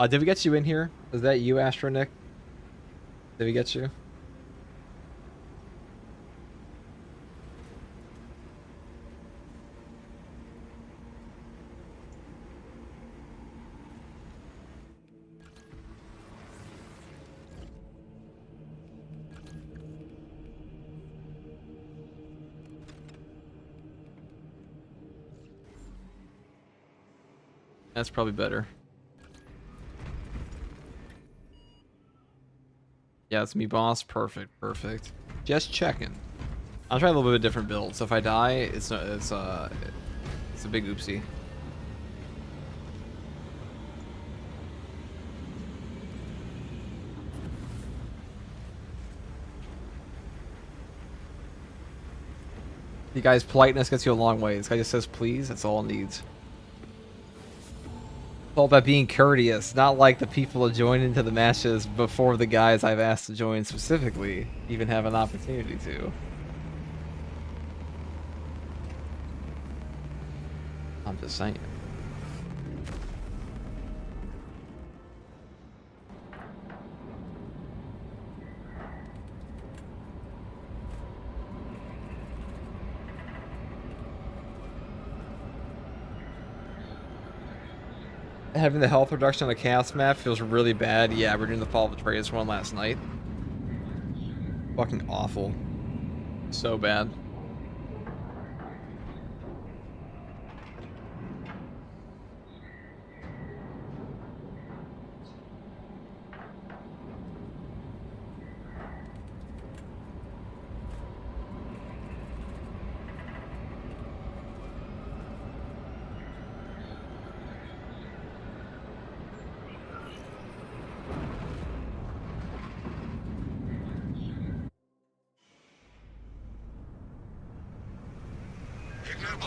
Did we get you in here? Is that you, Astronic? Did we get you? That's probably better. Yeah, it's me, boss. Perfect. Just checking. I'll try a little bit of a different build. So if I die, it's a big oopsie. You guys, politeness gets you a long way. This guy just says please. That's all it needs. It's all about being courteous, not like the people that join into the matches before the guys I've asked to join specifically even have an opportunity to. I'm just saying. Having the health reduction on a chaos map feels really bad. Yeah, we're doing the Fall of Atreus one last night. Fucking awful. So bad.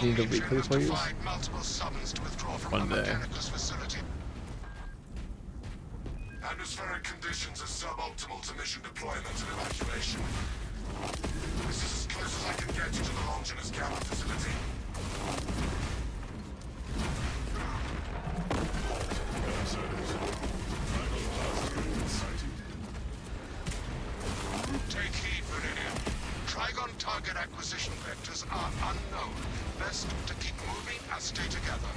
Need the weekly, please. One day. Atmospheric conditions are suboptimal to mission deployment and evacuation. This is as close as I can get to the Longinus Gamma facility. Take heed, Meridian. Trigon target acquisition vectors are unknown. Best to keep moving and stay together.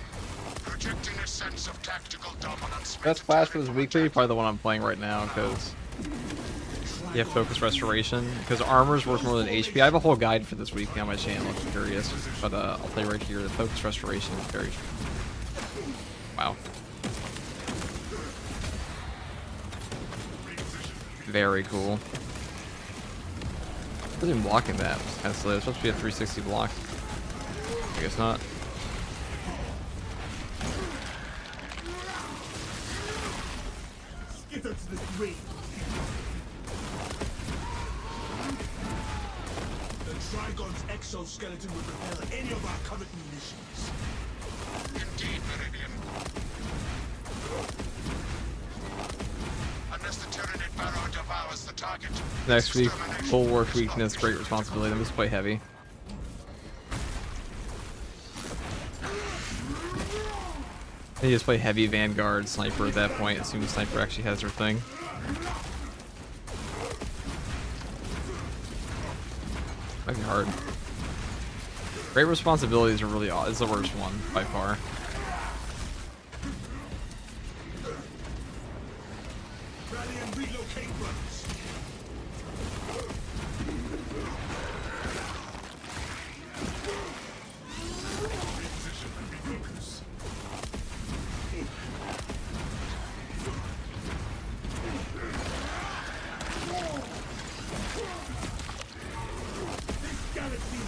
Projecting a sense of tactical dominance. Best class for this weekly, probably the one I'm playing right now, because you have focus restoration. Because armor's worth more than HP. I have a whole guide for this weekly on my channel if you're curious. But I'll tell you right here, the focus restoration is very... Wow. Very cool. I wasn't even blocking that. It was kind of slow. It's supposed to be a 360 block. I guess not. Skitter to the grave. The Trigon's exoskeleton would repel any of our current munitions. Indeed, Meridian. Unless the Tyranid Barrow devours the target. Next week, full work weakness, great responsibility. Then just play heavy. You just play heavy Vanguard Sniper at that point, assuming Sniper actually has their thing. Might be hard. Great responsibilities are really odd. It's the worst one by far. Rally and relocate, brothers. Reposition and refocus.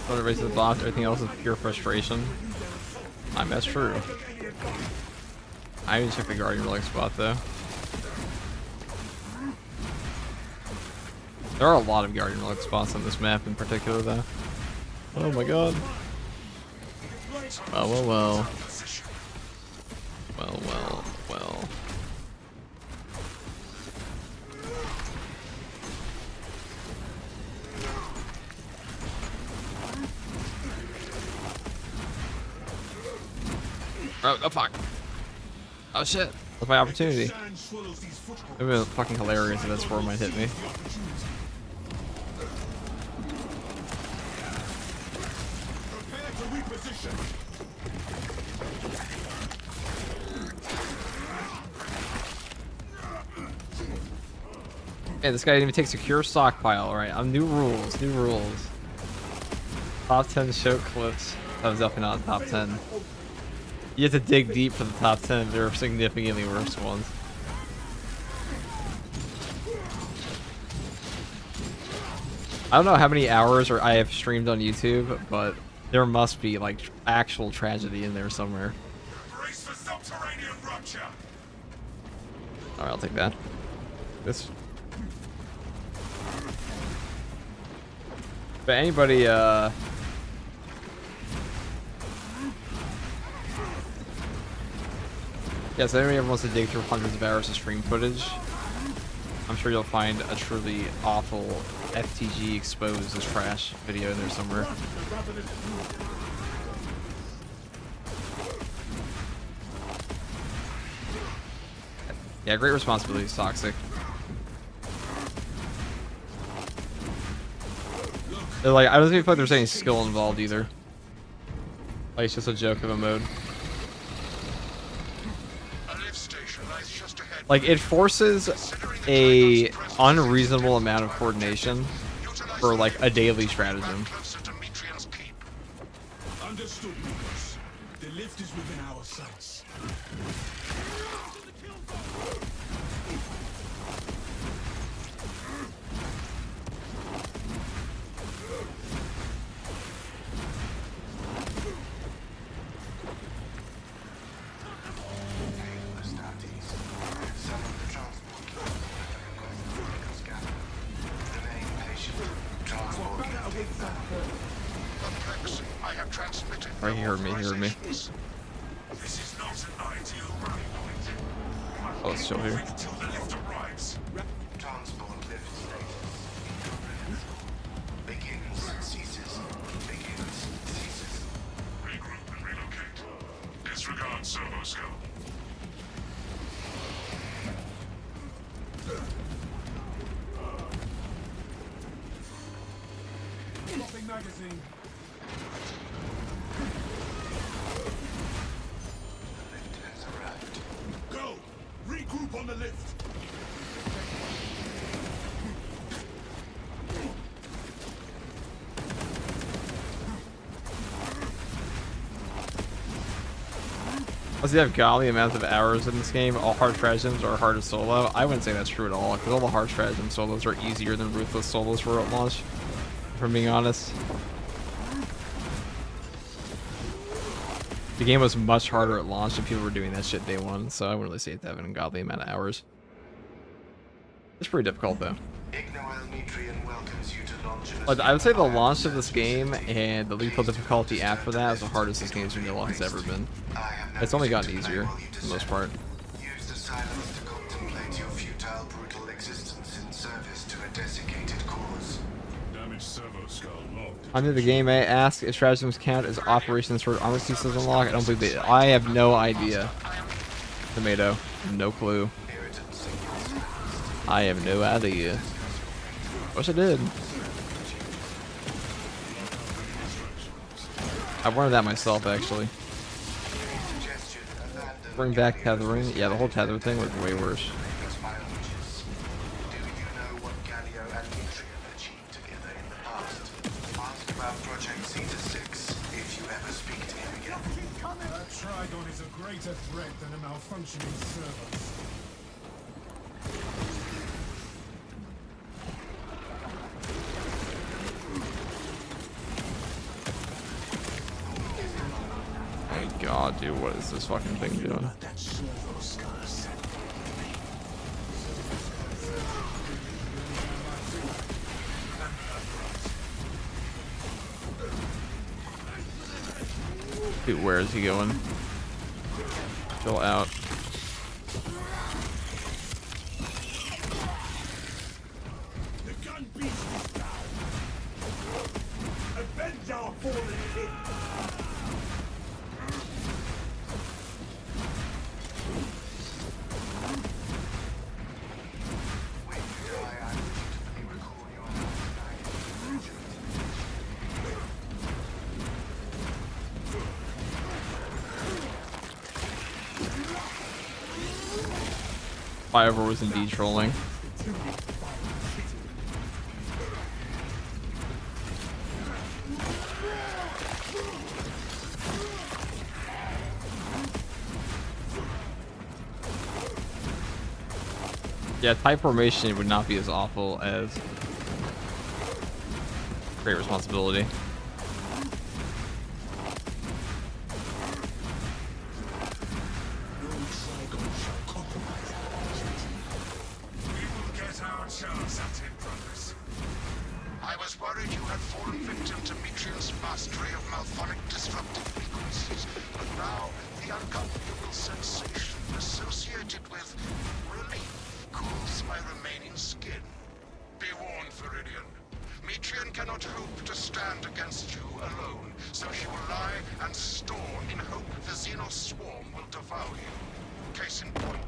Put it right to the box, everything else is pure frustration. That's true. I didn't check the Guardian Relic spot though. There are a lot of Guardian Relic spots on this map in particular though. Oh my god. Well, well, well. Well, well, well. Oh fuck. Oh shit. That's my opportunity. It would have been fucking hilarious if that spore might hit me. Man, this guy didn't even take secure stockpile. Alright, I'm new rules, new rules. Top 10 show clips. That was definitely not top 10. You have to dig deep for the top 10. There are significantly worse ones. I don't know how many hours I have streamed on YouTube, but there must be like actual tragedy in there somewhere. Brace for subterranean rupture. Alright, I'll take that. This. But anybody, yeah, so anybody ever wants to dig through hundreds of hours of stream footage, I'm sure you'll find a truly awful FTG exposed as trash video in there somewhere. Yeah, great responsibility is toxic. They're like, I don't even feel like there's any skill involved either. Like, it's just a joke of a mode. Like, it forces a unreasonable amount of coordination for, like, a daily stratagem. Understood, Nikos. The lift is within our sights. I have transmitted. Right, he heard me, he heard me. This is not an ideal running point. Oh, it's still here. Until the lift arrives. Transport lift status. Begins, ceases. Begins, ceases. Regroup and relocate. Disregard servo skill. Dropping magazine. The lift has arrived. Go! Regroup on the lift! Does he have godly amounts of hours in this game? All hard stratagems are hard to solo? I wouldn't say that's true at all, because all the hard stratagem solos are easier than ruthless solos were at launch, if I'm being honest. The game was much harder at launch and people were doing that shit day one, so I wouldn't really say it's having a godly amount of hours. It's pretty difficult though. But I would say the launch of this game and the lethal difficulty after that is the hardest this game's vanilla has ever been. It's only gotten easier for the most part. Use the silence to contemplate your futile, brutal existence in service to a desiccated cause. Damaged servo skull logged. Under the game, I ask if stratagems count as operations for armor pieces unlock. I don't believe they. I have no idea. Tomato, no clue. I have no idea. Wish I did. I wanted that myself, actually. Bring back tethering. Yeah, the whole tether thing was way worse. Do you know what Galio and Nutrient achieved together in the past? Ask about Project Zeta-6 if you ever speak to him again. That Trigon is a greater threat than a malfunctioning server. God, dude, what is this fucking thing doing? Dude, where is he going? Still out. The gun beast is down. Avenge our fallen king. Flyover was indeed trolling. Yeah, type formation would not be as awful as Great Responsibility. I was worried you had fallen victim to Metrian's mastery of malphonic disruptive frequencies, but now the uncomfortable sensation associated with relief cools my remaining skin. Be warned, Viridian. Metrian cannot hope to stand against you alone, so she will lie and store in hope the Xenos swarm will devour you. Case in point.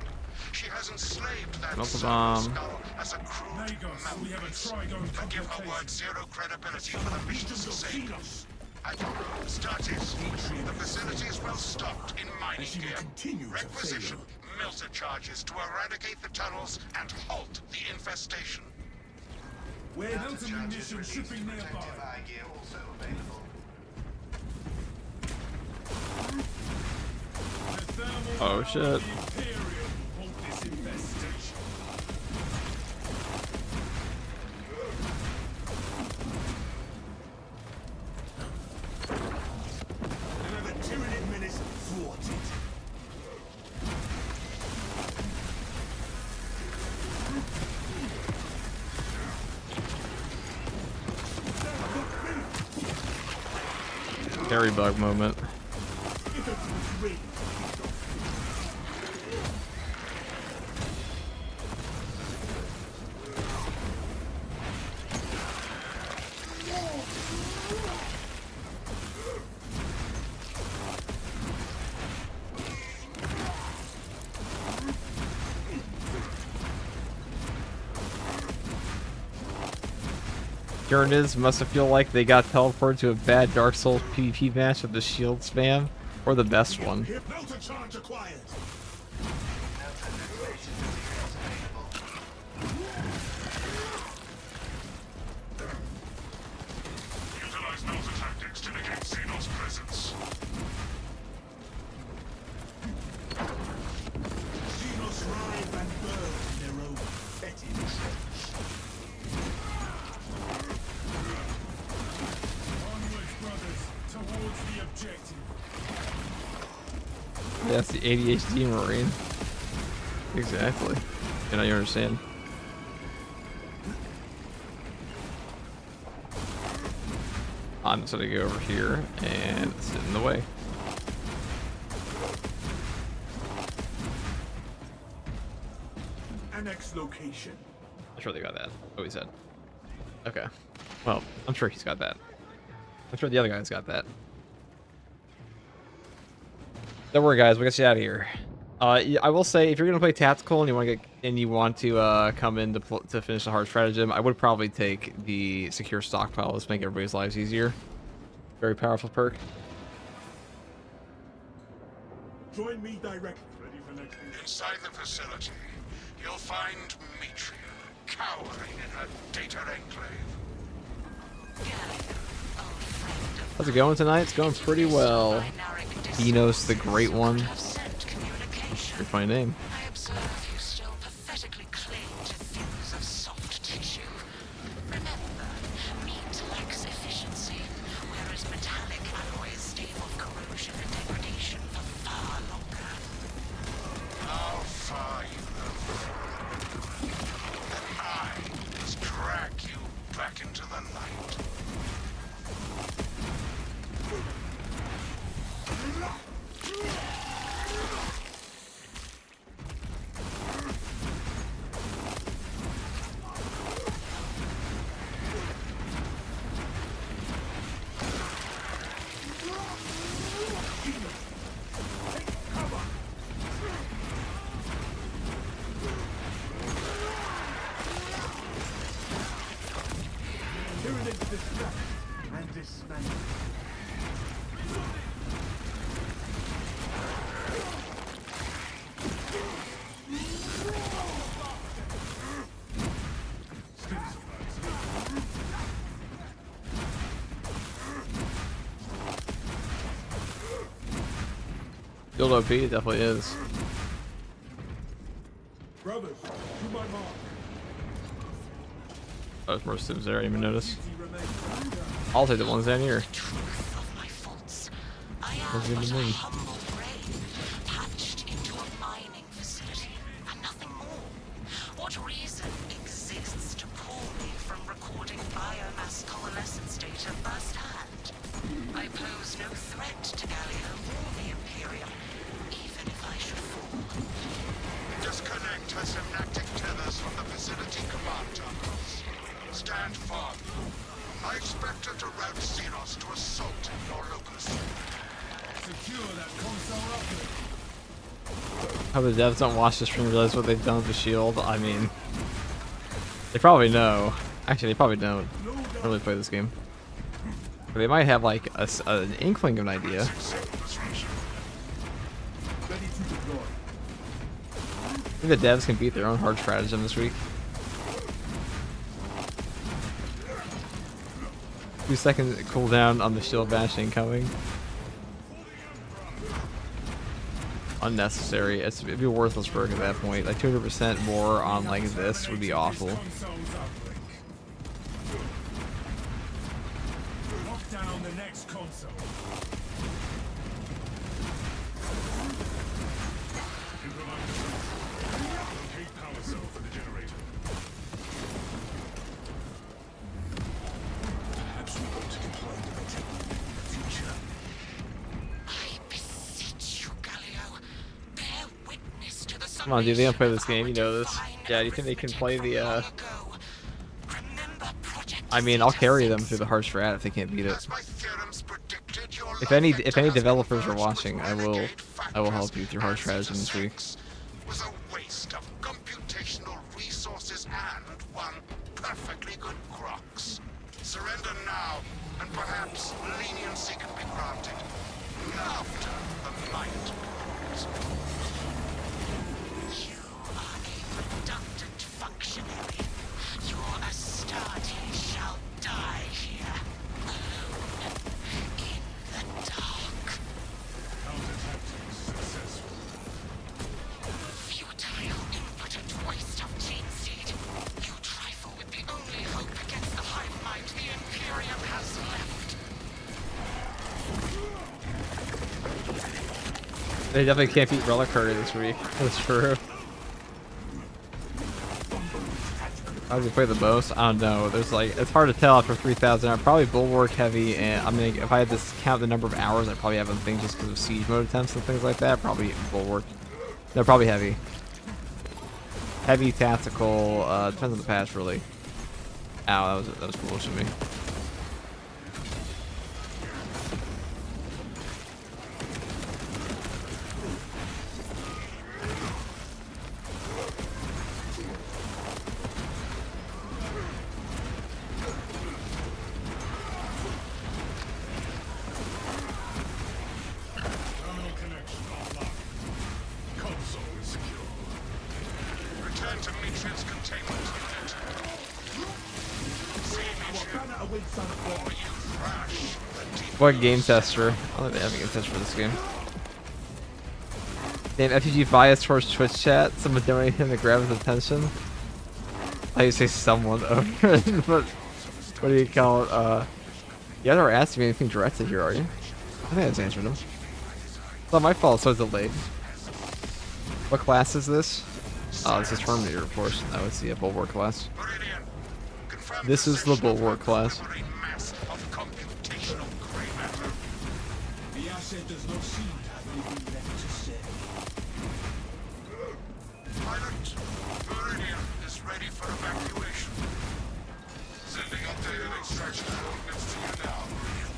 She has enslaved that skull as a crude mouthpiece, but give her word zero credibility for the mission's sake. At Startes, the facility is well stocked in mining gear. Requisition melter charges to eradicate the tunnels and halt the infestation. Where melter munition shipping nearby. Protective eye gear also available. The thermal Oh, power shit. of the Imperium will halt this infestation. Another Tyranid menace thwarted. Carry bug moment. Tyrannids must have feel like they got teleported to a bad Dark Souls PvP match with the shield spam, or the best one. Melter charge acquired. Utilize melter tactics to negate Xenos' presence. Xenos rise and burn in their own petty trench. Onwards, brothers, towards the objective. That's the ADHD Marine. Exactly. You know, you understand. I'm just gonna go over here and sit in the way. Annex location. I'm sure they got that. Oh, he said. Okay. Well, I'm sure he's got that. I'm sure the other guy's got that. Don't worry, guys. We'll get you out of here. I will say, if you're gonna play tactical and you want to come in to finish the hard stratagem, I would probably take the secure stockpile. Let's make everybody's lives easier. Very powerful perk. Join me directly. Ready for next week. Inside the facility, you'll find Mitria cowering in her data enclave. How's it going tonight? It's going pretty well. Enos the Great One. Pretty funny name. I observe you still pathetically cling to thews of soft tissue. Remember, meat lacks efficiency, whereas metallic alloys stave off corrosion and degradation for far longer. How far you have fallen. And I must drag you back into the light. Tyranid distract and dismantle. Field OP, it definitely is. Brothers, to my mark. Oh, there's more sims there, I didn't even notice. Duty remains. I'll take the ones down here. Truth of my faults. I What's am it but gonna a mean? humble brain, patched into a mining facility, and nothing more. What reason exists to pull me from recording biomass coalescence data firsthand? I pose no threat to Gallia or the Imperium, even if I should fall. Disconnect her synaptic tethers from the facility command terminals. Stand firm. I expect her to route Xenos to assault your locus. Secure that console upgrade. How the devs don't watch the stream and realize what they've done with the shield. I mean, they probably know. Actually, they probably don't really play this game. But they might have like an inkling of an idea. Ready to deploy. think the devs can beat their own hard stratagem this week. 2 second cooldown on the shield bash incoming. Unnecessary. It'd be a worthless perk at that point. Like 200% more on like this would be awful. Lock down the next console. Locate power cell for the generator. Perhaps we want to deploy the technique in the future. I beseech you, Galio. Bear witness to the Come on, dude, they don't play this summation game, you know of this. our Yeah, do you think they can play the, Remember Project I mean, I'll carry them Stratagems. through the hard strat if they can't beat it. As my theorems predicted, your If love any vector has developers are converged watching, with I will renegade help you with your hard factors. stratagem this week. As was a waste of computational resources and one perfectly good Crocs. Surrender now, and perhaps leniency can be granted after the might begins. You are a redundant functionary. Your Astarte shall die here, alone, in the dark. Counter-tactics successful. Futile, impotent waste of gene seed. You trifle with the only hope against the hive mind the Imperium has left. They definitely can't beat Reliquary this week. That's true. How do you play the most? I don't know. There's like, it's hard to tell after 3,000. I'm probably Bulwark heavy, and I mean, if I had to count the number of hours, I'd probably have them things just because of siege mode attempts and things like that. Probably Bulwark. No, probably heavy. Heavy, tactical, depends on the patch really. Ow, that was foolish of me. Terminal connection offline. Console is secure. Return to Matrix containment unit. See Matrix, or you crash the deep. What game tester? I don't think they have a game tester for this game. Damn, FUG bias towards Twitch chat. Someone donating him to grab his attention. I say someone over, but what do you call it? You guys aren't asking me anything directed here, are you? I think I just answered them. It's not my fault, so it's delayed. What class is this? Oh, this is Terminator, of course. No, it's the Bulwark class. Meridian, confirm This is the possession Bulwark of class. a mass of computational gray matter. The asset does not seem to have anything left to say. Pilot, Meridian is ready for evacuation. Sending updated extraction coordinates to you now, Meridian.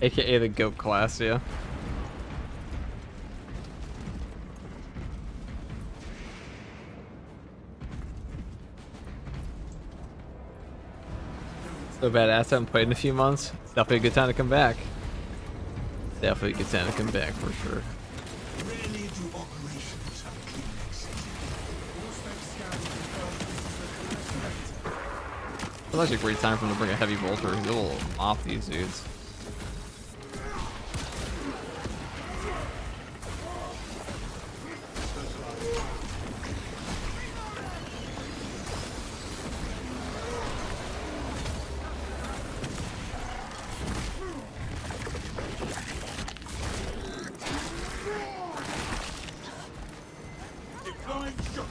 AKA the GOAT class, yeah. So badass, haven't played in a few months. It's definitely a good time to come back. Definitely a good time to come back for sure. Rarely do operations have a clean exit. It's actually a great time for them to bring a heavy bolter. He will off these dudes. Deploying shock.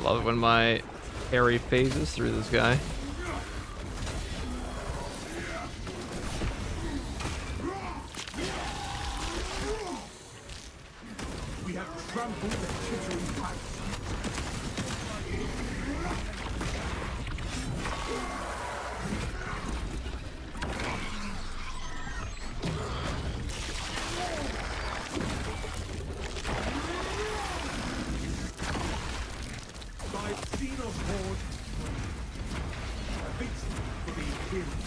Love it when my parry phases through this guy. We have trampled the chittering pipes. By Xenos horde, a victim for the Imperium.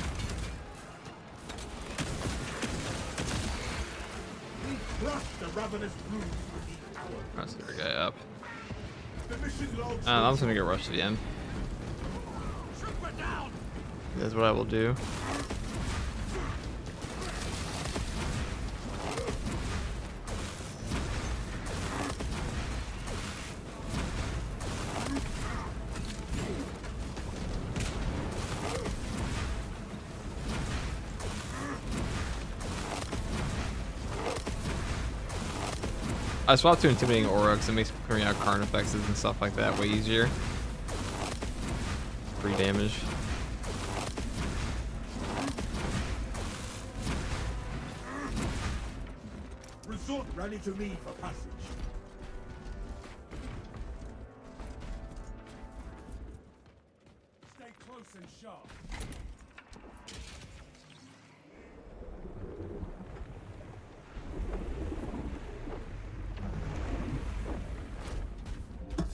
We crushed the ravenous brood beneath our Let's get our guy up. the mission logs. I'm just gonna get rushed again. That's what I will do. I swapped to Intimidating Aura because it makes clearing out Carnifexes and stuff like that way easier. Free damage. Resort rally to me for passage. Stay close and sharp.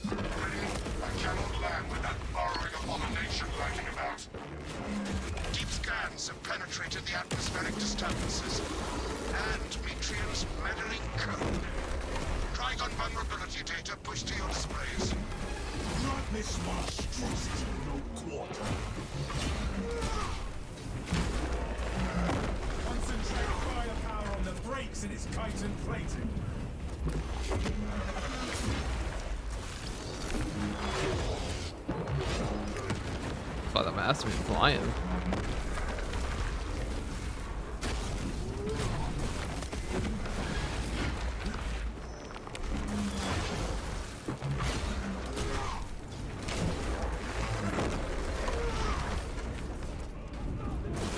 I cannot land with that burrowing abomination lurking about. Deep scans have penetrated the atmospheric disturbances. And Metrium's meddling code. Trigon vulnerability data pushed to your displays. Not this monstrosity, no quarter. Concentrate firepower on the brakes in its chitin plating. Thought that master was flying.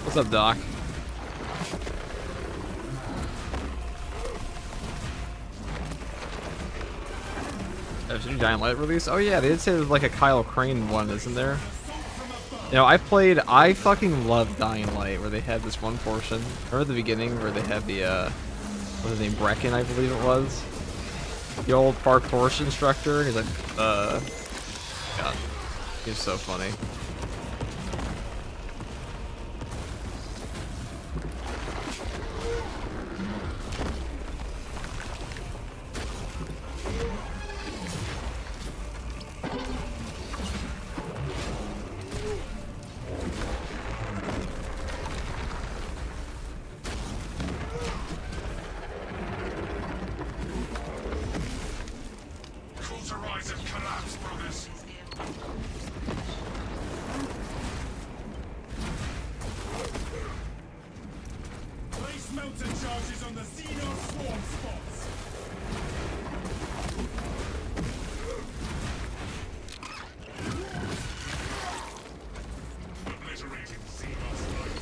What's up, Doc? There's a Giant Light release? Oh yeah, they did say there's like a Kyle Crane one, isn't there? You know, I fucking love Dying Light, where they had this one portion. Remember the beginning where they had the, what was his name, Brecken, I believe it was? The old parkour instructor, and he's like, God, he's so funny. Cruiser rise and collapse, brothers. Place melter charges on the Xenos swarm spots. Obliterating Xenos life.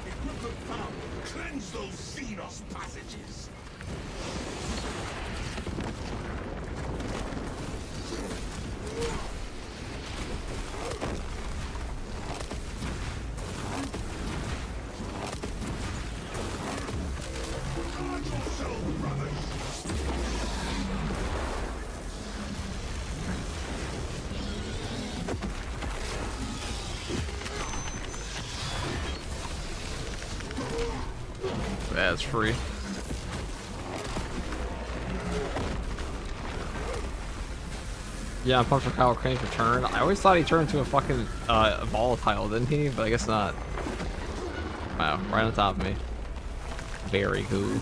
Equipment found. Cleanse those Xenos passages. Guard yourself, brothers. That's free. Yeah, I'm pumped for Kyle Crane's return. I always thought he turned into a fucking volatile, didn't he? But I guess not. Wow, right on top of me. Very cool.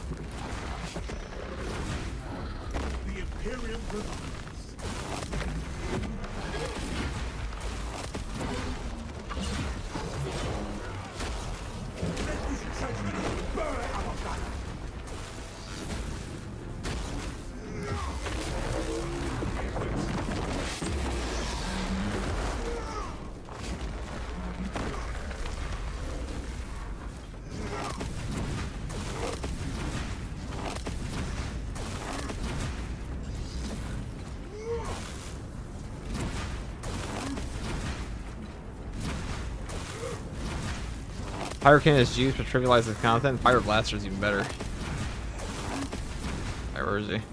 The Imperium Pyro Cannon is juice, but trivializes the content. Pyro Blaster is even better. Alright, where is he? Did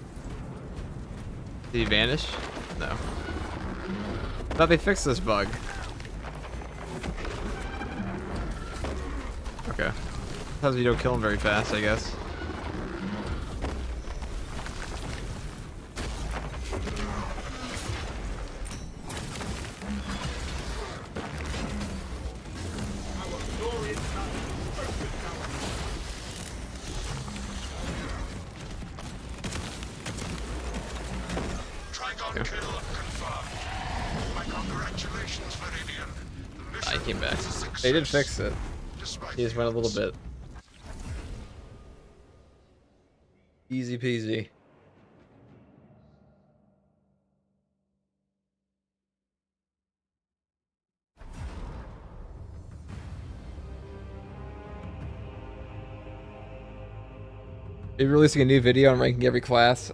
he vanish? No. I thought they fixed this bug. Okay. Sometimes you don't kill him very fast, I guess. I came back. They did fix it. He just went a little bit. Easy peasy. They're releasing a new video on ranking every class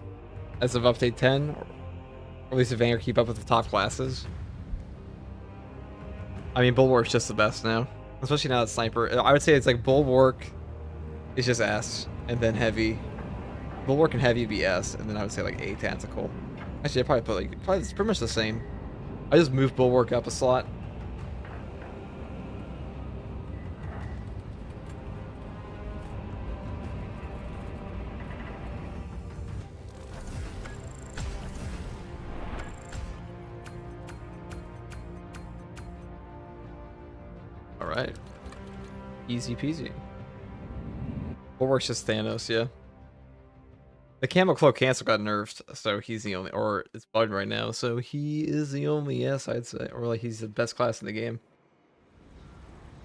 as of update 10. Or at least if Vanguard keep up with the top classes. I mean, Bulwark's just the best now. Especially now that Sniper. I would say it's like Bulwark is just S, and then Heavy. Bulwark and Heavy would be S, and then I would say like A Tactical. Actually, I probably put like, it's pretty much the same. I just moved Bulwark up a slot. Alright. Easy peasy. Bulwark's just Thanos, yeah. The Camo Cloak Cancel got nerfed, so he's the only, or it's bugged right now, so he is the only yes, I'd say. Or like he's the best class in the game.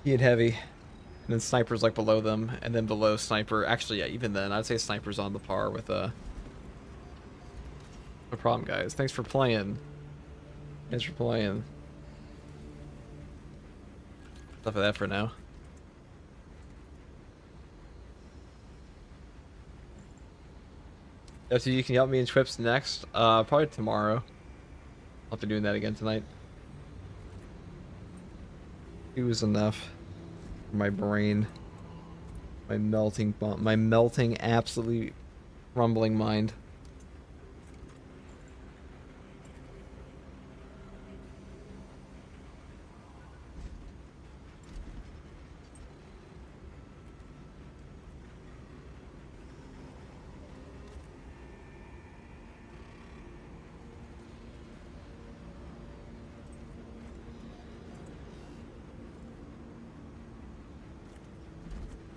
He and Heavy. And then Sniper's like below them, and then below Sniper. Actually, yeah, even then, I'd say Sniper's on the par with no problem, guys. Thanks for playing. Thanks for playing. Enough of that for now. So you can help me in Twips next. Probably tomorrow. I'll be doing that again tonight. It was enough for my brain. My melting, absolutely crumbling mind.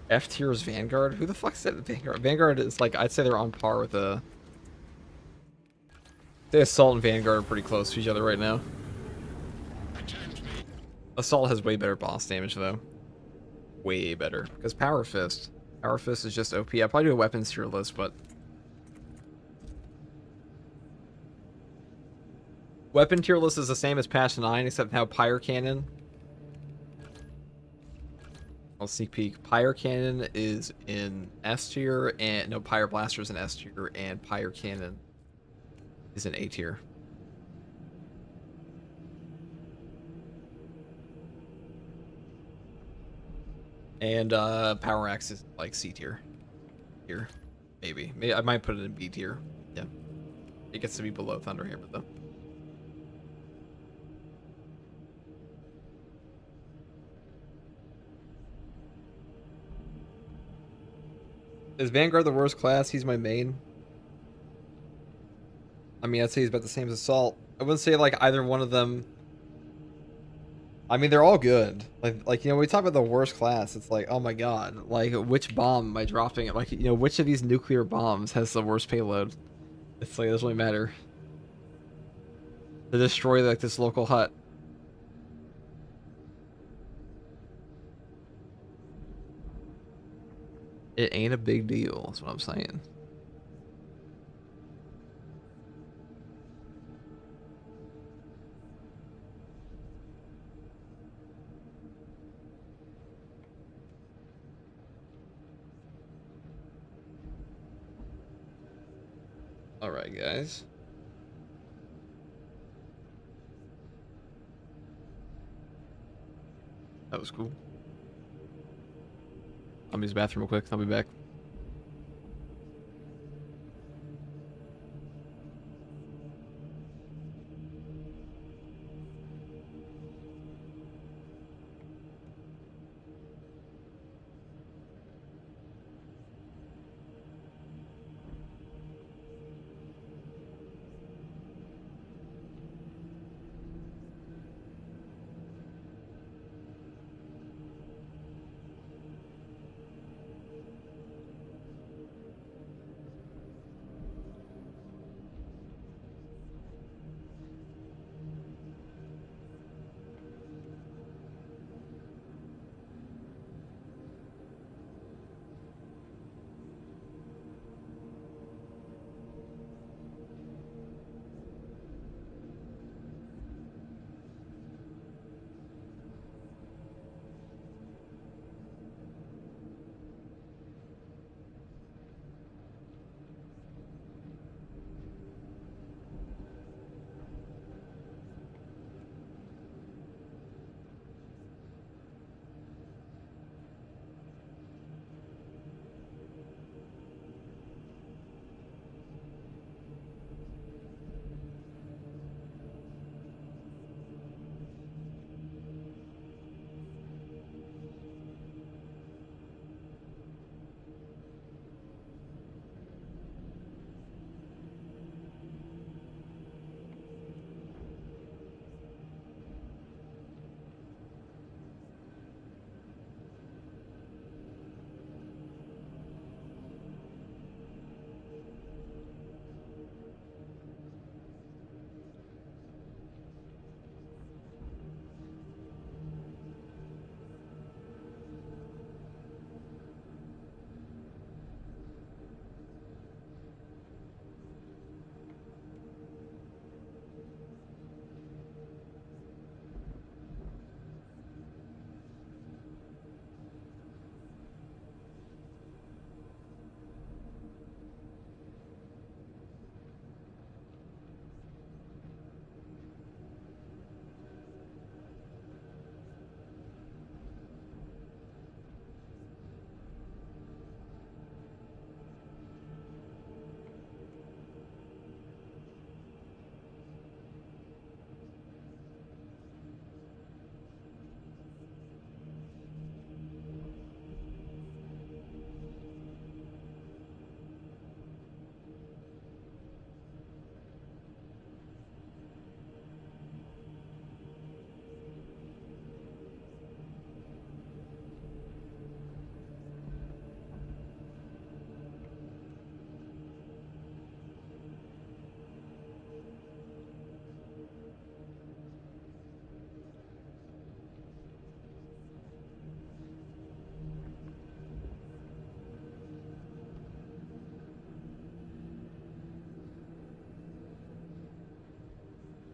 F tier is Vanguard? Who the fuck said Vanguard? Vanguard is like, I'd say they're on par with the Assault and Vanguard are pretty close to each other right now. Assault has way better boss damage though. Way better. Because Power Fist. Power Fist is just OP. I'll probably do a weapons tier list, but weapon tier list is the same as Patch 9, except now Pyre Cannon. I'll sneak peek. Pyre Cannon is in S tier, and no, Pyre Blaster is in S tier, and Pyre Cannon is in A tier. And Power Axe is like C tier. Here, maybe. I might put it in B tier. Yeah, it gets to be below Thunderhammer though. Is Vanguard the worst class? He's my main. I mean, I'd say he's about the same as Assault. I wouldn't say like either one of them. I mean, they're all good. Like you know, when we talk about the worst class, it's like, oh my god, like which bomb am I dropping? Like, you know, which of these nuclear bombs has the worst payload? It's like, it doesn't really matter. to destroy like this local hut. It ain't a big deal, that's what I'm saying. Alright, guys. That was cool. I'll use the bathroom real quick. I'll be back.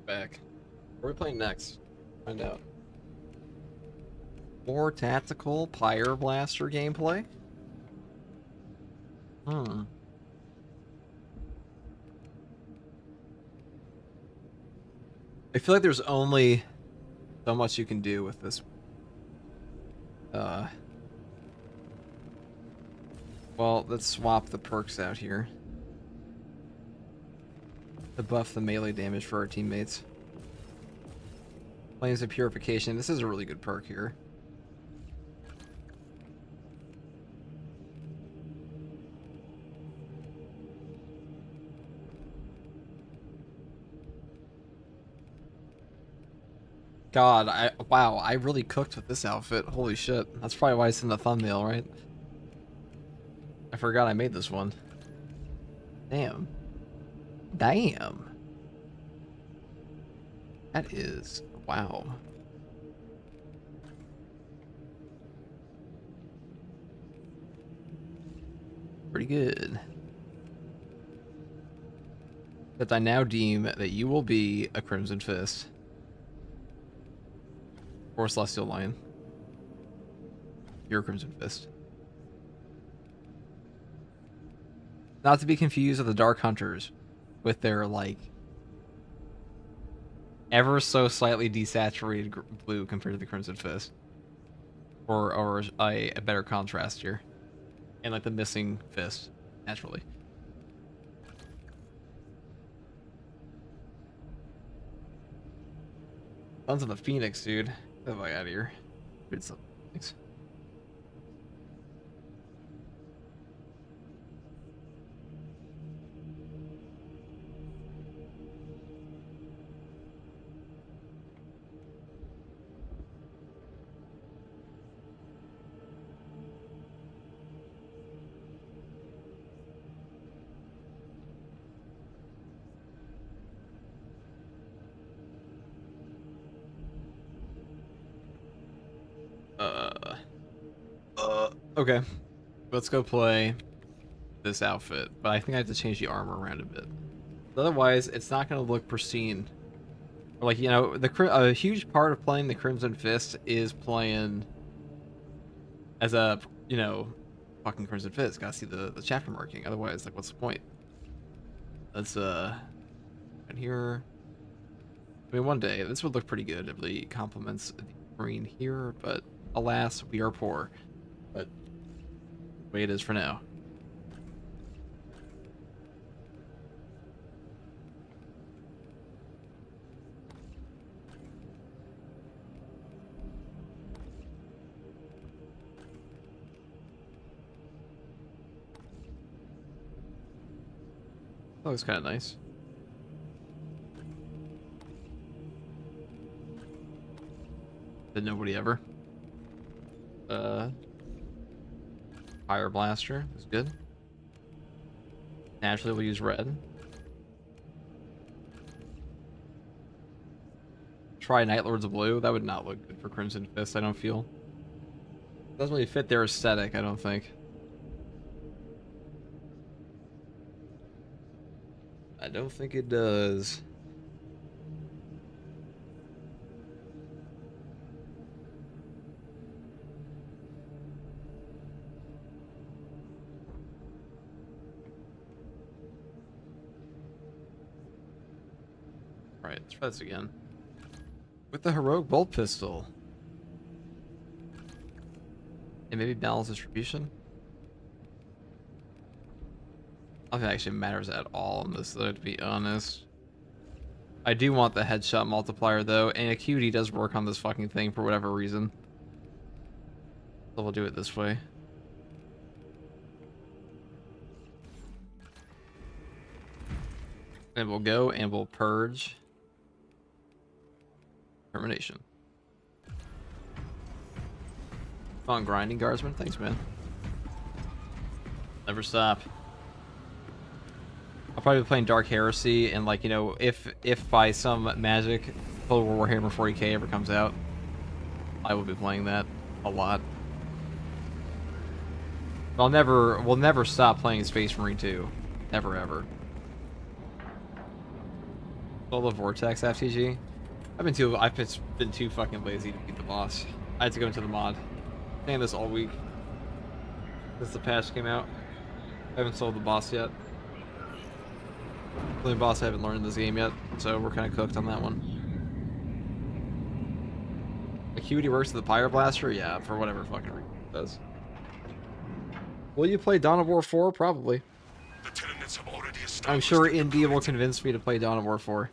Back. What are we playing next? Find out. More tactical Pyre Blaster gameplay? Hmm. I feel like there's only so much you can do with this. Well, let's swap the perks out here to buff the melee damage for our teammates. Flames of Purification. This is a really good perk here. God, wow, I really cooked with this outfit. Holy shit. That's probably why it's in the thumbnail, right? I forgot I made this one. Damn. Damn. That is... wow. Pretty good. But I now deem that you will be a Crimson Fist. Or Celestial Lion. You're a Crimson Fist. Not to be confused with the Dark Hunters. With their, like... ever so slightly desaturated blue compared to the Crimson Fist. Or a better contrast here. And like the missing fist, naturally. Sons of the Phoenix, dude. Get the fuck out of here. Dude, Sons of the Phoenix. Okay. Let's go play this outfit. But I think I have to change the armor around a bit. Otherwise, it's not going to look pristine. Like, you know, a huge part of playing the Crimson Fist is playing as a, you know, fucking Crimson Fist. Gotta see the chapter marking. Otherwise, like, what's the point? Let's, right here. I mean, one day, this would look pretty good. It really complements the green here, but alas, we are poor. But the way it is for now. That looks kind of nice. Did nobody ever? Fire Blaster is good. Naturally, we'll use red. Try Night Lords of Blue. That would not look good for Crimson Fist, I don't feel. Doesn't really fit their aesthetic, I don't think. I don't think it does. Right, let's try this again. With the Heroic Bolt Pistol. And maybe balance distribution? I don't think it actually matters at all in this, though, to be honest. I do want the headshot multiplier, though, and Acuity does work on this fucking thing for whatever reason. So we'll do it this way. And we'll go and we'll purge. Termination. Fun grinding, Guardsman. Thanks, man. Never stop. I'll probably be playing Dark Heresy, and like, you know, if by some magic Total War Warhammer 40k ever comes out, I will be playing that a lot. We'll never stop playing Space Marine 2. Never ever. Solar Vortex FTG. I've been too fucking lazy to beat the boss. I had to go into the mod. Playing this all week since the patch came out. I haven't sold the boss yet. The only boss I haven't learned in this game yet, so we're kind of cooked on that one. Acuity works with the Fire Blaster? Yeah, for whatever fucking reason it does. Will you play Dawn of War 4? Probably. I'm sure India will convince me to play Dawn of War 4.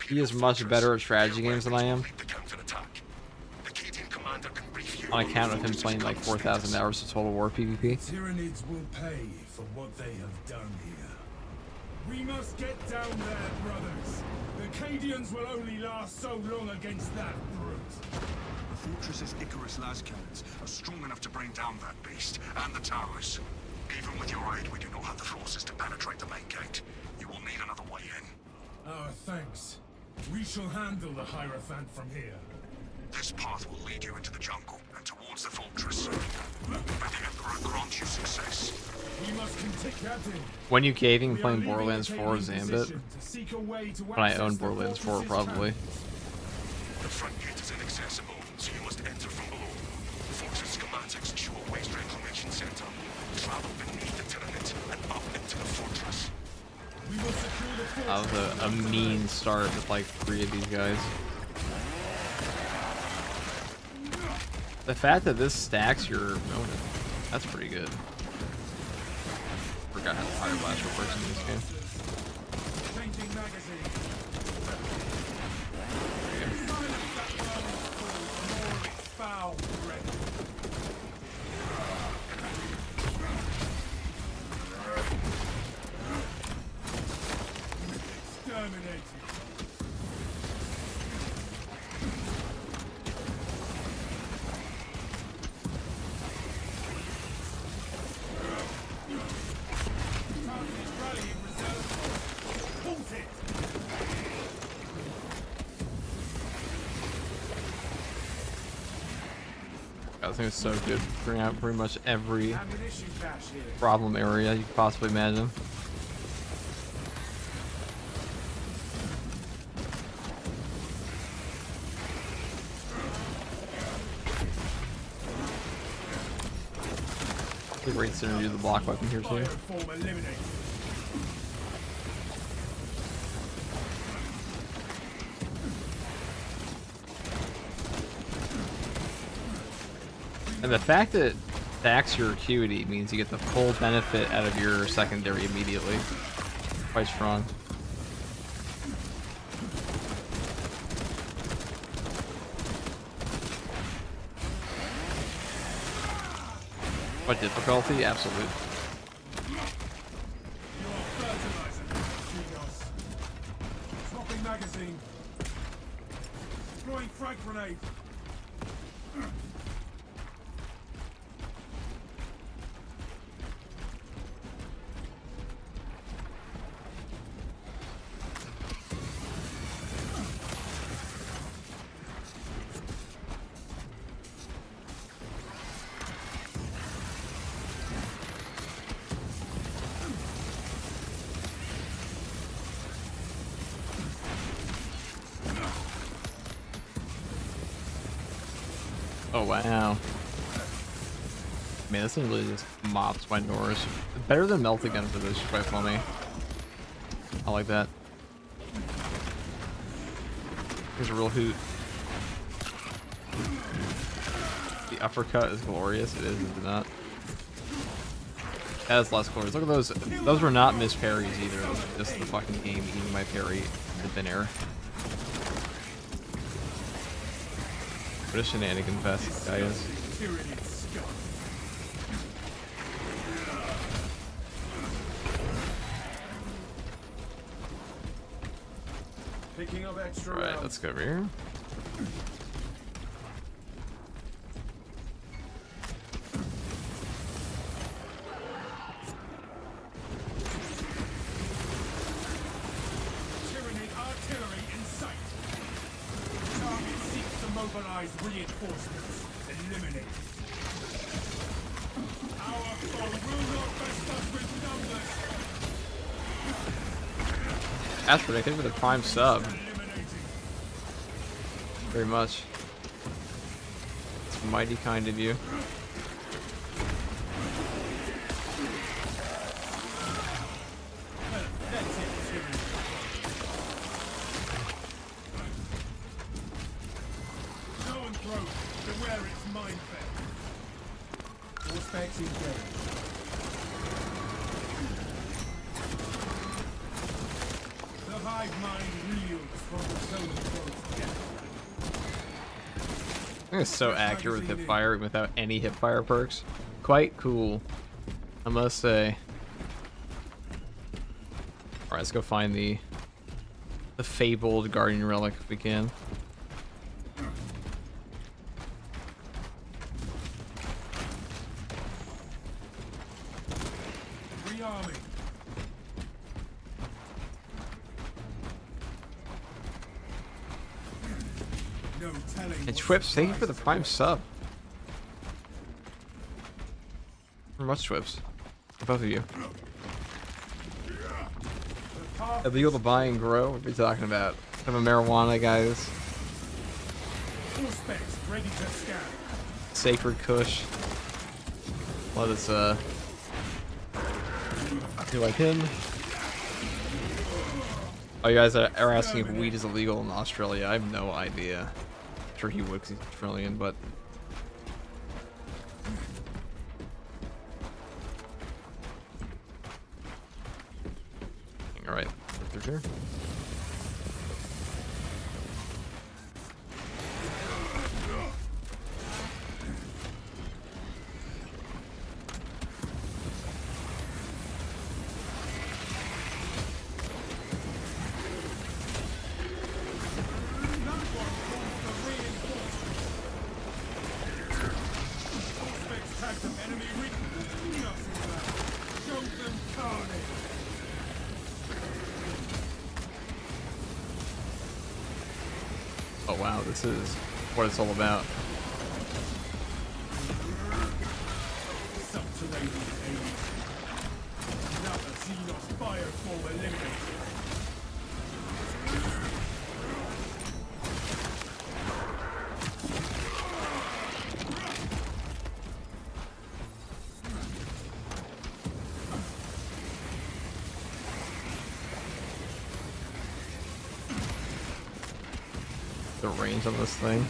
He is much better at strategy games than I am. On account of him playing like 4,000 hours of Total War PvP. Tyranids will pay for what they have done here. We must get down there, brothers. The Cadians will only last so long against that brute. The fortress's Icarus las cannons are strong enough to bring down that beast and the towers. Even with your aid, we do not have the forces to penetrate the main gate. You will thanks. We shall handle the Hierophant from here. This path will lead you into the jungle and towards the fortress. May the Emperor grant you success. We must continue, Captain. When you caving We are playing leaving Borderlands a 4 caving Zambit? position to seek a way to When I access own the Borderlands 4, fortress's probably. tunnels. The front gate is inaccessible, so you must enter from below. Fortress schematics show a waste reclamation center. Travel beneath the Tyranid and up into the fortress. We will secure the fortress. That was a mean start with like 3 of these guys. The fact that this stacks your opponent, that's pretty good. Forgot how Fire Blast works in this game. Changing magazine. Foul breath. Exterminated. Rallying reserve force. Halt it! I think it's so good. Bring out pretty much every Ammunition cache here. problem area you could possibly imagine. The great synergy of the block weapon here too. Fireform eliminated. And the fact that it stacks your acuity means you get the full benefit out of your secondary immediately. Quite strong. What difficulty? Absolute. Your fertilizer. Genos. Swapping magazine. Deploying frag grenade. Oh wow. Man, this thing really just mops my doors. Better than melting gun for this, which is quite funny. I like that. Here's a real hoot. The uppercut is glorious. It is it not? That is less glorious. Look at those. Those were not missed parries either. Those were just the fucking game eating my parry in thin air. What a shenanigan fest this guy is. Tyranid scum. Picking up extra Right, rounds. let's go over here. Tyranid artillery in sight. Target seeks to mobilize reinforcements. Eliminate. Our foe will not best us with numbers. That's what I think with a prime sub. Eliminating. Very much. It's mighty kind of you. That's it, Tyranid. Show and throw. Beware its mind bend. All specs engaged. The hive mind reels from the zone throw's death. I think it's so accurate with hip fire without any hip fire perks. Quite cool, I must say. Alright, let's go find the fabled Guardian Relic if we can. Rearming. No telling. And what Twips, thank you for the surprises prime await. sub. Very much Twips. Both of you. Illegal to buy and grow? What are we talking about? Have a marijuana, guys. All specs ready to scan. Sacred Kush. Let us, do like him. Oh, you guys are asking if weed is illegal in Australia. I have no idea. I'm sure he would 'cause he's Australian, but... Alright, through here. Oh wow, this is what it's all about. Subterranean aliens. Another Xenos bioform eliminated. The range on this thing.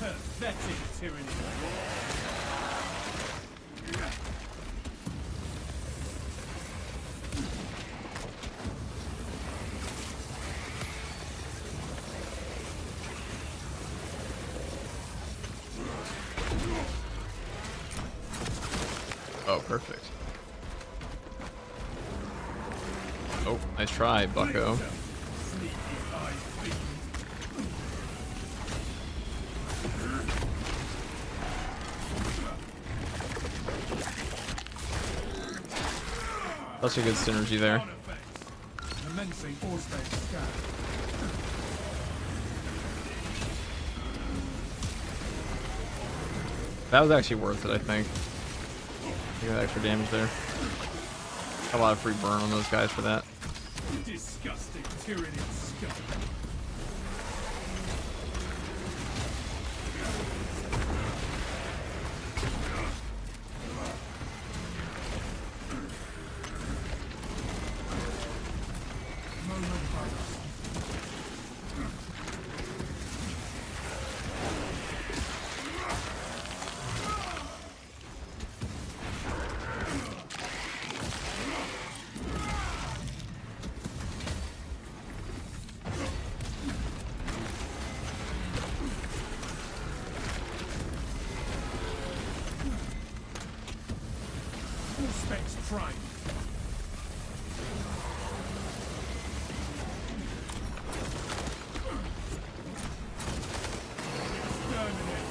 Pathetic tyranny. Oh, perfect. Oh, nice try, bucko. Sneaky eye fiend. Such a good synergy there. Artifacts. Commencing all specs scan. That was actually worth it, I think. You got extra damage there. A lot of free burn on those guys for that. Disgusting tyranny scum. All specs prime. Exterminate.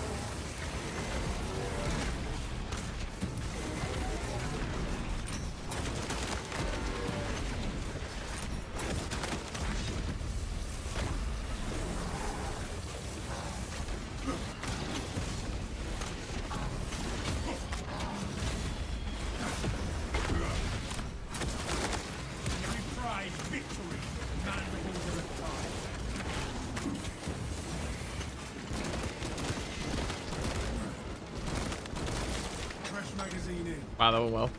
We prize victory. Mandibles of the tide. Fresh magazine in. Wow, that went well.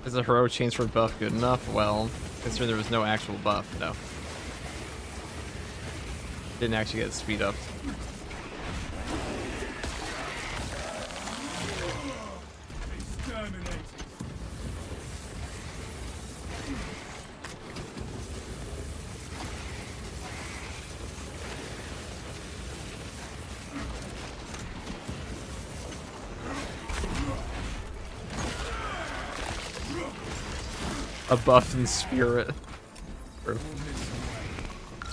Is the heroic transfer buff good enough? Well, considering there was no actual buff, no. Didn't actually get speed up. Exterminated. A buff in spirit. True.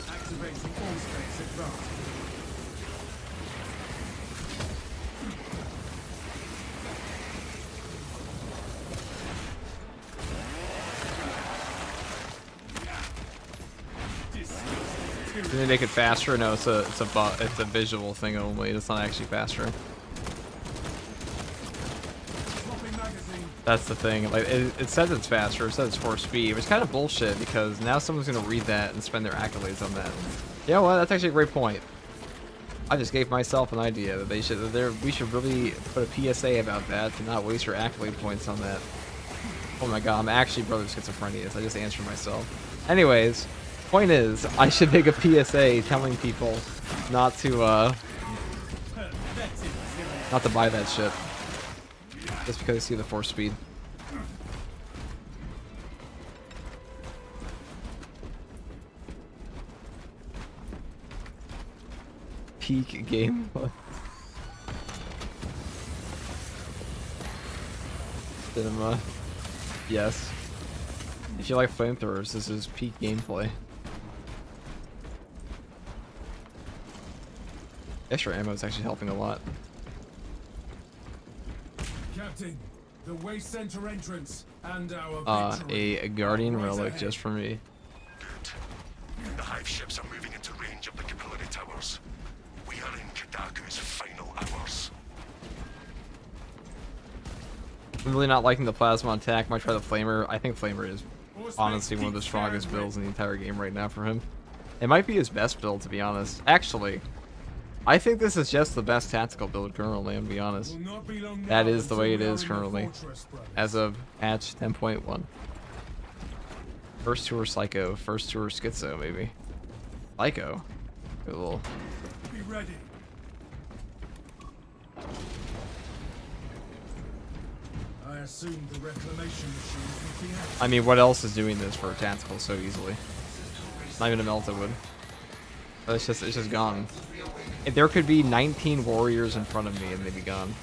Activating all specs advanced. Did they make it faster? No, it's a visual thing only. It's not actually faster. That's the thing. Like it says it's faster. It says it's 4 speed, which is kind of bullshit because now someone's gonna read that and spend their accolades on that. Yeah, well, that's actually a great point. I just gave myself an idea that we should really put a PSA about that to not waste your accolade points on that. Oh my god, I'm actually brother schizophrenia. I just answered myself. Anyways, point is, I should make a PSA telling people not to buy that shit. Just because I see the 4 speed. Peak game. Cinema. Yes. If you like flamethrowers, this is peak gameplay. Extra ammo is actually helping a lot. Captain, the waste center entrance and our victory. A guardian Right relic ahead. just for me. Good. The hive ships are moving into range of the capillary towers. We are in Kadaku's final hours. I'm really not liking the plasma attack. Might try the flamer. I think flamer is honestly one of the strongest builds in the entire game right now for him. It might be his best build, to be honest. Actually, I think this is just the best tactical build currently, I'm gonna be honest. Will not be long That now is the way it until we is are in the currently, fortress, brothers. as of patch 10.1. First tour Psycho, first tour Schizo, maybe. Psycho? Cool. Be ready. I assume the reclamation machines will be active. I mean, what else is doing this for tactical so easily? Not even a melted wood. It's just gone. If there could be 19 warriors in front of me and they'd be gone.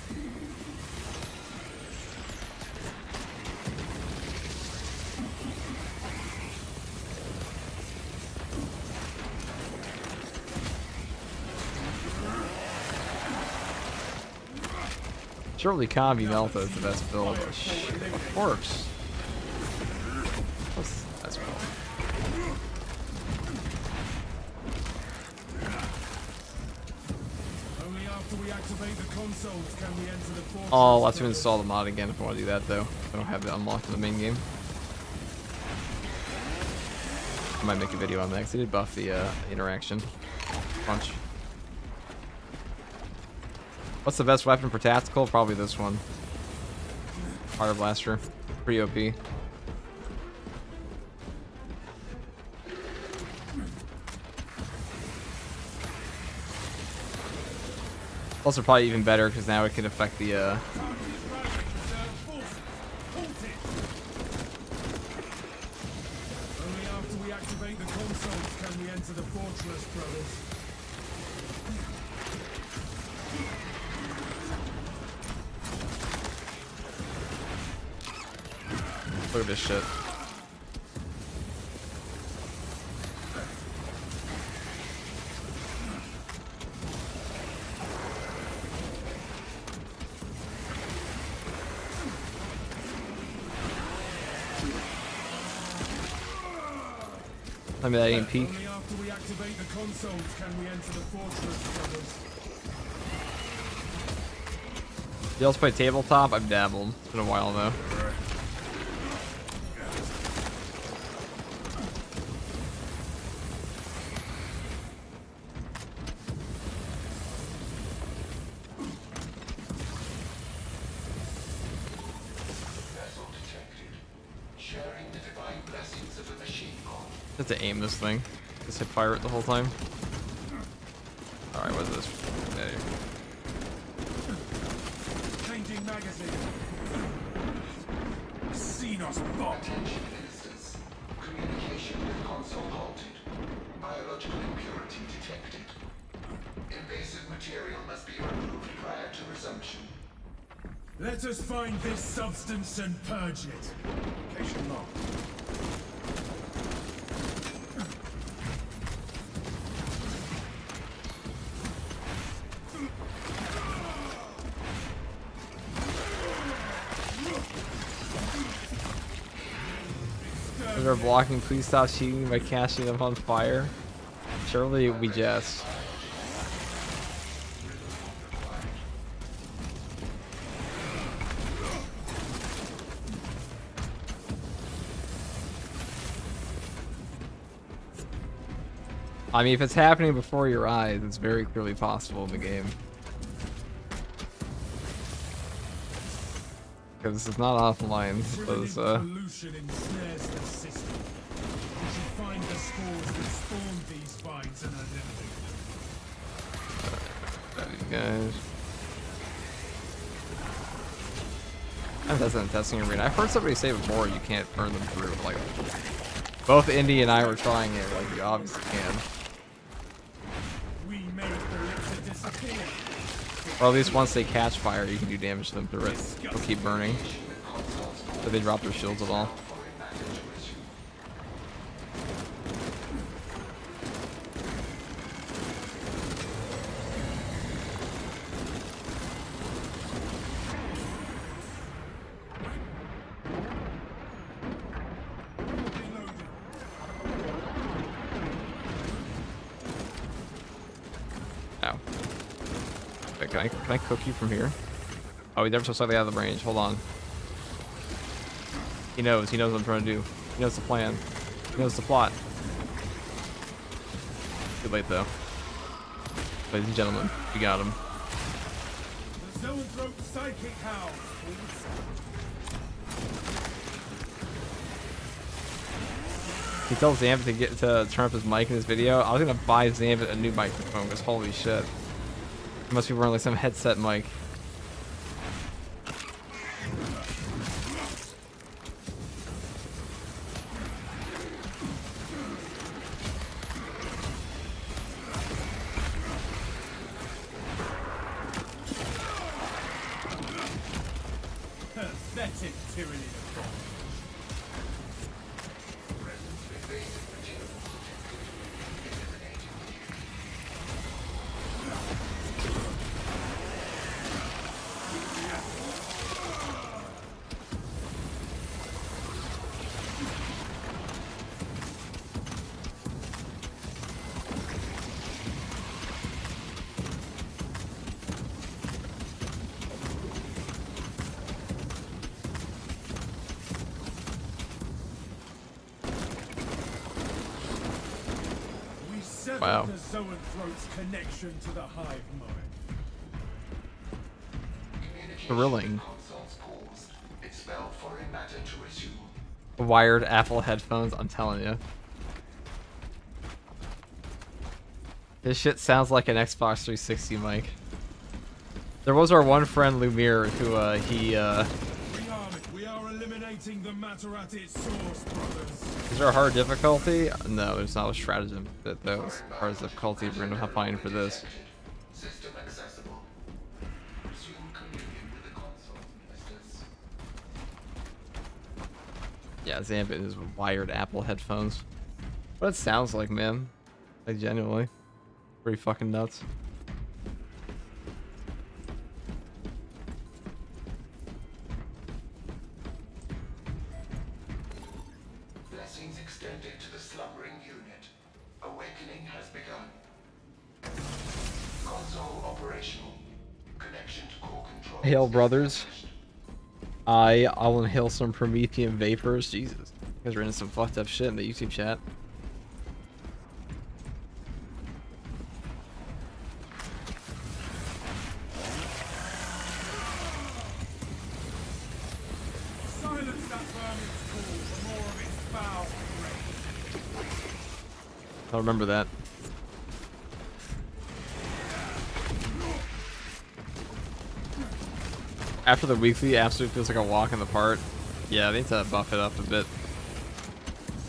Surely Combi Melta is the best build. Oh, shit, of course. What's the best build? Only after we activate the consoles can we enter the fortress. Oh, I'll have to brothers. install the mod again if I want to do that though. I don't have it unlocked in the main game. I might make a video on that because I did buff the interaction. Punch. What's the best weapon for tactical? Probably this one. Fire Blaster. Pretty OP. Also probably even better because now it can affect the Reserve forces, halt it! Only after we activate the consoles can we enter the fortress, brothers. look at this shit. I mean, that ain't peak. Only after we activate the consoles can we enter the fortress, brothers. You also play tabletop? I've dabbled. It's been a while though. Vessel detected. Sharing the divine blessings of a machine god. Have to aim this thing. Just hit fire it the whole time. Alright, what is this? Okay. Changing magazine. Xenos bot. Attention ministers. Communication with console halted. Biological impurity detected. Invasive material must be removed prior to resumption. Let us find this substance and purge it. Location marked. If they're blocking, please stop shooting by casting them on fire. Surely we jest. I mean, if it's happening before your eyes, it's very clearly possible in the game. Because this is not offline. This pollution ensnares the system. We should find the spores that spawned these vines and eliminate them. guys. That's an testing arena. I've heard somebody say before you can't burn them through. Like, both Indy and I were trying it. Like, you obviously can. We made the elixir disappear. Or at least once they catch fire, you can do damage to them through it. They'll keep burning. But they drop their shields at all. Ow. Wait, can I cook you from here? Oh, he never so slightly out of the range. Hold on. He knows what I'm trying to do. He knows the plan. He knows the plot. Too late though. Ladies and gentlemen, we got him. The Zoanthrope psychic howl. He tells Zambit to get to turn up his mic in his video. I was gonna buy Zambit a new microphone because holy shit. He must be wearing like some headset mic. Pathetic tyranny of God. Wow. The Zoanthrope's connection to the hive mind. Thrilling. Consoles paused. It spelled foreign matter to resume. Wired Apple headphones, I'm telling you. This shit sounds like an Xbox 360 mic. There was our one friend Lumiere who We are eliminating the matter at its source, brothers. is there a hard difficulty? No, there's not a stratagem that was hard difficulty. We're gonna find for this. System accessible. Resume communion with the console, ministers. Yeah, Zambit is wired Apple headphones. What it sounds like, man. Like genuinely. Pretty fucking nuts. Blessings extended to the slumbering unit. Awakening has begun. Console operational. Connection to core control. Hail, brothers. I'll inhale some Promethean vapors. Jesus. You guys are into some fucked up shit in the YouTube chat. Silence that vermin's call for more of its foul rage. I'll remember that. After the weekly, absolutely feels like a walk in the park. Yeah, they need to buff it up a bit.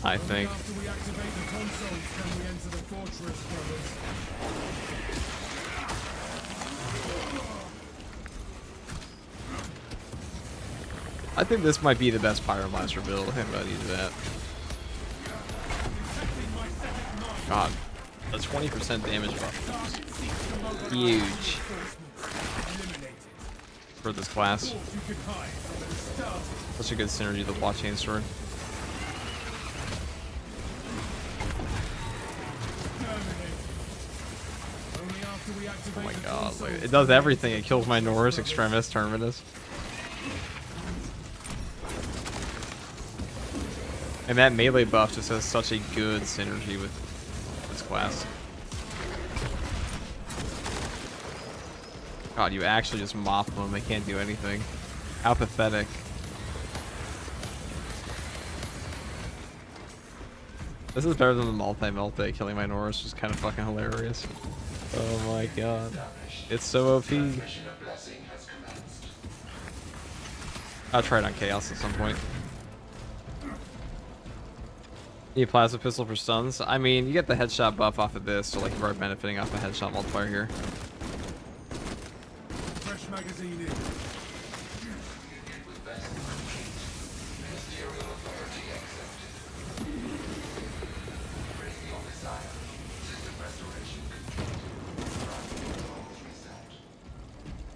I think. After we activate the consoles, can we enter the fortress, brothers? I think this might be the best Pyromaster build. I think I'm gonna use that. God, a 20% damage buff. Huge. For this class. Such a good synergy with the blockchain sword. Terminate Oh my god, like, it does everything. It kills my Norris, Extremis, Terminus. And that melee buff just has such a good synergy with this class. God, you actually just mop them. They can't do anything. How pathetic. This is better than the multi-multi killing my Norris, which is kind of fucking hilarious. Oh my god. It's so OP. I'll try it on Chaos at some point. Need plasma pistol for stuns. I mean, you get the headshot buff off of this, so like you are benefiting off the headshot multiplier here. Fresh magazine in.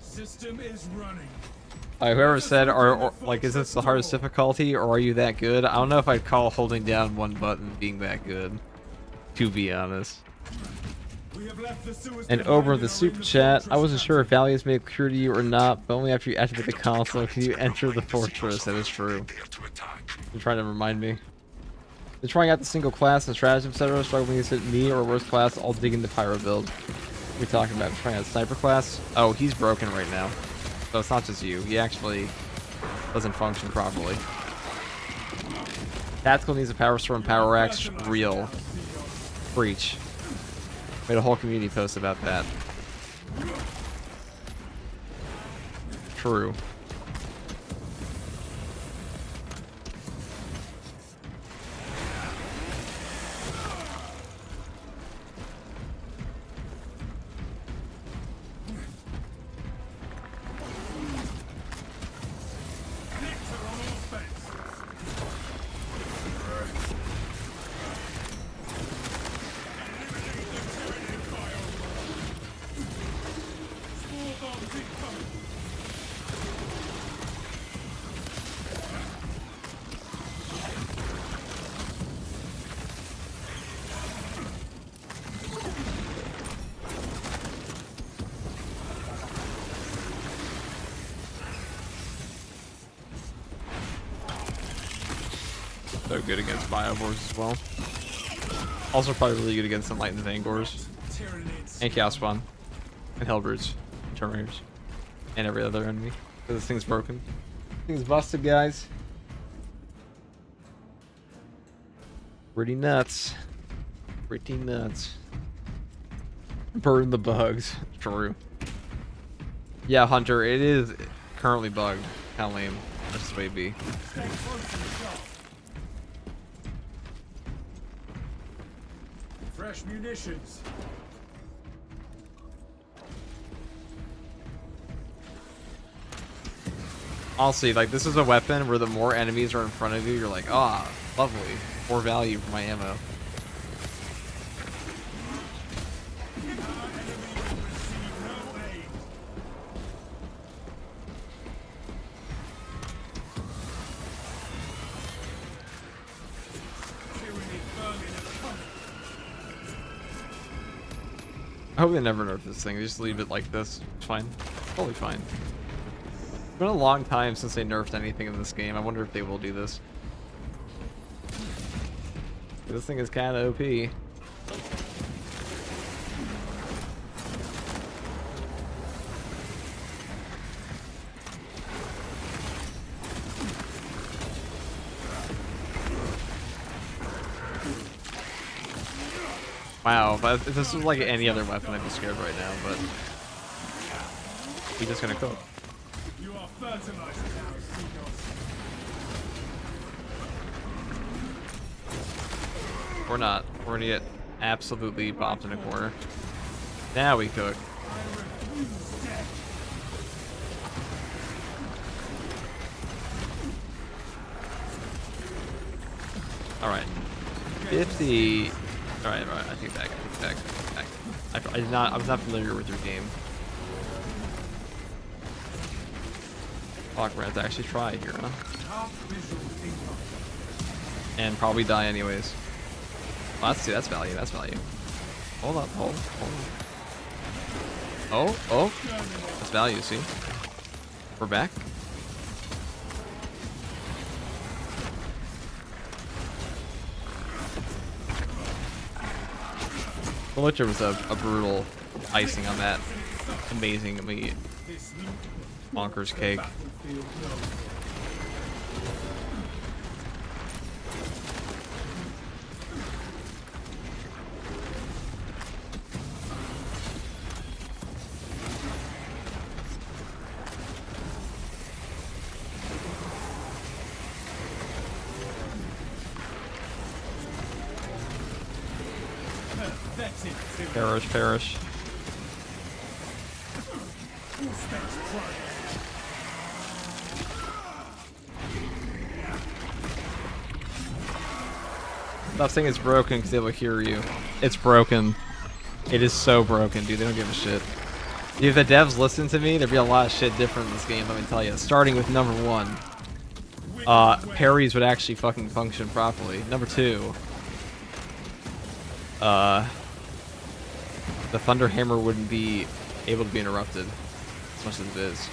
System is running. Whoever said, or like, is this the hardest difficulty, or are you that good? I don't know if I'd call holding down one button being that good, to be honest. And over the super chat, I wasn't sure if Valiants may occur to you or not, but only after you activate the console can you enter the fortress. That is true. You're trying to remind me. They're trying out the single class and stratagem, etc. Struggling against it, me or worse class, all digging the pyro build. What are we talking about? Trying out sniper class? Oh, he's broken right now. So it's not just you. He actually doesn't function properly. Tactical needs a power storm, power axe, real. Breach. Made a whole community post about that. True. So good against Biovores as well. Also probably really good against some Lightning Angors. And Chaos Spawn. And Hellbrutes. And Terminators. And every other enemy. Because this thing's broken. This thing's busted, guys. Pretty nuts. Pretty nuts. Burn the bugs. True. Yeah, Hunter, it is currently bugged. How lame. That's the way it be. Fresh munitions. Honestly, like, this is a weapon where the more enemies are in front of you, you're like, ah, lovely. More value for my ammo. I hope they never nerf this thing. They just leave it like this. It's fine. Totally fine. It's been a long time since they nerfed anything in this game. I wonder if they will do this. This thing is kind of OP. Wow, but if this was like any other weapon, I'd be scared right now, but he's just gonna cook. You are fertilized now, Or not. We're gonna get absolutely bopped in a corner. Now we cook. Alright. 50. Alright, I take back. I was not familiar with your game. Fuck, we're gonna have to actually try here, huh? And probably die anyways. Well, that's value, that's value. Hold on. Oh, oh. That's value, see? We're back. The Witcher was a brutal icing on that amazingly bonkers cake. Perish, perish. Stop saying it's broken because they will hear you. It's broken. It is so broken, dude. They don't give a shit. Dude, if the devs listen to me, there'd be a lot of shit different in this game, let me tell you. Starting with number 1. Parries would actually fucking function properly. Number 2. The Thunder Hammer wouldn't be able to be interrupted as much as it is.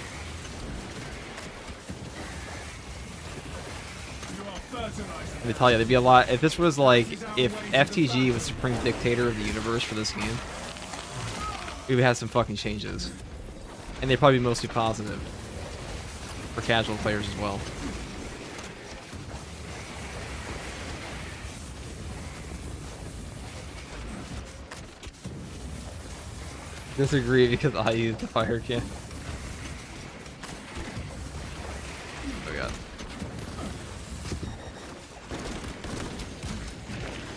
Let me tell you, there'd be a lot. If this was like, if FTG was supreme dictator of the universe for this game, we would have some fucking changes, and they'd probably be mostly positive for casual players as well. Disagree because I used the fire can. Oh god.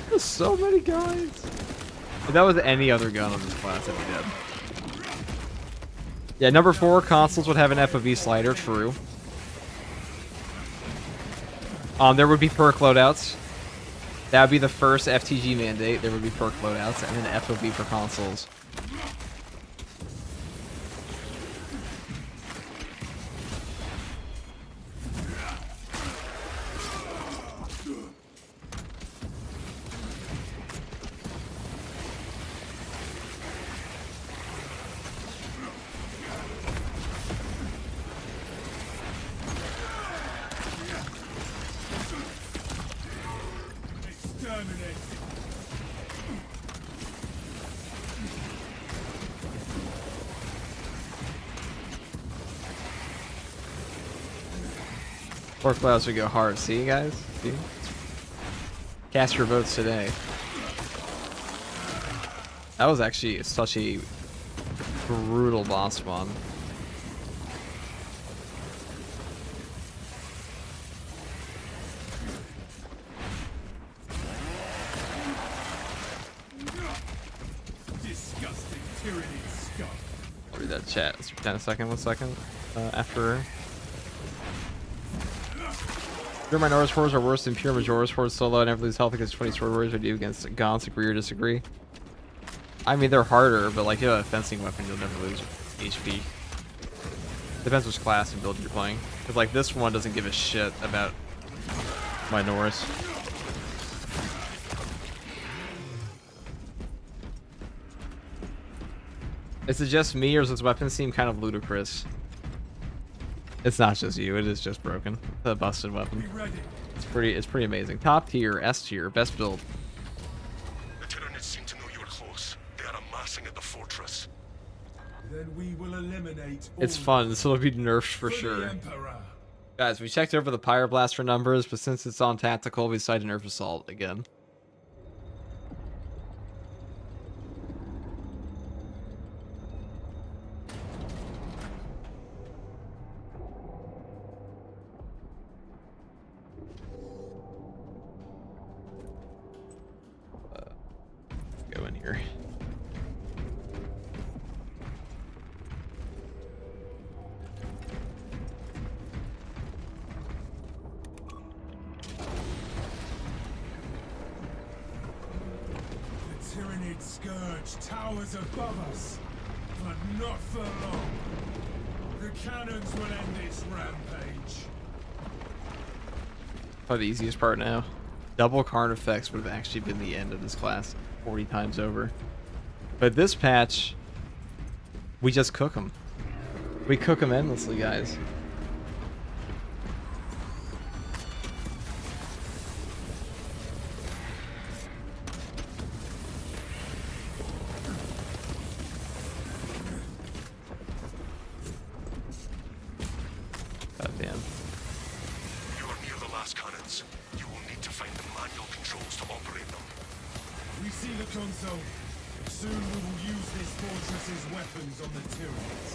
There's so many guys. If that was any other gun on this class, I'd be dead. Yeah, number 4, consoles would have an FOV slider, true. There would be perk loadouts. That would be the first FTG mandate. There would be perk loadouts and then FOV for consoles. Pork clouds would go hard. See, guys? See? Cast your votes today. That was actually such a brutal boss spawn. Disgusting tyranny scum. I'll read that chat. Let's pretend a second, 1 second. After. Pure Minotaur's hordes are worse than pure Majora's hordes solo. I never lose health against 20 sword warriors. Would you against Gaunt's? Agree or disagree? I mean, they're harder, but like, you have a fencing weapon, you'll never lose HP. Depends which class and build you're playing. Because like, this one doesn't give a shit about Minotaurs. Is it just me, or does this weapon seem kind of ludicrous? It's not just you, it is just broken. The busted weapon. It's pretty amazing. Top tier, S tier, best build. The Tyranids seem to know you're close. They are amassing at the fortress. Then we will eliminate It's all fun, this will be nerfed for the sure. Emperor. Guys, we checked over the Pyroblaster numbers, but since it's on tactical, we decided to nerf Assault again. Go in here. The Tyranid scourge towers above us, but not for long. The cannons will end this rampage. Probably the easiest part now. Double HOTFIX would have actually been the end of this class 40 times over. But this patch, We just cook them. We cook them endlessly, guys. God damn. You are near the last cannons. You will need to find the manual controls to operate them. We see the console. Soon we will use this fortress's weapons on the Tyranids.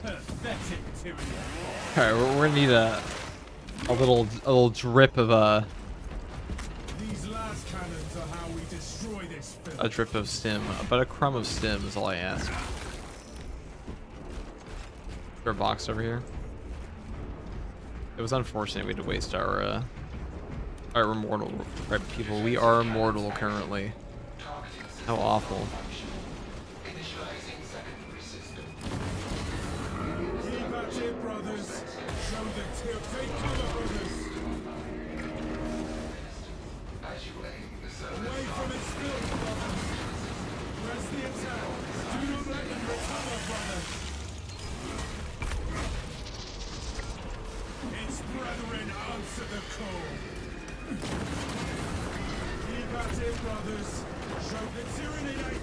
Pathetic Tyranid. All right, we're gonna need a little drip of These last cannons are how we destroy this film. a drip of stim, but a crumb of stim is all I ask. Is there a box over here? It was unfortunate we had to waste our alright, we're mortal, right, people? We are mortal currently. How awful. Initializing secondary system. Keep at it, brothers. Show the take cover, brothers. As you aim the service. Away from its filth, brothers. Press the attack. Do not let them recover, brothers. Its brethren answer the call. Keep at it, brothers. Show the Tyranid aim.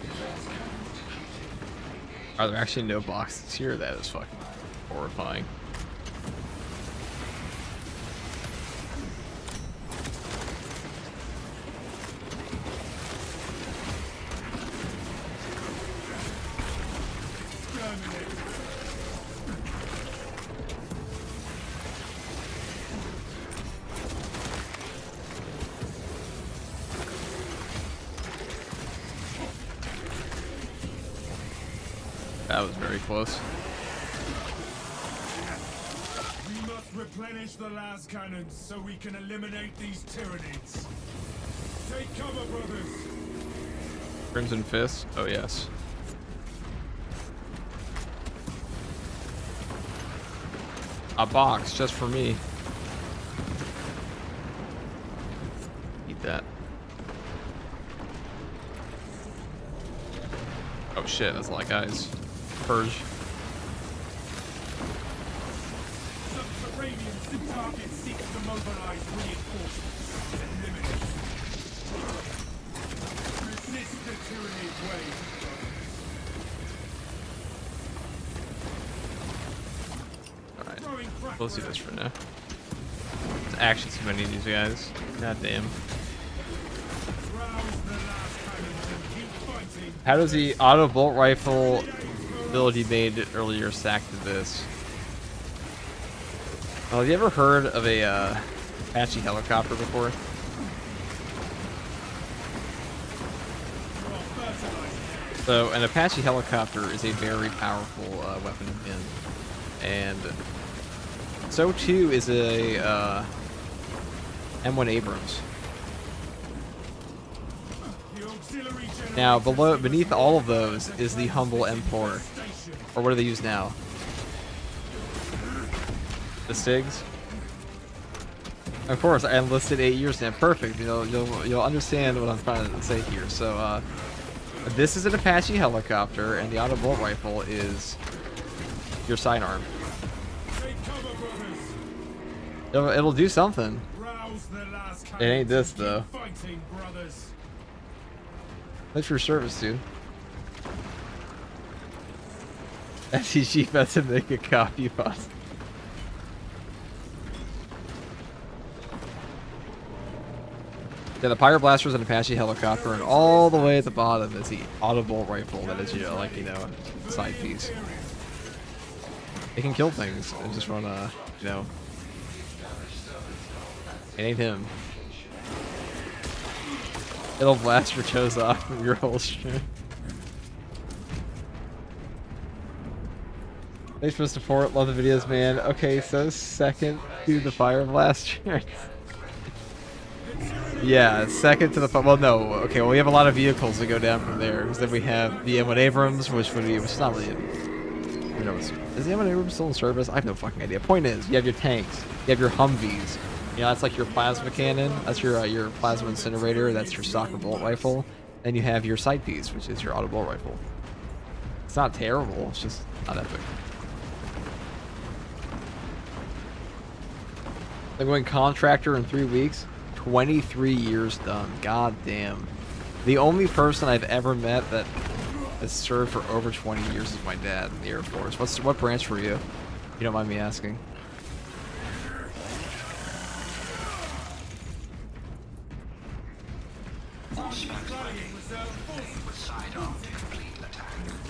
Are there actually no boxes here? That is fucking horrifying. That was very close. We must replenish the las cannons so we can eliminate these Tyranids. Take cover, brothers. Crimson Fist? Oh yes. A box just for me. Eat that. Oh shit, that's a lot of guys. Purge. Subterranean target seeks to mobilize reinforcements and eliminate. Resist the Tyranid wave. Alright. We'll see this for now. There's actually too many of these guys. God damn. How does the auto bolt rifle ability made earlier stack to this? Oh, have you ever heard of a Apache helicopter before? So an Apache helicopter is a very powerful weapon again, and so too is a M1 Abrams. Now, beneath all of those is the humble M4, or what do they use now? The SIGs. Of course, I enlisted 8 years now. Perfect. You'll understand what I'm trying to say here. So, this is an Apache helicopter, and the auto bolt rifle is your sidearm. It'll do something. It ain't this though. Thanks for your service, dude. SEG about to make a copy bot. Yeah, the Pyro Blaster is an Apache helicopter, and all the way at the bottom is the auto bolt rifle that is, side piece. It can kill things. I just wanna, it ain't him. It'll blast your toes off from your holster. Thanks for the support. Love the videos, man. Okay, so second to the Fire Blaster. Yeah, second to the... Well, no. Okay, well, we have a lot of vehicles that go down from there. Because then we have the M1 Abrams, which is not really know is the M&A still in service? I have no fucking idea. Point is, you have your tanks, you have your Humvees. You know, that's like your plasma cannon. That's your plasma incinerator. That's your stock and bolt rifle. And you have your sight piece, which is your auto bolt rifle. It's not terrible. It's just not epic. They're going contractor in 3 weeks. 23 years done. God damn. The only person I've ever met that has served for over 20 years is my dad in the Air Force. What branch were you? If you don't mind me asking.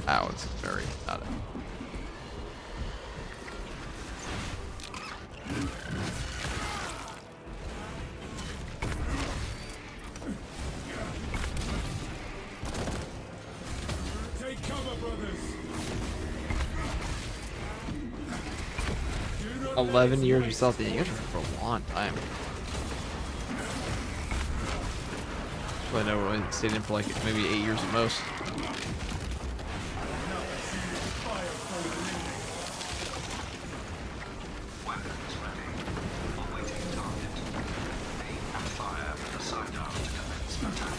Ow, it's very not it. Take cover, brothers. 11 years yourself. Yeah, you guys were for a long time. I know we stayed in for like maybe 8 years at most. Weapons ready. Awaiting target. Aim and fire with the sidearm to commence attack.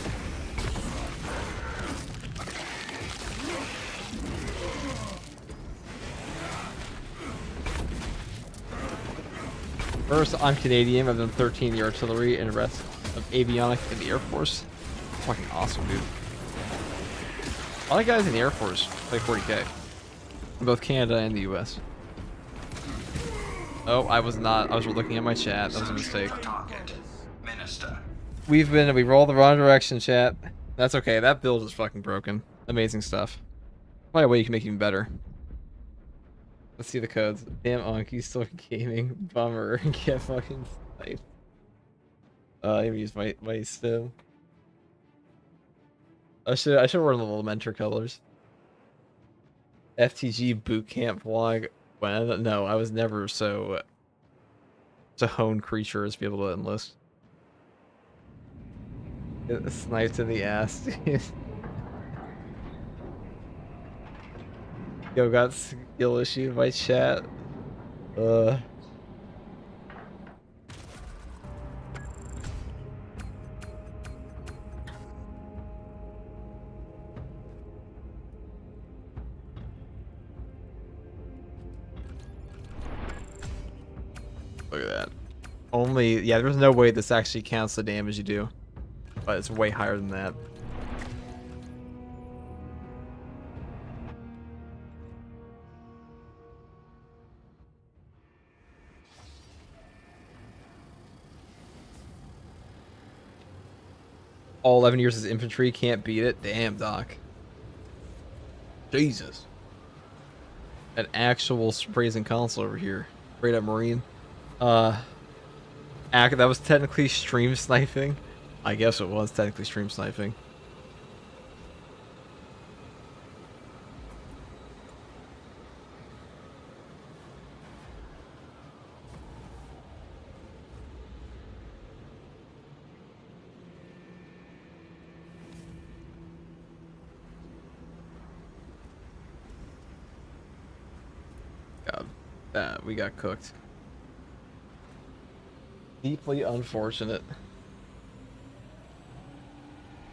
First, I'm Canadian. I've done 13 in the artillery and the rest of avionics in the Air Force. Fucking awesome, dude. A lot of guys in the Air Force play 40k. In both Canada and the US. Oh, I was looking at my chat. That was a mistake. Target. Minister. We rolled the wrong direction, chat. That's okay. That build is fucking broken. Amazing stuff. By the way, you can make it even better. Let's see the codes. Damn, Anki, still gaming. Bummer. Get fucking sniped. I even use my stim. I should wear the little mentor colors. FTG bootcamp vlog. When? No, I was never so honed creature as to be able to enlist. Get sniped in the ass. Yo, got skill issue in my chat. Look at that. Yeah, there's no way this actually counts the damage you do. But it's way higher than that. All 11 years as infantry, can't beat it. Damn, Doc. Jesus. An actual praising console over here. Straight up Marine. That was technically stream sniping. I guess it was technically stream sniping. God, we got cooked. Deeply unfortunate.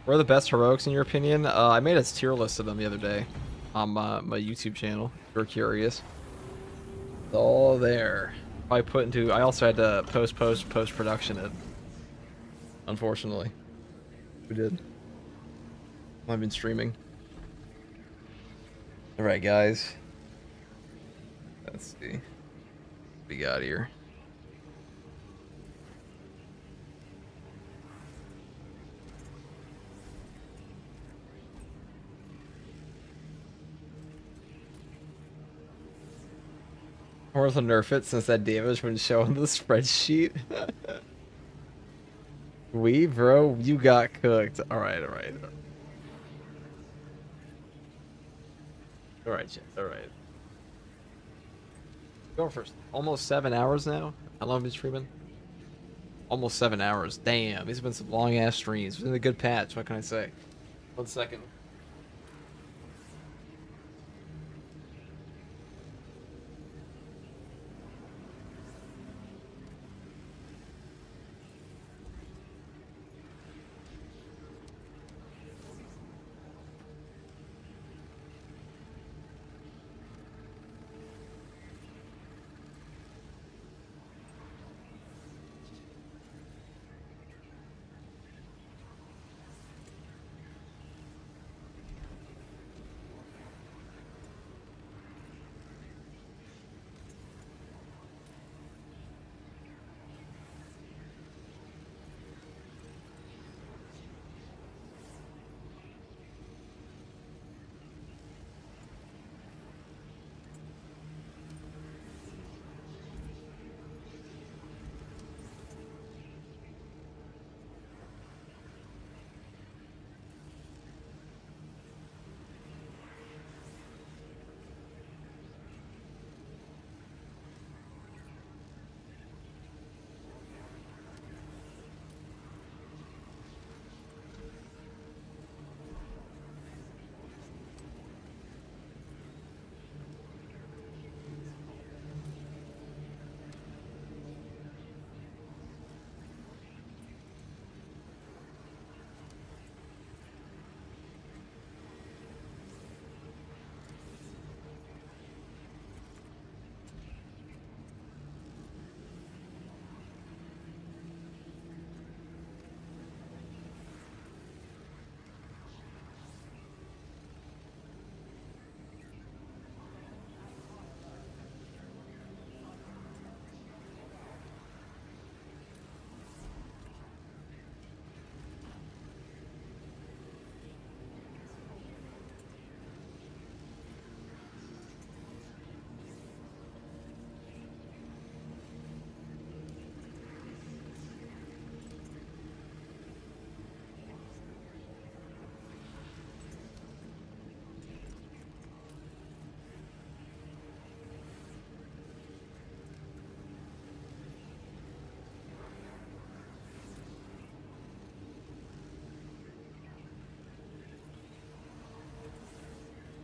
What are the best heroics in your opinion? I made a tier list of them the other day on my YouTube channel. If you're curious, it's all there. I also had to post production it. Unfortunately, we did. I've been streaming. All right, guys. Let's see what we got here. Or to nerf it since that damage wouldn't show on the spreadsheet. Bro, you got cooked. Alright. Alright. Going for almost 7 hours now. How long have you been streaming? Almost 7 hours. Damn, these have been some long ass streams. It's been a good patch. What can I say? 1 second.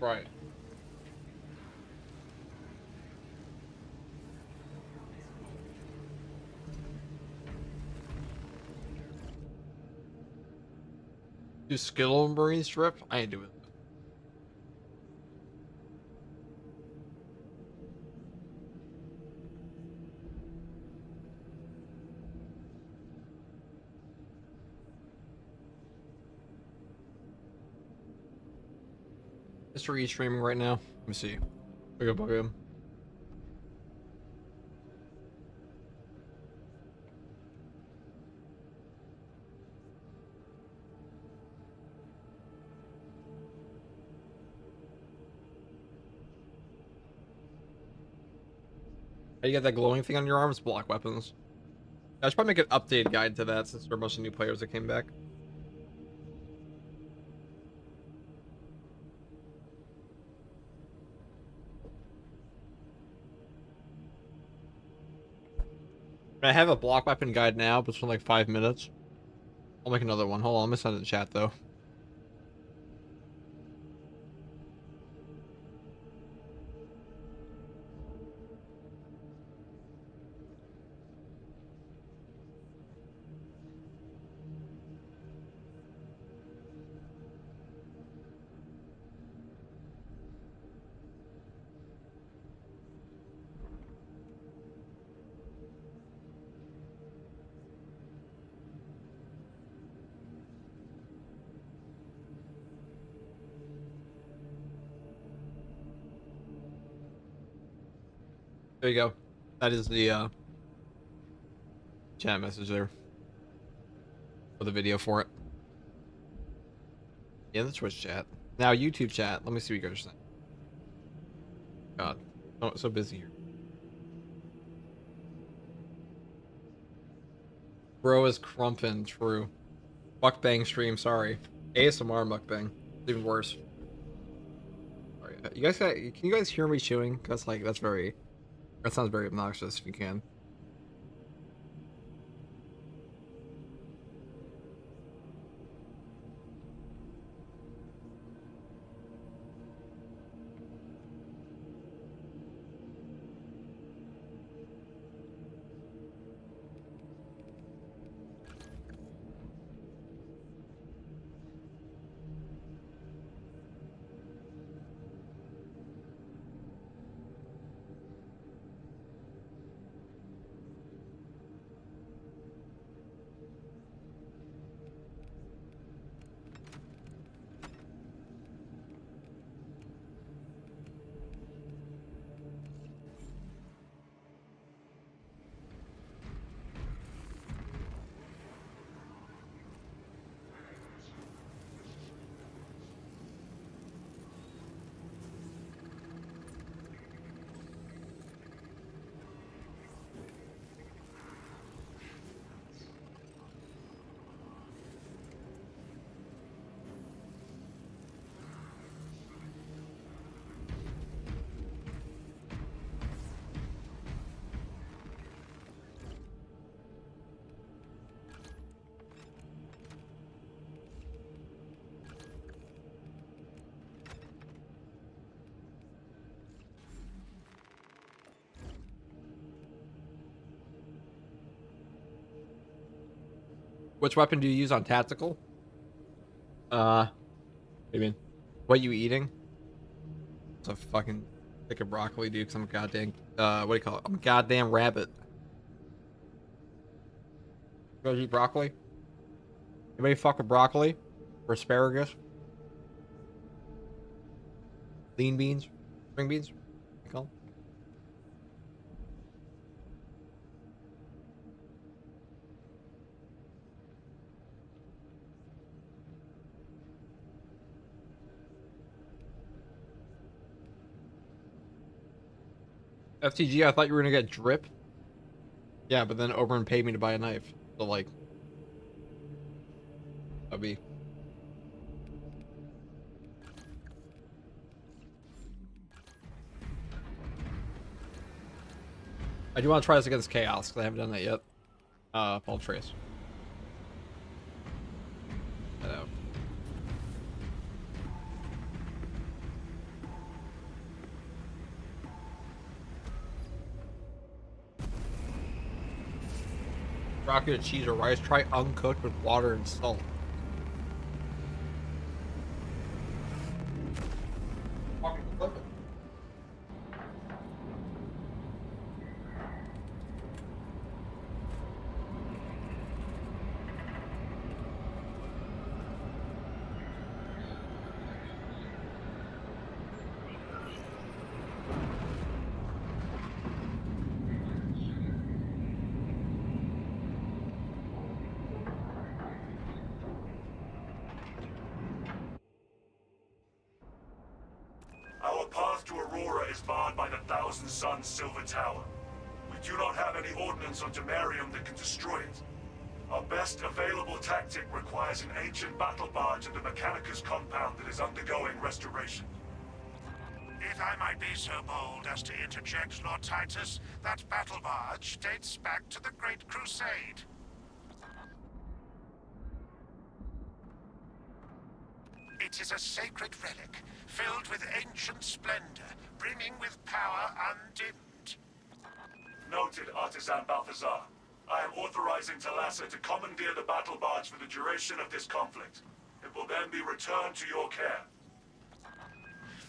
Right. Do skill marine strip? I ain't doing it. Mr. E streaming right now. Let me see. Look up him. How you got that glowing thing on your arms? Block weapons. I should probably make an updated guide to that since there are a bunch of new players that came back. I have a block weapon guide now, but it's for like 5 minutes. I'll make another one. Hold on, I'm gonna send it in chat though. There you go. That is the chat message there. For the video for it. Yeah, the Twitch chat. Now YouTube chat. Let me see what you guys are saying. God. Oh, so busy here. Bro is crumpin', true. Mukbang stream, sorry. ASMR mukbang. Even worse. Sorry. You guys can you guys hear me chewing? Cause like that sounds very obnoxious if you can. Which weapon do you use on tactical? What do you mean? What you eating? It's a fucking stick of broccoli, dude, because I'm a goddamn, what do you call it? I'm a goddamn rabbit. You guys eat broccoli? Anybody fuck with broccoli? Or asparagus? Lean beans? String beans? What do you call them? FTG, I thought you were gonna get drip. Yeah, but then Oberon paid me to buy a knife. So like, that'd be. I do want to try this against Chaos because I haven't done that yet. Paul Trace. That out. Rocket cheese or rice. Try uncooked with water and salt. Our path to Aurora is barred by the Thousand Suns Silver Tower. We do not have any ordnance on Demarium that can destroy it. Our best available tactic requires an ancient battle barge at the Mechanicus compound that is undergoing restoration. If I might be so bold as to interject, Lord Titus, that battle barge dates back to the Great Crusade. It is a sacred relic, filled with ancient splendor, brimming with power undimmed. Noted, Artisan Balthazar. I am authorizing Thalassa to commandeer the battle barge for the duration of this conflict. It will then be returned to your care.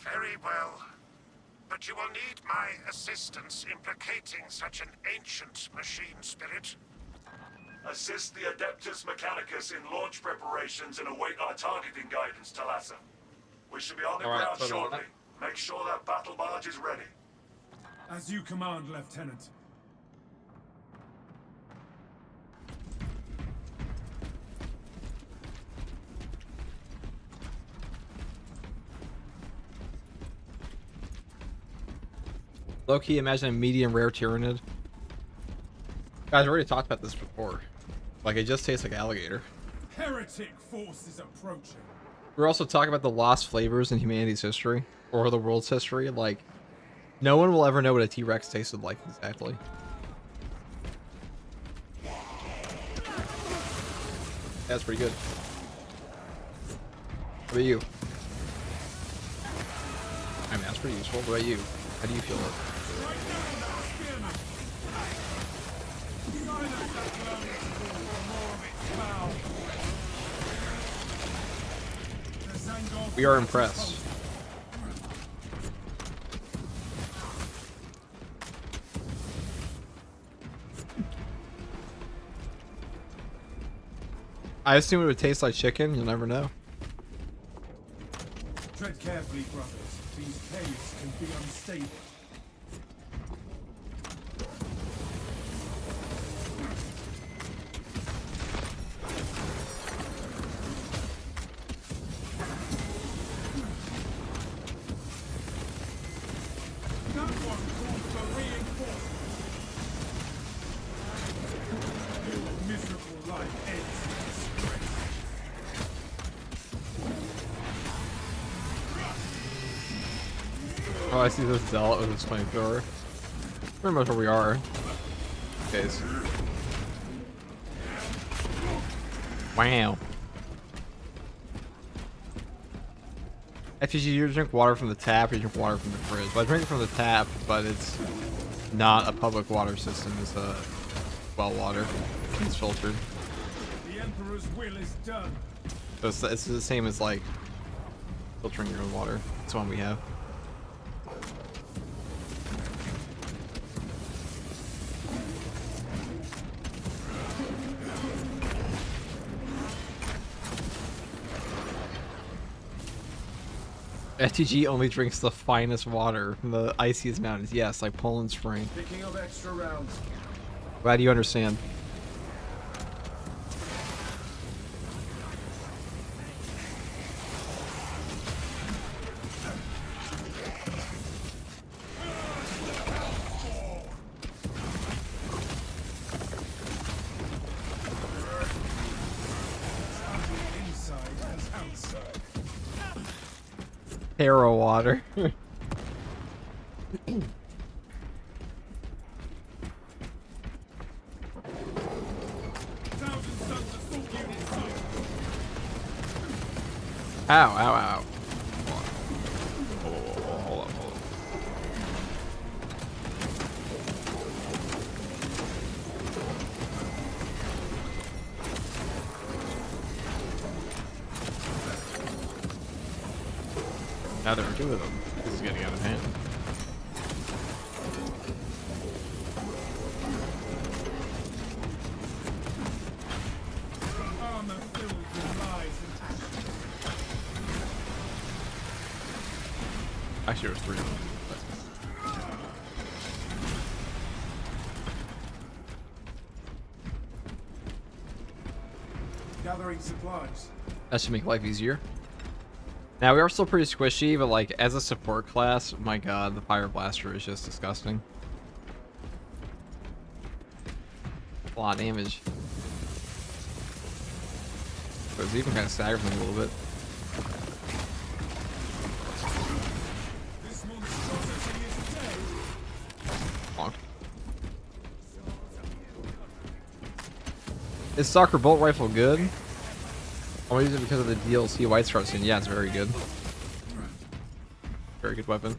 Very well. But you will need my assistance implicating such an ancient machine spirit. Assist the Adeptus Mechanicus in launch preparations and await our targeting guidance, Thalassa. We should be on the ground shortly. Make sure that battle barge is ready. As you command, Lieutenant. Low-key, imagine a medium rare Tyranid. Guys, I already talked about this before. Like, it just tastes like alligator. Heretic force is approaching. We're also talking about the lost flavors in humanity's history, or the world's history. Like, no one will ever know what a T-Rex tasted like exactly. That's pretty good. What about you? I mean, that's pretty useful. What about you? How do you feel it? We are impressed. I assume it would taste like chicken. You'll never know. Tread carefully, brothers. These caves can be unstable. That one calls for reinforcements. Your miserable life ends in disgrace. Oh, I see this zealot with his flamethrower. Pretty much where we are. Guys. Wow. Actually, you drink water from the tap or you drink water from the fridge. Well, I drink it from the tap, but it's not a public water system. It's a well water. It's filtered. The Emperor's will is done. So it's the same as like filtering your own water. It's one we have. FTG only drinks the finest water from the iciest mountains. Yes, like Poland Spring. Picking up extra rounds. Glad you understand. Inside as outside. Arrow water. Ow, ow, ow. Hold on. Now there are two of them. This is getting out of hand. Armor filled with lies and action. Actually, there was three of them. Gathering supplies. That should make life easier. Now, we are still pretty squishy, but like, as a support class, my god, the Fire Blaster is just disgusting. A lot of damage. But it's even kind of staggers them a little bit. This monstrosity is dead. Bonk. Is Soccer Bolt Rifle good? I want to use it because of the DLC White Scar scene. Yeah, it's very good. Very good weapon.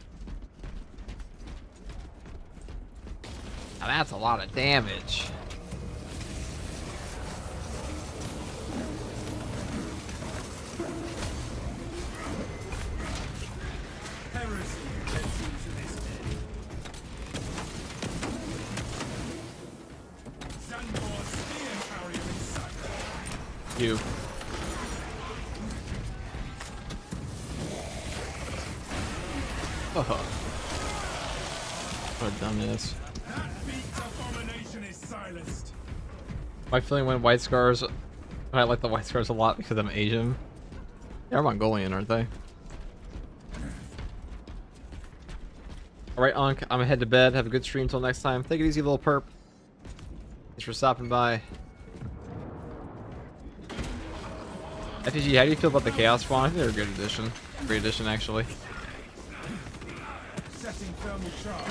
Now that's a lot of damage. Heresy gets into this day. Zandor's spear carrier in sight. You. Oh. What a dumbass. That beaked abomination is silenced. My feeling when White Scars, I like the White Scars a lot because I'm Asian. They're Mongolian, aren't they? Alright, Unc, I'm gonna head to bed. Have a good stream till next time. Take it easy, little perp. Thanks for stopping by. FTG, how do you feel about the Chaos Spawn? I think they're a good addition. Great addition, actually. Setting thermal charge.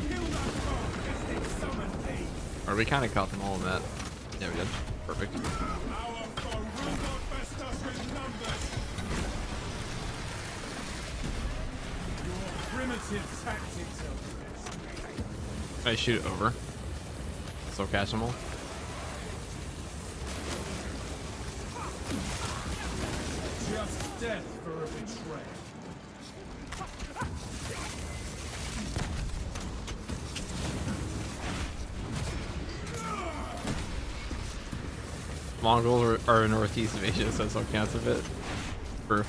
Kill that foe as they summon aid. Or we kind of caught them all in that. Yeah, we did. Perfect. Our foe will not best us with numbers. Your primitive tactics are best. I shoot it over. So catch them all. Just death for a betrayal. Mongols are northeast of Asia, so it counts a bit. Proof.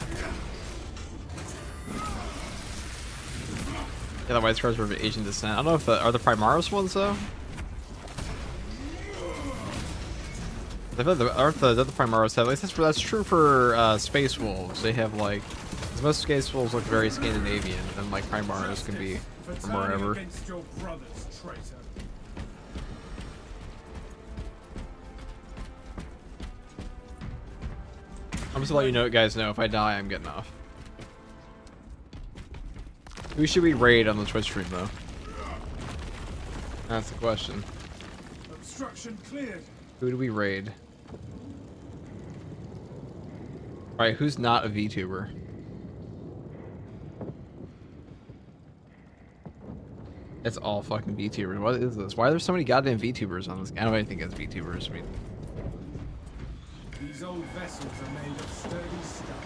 Yeah, the White Scars were of Asian descent. I don't know if are the Primaris ones though. I feel like aren't the Primaris have, at least that's true for Space Wolves. They have like, 'cause most Space Wolves look very Scandinavian, and like Primaris can be from wherever. Against your brothers, traitor. I'm just gonna let you know, guys know, if I die, I'm getting off. Who should we raid on the Twitch stream, though? That's the question. Obstruction cleared. Who do we raid? Alright, who's not a VTuber? It's all fucking VTubers. What is this? Why are there so many goddamn VTubers on this? I don't even think it's VTubers. I mean, These old vessels are made of sturdy stuff.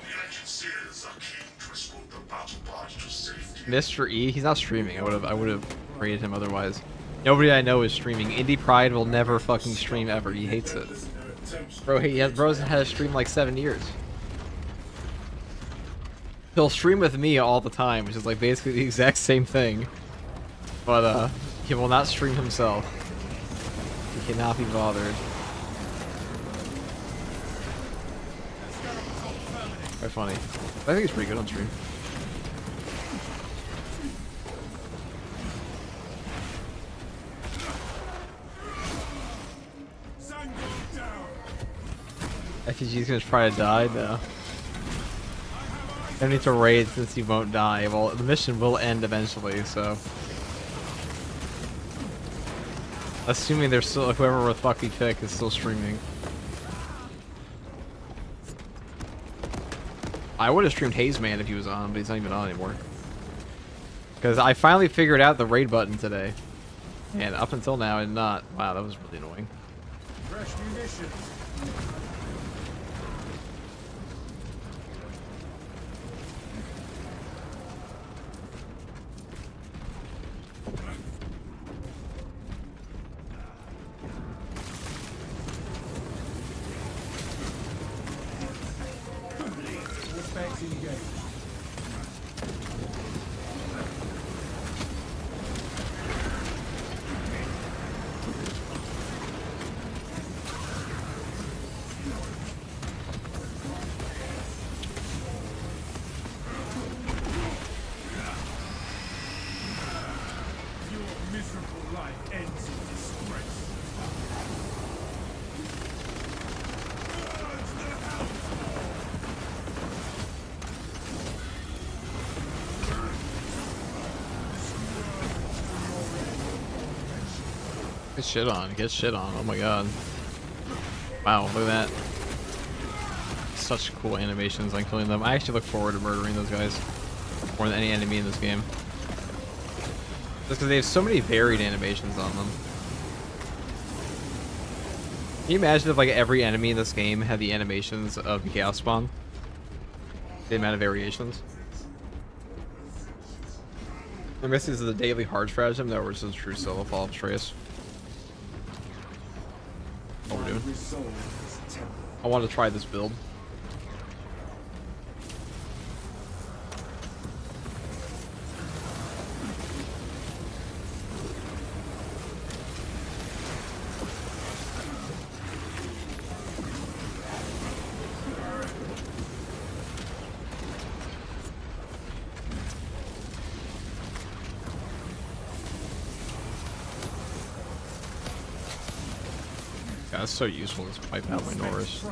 The ancient seers are keen to escort the battle barge to safety. Mr. E, he's not streaming. I would have raided him otherwise. Nobody I know is streaming. Indie Pride will never fucking stream ever. He hates it. Bro, bro's had a stream like 7 years. He'll stream with me all the time, which is like basically the exact same thing. But he will not stream himself. He cannot be bothered. Quite funny. I think he's pretty good on stream. FTG's gonna try to die? No. I need to raid since he won't die. Well, the mission will end eventually, so. Assuming there's still, whoever with HOTFIX is still streaming. I would have streamed Haze Man if he was on, but he's not even on anymore. Because I finally figured out the raid button today. And up until now, I did not. Wow, that was really annoying. Fresh munitions. Disengage. Your miserable life ends in disgrace. Get shit on. Get shit on. Oh my god. Wow, look at that. Such cool animations on killing them. I actually look forward to murdering those guys more than any enemy in this game. Just because they have so many varied animations on them. Can you imagine if like every enemy in this game had the animations of Chaos Spawn? The amount of variations. I'm guessing this is a daily hard stratagem, though, which is a true solo fall of Trace. What we're doing. I want to try this build. God, it's so useful to pipe out my Norris.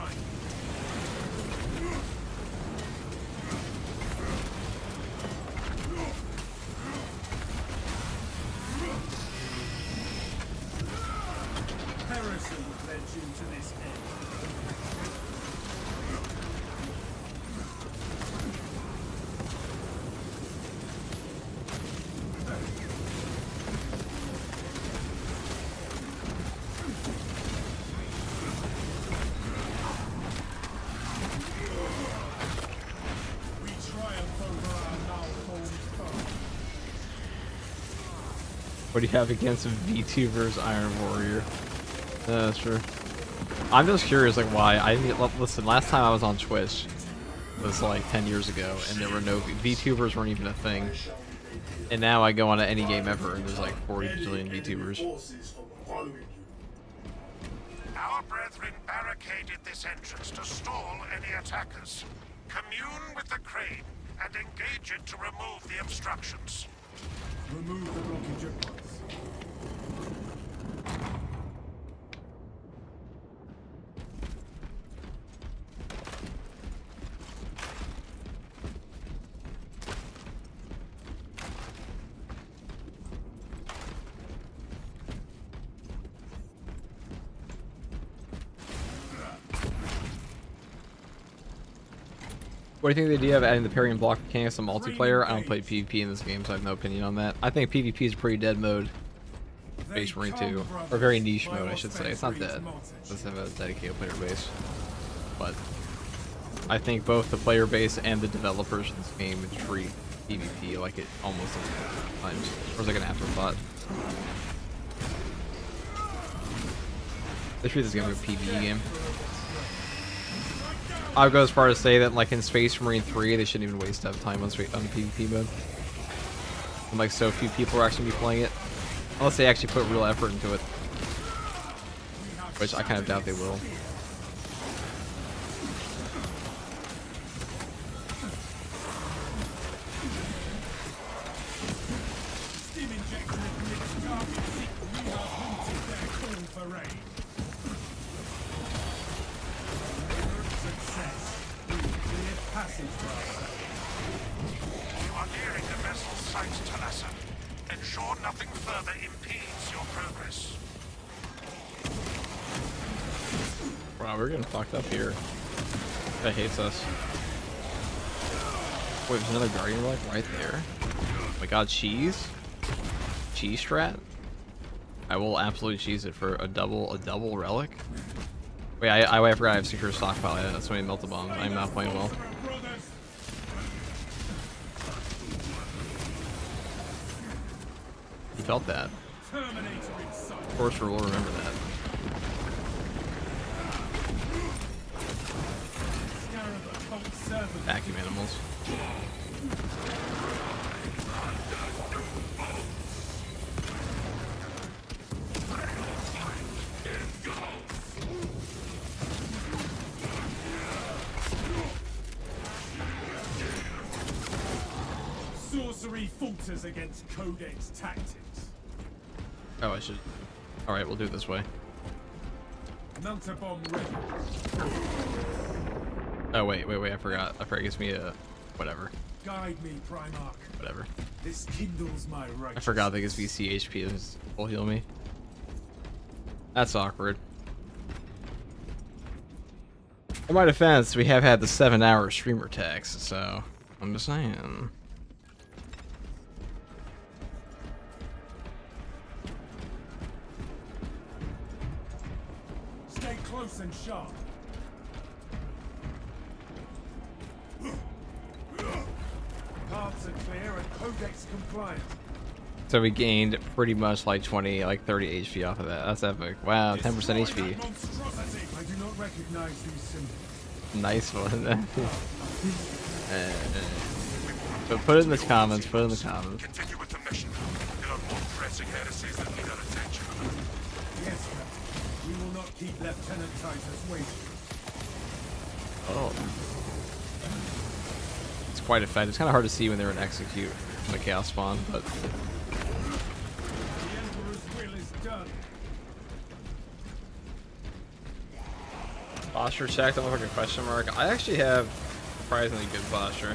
Heresy led you to this end. We triumph over our now formed foe. What do you have against V2 versus Iron Warrior? That's true. I'm just curious, like, why. Listen, last time I was on Twitch was like 10 years ago, and there were no VTubers weren't even a thing. And now I go on to any game ever, and there's like 40 bajillion VTubers. Our brethren barricaded this entrance to stall any attackers. Commune with the crane and engage it to remove the obstructions. Remove the blockage at once. What do you think of the idea of adding the parry and block mechanics to multiplayer? I don't play PvP in this game, so I have no opinion on that. I think PvP is a pretty dead mode. Space Marine 2. Or very niche mode, I should say. It's not dead. It doesn't have a dedicated player base. But I think both the player base and the developers of this game would treat PvP like it almost times. Or it's like an afterthought. They treat this game like a PvE game. I would go as far as to say that, like in Space Marine 3, they shouldn't even waste that time on PvP mode. And like so few people are actually be playing it, unless they actually put real effort into it, which I kind of doubt they will. You are nearing the vessel's site, Talassa. Ensure nothing further impedes your progress. Wow, we're getting fucked up here. That hates us. Wait, there's another Guardian Relic right there. Oh my god, cheese? Cheese strat? I will absolutely cheese it for a double relic. Wait, I forgot I have secure stockpile. Yeah, that's why I melted bombs. I'm not playing well. You felt that. Of course, we'll remember that. Vacuum animals. Sorcery falters against Codex tactics. Oh, I should. All right, we'll do it this way. Melter bomb ready. Oh wait, I forgot. I forgot. It gives me a whatever. Guide me, Primarch. Whatever. This kindles my right. I forgot that gives me CHP and will heal me. That's awkward. In my defense, we have had the 7-hour streamer tax, so I'm just saying. Stay close and sharp. Paths are clear and Codex compliant. So we gained pretty much like 20, like 30 HP off of that. That's epic. Wow, 10% HP. I do not recognize these symbols. Nice one. But put it in the comments. Put it in the comments. Continue with the mission. There are more pressing heresies that need our attention. Yes, Captain. We will not keep Lieutenant Titus waiting. Oh. It's quite effective. It's kind of hard to see when they're in execute from the chaos spawn, but The Emperor's will is done. posture check. Don't look like a question mark. I actually have surprisingly good posture.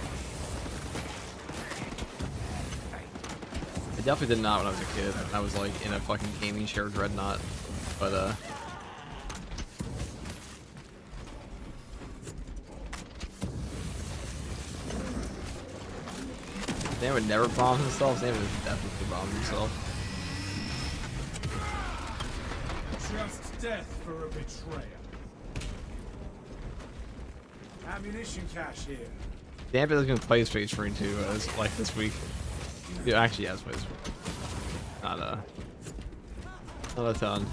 I definitely did not when I was a kid. I was like in a fucking gaming chair dreadnought, but Sam would never bomb himself. Sam would definitely bomb himself. Just death for a betrayer. Ammunition cache here. Damn it, doesn't even play Space Marine 2 like this week. Dude, actually, yeah, Space Marine. Not a ton.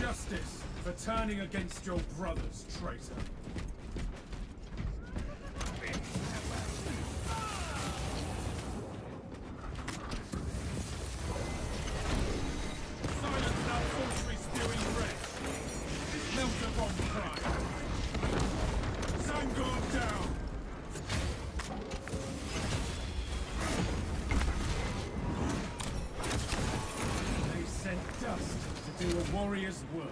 Justice for turning against your brothers, traitor. Silence that sorcery spewing wretch. Melter bomb prime. Sangor down. They sent dust to do a warrior's work.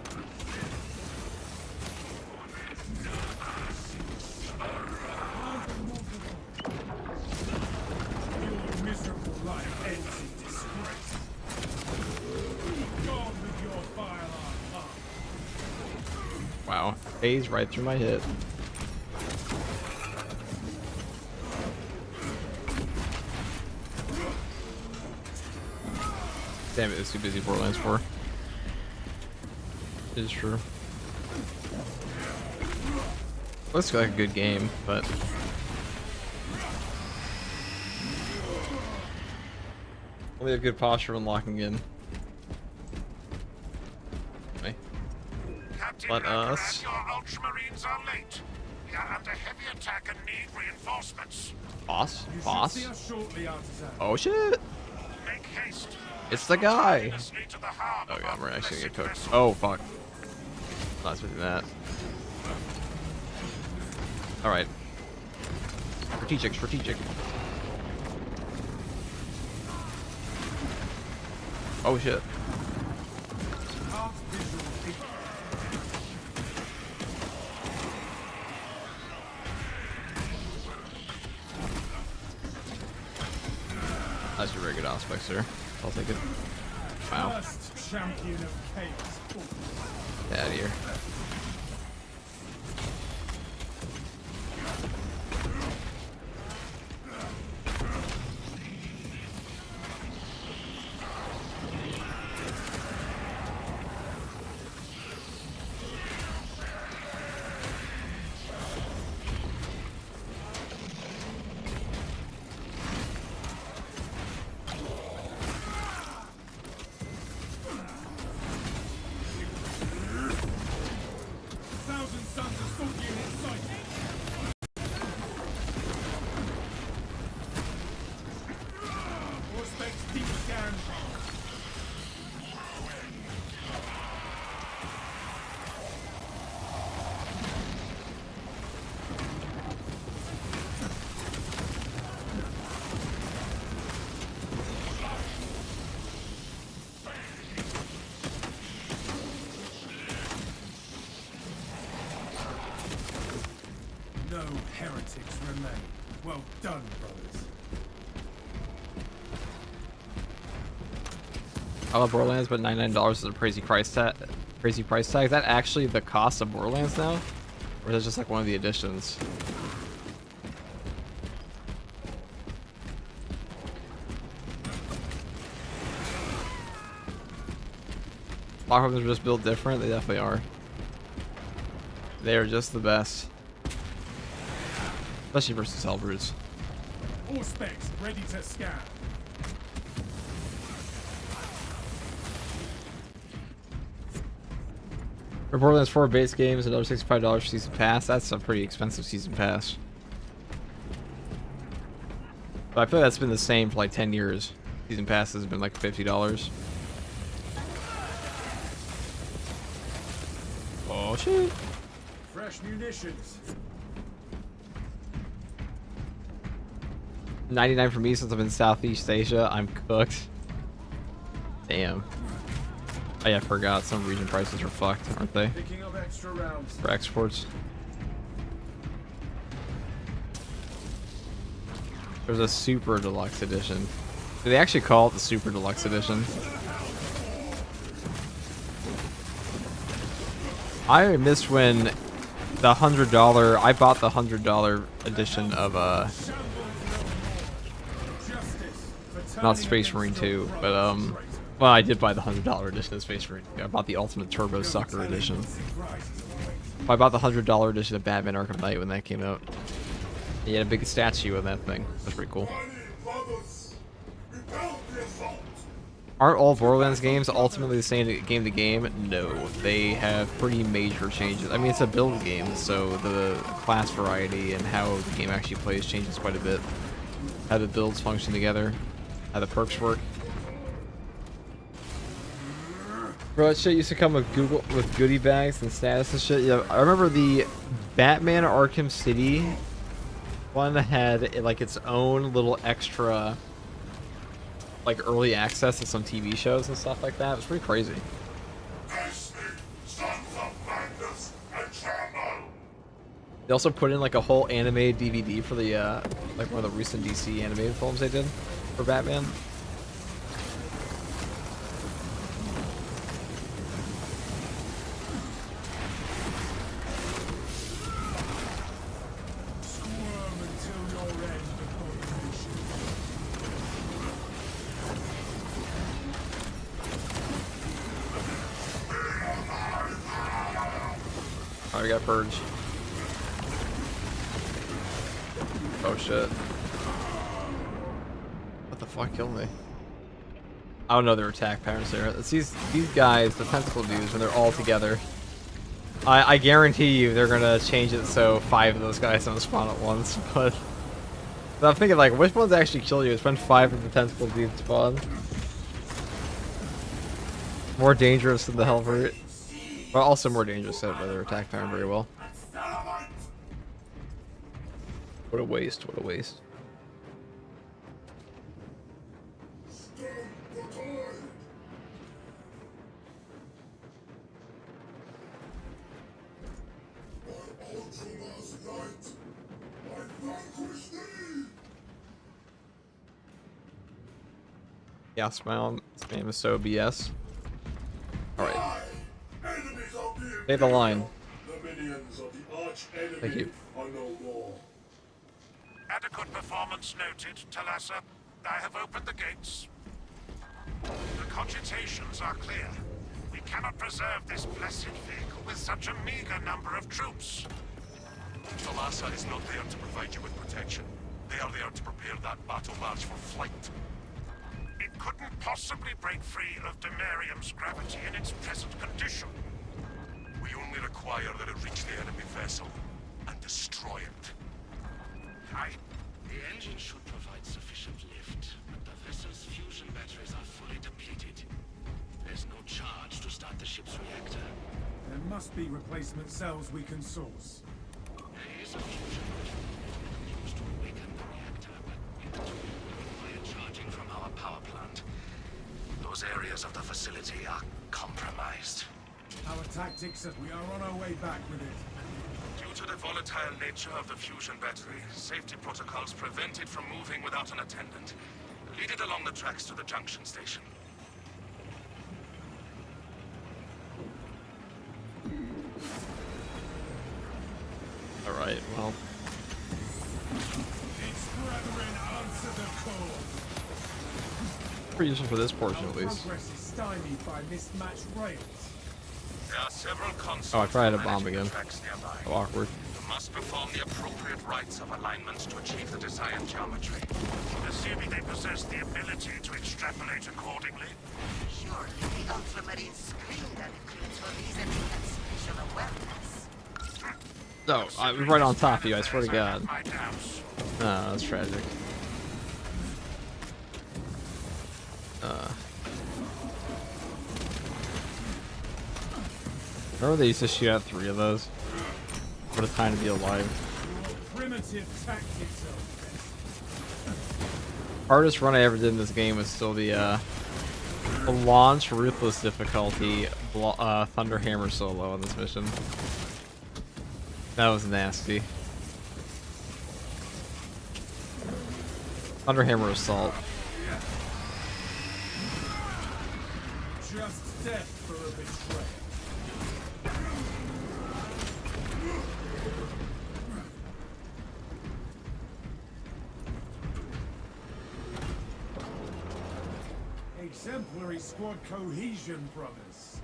Your miserable life ends in disgrace. Gone with your firearm arm. Wow, phase right through my hip. Damn it, it's too busy Borderlands 4. It is true. Looks like a good game, but only a good posture when locking in. Okay. Captain Let Conrad, us- your Ultramarines are late. We are under heavy attack and need reinforcements. Boss? You should Boss? see us shortly, artisan. Oh shit! Make haste. It's the guy! Tirelessly to the harbor Oh god, we're of actually gonna get blessed cooked. vessel. Oh fuck. Not expecting that. Alright. Strategic, strategic. Oh shit. Heart visual feed. That's a very good aspect, sir. I'll take it. Wow. First champion of chaos. Get out of here. heretics remain. Well done, brothers. I love Borderlands, but $99 is a crazy price tag. Crazy price tag. Is that actually the cost of Borderlands now, or is it just like one of the additions? Lock weapons are just built different. They definitely are. They are just the best, especially versus halberds. All specs ready to scan. For Borderlands 4 base games, another $65 season pass. That's a pretty expensive season pass. But I feel like that's been the same for like 10 years. Season pass has been like $50. Oh shit. Fresh munitions. 99 for me since I'm in Southeast Asia. I'm cooked. Damn. Oh yeah, I forgot. Some region prices are fucked, aren't they? Picking up extra rounds. For exports. There's a super deluxe edition. Do they actually call it the super deluxe edition? I missed when the $100. I bought the $100 edition of not Space Marine 2, but well, I did buy the $100 edition of Space Marine 2. I bought the Ultimate Turbo Sucker edition. I bought the $100 edition of Batman Arkham Knight when that came out. He had a big statue of that thing. That's pretty cool. Aren't all Borderlands games ultimately the same game to game? No, they have pretty major changes. I mean, it's a build game, so the class variety and how the game actually plays changes quite a bit. How the builds function together, how the perks work. Bro, that shit used to come with goodie bags and status and shit. Yeah, I remember the Batman Arkham City one had like its own little extra, like early access to some TV shows and stuff like that. It was pretty crazy. They also put in like a whole anime DVD for the like one of the recent DC animated films they did for Batman. I got purged. Oh shit. What the fuck killed me? I don't know their attack patterns there. It's these guys, the tentacle dudes, when they're all together. I guarantee you they're gonna change it so 5 of those guys don't spawn at once, but I'm thinking like which ones actually kill you? It's when 5 of the tentacle dudes spawn. More dangerous than the Helvert. But also more dangerous at their attack pattern very well. What a waste, what a waste. Yeah, spam is so BS. Alright. Say the line. Thank you. Adequate performance noted, Talassa. I have opened the gates. The cogitations are clear. We cannot preserve this blessed vehicle with such a meager number of troops. Talassa is not there to provide you with protection. They are there to prepare that battle march for flight. It couldn't possibly break free of Demarium's gravity in its present condition. We only require that it reach the enemy vessel and destroy it. The engine should provide sufficient lift, but the vessel's fusion batteries are fully depleted. There's no charge to start the ship's reactor. There must be replacement cells we can source. There is a fusion battery used to awaken the reactor, but it will require charging from our power plant. Those areas of the facility are compromised. Our tactics, we are on our way back with it. To Due to the volatile nature of the fusion battery, safety protocols prevent it from moving without an attendant. Lead it along the tracks to the junction station. Alright, well. Pretty useful for this portion at least. Progress is stymied by mismatched rails. There are several consoles. Oh, I tried a bomb managing the again. tracks nearby. How awkward. You must perform the appropriate rites of alignment to achieve the desired geometry. Assuming they possess the ability to extrapolate accordingly. Surely the Ultramarine screen that includes for reasoning and spatial awareness. No, I'm right on top of you, I swear to God. My doubts. Oh, that's tragic. Remember they used to shoot out 3 of those? What a time to be alive. Primitive tactics Hardest run I ever did in this game was still the launch ruthless difficulty Thunderhammer solo on this mission. That was nasty. Thunderhammer assault. just death for a betrayal. Exemplary squad cohesion, brothers.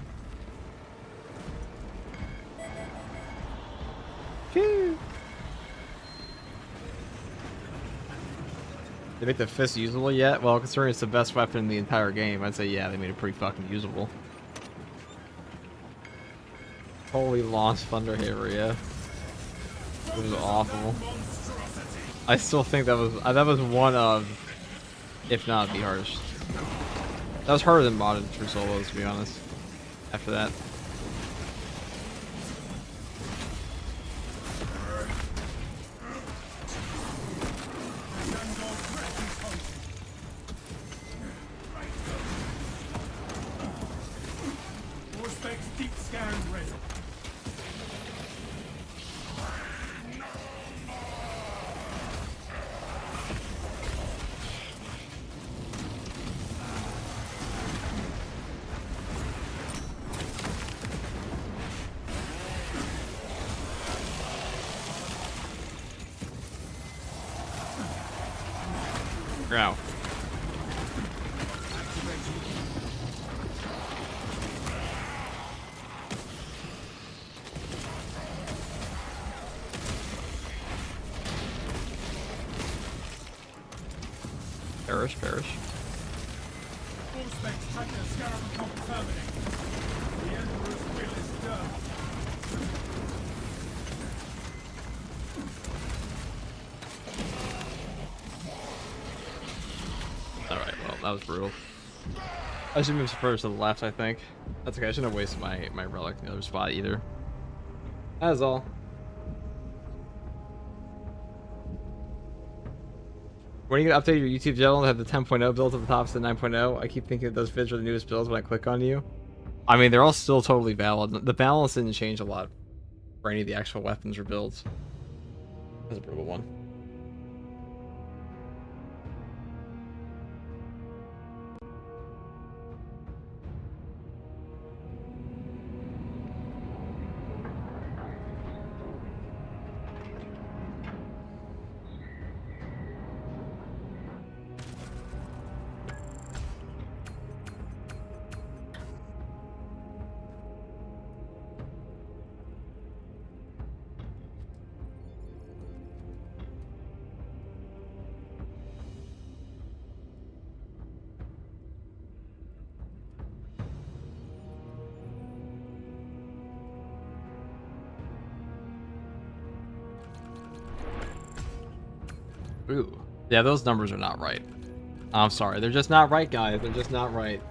Phew. They make the fist usable yet? Well, considering it's the best weapon in the entire game, I'd say yeah, they made it pretty fucking usable. Holy launch Thunderhammer, yeah. It was awful. I still think that was one of, if not the hardest. That was harder than modded for solos, to be honest. After that. Deep scans ready. Growl. Perish, perish. Full specs take a scarab and come terminate. The Emperor's will is done. Alright, well, that was brutal. I should move further to the left, I think. That's okay, I shouldn't have wasted my relic in the other spot either. That is all. When are you gonna update your YouTube channel and have the 10.0 build at the top instead of 9.0? I keep thinking that those vids are the newest builds when I click on you. I mean, they're all still totally valid. The balance didn't change a lot for any of the actual weapons or builds. That's a brutal one. Ooh. Yeah, those numbers are not right. I'm sorry. They're just not right, guys. They're just not right.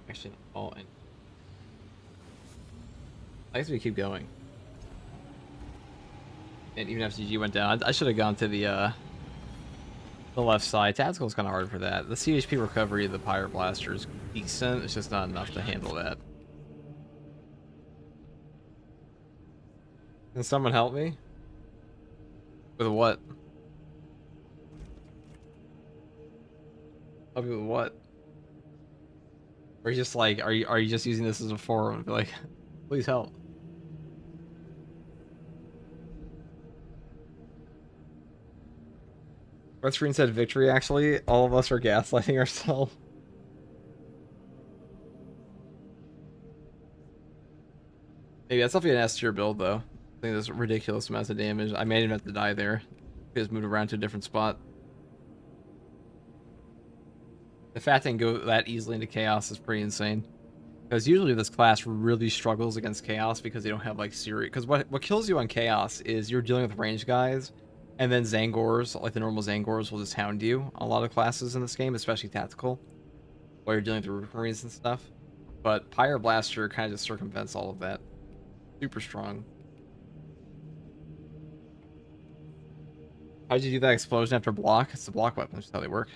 Actually, all in. I guess we keep going. And even if GG went down, I should have gone to the The left side. Tactical is kind of hard for that. The CHP recovery of the Pyre Blaster is decent. It's just not enough to handle that. Can someone help me? With what? Help me with what? Or you just like, are you just using this as a forum and be like, please help? Red screen said victory, actually. All of us are gaslighting ourselves. Maybe that's definitely an S tier build, though. I think there's ridiculous amounts of damage. I made him have to die there. He just moved around to a different spot. The fact they can go that easily into Chaos is pretty insane. Because usually this class really struggles against Chaos because they don't have, like, serious... Because what kills you on Chaos is you're dealing with ranged guys, and then Zangors, like the normal Zangors, will just hound you on a lot of classes in this game, especially Tactical, while you're dealing with the Reliquaries and stuff. But Pyre Blaster kind of just circumvents all of that. Super strong. How'd you do that explosion after block? It's the block weapon, that's how they work.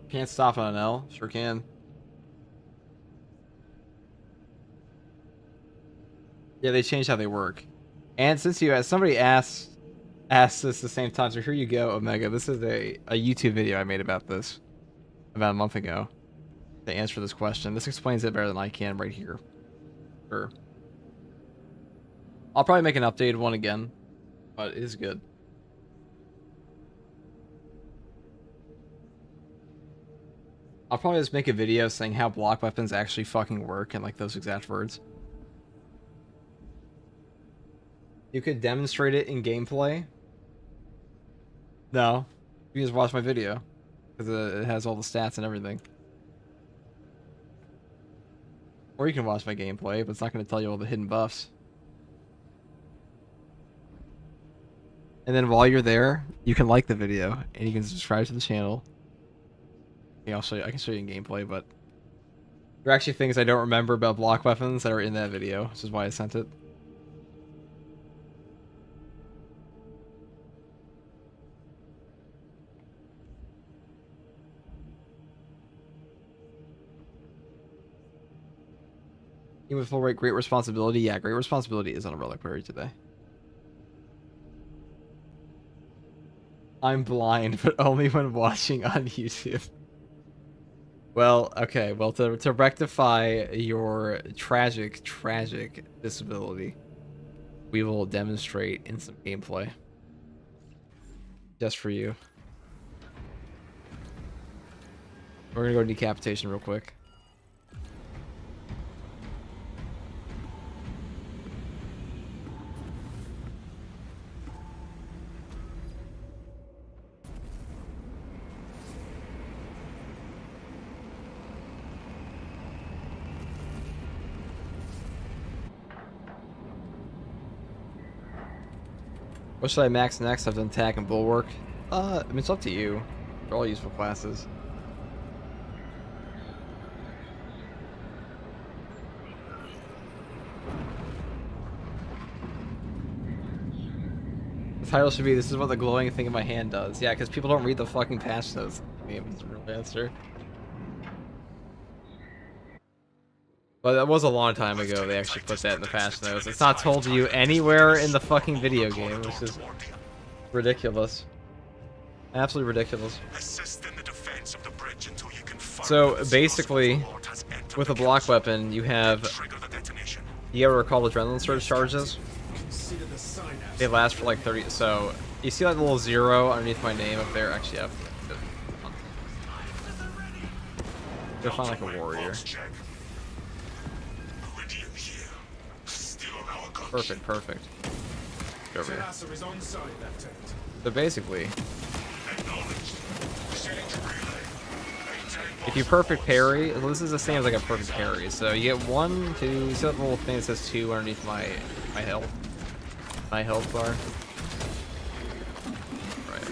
Can't stop on an L? Sure can. Yeah, they changed how they work. And since you, as somebody asked this the same time, so here you go, Omega. This is a YouTube video I made about this about a month ago to answer this question. This explains it better than I can right here. Sure. I'll probably make an updated one again, but it is good. I'll probably just make a video saying how block weapons actually fucking work in like those exact words. You could demonstrate it in gameplay. No, you can just watch my video because it has all the stats and everything. Or you can watch my gameplay, but it's not going to tell you all the hidden buffs. And then while you're there, you can like the video and you can subscribe to the channel. Yeah, I'll show you. I can show you in gameplay, but there are actually things I don't remember about block weapons that are in that video, which is why I sent it. Even with full rate, great responsibility. Yeah, great responsibility is on a Reliquary today. I'm blind, but only when watching on YouTube. Well, okay. Well, to rectify your tragic disability, we will demonstrate in some gameplay. Just for you. We're gonna go to decapitation real quick. What should I max next? I've done attack and bulwark. I mean, it's up to you. They're all useful classes. The title should be, "This is what the glowing thing in my hand does." Yeah, because people don't read the fucking patch notes. Game is a real answer. But that was a long time ago they actually put that in the patch notes. It's not told to you anywhere in the fucking video game, which is ridiculous. Absolutely ridiculous. So basically, with a block weapon, you have... You ever recall adrenaline surge charges? They last for like 30... So, you see that little 0 underneath my name up there? Actually, yeah. Go find like a warrior. Perfect, perfect. Go over here. So basically, if you perfect parry, this is the same as like a perfect parry. So you get 1, 2, you see that little thing that says 2 underneath my health bar. Right.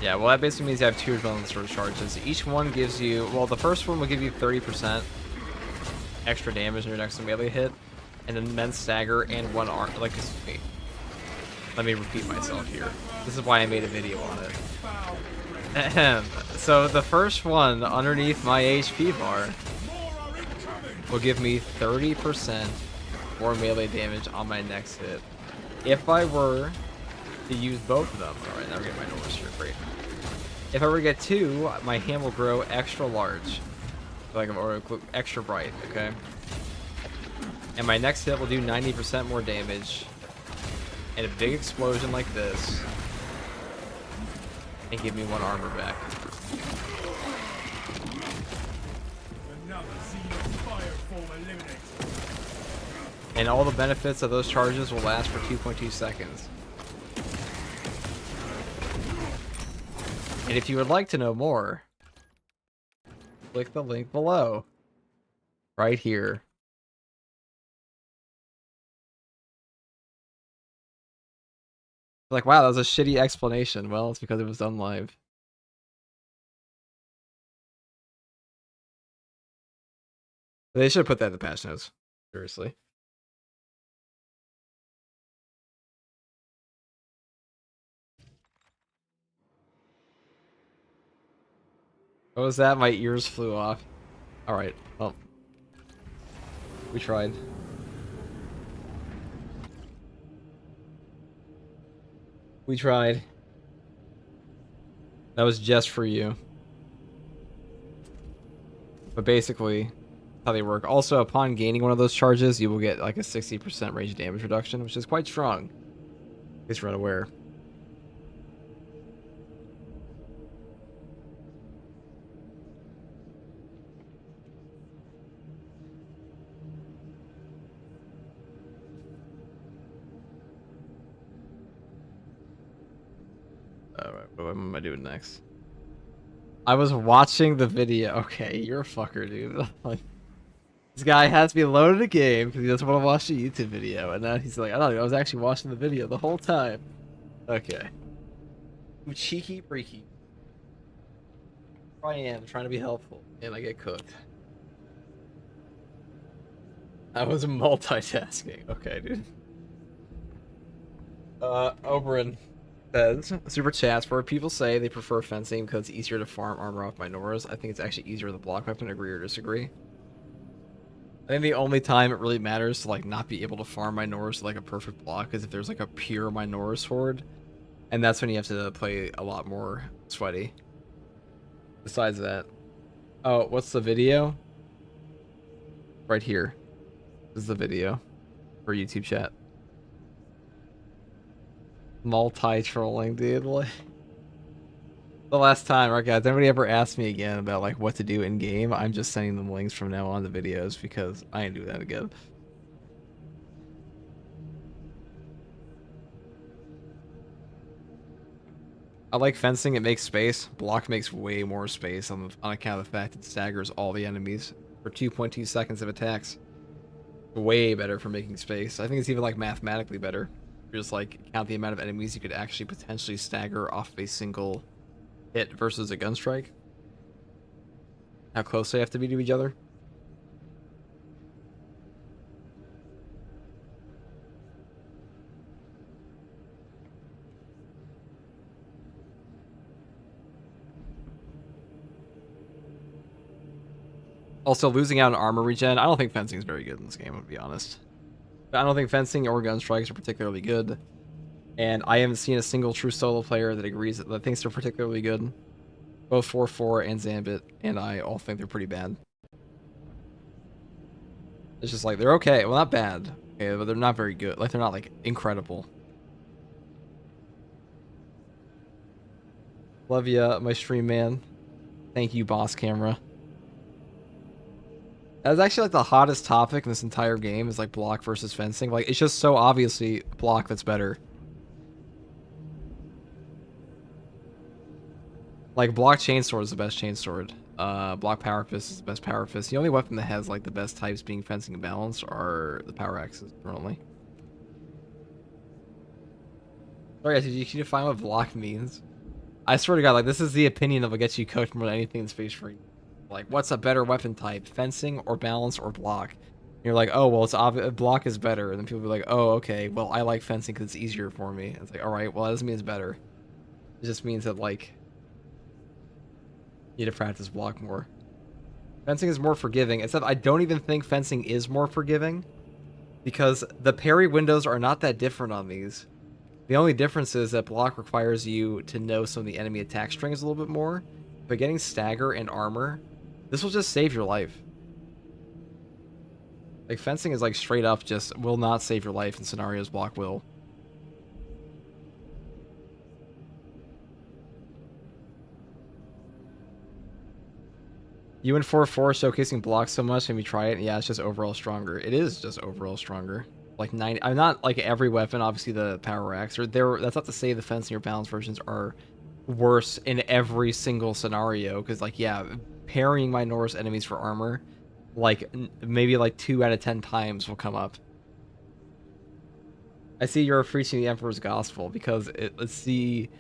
Yeah, well that basically means you have 2 adrenaline surge charges. Each one gives you, well the first one will give you 30% extra damage in your next melee hit, and then immense stagger and 1 arm. Like, wait, let me repeat myself here. This is why I made a video on it. Ahem. So the first one underneath my HP bar will give me 30% more melee damage on my next hit. If I were to use both of them, alright, now we're getting my Norse here, great. If I were to get 2, my hand will grow extra large, like, or extra bright, okay? And my next hit will do 90% more damage, and a big explosion like this, and give me 1 armor back. And all the benefits of those charges will last for 2.2 seconds. And if you would like to know more, click the link below. Right here. Like, wow, that was a shitty explanation. Well, it's because it was done live. They should have put that in the patch notes. Seriously. What was that? My ears flew off. Alright, well. We tried. We tried. That was just for you. But basically, how they work. Also, upon gaining one of those charges, you will get like a 60% range damage reduction, which is quite strong. In case you're unaware. Alright, what am I doing next? I was watching the video. Okay, you're a fucker, dude. Like, this guy has me loaded a game because he doesn't want to watch a YouTube video, and now he's like, I don't know, I was actually watching the video the whole time. Okay. I'm cheeky breaky. I am trying to be helpful, and I get cooked. I was multitasking. Okay, dude. Oberyn says, super chats, where people say they prefer fencing because it's easier to farm armor off my Noras. I think it's actually easier with a block weapon. Agree or disagree? I think the only time it really matters to like not be able to farm my Noras like a perfect block is if there's like a pure Minora's sword, and that's when you have to play a lot more sweaty. Besides that, oh, what's the video? Right here. This is the video for YouTube chat. Multi-trolling, dude. Like, the last time, right, guys? Anybody ever asked me again about like what to do in game? I'm just sending them links from now on to videos because I ain't do that again. I like fencing. It makes space. Block makes way more space on account of the fact it staggers all the enemies for 2.2 seconds of attacks. Way better for making space. I think it's even like mathematically better. Just like count the amount of enemies you could actually potentially stagger off of a single hit versus a gun strike. How close they have to be to each other. Also, losing out on armor regen. I don't think fencing is very good in this game, to be honest. I don't think fencing or gun strikes are particularly good. And I haven't seen a single true solo player that agrees that thinks they're particularly good. Both 4-4 and Zambit and I all think they're pretty bad. It's just like, they're okay. Well, not bad. Okay, but they're not very good. Like, they're not, like, incredible. Love ya, my stream man. Thank you, boss camera. That's actually like the hottest topic in this entire game is like block versus fencing. Like, it's just so obviously block that's better. Like, block chainsword is the best chainsword. Block power fist is the best power fist. The only weapon that has like the best types being fencing and balance are the power axes currently. Sorry guys, did you define what block means? I swear to God, like, this is the opinion that will get you cooked more than anything in Space Marine. Like, what's a better weapon type? Fencing or balance or block? And you're like, oh, well, it's obvious. Block is better. And then people be like, oh, okay, well, I like fencing because it's easier for me. And it's like, all right, well, that doesn't mean it's better. It just means that, like, you need to practice block more. Fencing is more forgiving, except I don't even think fencing is more forgiving because the parry windows are not that different on these. The only difference is that block requires you to know some of the enemy attack strings a little bit more, but getting stagger and armor, this will just save your life. Like, fencing is like straight up just will not save your life in scenarios block will. You in 4-4 showcasing blocks so much, and we try it, and yeah, it's just overall stronger. It is just overall stronger. Like 90, I'm not like every weapon, obviously the power axe, or there. That's not to say the fencing or balance versions are worse in every single scenario, because like yeah, parrying my Norse enemies for armor, like maybe like 2 out of 10 times will come up. I see you're preaching the Emperor's Gospel because it's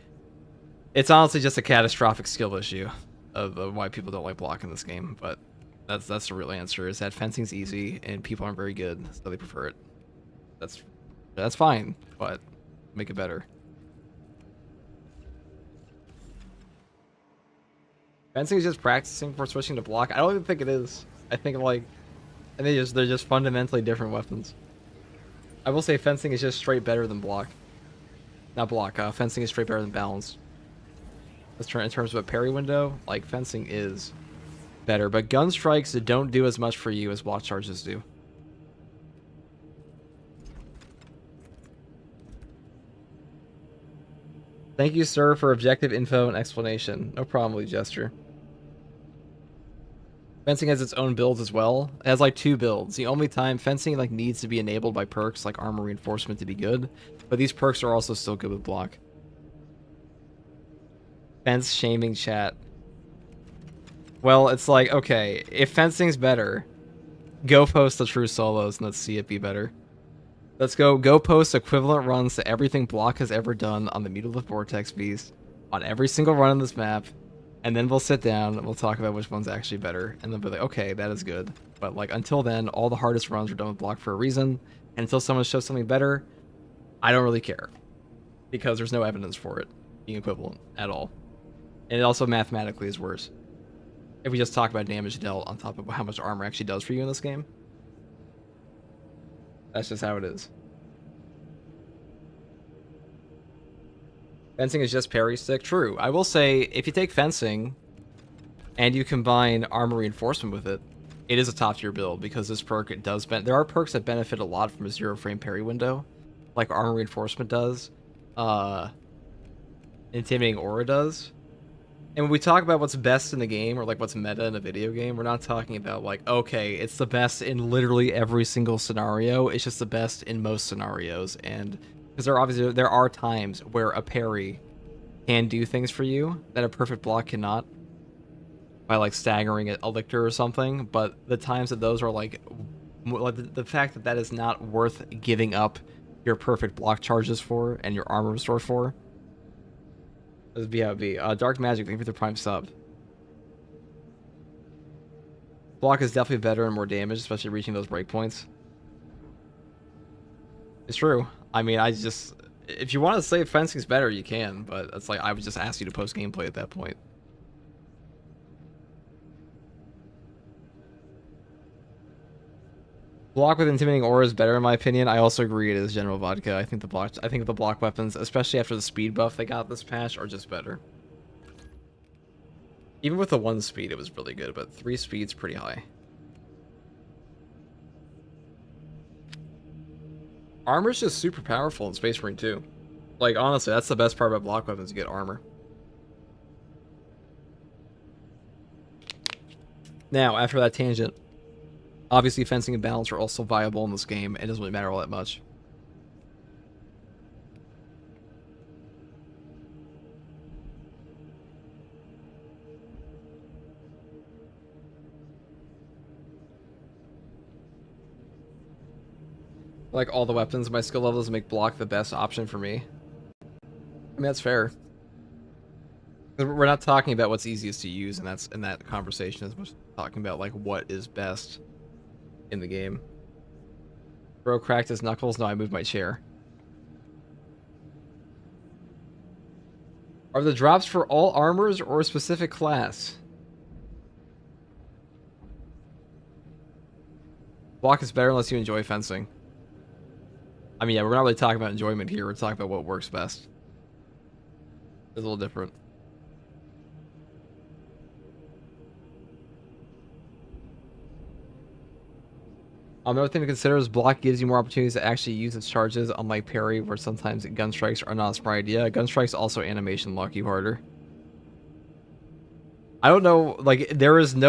honestly just a catastrophic skill issue of why people don't like blocking this game, but that's the real answer, is that fencing's easy and people aren't very good, so they prefer it. That's fine, but make it better. Fencing is just practicing for switching to block. I don't even think it is. I think they're just fundamentally different weapons. I will say fencing is just straight better than block. Not block. Fencing is straight better than balance. In terms of a parry window, like fencing is better, but gun strikes don't do as much for you as block charges do. Thank you, sir, for objective info and explanation. No problem, Lee Gesture. Fencing has its own builds as well. It has like 2 builds. The only time fencing like needs to be enabled by perks like armor reinforcement to be good, but these perks are also still good with block. Fence shaming chat. Well, it's like, okay, if fencing's better, go post the true solos and let's see it be better. Let's go post equivalent runs to everything block has ever done on the Mutalisk Vortex Beast, on every single run on this map, and then we'll sit down and we'll talk about which one's actually better, and then be like, okay, that is good. But like until then, all the hardest runs are done with block for a reason, and until someone shows something better, I don't really care. Because there's no evidence for it being equivalent at all. And it also mathematically is worse. If we just talk about damage dealt on top of how much armor actually does for you in this game. That's just how it is. Fencing is just parry stick. True. I will say, if you take fencing and you combine armor reinforcement with it, it is a top tier build because this perk does there are perks that benefit a lot from a 0 frame parry window, like armor reinforcement does, intimidating aura does. And when we talk about what's best in the game, or like what's meta in a video game, we're not talking about like, okay, it's the best in literally every single scenario. It's just the best in most scenarios. And because there are times where a parry can do things for you that a perfect block cannot, by like staggering a lictor or something. But the times that those are like the fact that that is not worth giving up your perfect block charges for and your armor restore for. This is BIB. Dark Magic, thank you for the prime sub. Block is definitely better and more damage, especially reaching those breakpoints. It's true. I mean, if you want to say fencing's better, you can, but it's like I would just ask you to post gameplay at that point. Block with intimidating aura is better in my opinion. I also agree it is general vodka. I think the block weapons, especially after the speed buff they got this patch, are just better. Even with the 1 speed, it was really good, but 3 speed's pretty high. Armor's just super powerful in Space Marine 2. Like, honestly, that's the best part about block weapons, you get armor. Now, after that tangent, obviously fencing and balance are also viable in this game. It doesn't really matter all that much. Like all the weapons at my skill levels make block the best option for me. I mean, that's fair. 'Cause we're not talking about what's easiest to use, and that's in that conversation as much as talking about like what is best in the game. Bro cracked his knuckles. No, I moved my chair. Are the drops for all armors or a specific class? Block is better unless you enjoy fencing. I mean, yeah, we're not really talking about enjoyment here. We're talking about what works best. It's a little different. Another thing to consider is block gives you more opportunities to actually use its charges, unlike parry, where sometimes gun strikes are not a smart idea. Gun strikes also animation lock you harder. I don't know, like, there is in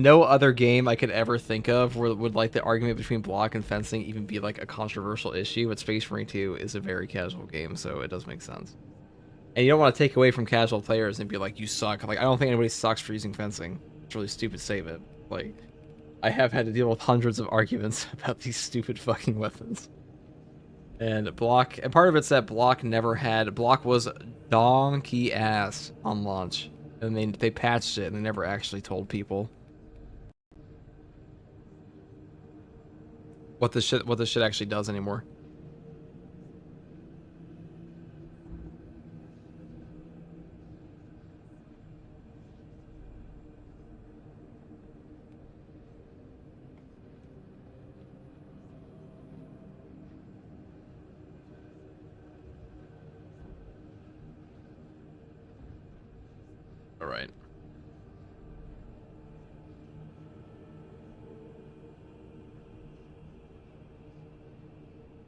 no other game I could ever think of where would, like, the argument between block and fencing even be, like, a controversial issue, but Space Marine 2 is a very casual game, so it does make sense. And you don't want to take away from casual players and be like, you suck. Like, I don't think anybody sucks for using fencing. It's really stupid statement. Like, I have had to deal with hundreds of arguments about these stupid fucking weapons. And block, and part of it's that block was donkey ass on launch. And they patched it and they never actually told people what this shit actually does anymore. All right.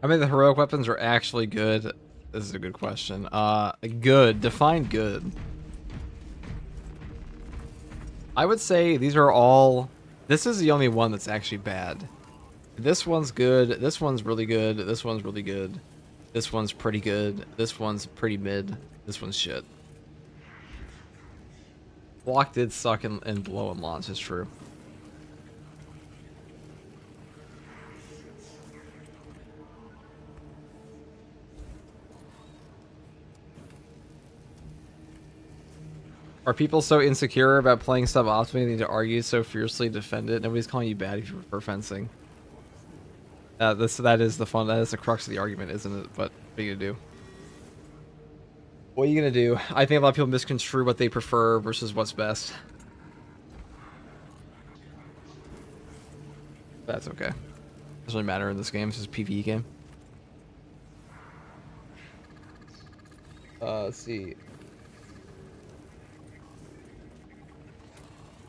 I mean, the heroic weapons are actually good. This is a good question. Good. Define good. I would say these are all... This is the only one that's actually bad. This one's good. This one's really good. This one's really good. This one's pretty good. This one's pretty mid. This one's shit. Block did suck in blow and launch, it's true. Are people so insecure about playing suboptimally they need to argue so fiercely to defend it? Nobody's calling you bad if you prefer fencing. That is the crux of the argument, isn't it? But what are you gonna do? What are you gonna do? I think a lot of people misconstrue what they prefer versus what's best. That's okay. Doesn't really matter in this game. It's just a PvE game. Let's see.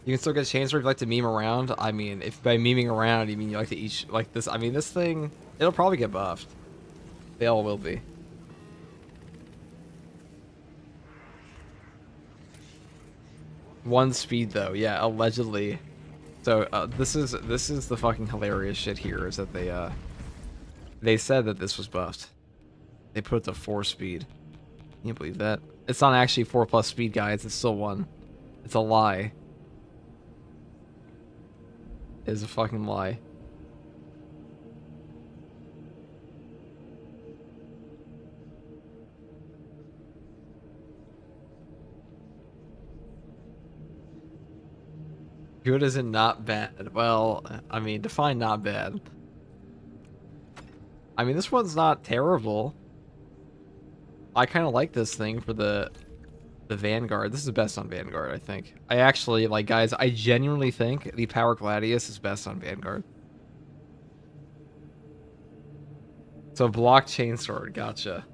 You can still get chains where if you like to meme around. I mean, if by memeing around you mean you like to eat like this. I mean, this thing, it'll probably get buffed. They all will be. One speed though, yeah, allegedly. So this is the fucking hilarious shit here is that they said that this was buffed. They put it to 4 speed. Can you believe that? It's not actually 4+ speed, guys. It's still 1. It's a lie. It is a fucking lie. Good as in not bad. Well, I mean, define not bad. I mean, this one's not terrible. I kind of like this thing for the Vanguard. This is best on Vanguard, I think. I actually, like, guys, I genuinely think the Power Gladius is best on Vanguard. So, block chainsword, gotcha.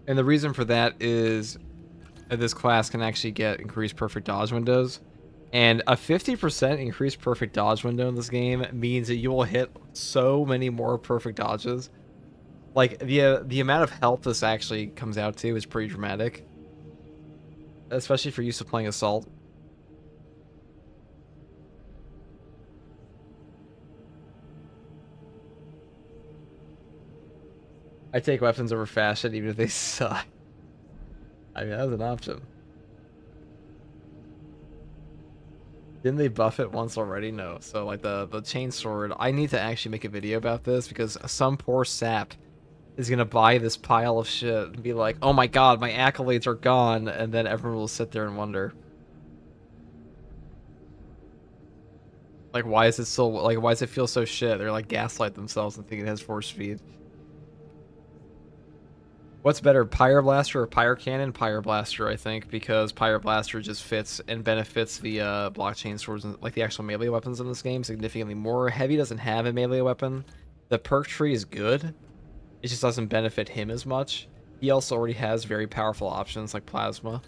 And the reason for that is that this class can actually get increased perfect dodge windows. And a 50% increased perfect dodge window in this game means that you will hit so many more perfect dodges. Like, the amount of health this actually comes out to is pretty dramatic. Especially for use of playing Assault. I take weapons over fashion even if they suck. I mean, that was an option. Didn't they buff it once already? No. So like the chain sword, I need to actually make a video about this because some poor sap is gonna buy this pile of shit and be like, oh my god, my accolades are gone, and then everyone will sit there and wonder. Like, why is it so, like, why does it feel so shit? They're like gaslight themselves and think it has force speed. What's better, Pyre Blaster or Pyre Cannon? Pyre Blaster, I think, because Pyre Blaster just fits and benefits the blockchain swords, and, like the actual melee weapons in this game significantly more. Heavy doesn't have a melee weapon. The perk tree is good. It just doesn't benefit him as much. He also already has very powerful options like Plasma.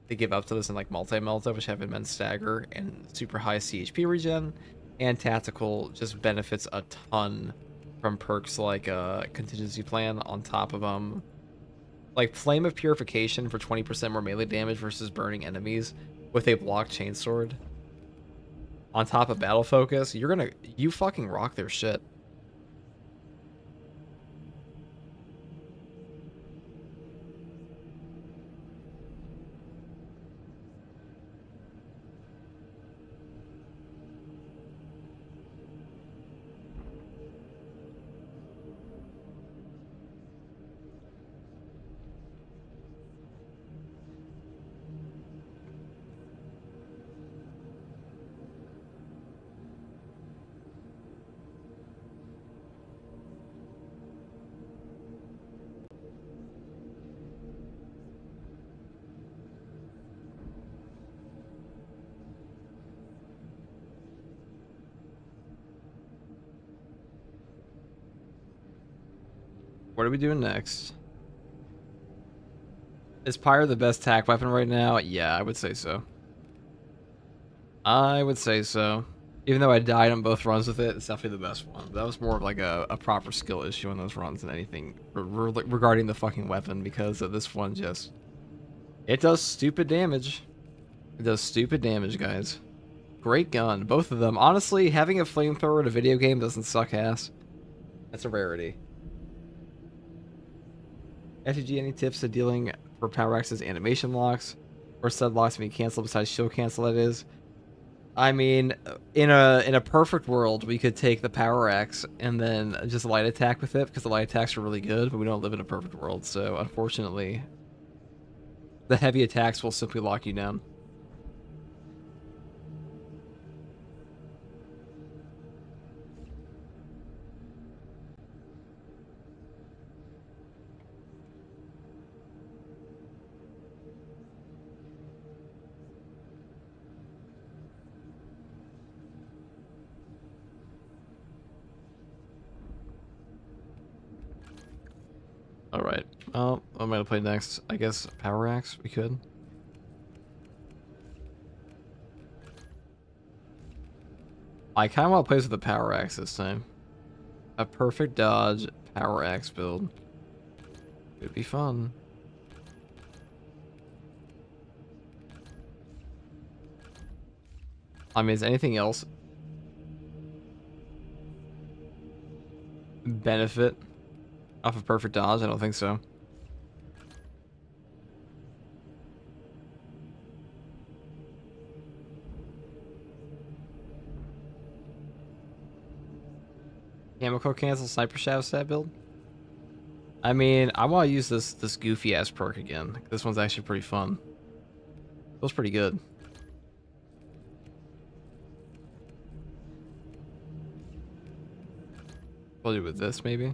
They give up to this in like Multi-Melta, which have immense stagger and super high CHP regen. And Tactical just benefits a ton from perks like Contingency Plan on top of like Flame of Purification for 20% more melee damage versus burning enemies with a block chainsword. On top of Battle Focus, you fucking rock their shit. What are we doing next? Is Pyre the best tack weapon right now? Yeah, I would say so. I would say so. Even though I died on both runs with it, it's definitely the best one. That was more of like a proper skill issue on those runs than anything regarding the fucking weapon, because this one just... It does stupid damage. It does stupid damage, guys. Great gun. Both of them. Honestly, having a flamethrower in a video game doesn't suck ass. That's a rarity. FTG, any tips to dealing for Power Axe's animation locks? Or said locks being canceled besides shield cancel, that is? I mean, in a perfect world, we could take the Power Axe and then just light attack with it, because the light attacks are really good, but we don't live in a perfect world, so unfortunately, the heavy attacks will simply lock you down. Alright. Oh, I'm gonna play next. I guess Power Axe, we could. I kinda wanna play with the Power Axe this time. A perfect dodge Power Axe build. It'd be fun. I mean, is anything else benefit off of perfect dodge? I don't think so. Chemical cancel sniper shadow stat build. I mean, I want to use this goofy ass perk again. This one's actually pretty fun. Feels pretty good. We'll do with this maybe.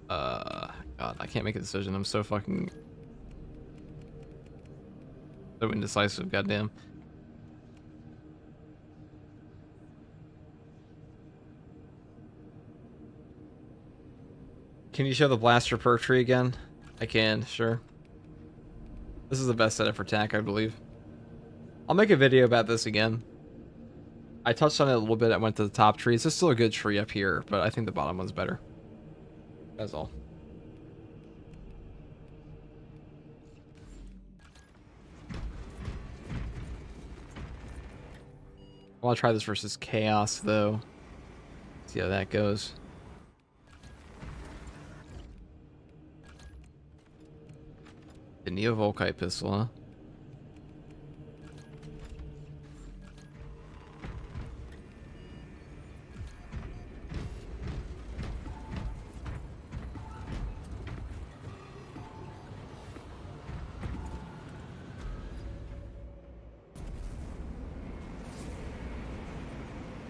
God, I can't make a decision. I'm so fucking so indecisive. Goddamn. Can you show the blaster perk tree again? I can, sure. This is the best setup for tack, I believe. I'll make a video about this again. I touched on it a little bit. I went to the top trees. There's still a good tree up here, but I think the bottom one's better. That's all. I want to try this versus Chaos, though. See how that goes. Neo-Volkite pistol, huh?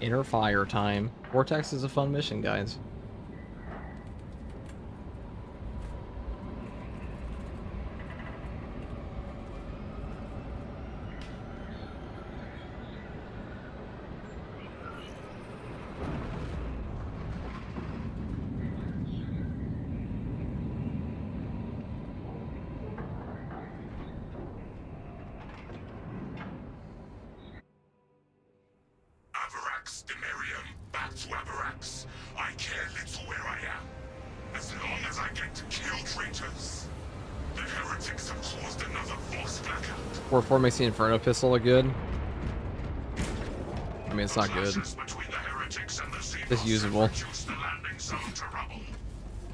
Inner fire time. Vortex is a fun mission, guys. Avarax, Demirium, back to Avarax. I care little where I am, as long as I get to kill traitors. The heretics have caused another false blackout. 4-4 makes the Inferno pistol look good. I mean, it's not good. Clashes between the heretics and the Xenos It's usable. have reduced the landing zone to rubble.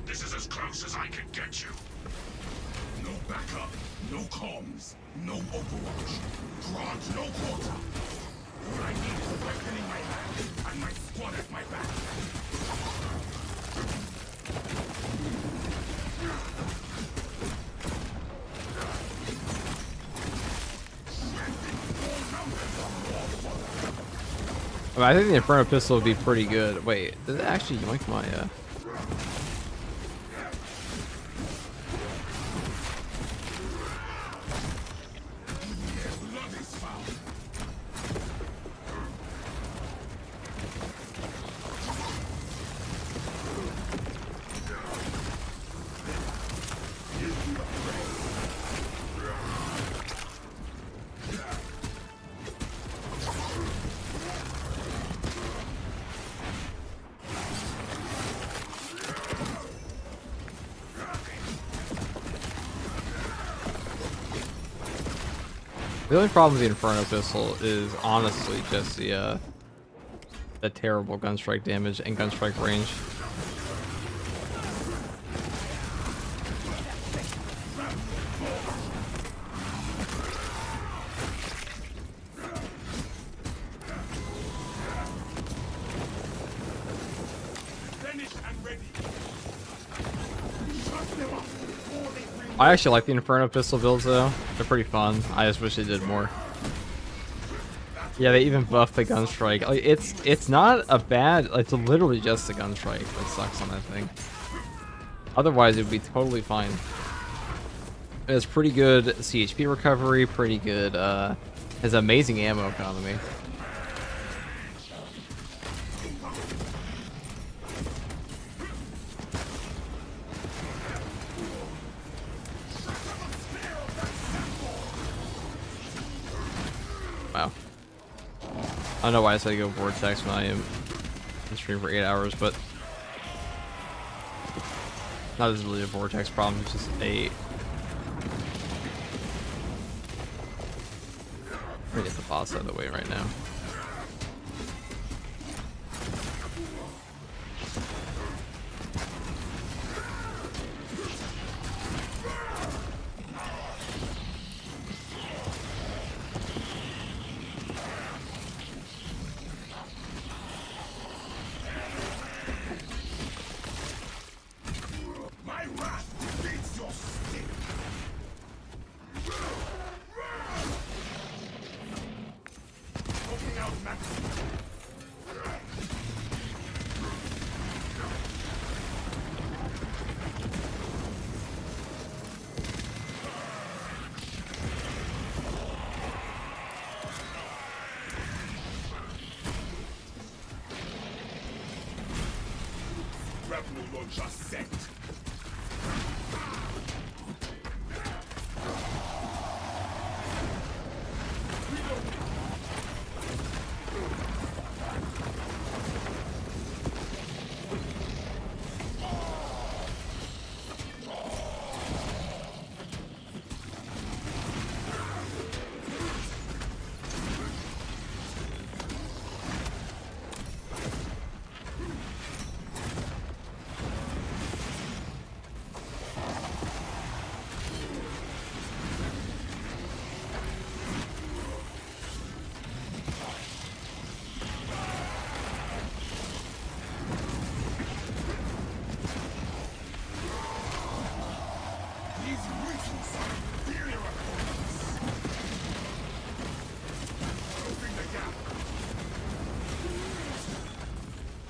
This is as close as I can get you. No backup, no comms, no overwatch. Grant no quarter. What I need is a weapon in my hand and my squad at my back. I mean, I think the Inferno pistol would be pretty good. Wait, does it actually yoink my The only problem with the Inferno pistol is honestly just the terrible gunstrike damage and gunstrike range. I actually like the Inferno pistol builds though. They're pretty fun. I just wish they did more. Yeah, they even buffed the gunstrike. Like it's not a bad. It's literally just the gunstrike that sucks on that thing. Otherwise, it would be totally fine. It's pretty good CHP recovery. Pretty good. Has amazing ammo economy. Wow. I don't know why I said go Vortex when I am in stream for 8 hours, but not as really a Vortex problem, it's just a... I'm gonna get the boss out of the way right now.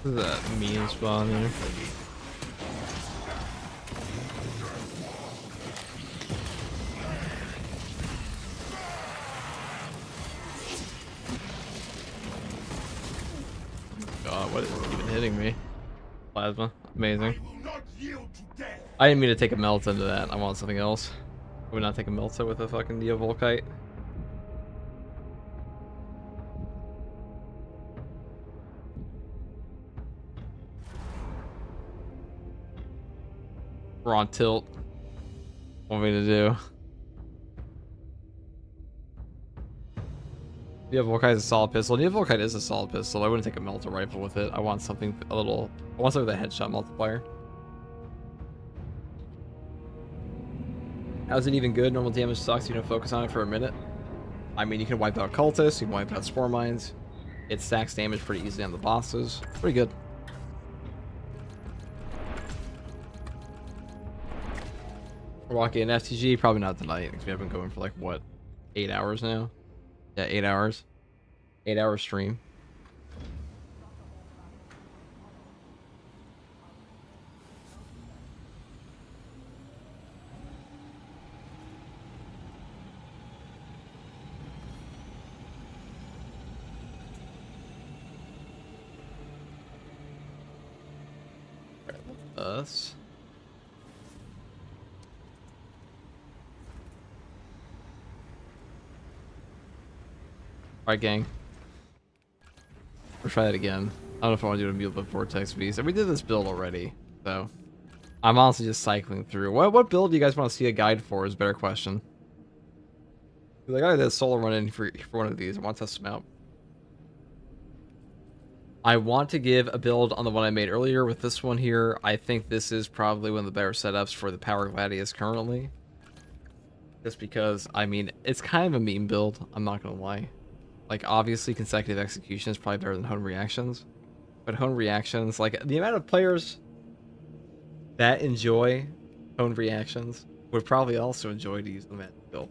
Look at that meme spawn there. God, what is even hitting me? Plasma. Amazing. I didn't mean to take a melt into that. I want something else. I would not take a melta with a fucking Neovolkite. We're on tilt. What want me to do? Neovolkite is a solid pistol. Neovolkite is a solid pistol. I wouldn't take a melta rifle with it. I want something a little. I want something with a headshot multiplier. How's it even good? Normal damage sucks. You don't focus on it for a minute. I mean, you can wipe out cultists. You can wipe out spore mines. It stacks damage pretty easily on the bosses. Pretty good. We're walking an FTG. Probably not tonight because we have been going for like what, 8 hours now. Yeah, 8 hours. 8-hour stream. Us. Alright, gang. We'll try that again. I don't know if I want to do a Mule Vortex Beast. And we did this build already, so I'm honestly just cycling through. What build do you guys want to see a guide for is a better question. Like, I did a solo run in for one of these. I want to test them out. I want to give a build on the one I made earlier with this one here. I think this is probably one of the better setups for the Power Gladius currently. Just because, I mean, it's kind of a meme build. I'm not going to lie. Like, obviously, consecutive execution is probably better than hone reactions. But hone reactions, like, the amount of players that enjoy hone reactions would probably also enjoy to use the magic build.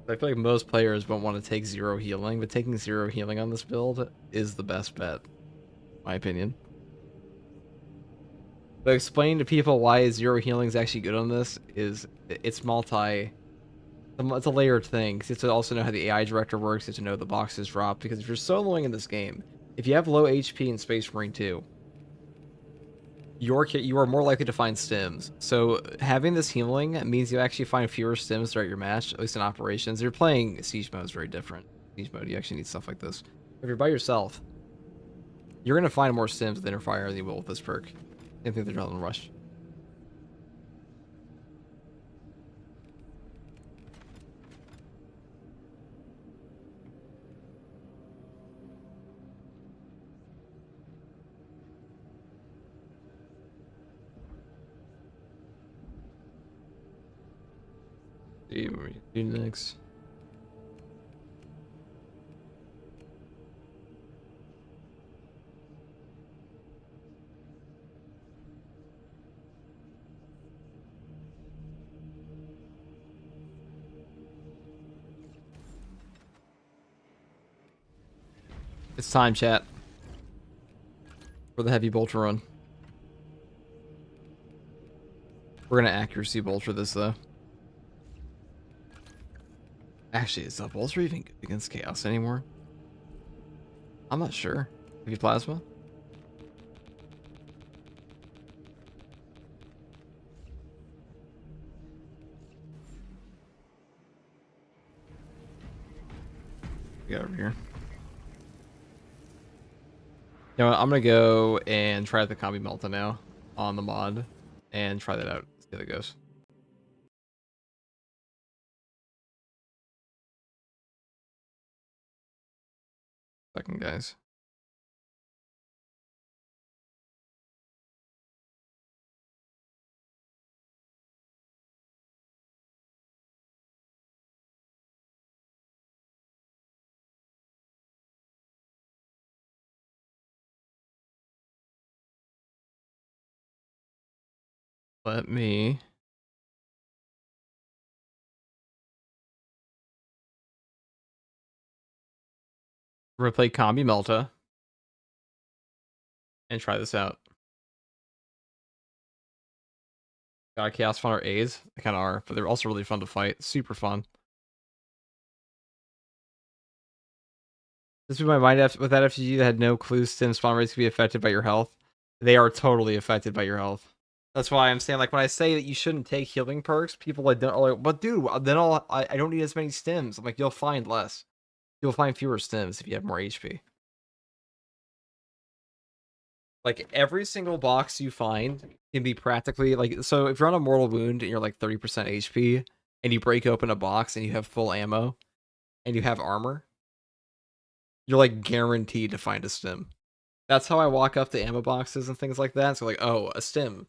I feel like most players won't want to take 0 healing, but taking 0 healing on this build is the best bet, in my opinion. But explaining to people why 0 healing is actually good on this is it's it's a layered thing. You have to also know how the AI director works. You have to know the boxes drop, because if you're soloing in this game, if you have low HP in Space Marine 2, you are more likely to find stims. So having this healing means you actually find fewer stims throughout your match, at least in operations. If you're playing siege mode, is very different. Siege mode, you actually need stuff like this. If you're by yourself, you're gonna find more stims with inner fire than you will with this perk. Same thing with the adrenaline rush. See what we do next. It's time, chat, for the heavy bolter run. We're gonna accuracy bolter this though. Actually, is the bolter even good against chaos anymore? I'm not sure. Heavy plasma? We got over here. You know what, I'm gonna go and try the combi melta now on the mod and try that out. See how that goes. Second, guys. Let me replay combi melta. and try this out. God, Chaos Fun are A's? They kind of are, but they're also really fun to fight. Super fun. This would be my mind with that FGG that had no clue stim spawn rates could be affected by your health. They are totally affected by your health. That's why I'm saying, like, when I say that you shouldn't take healing perks, people like don't like, but dude, then I don't need as many stims. I'm like, you'll find less. You'll find fewer stims if you have more HP. Like, every single box you find can be practically like, so if you're on a mortal wound and you're like 30% HP and you break open a box and you have full ammo and you have armor, you're like guaranteed to find a stim. That's how I walk up to ammo boxes and things like that. So like, oh, a stim.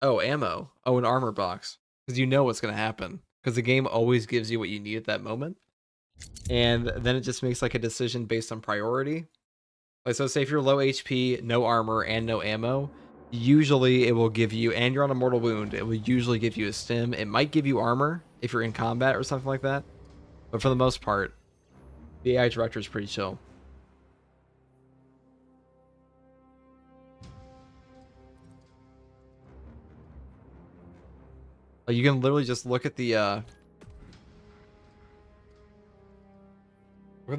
Oh, ammo. Oh, an armor box. Because you know what's going to happen. Because the game always gives you what you need at that moment. And then it just makes like a decision based on priority. Like, so say if you're low HP, no armor, and no ammo, usually it will give you, and you're on a mortal wound, it will usually give you a stim. It might give you armor if you're in combat or something like that. But for the most part, the AI director is pretty chill. Like, you can literally just look at the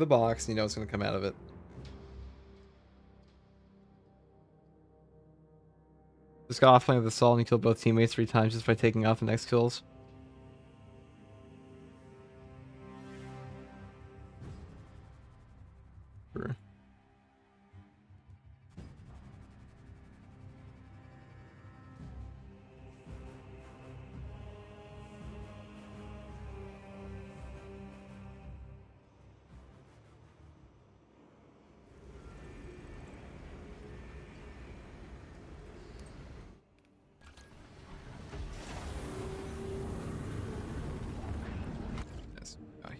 box and you know what's going to come out of it. Just got off playing with the assault and you killed both teammates 3 times just by taking off the next kills. Sure.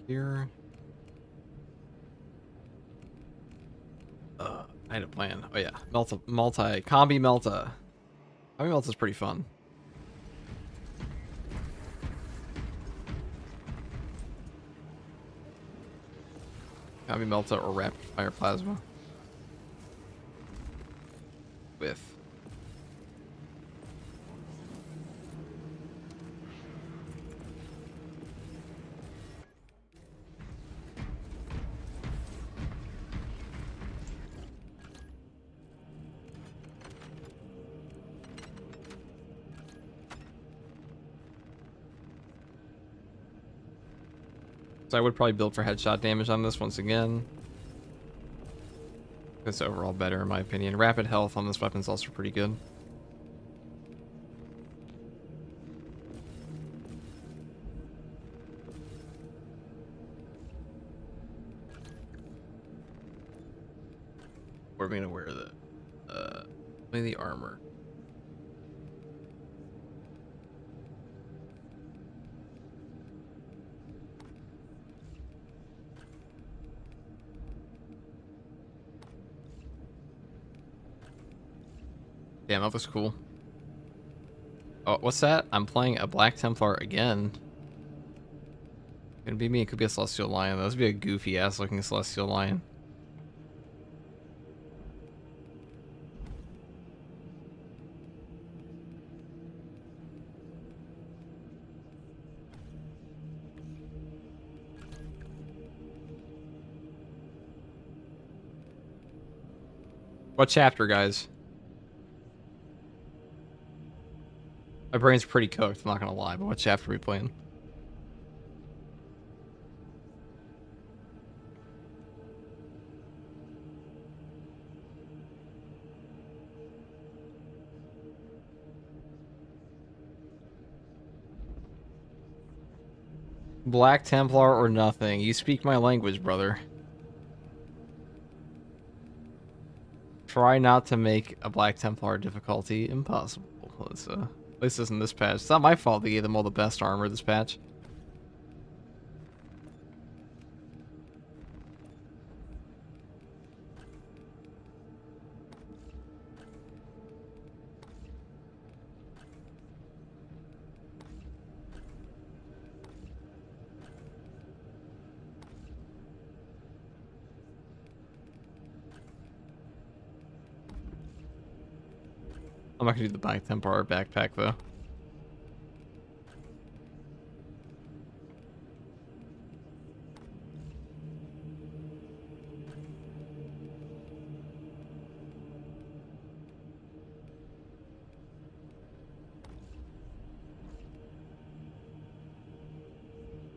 Here. I had a plan. Oh yeah, combi melta. Combi melta is pretty fun. Combi melta or rapid fire plasma. With. So I would probably build for headshot damage on this once again. It's overall better in my opinion. Rapid health on this weapon is also pretty good. We're gonna wear the armor. Damn, that was cool. Oh, what's that? I'm playing a Black Templar again. Could be me, it could be a Celestial Lion. That would be a goofy ass looking Celestial Lion. What chapter, guys? My brain's pretty cooked, I'm not gonna lie, but what chapter are we playing? Black Templar or nothing. You speak my language, brother. Try not to make a Black Templar difficulty impossible. Let's, at least isn't this patch. It's not my fault they gave them all the best armor this patch. I'm not gonna do the Black Templar backpack though.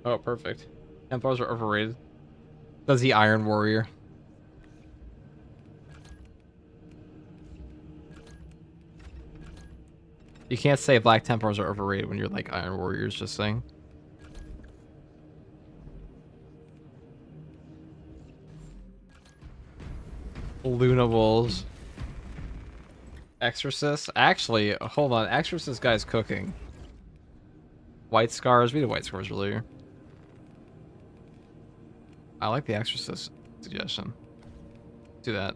Oh, perfect. Templars are overrated. Does the Iron Warrior? You can't say Black Templars are overrated when you're like Iron Warriors, just saying. Luna Wolves. Exorcist? Actually, hold on. Exorcist guy's cooking. White Scars? We did White Scars earlier. I like the Exorcist suggestion. Do that.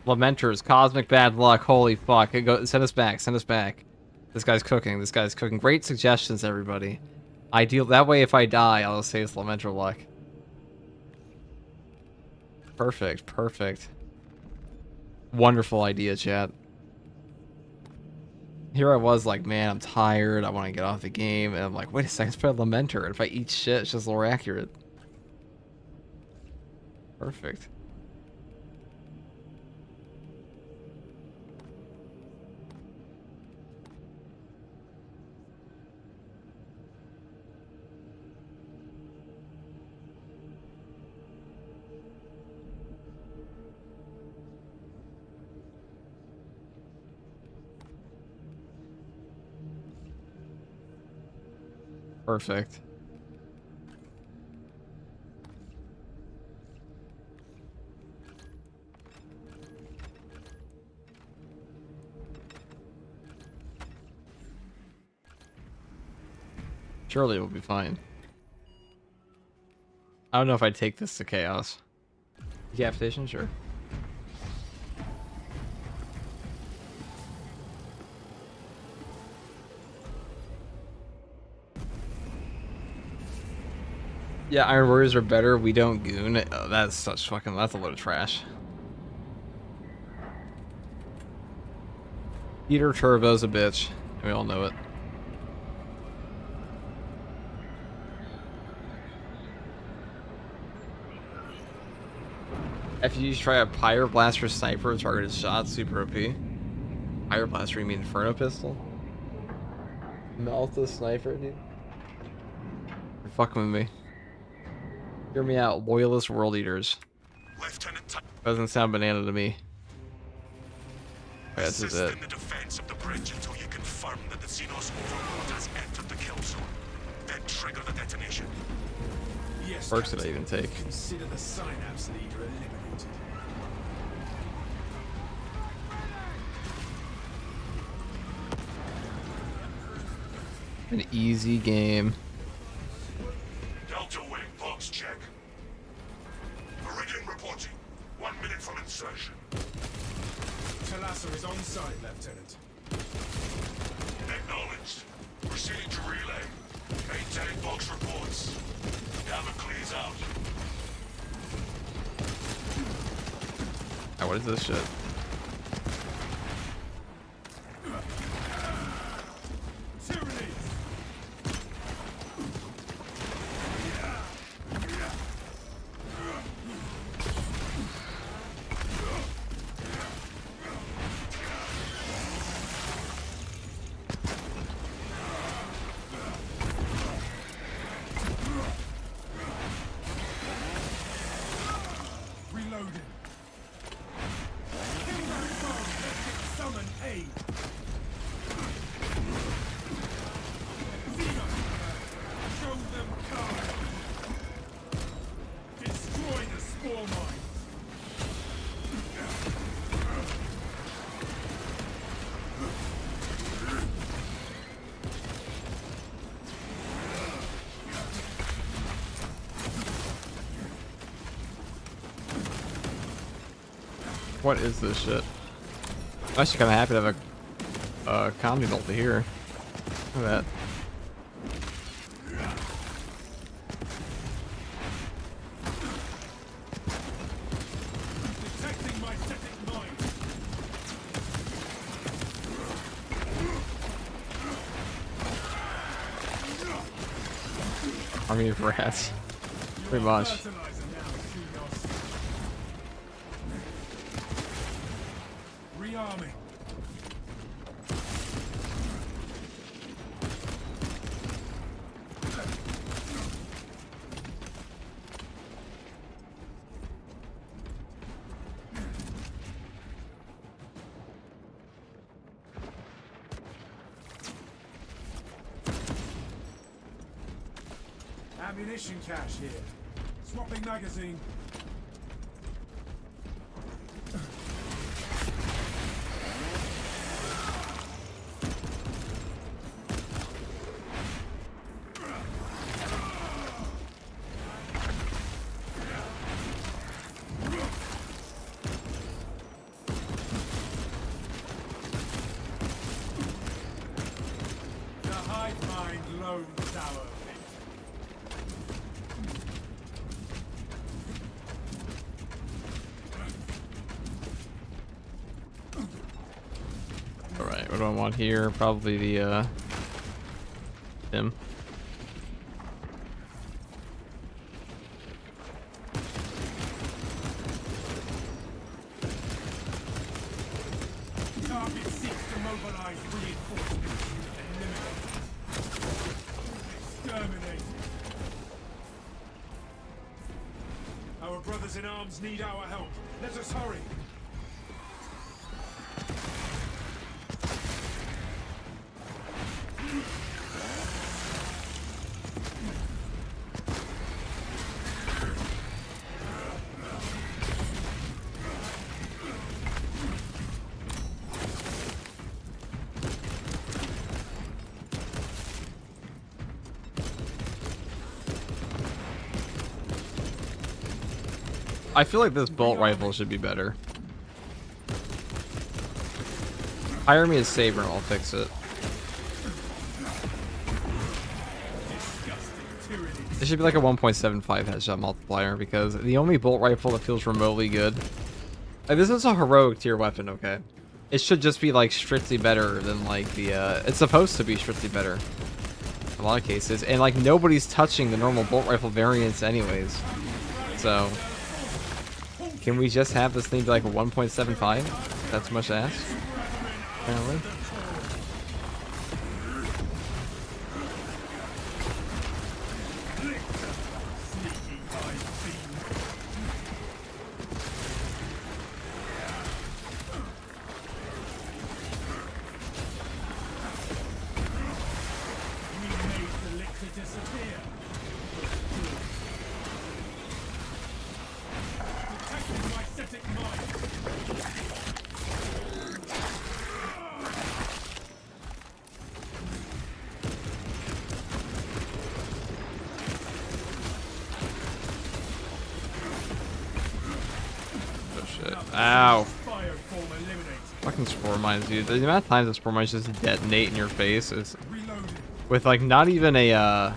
Lamenters, cosmic bad luck, holy fuck. Send us back, send us back. This guy's cooking, this guy's cooking. Great suggestions, everybody. Ideal, that way if I die, I'll say it's Lamenter luck. Perfect, perfect. Wonderful idea, chat. Here I was like, man, I'm tired, I want to get off the game, and I'm like, wait a second, let's put a Lamenter, and if I eat shit, it's just a little more accurate. Perfect. Perfect. Surely it will be fine. I don't know if I'd take this to Chaos. Decapitation? Sure. Yeah, Iron Warriors are better. We don't goon. Oh, that's such fucking. That's a load of trash. Peter Turbo's a bitch. We all know it. If you try a Pyroblaster Sniper targeted shot, super OP. Pyroblaster, you mean Inferno Pistol? Melt the Sniper, dude. You're fucking with me. Hear me out, loyalist world eaters. Doesn't sound banana to me. This is it. In the defense of the bridge until you confirm that the Xenos overlord has entered the kill zone. Then trigger the detonation. Yes, Perks did I even take? Consider the Synapse leader eliminated. An easy game. Delta Wing, box check. Meridian reporting. 1 minute from insertion. Talassa is on site, Lieutenant. Acknowledged. Proceeding to relay. Maintain box reports. Damocles out. Ah, what is this shit? What is this shit? I'm actually kind of happy to have a comedy multi here. Look at that. Detecting my static mine. Army of rats. Pretty much. Fertilizer now, Xenos. Rearming. Ammunition cache here. Swapping magazine. The hive mind lone tower. Alright, what do I want here? Probably the, him. Target seeks to mobilize reinforcements. Eliminate. Exterminate. Our brothers in arms need our help. Let us hurry. I feel like this bolt rifle should be better. Hire me a saber and I'll fix it. It should be like a 1.75 headshot multiplier because the only bolt rifle that feels remotely good. Like, this is a heroic tier weapon, okay? It should just be like strictly better than like the it's supposed to be strictly better in a lot of cases, and like nobody's touching the normal bolt rifle variants anyways. So can we just have this thing be like a 1.75? That's much to ask, apparently. Ow. Fucking spore mines, dude. The amount of times the spore mines just detonate in your face is with like not even a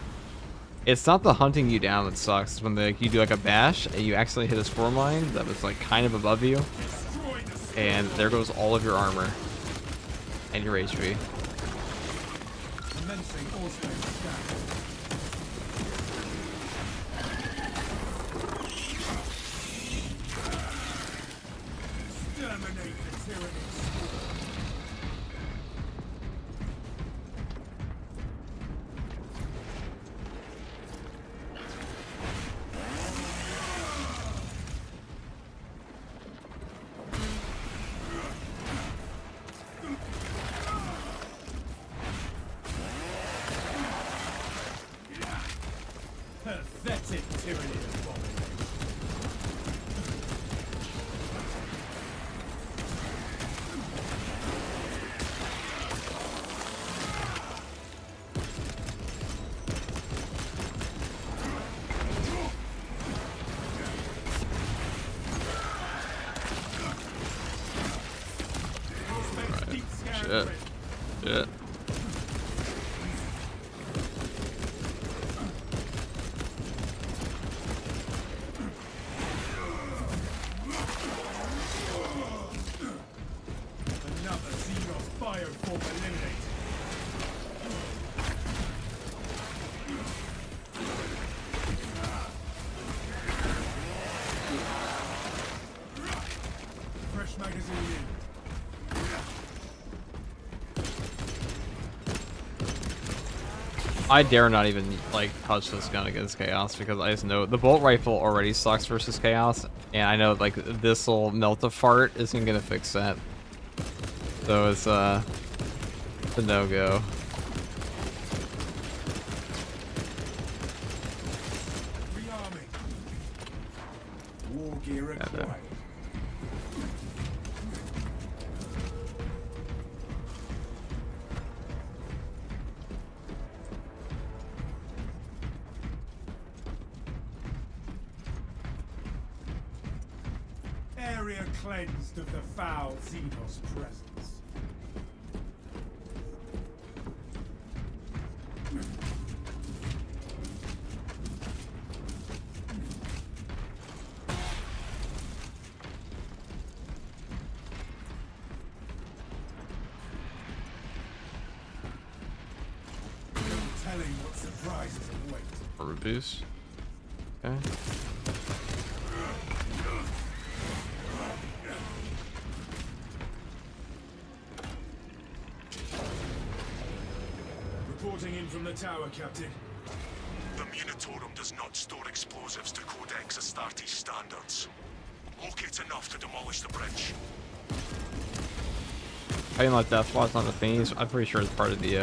it's not the hunting you down that sucks. It's when you do like a bash and you accidentally hit a spore mine that was like kind of above you, and there goes all of your armor and your HP. Pathetic tyranny of bombing. Shit. Shit. Another Xenos bioform eliminated. Fresh magazine in. I dare not even like touch this gun against Chaos because I just know the bolt rifle already sucks versus Chaos, and I know like this little melt a fart isn't gonna fix that. So it's a no-go. Rearming. War gear acquired. Area cleansed of the foul Xenos presence. No telling what surprises await. Or a boost. Okay. Reporting in from the tower, Captain. The Munitorum does not store explosives to Codex Astartes standards. Locate enough to demolish the bridge. I didn't let Death Watch on the thingies. I'm pretty sure it's part of the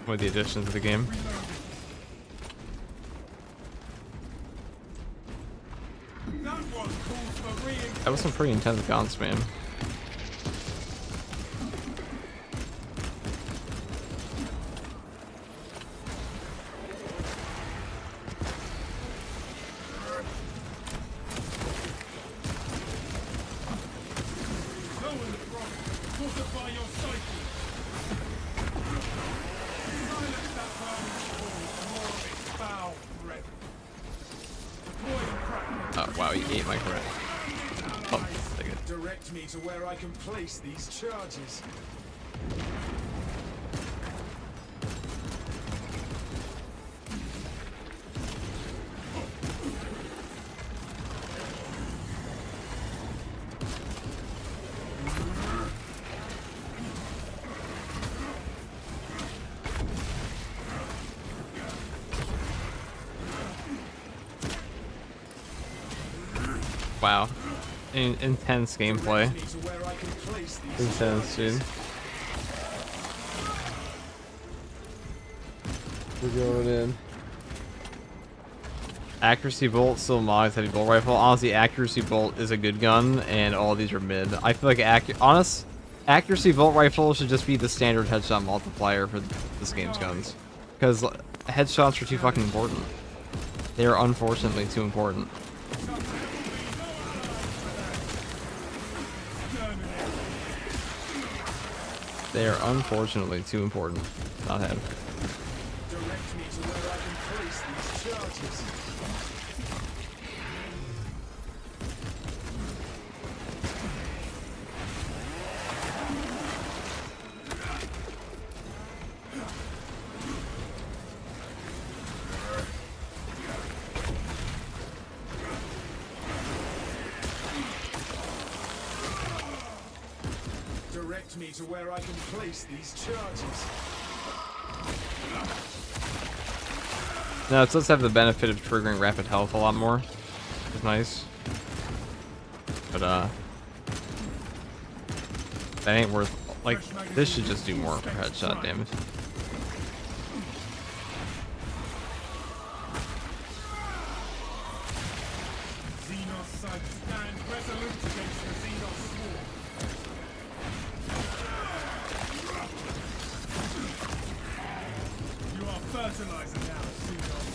one of the additions to the game. That one calls for re-engagement. That was some pretty intense gun spam. Oh wow, you ate my credit. Oh, take it. Direct me to where I can place these charges. Wow. Intense gameplay. Intense, dude. We're going in. Accuracy bolt still mods heavy bolt rifle. Honestly, accuracy bolt is a good gun, and all these are mid. I feel like accuracy bolt rifle should just be the standard headshot multiplier for this game's guns, because headshots are too fucking important. They are unfortunately too important. They are unfortunately too important to not have. Direct me to where I can place these charges. Direct me to where I can place these charges. No, it does have the benefit of triggering rapid health a lot more. It's nice. But that ain't worth, like, this should just do more for headshot damage. Xenos sights stand resolute against the Xenos swarm. You are fertilizer now, Xenos.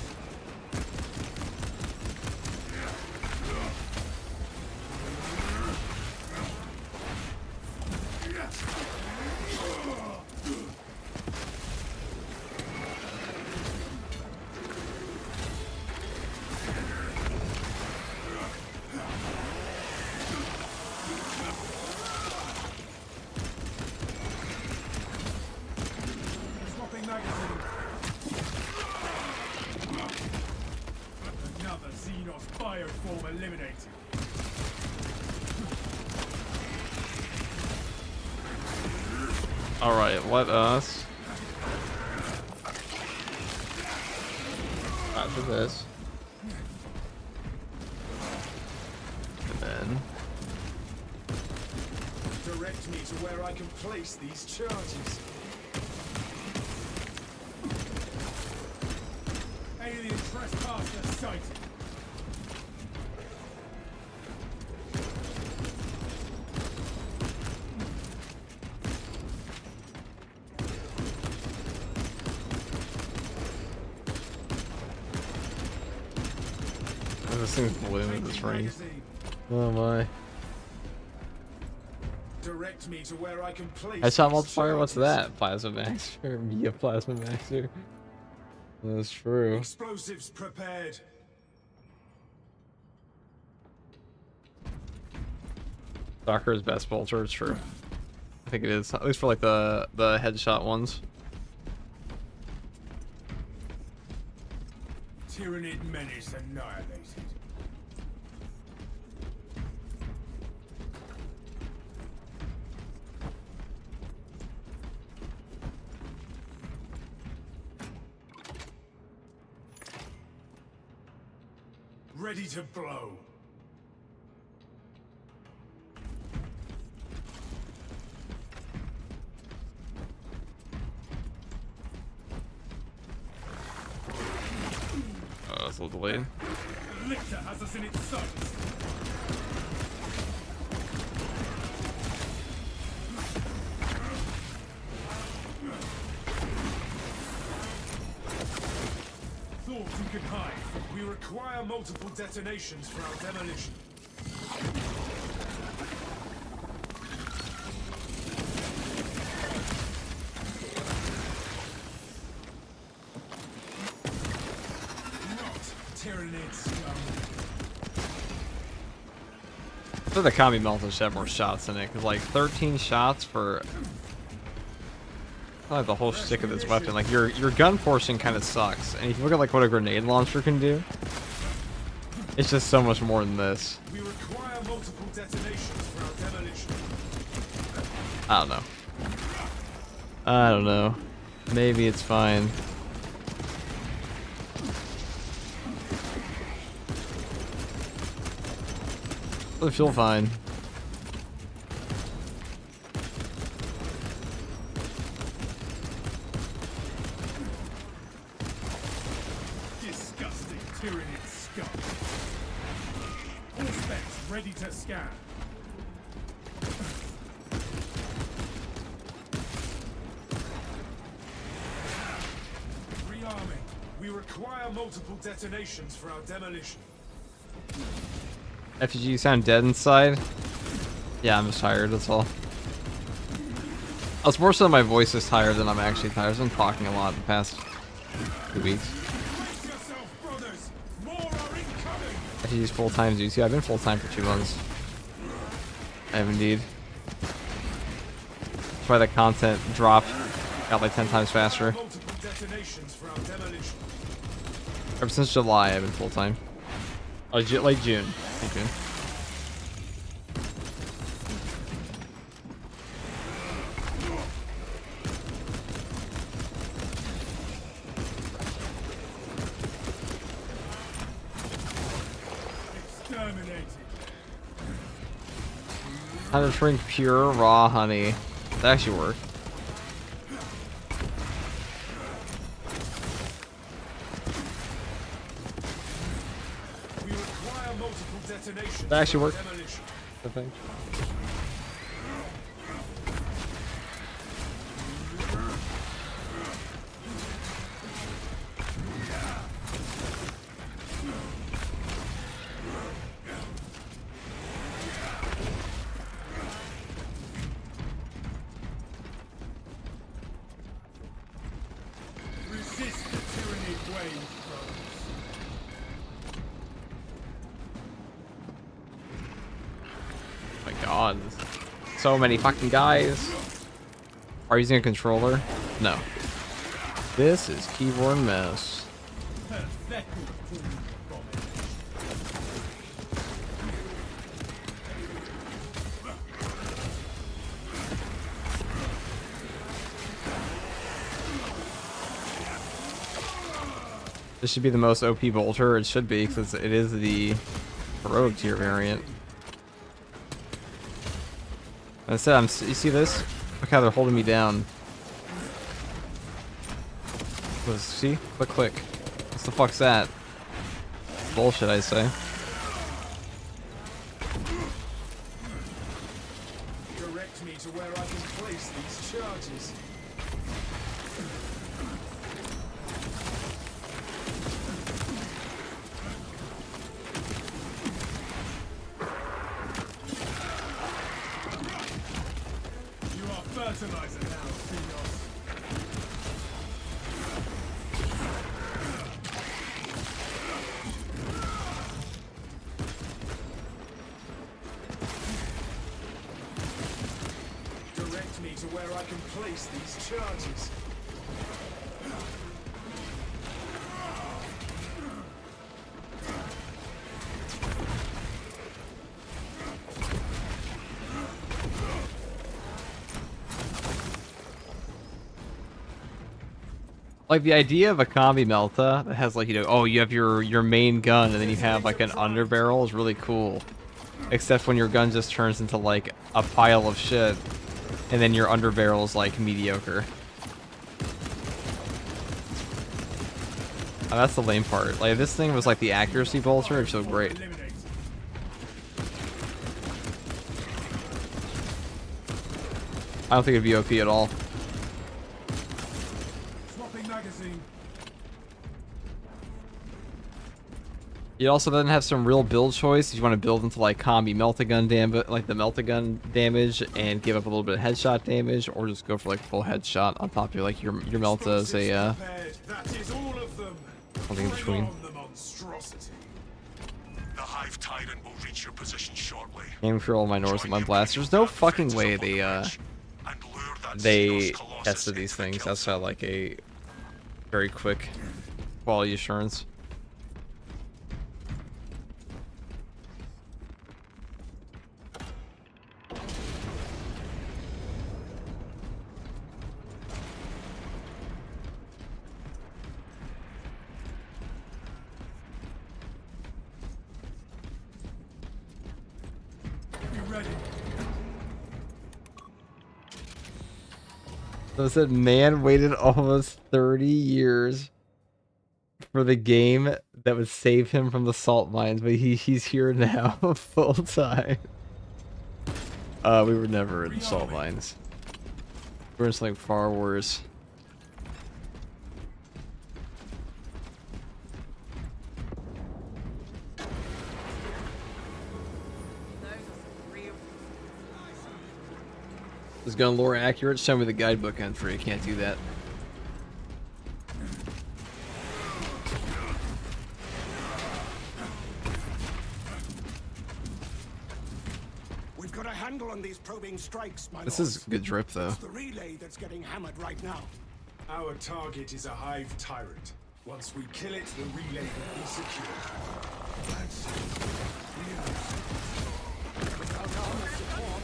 Last bioform eliminated. Alright, let us after this. And then Direct me to where I can place these charges. Alien trespasser sighted. this thing's blue at this range. Oh my. Direct me to where I can place Headshot these multiplier? What's charges. that? Plasma Maxer? Mia Plasma Maxer? That's true. Explosives prepared. Stalker's best bolter, it's true. I think it is, at least for like the headshot ones. Tyrannid menace annihilated. Ready to blow. Oh, that's a little delayed. Lictor has us in its sights. Thought you could hide. We require multiple detonations for our demolition. Tyrannid scum. So the Kami Melton should have more shots in it, because like 13 shots for like the whole shtick of this weapon. Like your gun portion kind of sucks, and if you look at like what a grenade launcher can do, it's just so much more than this. We require multiple detonations for our demolition. I don't know. I don't know. Maybe it's fine. I feel fine. Disgusting Tyrannid scum. All specs ready to scan. Rearming. We require multiple detonations for our demolition. FG, you sound dead inside. Yeah, I'm just tired, that's all. It's more so my voice is tired than I'm actually tired. I've been talking a lot the past 2 weeks. Brace yourself, brothers. More are incoming. FG's full-time duty. I've been full-time for 2 months. I have indeed. That's why the content drop got like 10 times faster. Multiple detonations for our demolition. Ever since July, I've been full-time. Oh, late June. Late June. Exterminated. How to drink pure raw honey. That actually worked. We require multiple detonations. That actually for worked. demolition. I think. Resist the Tyrannid wave, brothers. Oh my god. So many fucking guys. Are you using a controller? No. This is keyboard mouse. Pathetic abomination. This should be the most OP bolter. It should be, because it is the heroic tier variant. I said, you see this? Look how they're holding me down. See? Click, click. What the fuck's that? Bullshit, I say. Direct me to where I can place these charges. You are fertilizer now, Phenos. Direct me to where I can place these charges. Like the idea of a combi melta that has like, you know, oh, you have your main gun and then you have like an underbarrel is really cool. Except when your gun just turns into like a pile of shit and then your underbarrel is like mediocre. Oh, that's the lame part. Like if this thing was like the accuracy bolter, it'd feel great. I don't think it'd be OP at all. You also then have some real build choice if you want to build into like combi meltagun damage, like the meltagun damage, and give up a little bit of headshot damage, or just go for like full headshot on top of your, like your melta as a something in between. The Hive Tyrant will reach your position shortly. Aim for all my North and my blast. There's no fucking way they tested these things. That's not like a very quick quality assurance. So it said, man waited almost 30 years for the game that would save him from the salt mines, but he's here now full time. We were never in the salt mines. We're in something far worse. Is gun lore accurate? Show me the guidebook entry. Can't do that. We've got a handle on these probing strikes, my This is good drip though. It's the relay that's getting hammered right now. Our target is a Hive Tyrant. Once we kill it, the relay will be secure. Without armor support,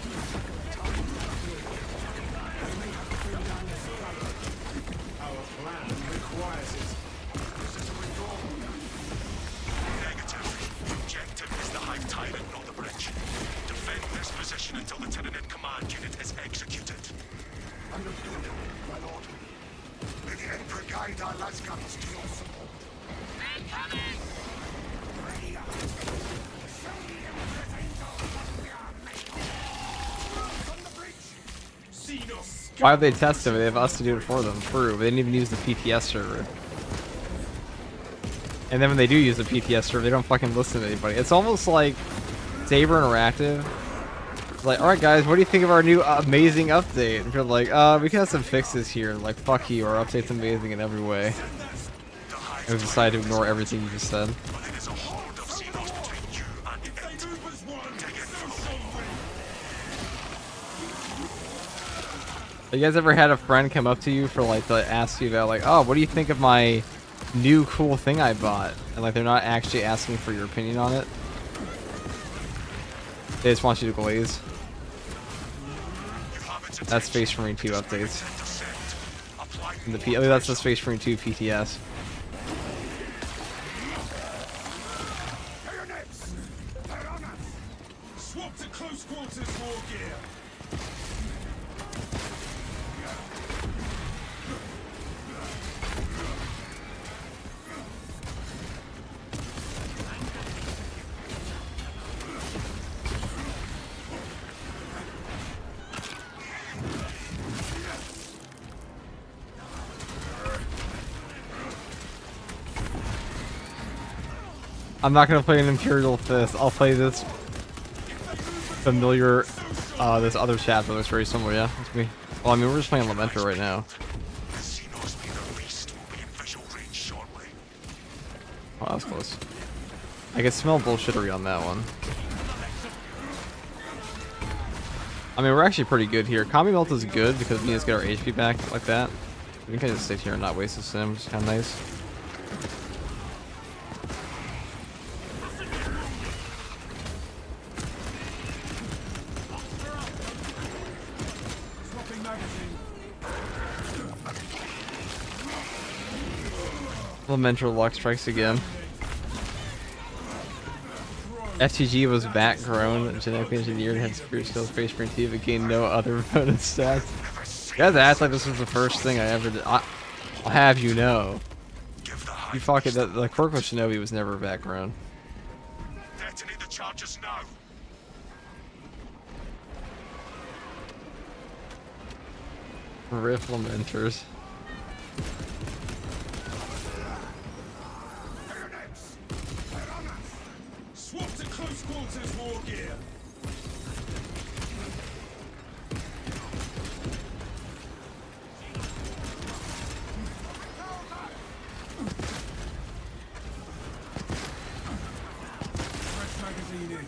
Our plan requires it. This is a withdrawal. Negative. The objective is the Hive Tyrant, not the bridge. Defend this position until the Tyranid command unit is executed. Understood, my lord. May the Emperor guide our lasguns to your support. Incoming! Why have they tested it? They have us to do it for them. True. They didn't even use the PTS server. And then when they do use the PTS server, they don't fucking listen to anybody. It's almost like Saber Interactive. It's like, alright guys, what do you think of our new amazing update? And you're like, we can have some fixes here. Like, fuck you, our update's amazing in every way. And we decided to ignore everything you just said. You guys ever had a friend come up to you for like to ask you about like, oh, what do you think of my new cool thing I bought? And like they're not actually asking for your opinion on it. They just want you to glaze. That's Space Marine 2 updates. And that's the Space Marine 2 PTS. I'm not gonna play an Imperial Fist. I'll play this familiar, this other chapter that's very similar. Yeah, it's me. Well, I mean, we're just playing Lamenter right now. Oh, that was close. I can smell bullshittery on that one. I mean, we're actually pretty good here. Combi Melt is good because we just get our HP back like that. We can kind of sit here and not waste the sim, which is kind of nice. Elemental Luck strikes again. FTG was back-grown, genetically engineered, had superior skills, face sprint T, but gained no other bonus stats. You guys act like this was the first thing I ever did. I'll have you know. You fucking, the Quirk of Shinobi was never back-grown. Detonate the charges now. Riff Lamenters. Swap to close quarters war gear. Fresh magazine in.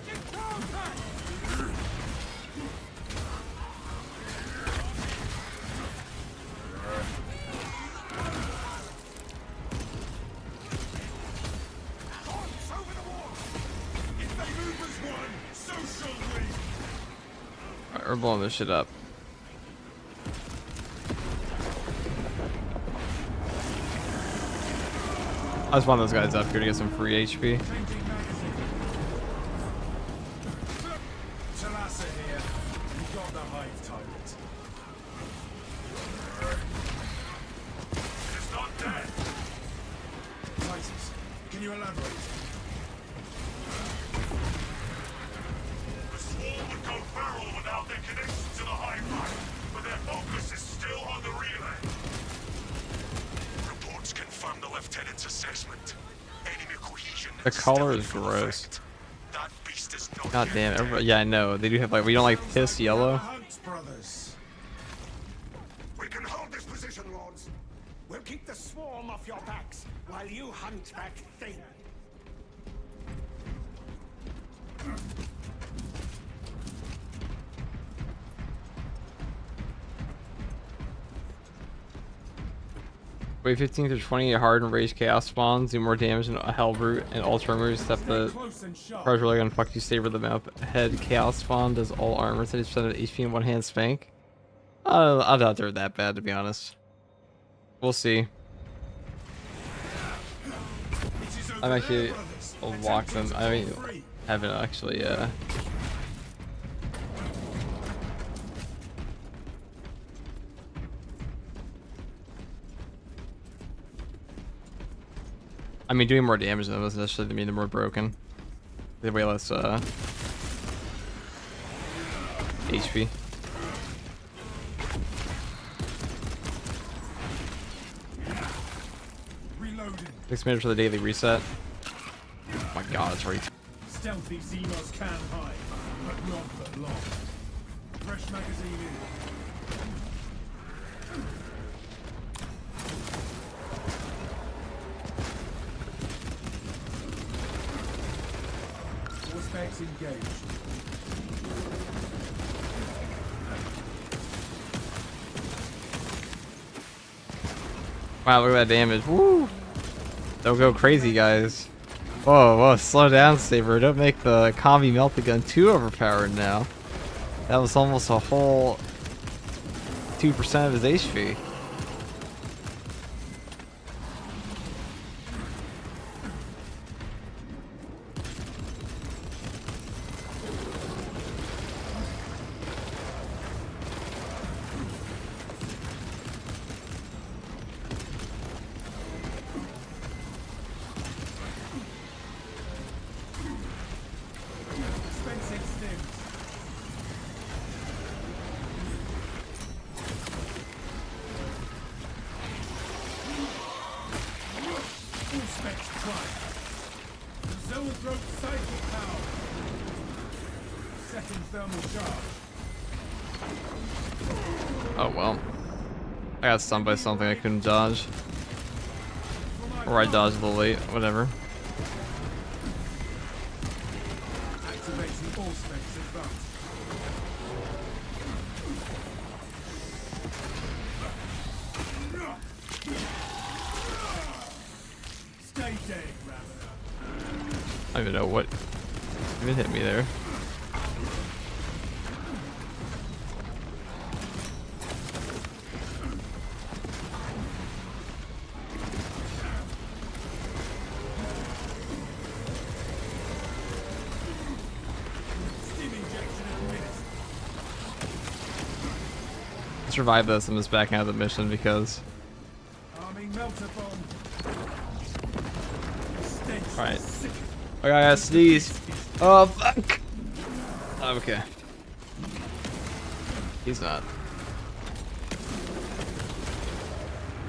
Alright, we're blowing this shit up. I just want those guys up here to get some free HP. Talassa here. You got the hive tyrant. It's not dead. Titus, can you elaborate? The swarm would go feral without their connection to the hive mind, but their focus is still on the relay. Reports confirm the lieutenant's assessment. Enemy cohesion. The color is gross. That beast is not God yet damn, dead. everybody, yeah, I know. They do have like, we don't like piss yellow. Hunt, brothers. We can hold this position, Lords. We'll keep the swarm off your backs while you hunt back Thing. Wait 15 through 20, hard and rage chaos spawns, do more damage than a hell root and ultra moves, except the Close and sharp. cards really gonna fuck you, savor the map. Head chaos spawn does all armor, 30% of HP in one hand spank. I doubt they're that bad, to be honest. We'll see. I'm actually lock them. I mean, haven't actually. I mean, doing more damage than them doesn't necessarily mean they're more broken. They have way less HP. Reloading. 6 minutes for the daily reset. Oh my god, it's already. Stealthy Xenos can hide, but not for long. Fresh magazine in. Force specs engaged. Wow, look at that damage. Woo! Don't go crazy, guys. Whoa, whoa, slow down, Saber. Don't make the Combi Melta Gun too overpowered now. That was almost a whole 2% of his HP. Dispensing stims. Zoanthrope cycle power. Setting thermal charge. Oh well. I got stunned by something I couldn't dodge. Or I dodged a little late, whatever. Activating all specs advance. Stay dead, Ravener. I don't even know what even hit me there. Survive this. I'm just backing out of the mission because. Alright. I gotta sneeze. Oh fuck! Okay. He's not.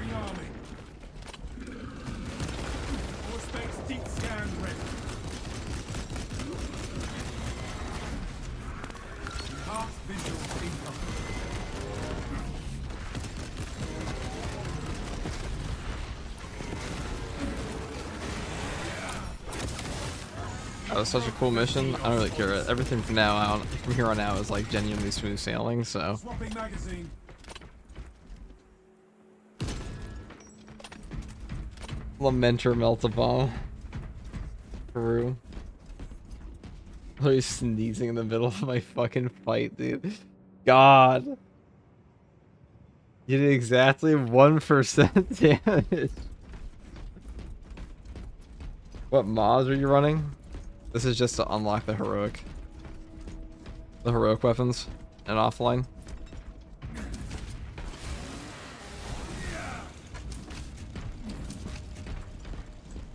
Rearming. All specs deep scan ready. Enhanced visual income. That was such a cool mission. I don't really care. Everything from now on, from here on out, is like genuinely smooth sailing. So. Swapping magazine. Lamenter Meltabomb. Peru. Literally sneezing in the middle of my fucking fight, dude. God. You did exactly 1% damage. What mods are you running? This is just to unlock the heroic. The heroic weapons and offline.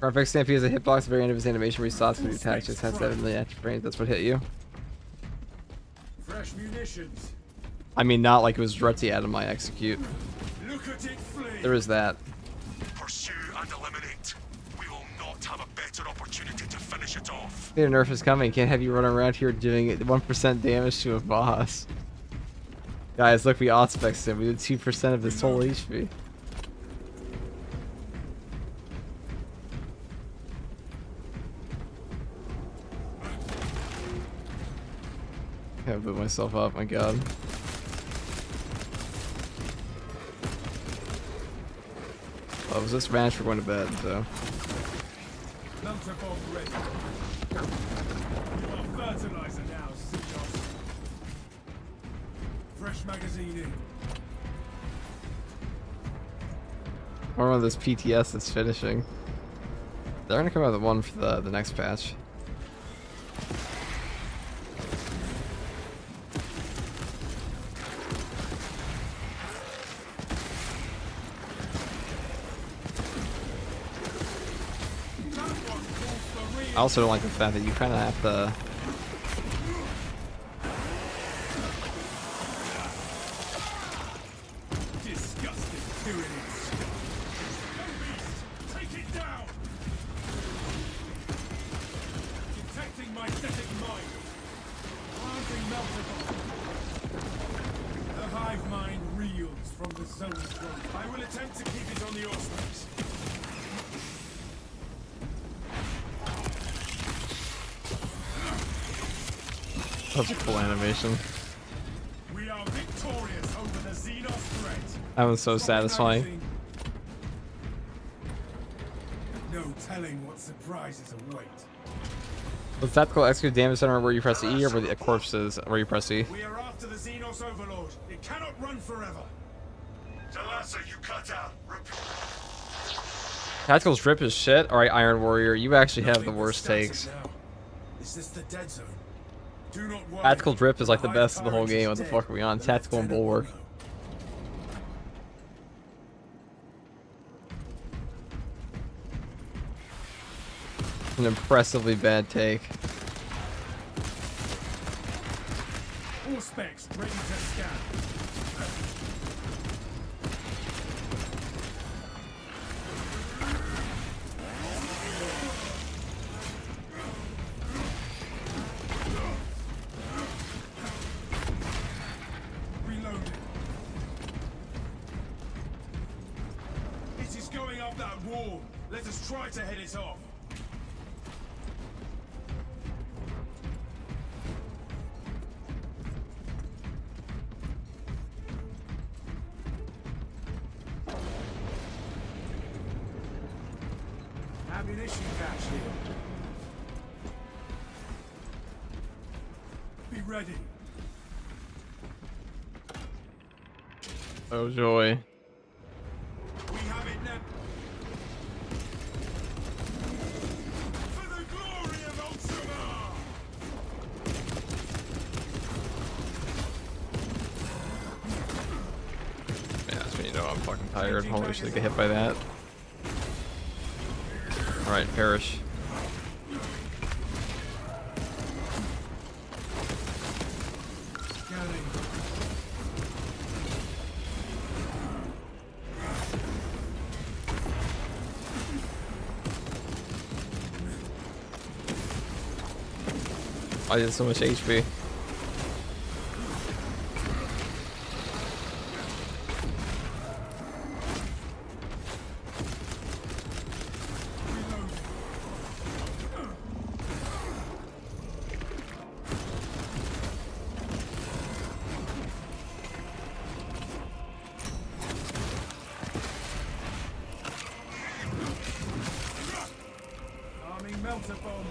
HOTFIX Stampede is a hitbox. The very end of his animation restarts when he attacks. Just has 7 million active frames. That's what hit you. Fresh munitions. I mean, not like it was directly out of my execute. Look at it flee. There is that. Pursue and eliminate. We will not have a better opportunity to finish it off. The nerf is coming. Can't have you run around here doing 1% damage to a boss. Guys, look, we HOTFIXed him. We did 2% of his total HP. I can't put myself up, my god. Oh, was this match? We're going to bed, so. Melter bomb ready. You are fertilizer now, Xenos. Fresh magazine in. Or one of those PTS that's finishing. They're gonna come out with one for the next patch. I also don't like the fact that you kind of have to. Disgusting tyrannies. Take it down. Detecting my static mind. Planting melter bomb. The hive mind reels from the zone's growth. I will attempt to keep it on the auspice. Such a cool animation. We are victorious over the Xenos threat. That was so satisfying. No telling what surprises await. Was tactical execute damage center where you press E, or where the corpses where you press E? We are after the Xenos overlord. It cannot run forever. Talassa, you cut out. Tactical's drip is shit. Alright, Iron Warrior, you actually have the worst takes. Is this the dead zone? Do not worry. Tactical drip is like the best of the whole game. What the fuck are we on? Tactical and Bulwark. An impressively bad take. All specs ready to scan. going up that wall. Let us try to head it off. Ammunition cache here. Be ready. Oh joy. We have it now. For the glory of Ultima! Yeah, that's when you know I'm fucking tired. Holy shit, I get hit by that. Alright, perish. Scanning. I did so much HP. Arming melter bomb.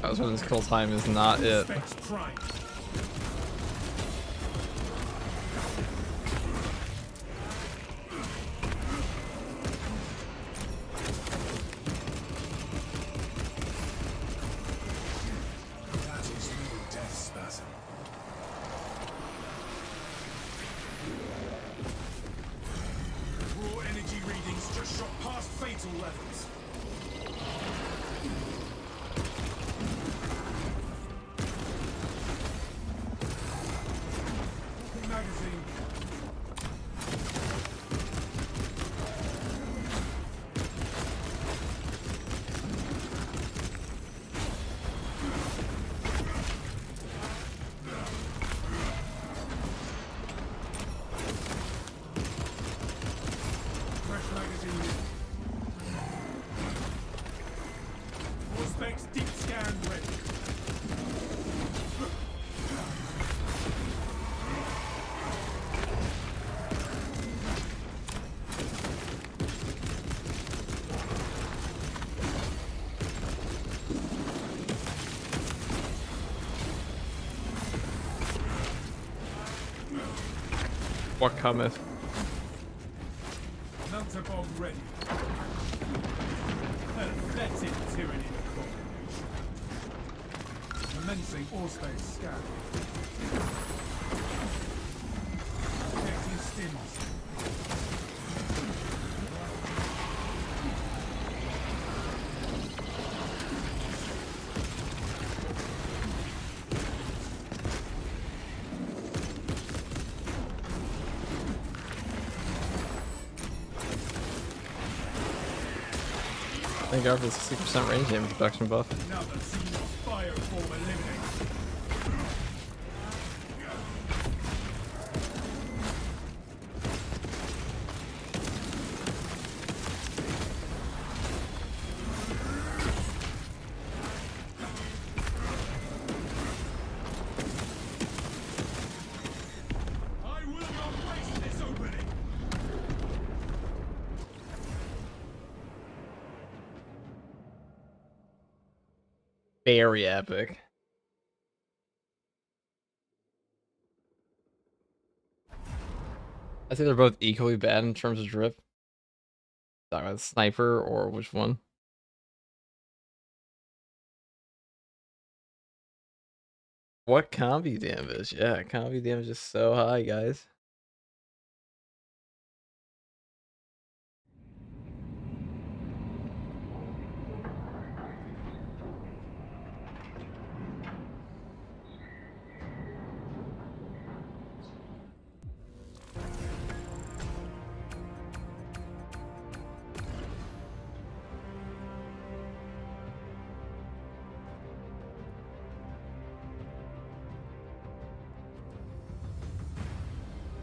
That was when his kill time is not it. Specs prime. That is no death spasm. Raw energy readings just shot past fatal levels. Magazine. Fresh magazine. All specs deep scan ready. What cometh? Melter bomb ready. Pathetic tyranny of congregation. Commencing all space scan. Detecting stims. Thank God for the 60% range damage reduction buff. Another scene of fire form eliminated. I will not waste this opening. Very epic. I think they're both equally bad in terms of drip. Talking about sniper or which one? What combi damage? Yeah, combi damage is so high, guys.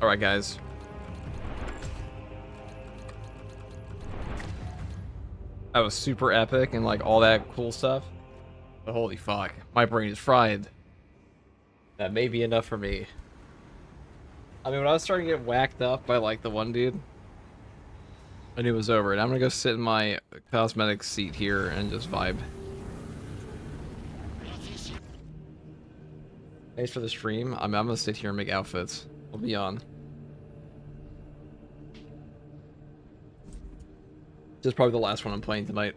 Alright, guys. That was super epic and like all that cool stuff. But holy fuck, my brain is fried. That may be enough for me. I mean, when I was starting to get whacked up by like the one dude, I knew it was over. And I'm gonna go sit in my cosmetic seat here and just vibe. Thanks for the stream. I'm gonna sit here and make outfits. I'll be on. This is probably the last one I'm playing tonight.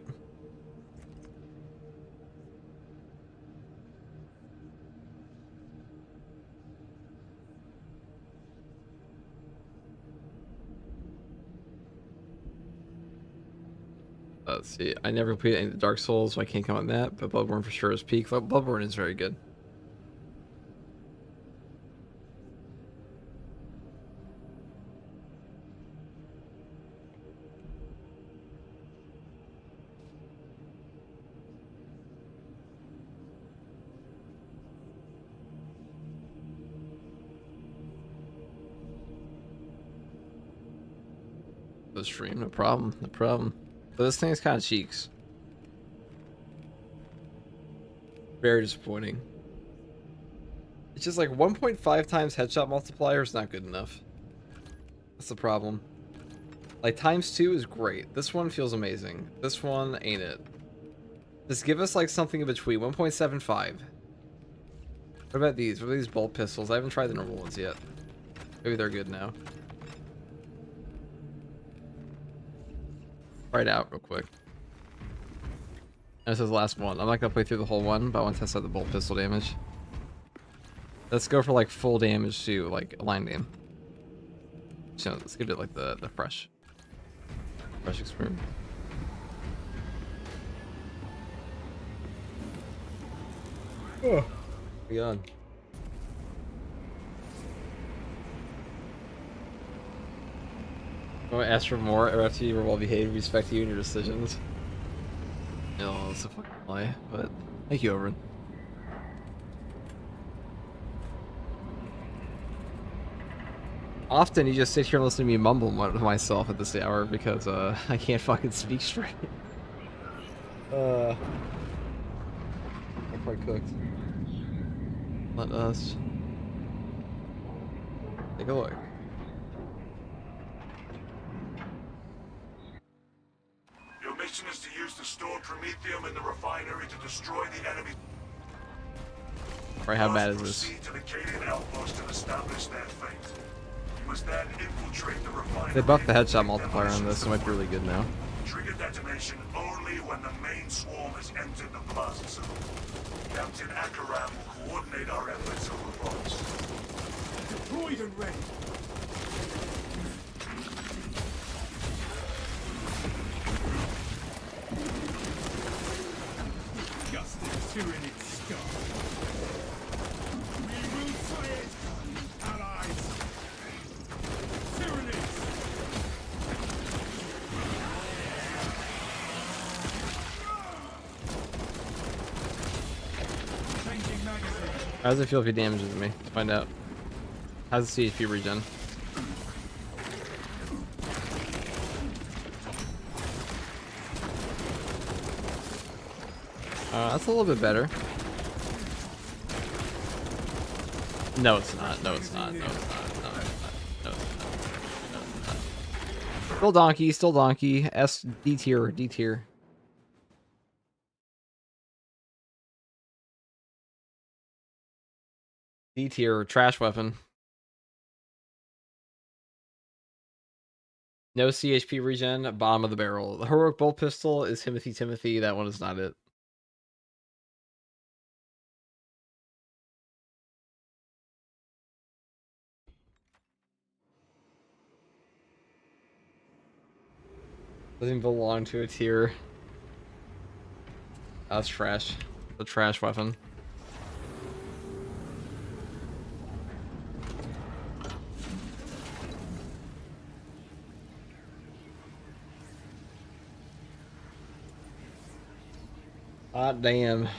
Let's see. I never played any of the Dark Souls, so I can't comment on that. But Bloodborne for sure is peak. Bloodborne is very good. The stream, no problem, no problem. But this thing is kind of cheeks. Very disappointing. It's just like 1.5 times headshot multiplier is not good enough. That's the problem. Like ×2 is great. This one feels amazing. This one ain't it. Just give us like something in between. 1.75. What about these? What are these bolt pistols? I haven't tried the normal ones yet. Maybe they're good now. Try it out real quick. This is the last one. I'm not gonna play through the whole one, but I want to test out the bolt pistol damage. Let's go for like full damage to like line aim. So let's give it like the fresh experience. Oh, we on. I'm gonna ask for more after you were well behaved, respect you and your decisions. No, that's a fucking lie, but thank you, Oren. Often you just sit here and listen to me mumble to myself at this hour because I can't fucking speak straight. I'm quite cooked. Let us take a look. Your mission is to use the stored promethium in the refinery to destroy the enemy. Right, how bad is this? Proceed to the Cadian outpost and establish their fate. You must then infiltrate the refinery. They buffed the headshot multiplier on this, so it might be really good now. Trigger detonation only when the main swarm has entered the plaza zone. Captain Akaram will coordinate our efforts over boats. Deployed and ready. Disgusting tyranny scum. We will slay it, allies. Tyranny. Changing magazine. How does it feel if he damages me? Let's find out. How's the CHP regen? That's a little bit better. No, it's not. No, it's not. No, it's not. No, it's not. No, it's not. No, it's not. Still donkey. Still donkey. S D tier. D tier. D tier. Trash weapon. No CHP regen. Bottom of the barrel. The heroic bolt pistol is Timothy. That one is not it. Doesn't belong to a tier. That's trash. The trash weapon. Ah, damn.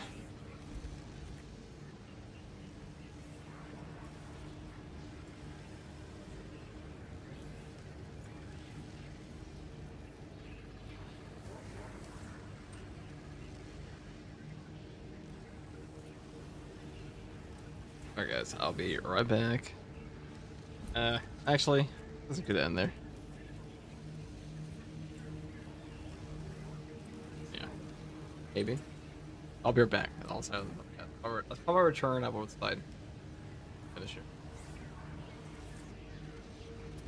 Alright guys, I'll be right back. Actually, that's a good end there. Yeah. Maybe. I'll be right back. Also, let's call my return. I will slide. Finish it.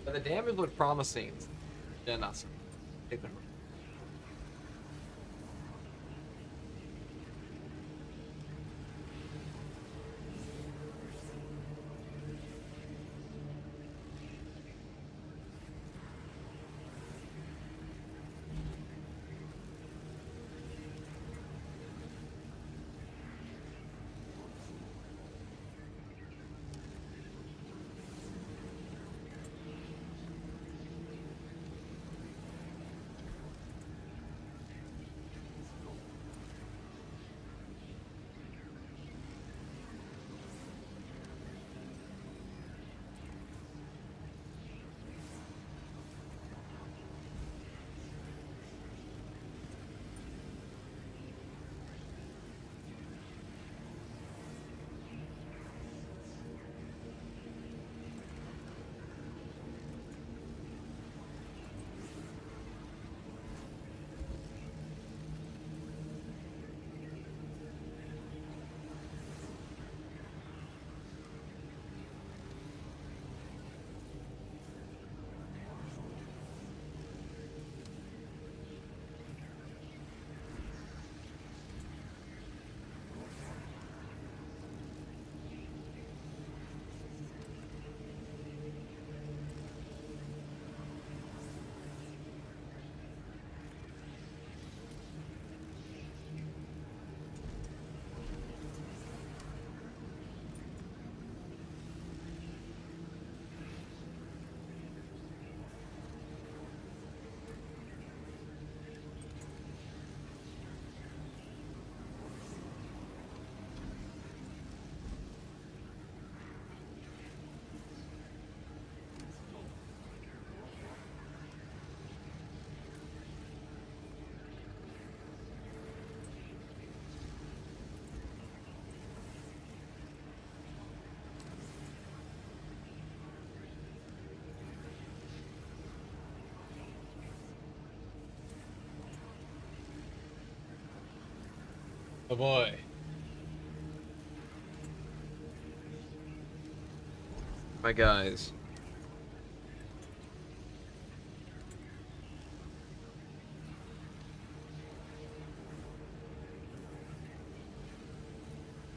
But the damage looked promising. Yeah, not so. Take the oh boy. My guys.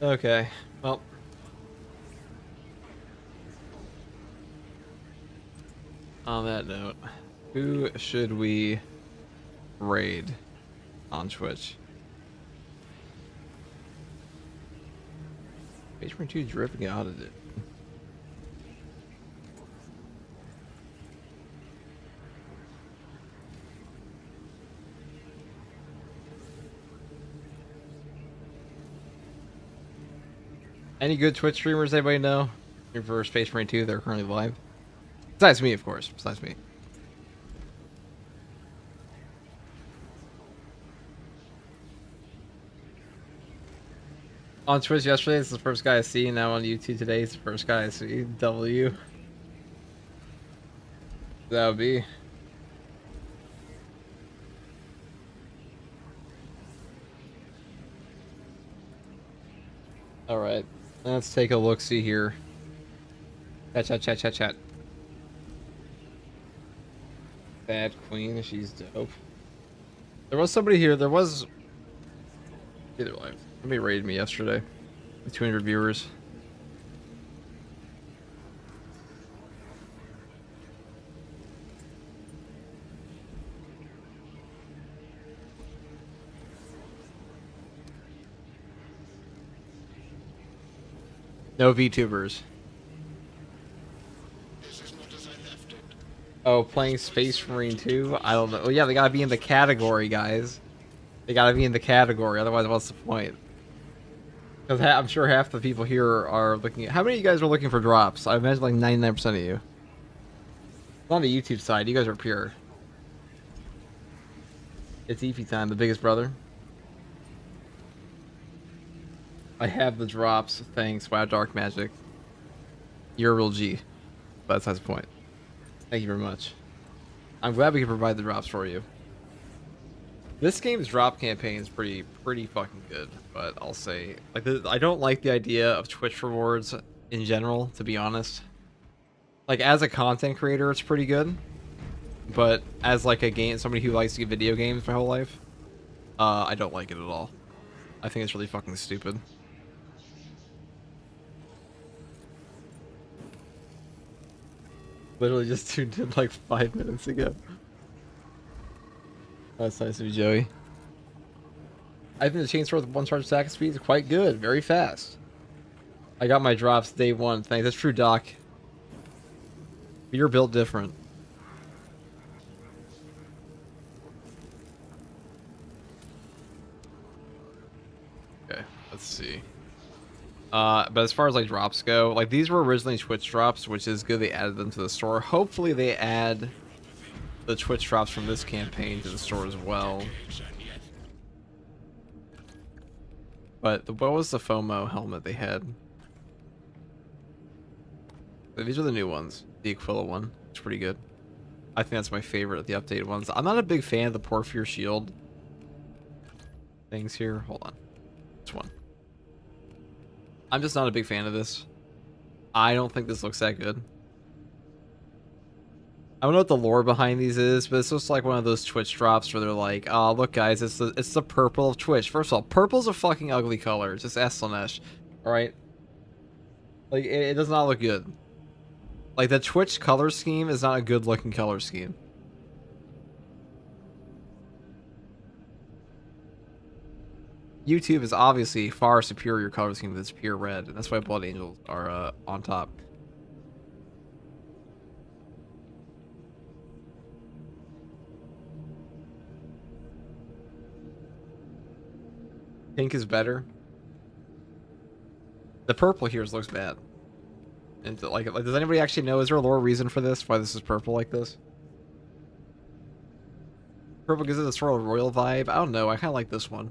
Okay, well. On that note, who should we raid on Twitch? H2 dripping out of it. Any good Twitch streamers anybody know? For Space Marine 2, they're currently live. Besides me, of course. Besides me. On Twitch yesterday, it's the first guy I see. Now on YouTube today, it's the first guy I see. W. That would be. Alright. Let's take a look-see here. Chat. Bad Queen, she's dope. There was somebody here. There was... Either live. Somebody raided me yesterday with 200 viewers. No VTubers. Oh, playing Space Marine 2? I don't know. Oh, yeah, they gotta be in the category, guys. They gotta be in the category, otherwise what's the point? Because I'm sure half the people here are looking at... How many of you guys are looking for drops? I imagine like 99% of you. On the YouTube side, you guys are pure. It's Eefy time, the biggest brother. I have the drops. Thanks. Wow, Dark Magic. You're a real G. But that's the point. Thank you very much. I'm glad we can provide the drops for you. This game's drop campaign is pretty fucking good, but I'll say like I don't like the idea of Twitch rewards in general, to be honest. Like as a content creator, it's pretty good, but as like a game, somebody who likes to get video games my whole life, I don't like it at all. I think it's really fucking stupid. Literally just tuned in like 5 minutes ago. That's nice of you, Joey. I think the chainsaw with one charge attack speed is quite good, very fast. I got my drops day one. Thanks. That's true, Doc. But you're built different. Okay, let's see. But as far as like drops go, like these were originally Twitch drops, which is good they added them to the store. Hopefully they add the Twitch drops from this campaign to the store as well. But what was the FOMO helmet they had? These are the new ones. The Aquila one. It's pretty good. I think that's my favorite of the updated ones. I'm not a big fan of the Porphyr shield things here. Hold on. This one. I'm just not a big fan of this. I don't think this looks that good. I don't know what the lore behind these is, but it's just like one of those Twitch drops where they're like, "Oh, look, guys, it's the purple of Twitch." First of all, purple's a fucking ugly color. Just ask Slanesh. All right, like it does not look good. Like the Twitch color scheme is not a good looking color scheme. YouTube is obviously far superior color scheme with its pure red, and that's why Blood Angels are on top. Pink is better. The purple here looks bad. And like, does anybody actually know? Is there a lore reason for this? Why this is purple like this? Purple gives it a sort of royal vibe. I don't know. I kind of like this one.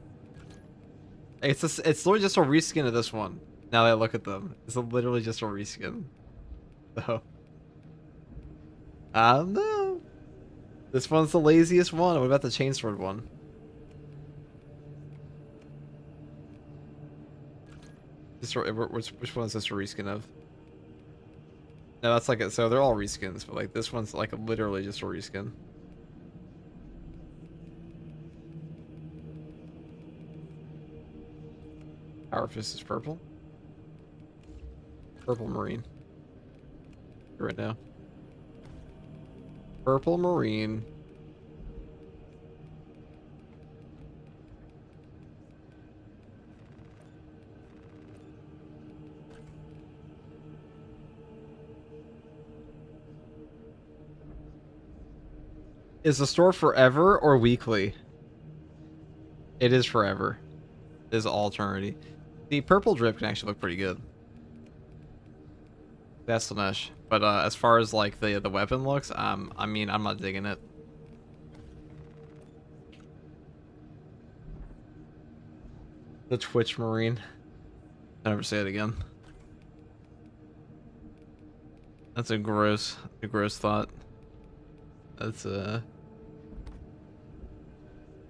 It's literally just a reskin of this one. Now that I look at them, it's literally just a reskin. So I don't know. This one's the laziest one. What about the chainsword one? Which one is this a reskin of? No, that's like it. So they're all reskins, but like this one's like literally just a reskin. Power Fist is purple. Purple Marine. Right now. Purple Marine. Is the store forever or weekly? It is forever. It is all eternity. The purple drip can actually look pretty good. That's Slanesh. But as far as like the weapon looks, I mean, I'm not digging it. The Twitch Marine. I'll never say it again. That's a gross thought. That's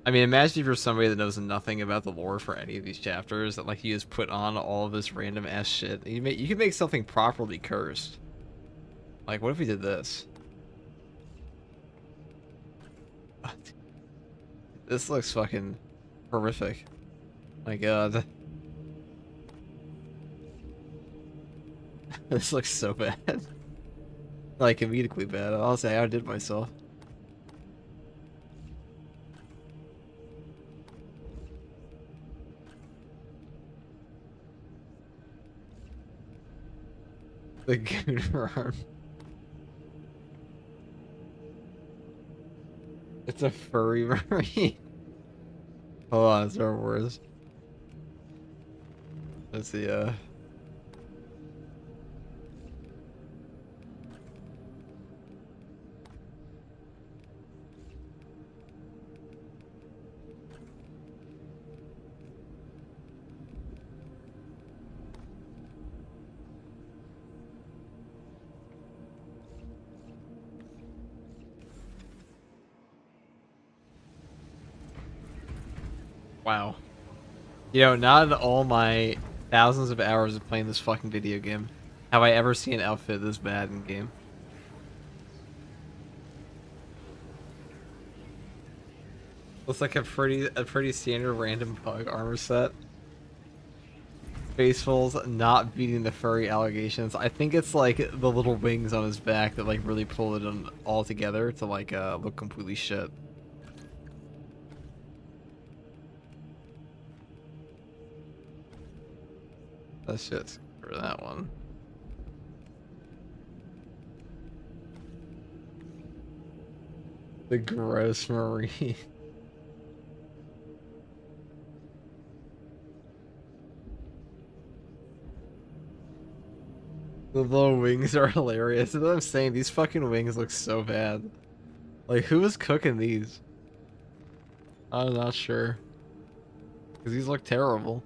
I mean, imagine if you're somebody that knows nothing about the lore for any of these chapters, that like you just put on all of this random ass shit. You could make something properly cursed. Like, what if we did this? This looks fucking horrific. My god. This looks so bad. Like, comedically bad. I'll say I outdid myself. The Gooner arm. It's a furry marine. Hold on, it's our words. Let's see, Wow. You know, not in all my thousands of hours of playing this fucking video game have I ever seen an outfit this bad in game. Looks like a pretty standard random bug armor set. Facefuls not beating the furry allegations. I think it's like the little wings on his back that like really pull it all together to like look completely shit. That's shit for that one. The gross marine. The little wings are hilarious. That's what I'm saying. These fucking wings look so bad. Like, who was cooking these? I'm not sure. Because these look terrible.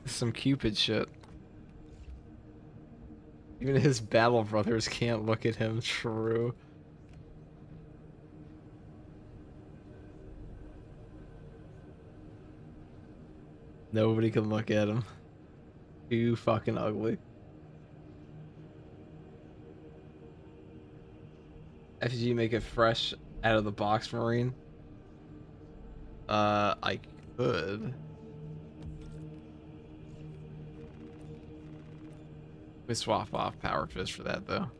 Some Cupid shit. Even his battle brothers can't look at him. True. Nobody can look at him. Too fucking ugly. FG make it fresh out of the box, Marine. I could. We swap off Power Fist for that though.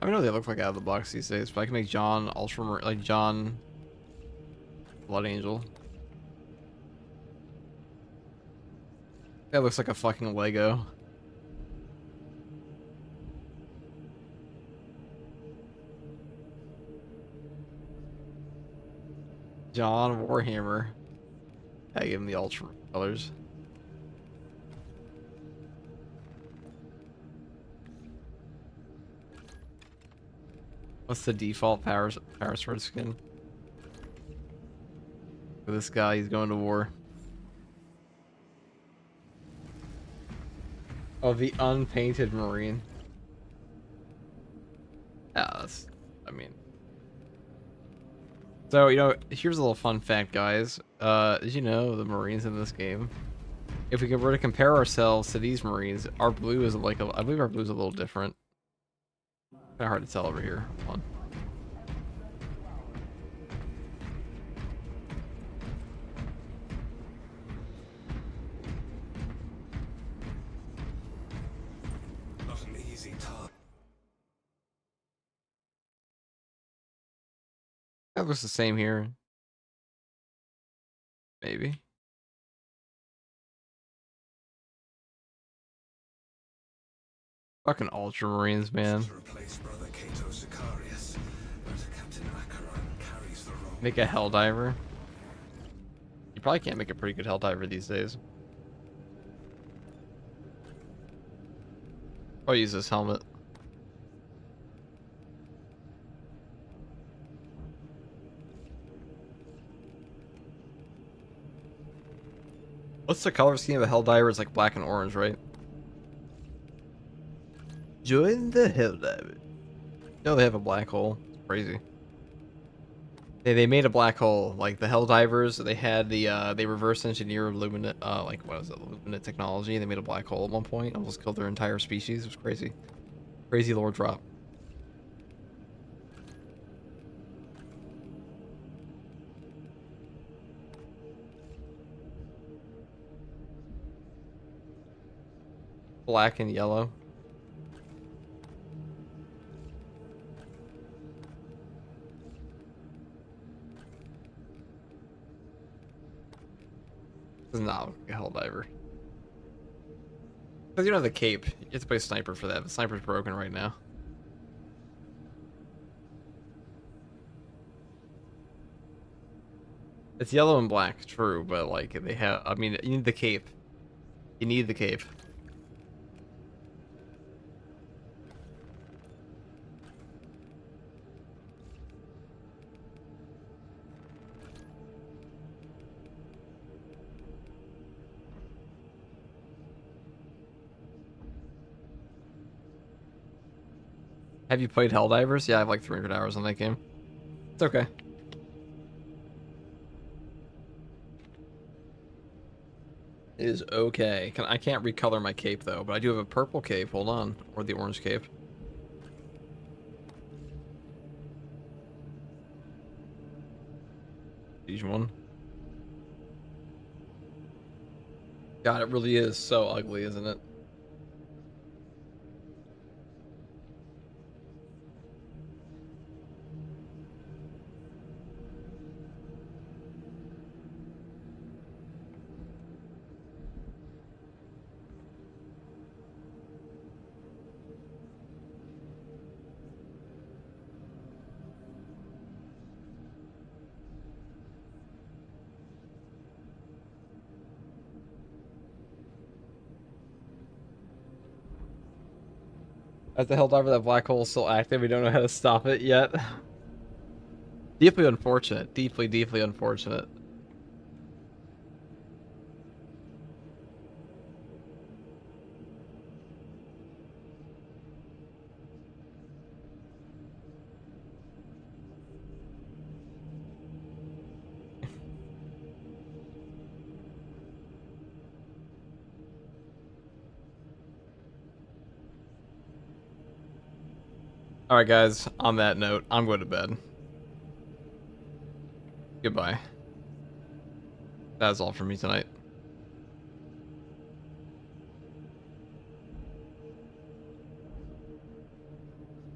I don't know what they look like out of the box these days, but I can make John Ultramarine, like John Blood Angel. That looks like a fucking Lego. John Warhammer. I give him the Ultra colors. What's the default power sword skin? For this guy, he's going to war. Oh, the unpainted Marine. Yeah, that's, I mean. So, you know, here's a little fun fact, guys. Did you know the Marines in this game? If we were to compare ourselves to these Marines, our blue is like, I believe our blue is a little different. Kind of hard to tell over here. Hold on. Not an easy task. That looks the same here. Maybe. Fucking Ultramarines, man. Make a Helldiver. You probably can't make a pretty good Helldiver these days. I'll use this helmet. What's the color scheme of a Helldiver? It's like black and orange, right? Join the Helldiver. No, they have a black hole. It's crazy. They made a black hole. Like the Helldivers, they had the they reverse engineered Luminate like what was it, Luminate technology. They made a black hole at one point, almost killed their entire species. It was crazy. Crazy lore drop. Black and yellow. This is not a Helldiver. Because you don't have the cape. You have to play Sniper for that. The Sniper's broken right now. It's yellow and black, true, but like they have, I mean, you need the cape. You need the cape. Have you played Helldivers? Yeah, I have like 300 hours on that game. It's okay. It is okay. I can't recolor my cape though, but I do have a purple cape. Hold on, or the orange cape. Each one. God, it really is so ugly, isn't it? As the Helldiver, that black hole is still active. We don't know how to stop it yet. Deeply unfortunate. Deeply, deeply unfortunate. Alright guys, on that note, I'm going to bed. Goodbye. That's all for me tonight.